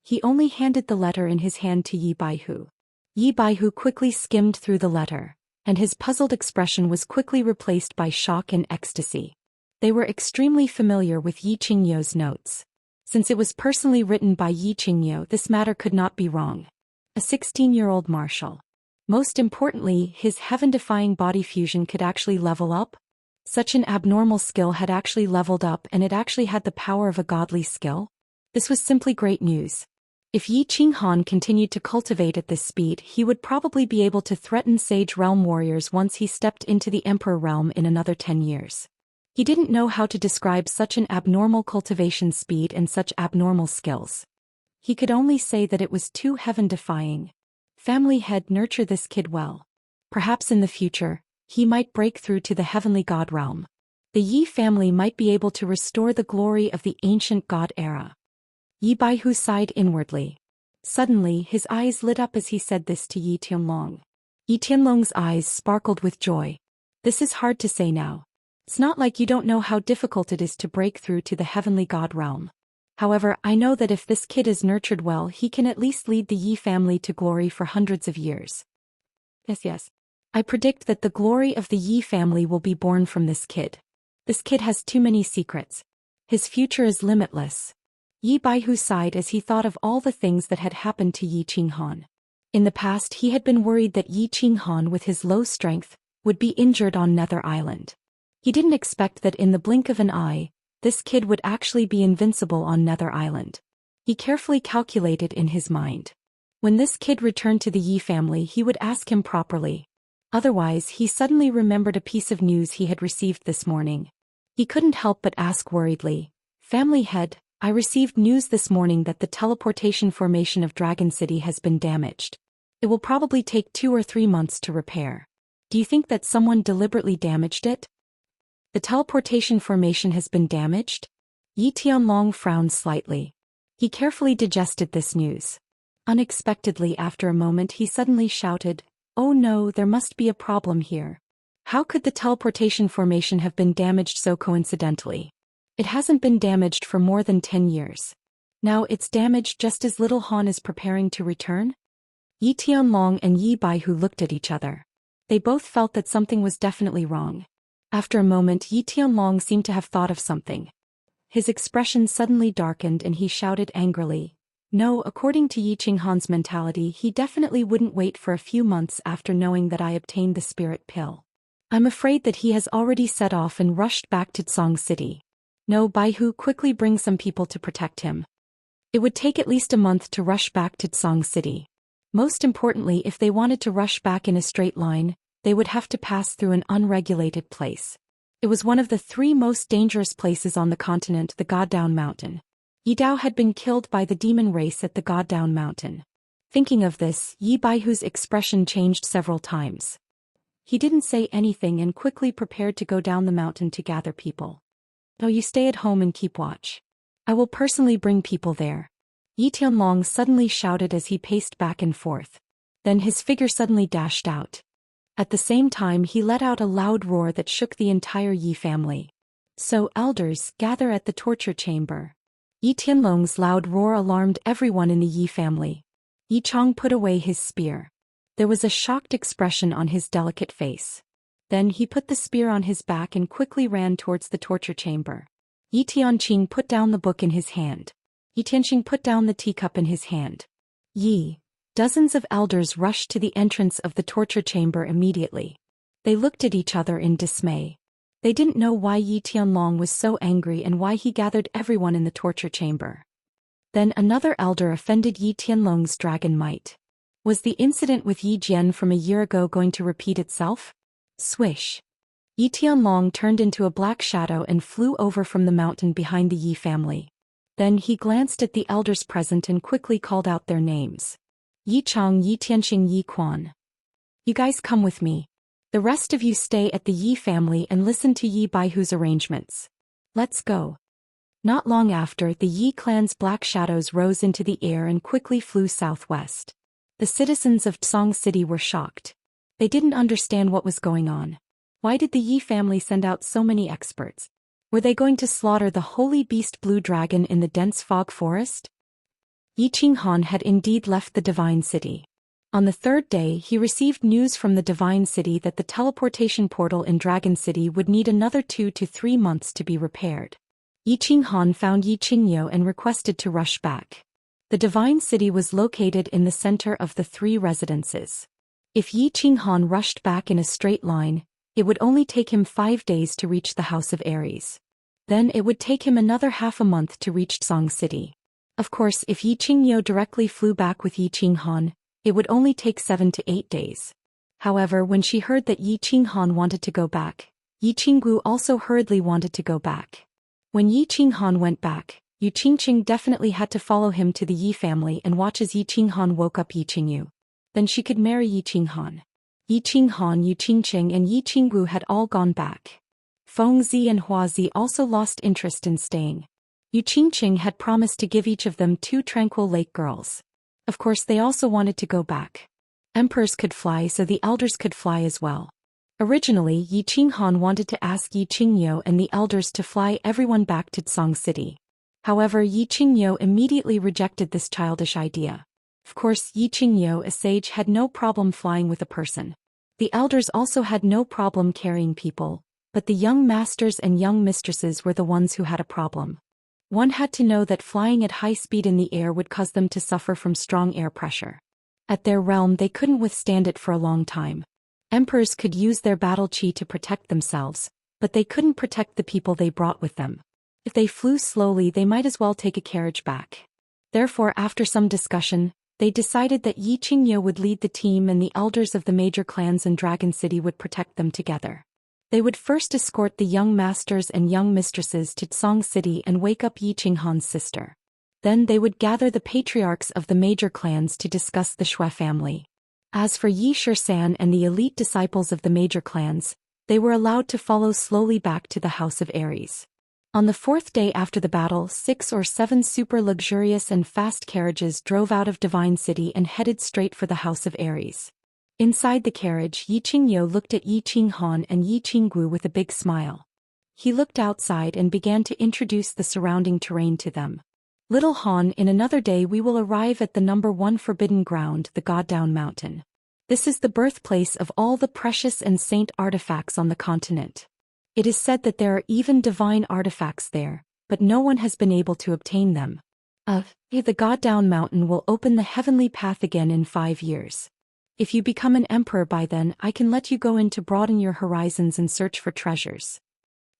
He only handed the letter in his hand to Yi Baihu. Yi Baihu quickly skimmed through the letter, and his puzzled expression was quickly replaced by shock and ecstasy. They were extremely familiar with Yi Qingyo's notes. Since it was personally written by Yi Qingyo, this matter could not be wrong. A 16-year-old martial. Most importantly, his heaven-defying body fusion could actually level up. Such an abnormal skill had actually leveled up, and it actually had the power of a godly skill. This was simply great news. If Yi Qinghan continued to cultivate at this speed, he would probably be able to threaten Sage Realm warriors once he stepped into the Emperor Realm in another 10 years. He didn't know how to describe such an abnormal cultivation speed and such abnormal skills. He could only say that it was too heaven-defying. Family head, nurture this kid well. Perhaps in the future, he might break through to the heavenly god realm. The Yi family might be able to restore the glory of the ancient god era. Yi Baihu sighed inwardly. Suddenly, his eyes lit up as he said this to Yi Tianlong. Yi Tianlong's eyes sparkled with joy. This is hard to say now. It's not like you don't know how difficult it is to break through to the heavenly god realm. However, I know that if this kid is nurtured well, he can at least lead the Yi family to glory for hundreds of years. Yes. I predict that the glory of the Yi family will be born from this kid. This kid has too many secrets. His future is limitless. Yi Baihu sighed as he thought of all the things that had happened to Yi Qinghan. In the past, he had been worried that Yi Qinghan, with his low strength, would be injured on Nether Island. He didn't expect that in the blink of an eye, this kid would actually be invincible on Nether Island. He carefully calculated in his mind. When this kid returned to the Yi family, he would ask him properly. Otherwise, he suddenly remembered a piece of news he had received this morning. He couldn't help but ask worriedly, "Family head, I received news this morning that the teleportation formation of Dragon City has been damaged. It will probably take 2 or 3 months to repair. Do you think that someone deliberately damaged it?" The teleportation formation has been damaged? Yi Tianlong frowned slightly. He carefully digested this news. Unexpectedly after a moment he suddenly shouted, "Oh no, there must be a problem here. How could the teleportation formation have been damaged so coincidentally? It hasn't been damaged for more than 10 years. Now it's damaged just as little Han is preparing to return?" Yi Tianlong and Yi Baihu looked at each other. They both felt that something was definitely wrong. After a moment Yi Tianlong seemed to have thought of something. His expression suddenly darkened and he shouted angrily, "No, according to Yi Qinghan's mentality he definitely wouldn't wait for a few months after knowing that I obtained the spirit pill. I'm afraid that he has already set off and rushed back to Tsong City. No, Baihu, quickly bring some people to protect him. It would take at least a month to rush back to Tsong City. Most importantly, if they wanted to rush back in a straight line, they would have to pass through an unregulated place. It was one of the 3 most dangerous places on the continent, the Goddown Mountain. Yi Dao had been killed by the demon race at the Goddown Mountain." Thinking of this, Yi Baihu's expression changed several times. He didn't say anything and quickly prepared to go down the mountain to gather people. "No, you stay at home and keep watch. I will personally bring people there," Yi Tianlong suddenly shouted as he paced back and forth. Then his figure suddenly dashed out. At the same time he let out a loud roar that shook the entire Yi family. "So, elders, gather at the torture chamber." Yi Tianlong's loud roar alarmed everyone in the Yi family. Yi Chong put away his spear. There was a shocked expression on his delicate face. Then he put the spear on his back and quickly ran towards the torture chamber. Yi Tianqing put down the book in his hand. Yi Tianqing put down the teacup in his hand. Dozens of elders rushed to the entrance of the torture chamber immediately. They looked at each other in dismay. They didn't know why Yi Tianlong was so angry and why he gathered everyone in the torture chamber. Then another elder offended Yi Tianlong's dragon might. Was the incident with Yi Jian from a year ago going to repeat itself? Swish! Yi Tianlong turned into a black shadow and flew over from the mountain behind the Yi family. Then he glanced at the elders present and quickly called out their names. Yi Chong, Yi Tianqing, Yi Quan. "You guys come with me. The rest of you stay at the Yi family and listen to Yi Baihu's arrangements. Let's go." Not long after, the Yi clan's black shadows rose into the air and quickly flew southwest. The citizens of Tsong City were shocked. They didn't understand what was going on. Why did the Yi family send out so many experts? Were they going to slaughter the holy beast Blue Dragon in the dense fog forest? Yi Qinghan had indeed left the Divine City. On the 3rd day he received news from the Divine City that the teleportation portal in Dragon City would need another 2 to 3 months to be repaired. Yi Qinghan found Yi Qingyou and requested to rush back. The Divine City was located in the center of the 3 residences. If Yi Qinghan rushed back in a straight line, it would only take him 5 days to reach the House of Aries. Then it would take him another half a month to reach Tsong City. Of course, if Yi Qingyou directly flew back with Yi Qinghan, it would only take 7 to 8 days. However, when she heard that Yi Qinghan wanted to go back, Yi Qinggu also hurriedly wanted to go back. When Yi Qinghan went back, Yu Qingqing definitely had to follow him to the Yi family and watch as Yi Qinghan woke up Yi Qingyu. Then she could marry Yi Qinghan. Yi Qinghan, Yu Qingqing and Yi Qinggu had all gone back. Fengzi and Huazi also lost interest in staying. Yu Qingqing had promised to give each of them 2 tranquil lake girls. Of course they also wanted to go back. Emperors could fly, so the elders could fly as well. Originally, Yi Qinghan wanted to ask Yi Qingyou and the elders to fly everyone back to Tsong City. However, Yi Qingyou immediately rejected this childish idea. Of course, Yi Qingyou, a sage, had no problem flying with a person. The elders also had no problem carrying people, but the young masters and young mistresses were the ones who had a problem. One had to know that flying at high speed in the air would cause them to suffer from strong air pressure. At their realm they couldn't withstand it for a long time. Emperors could use their battle chi to protect themselves, but they couldn't protect the people they brought with them. If they flew slowly they might as well take a carriage back. Therefore, after some discussion, they decided that Yi Qingyou would lead the team and the elders of the major clans in Dragon City would protect them together. They would first escort the young masters and young mistresses to Tsong City and wake up Yi Qinghan's sister. Then they would gather the patriarchs of the major clans to discuss the Shui family. As for Yi Shisan and the elite disciples of the major clans, they were allowed to follow slowly back to the House of Aries. On the fourth day after the battle, 6 or 7 super luxurious and fast carriages drove out of Divine City and headed straight for the House of Aries. Inside the carriage, Yi Qingyo looked at Yi Qinghan and Yi Qinggu with a big smile. He looked outside and began to introduce the surrounding terrain to them. Little Han, in another day we will arrive at the number 1 forbidden ground, the Goddown Mountain. This is the birthplace of all the precious and saint artifacts on the continent. It is said that there are even divine artifacts there, but no one has been able to obtain them. The Goddown Mountain will open the heavenly path again in 5 years. If you become an emperor by then, I can let you go in to broaden your horizons and search for treasures.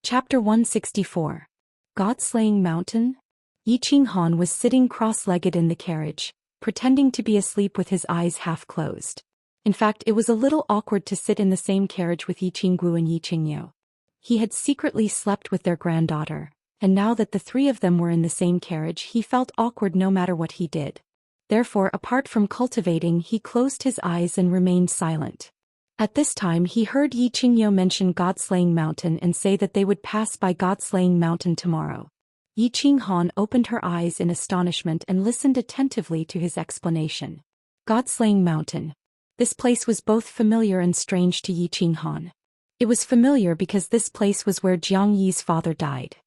Chapter 164. God-Slaying Mountain? Yi Qinghan was sitting cross-legged in the carriage, pretending to be asleep with his eyes half closed. In fact, it was a little awkward to sit in the same carriage with Yi Qinggu and Yi Qingyo. He had secretly slept with their granddaughter, and now that the 3 of them were in the same carriage, he felt awkward no matter what he did. Therefore, apart from cultivating, he closed his eyes and remained silent. At this time he heard Yi Qingyo mention God-Slaying Mountain and say that they would pass by God-Slaying Mountain tomorrow. Yi Qinghan opened her eyes in astonishment and listened attentively to his explanation. God-Slaying Mountain. This place was both familiar and strange to Yi Qinghan. It was familiar because this place was where Jiang Yi's father died.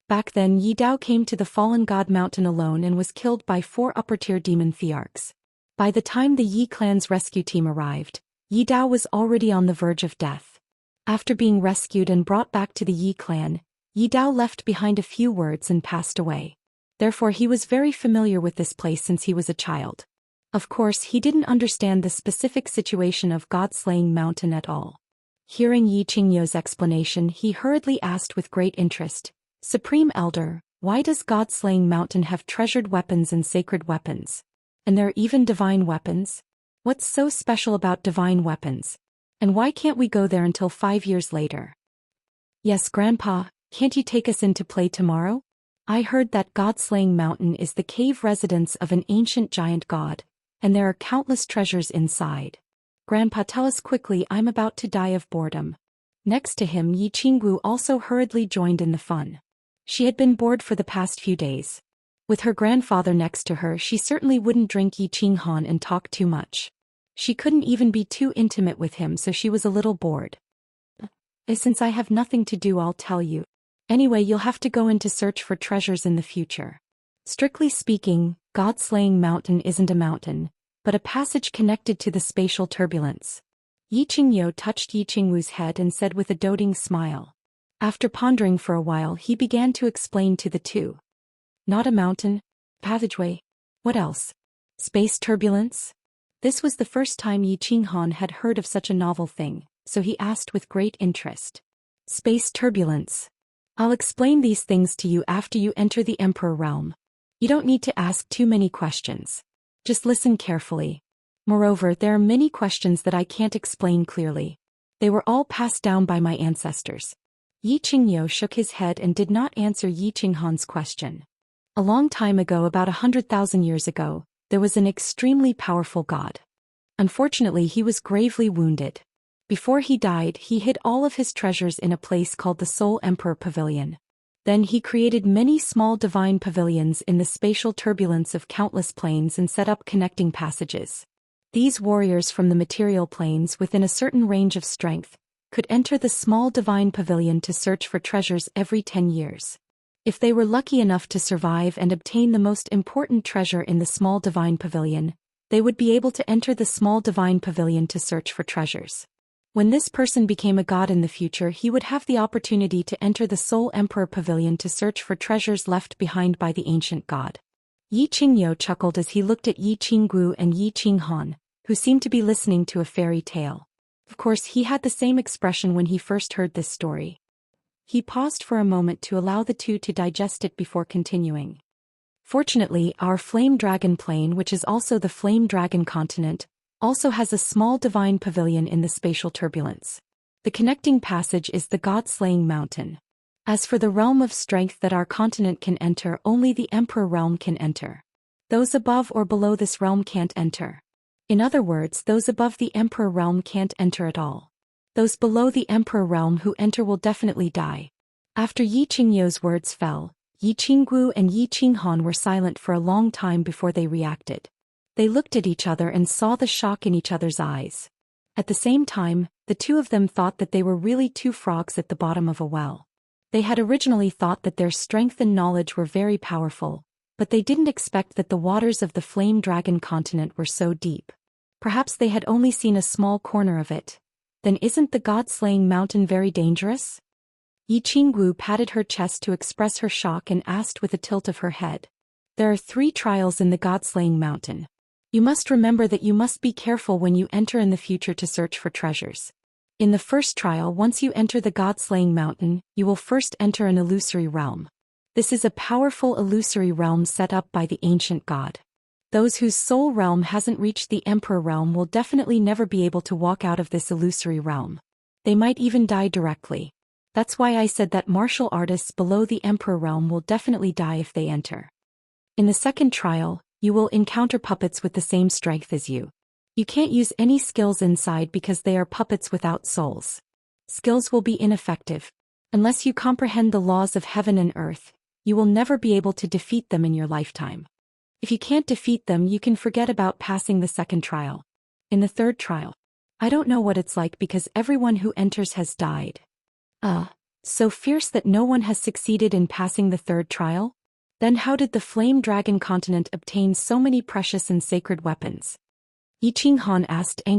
Back then Yi Dao came to the fallen god mountain alone and was killed by 4 upper-tier demon thearchs. By the time the Yi clan's rescue team arrived, Yi Dao was already on the verge of death. After being rescued and brought back to the Yi clan, Yi Dao left behind a few words and passed away. Therefore he was very familiar with this place since he was a child. Of course he didn't understand the specific situation of God-Slaying Mountain at all. Hearing Yi Qingyo's explanation, he hurriedly asked with great interest, "Supreme Elder, why does God-Slaying Mountain have treasured weapons and sacred weapons? And there are even divine weapons? What's so special about divine weapons? And why can't we go there until 5 years later?" "Yes, Grandpa, can't you take us in to play tomorrow? I heard that God-Slaying Mountain is the cave residence of an ancient giant god, and there are countless treasures inside. Grandpa, tell us quickly, I'm about to die of boredom." Next to him, Yi Qinggu also hurriedly joined in the fun. She had been bored for the past few days. With her grandfather next to her, she certainly wouldn't drink Yi Qinghan and talk too much. She couldn't even be too intimate with him, so she was a little bored. "Since I have nothing to do, I'll tell you. Anyway, you'll have to go in to search for treasures in the future. Strictly speaking, God-Slaying Mountain isn't a mountain, but a passage connected to the spatial turbulence." Yi Qingyo touched Yi Qingwu's head and said with a doting smile. After pondering for a while, he began to explain to the two. "Not a mountain? Passageway? What else? Space turbulence?" This was the first time Yi Qinghan had heard of such a novel thing, so he asked with great interest. "Space turbulence. I'll explain these things to you after you enter the Emperor realm. You don't need to ask too many questions. Just listen carefully. Moreover, there are many questions that I can't explain clearly. They were all passed down by my ancestors." Yi Qingyo shook his head and did not answer Yi Qinghan's question. A long time ago, about 100,000 years ago, there was an extremely powerful god. Unfortunately, he was gravely wounded. Before he died, he hid all of his treasures in a place called the Soul Emperor Pavilion. Then he created many small divine pavilions in the spatial turbulence of countless planes and set up connecting passages. These warriors from the material planes within a certain range of strength could enter the small divine pavilion to search for treasures every 10 years. If they were lucky enough to survive and obtain the most important treasure in the small divine pavilion, they would be able to enter the small divine pavilion to search for treasures. When this person became a god in the future, he would have the opportunity to enter the Soul Emperor Pavilion to search for treasures left behind by the ancient god. Yi Qingyo chuckled as he looked at Yi Qinggu and Yi Qinghan, who seemed to be listening to a fairy tale. Of course, he had the same expression when he first heard this story. He paused for a moment to allow the two to digest it before continuing. "Fortunately, our Flame Dragon Plain, which is also the Flame Dragon Continent, also has a small divine pavilion in the spatial turbulence. The connecting passage is the God-Slaying Mountain. As for the realm of strength that our continent can enter, only the Emperor realm can enter. Those above or below this realm can't enter. In other words, those above the Emperor realm can't enter at all. Those below the Emperor realm who enter will definitely die. After Yi Qingyou's words fell, Yi Qinggu and Yi Qinghan were silent for a long time before they reacted. They looked at each other and saw the shock in each other's eyes. At the same time, the two of them thought that they were really two frogs at the bottom of a well. They had originally thought that their strength and knowledge were very powerful, but they didn't expect that the waters of the Flame Dragon continent were so deep. Perhaps they had only seen a small corner of it. Then isn't the god-slaying mountain very dangerous? Yi Qinggu patted her chest to express her shock and asked with a tilt of her head. There are 3 trials in the god-slaying mountain. You must remember that you must be careful when you enter in the future to search for treasures. In the first trial, once you enter the god-slaying mountain, you will first enter an illusory realm. This is a powerful illusory realm set up by the ancient god. Those whose soul realm hasn't reached the emperor realm will definitely never be able to walk out of this illusory realm. They might even die directly. That's why I said that martial artists below the emperor realm will definitely die if they enter. In the second trial, you will encounter puppets with the same strength as you. You can't use any skills inside because they are puppets without souls. Skills will be ineffective. Unless you comprehend the laws of heaven and earth, you will never be able to defeat them in your lifetime. If you can't defeat them, you can forget about passing the second trial. In the third trial, I don't know what it's like because everyone who enters has died. So fierce that no one has succeeded in passing the third trial? Then how did the Flame Dragon continent obtain so many precious and sacred weapons? Yi Qinghan asked angrily.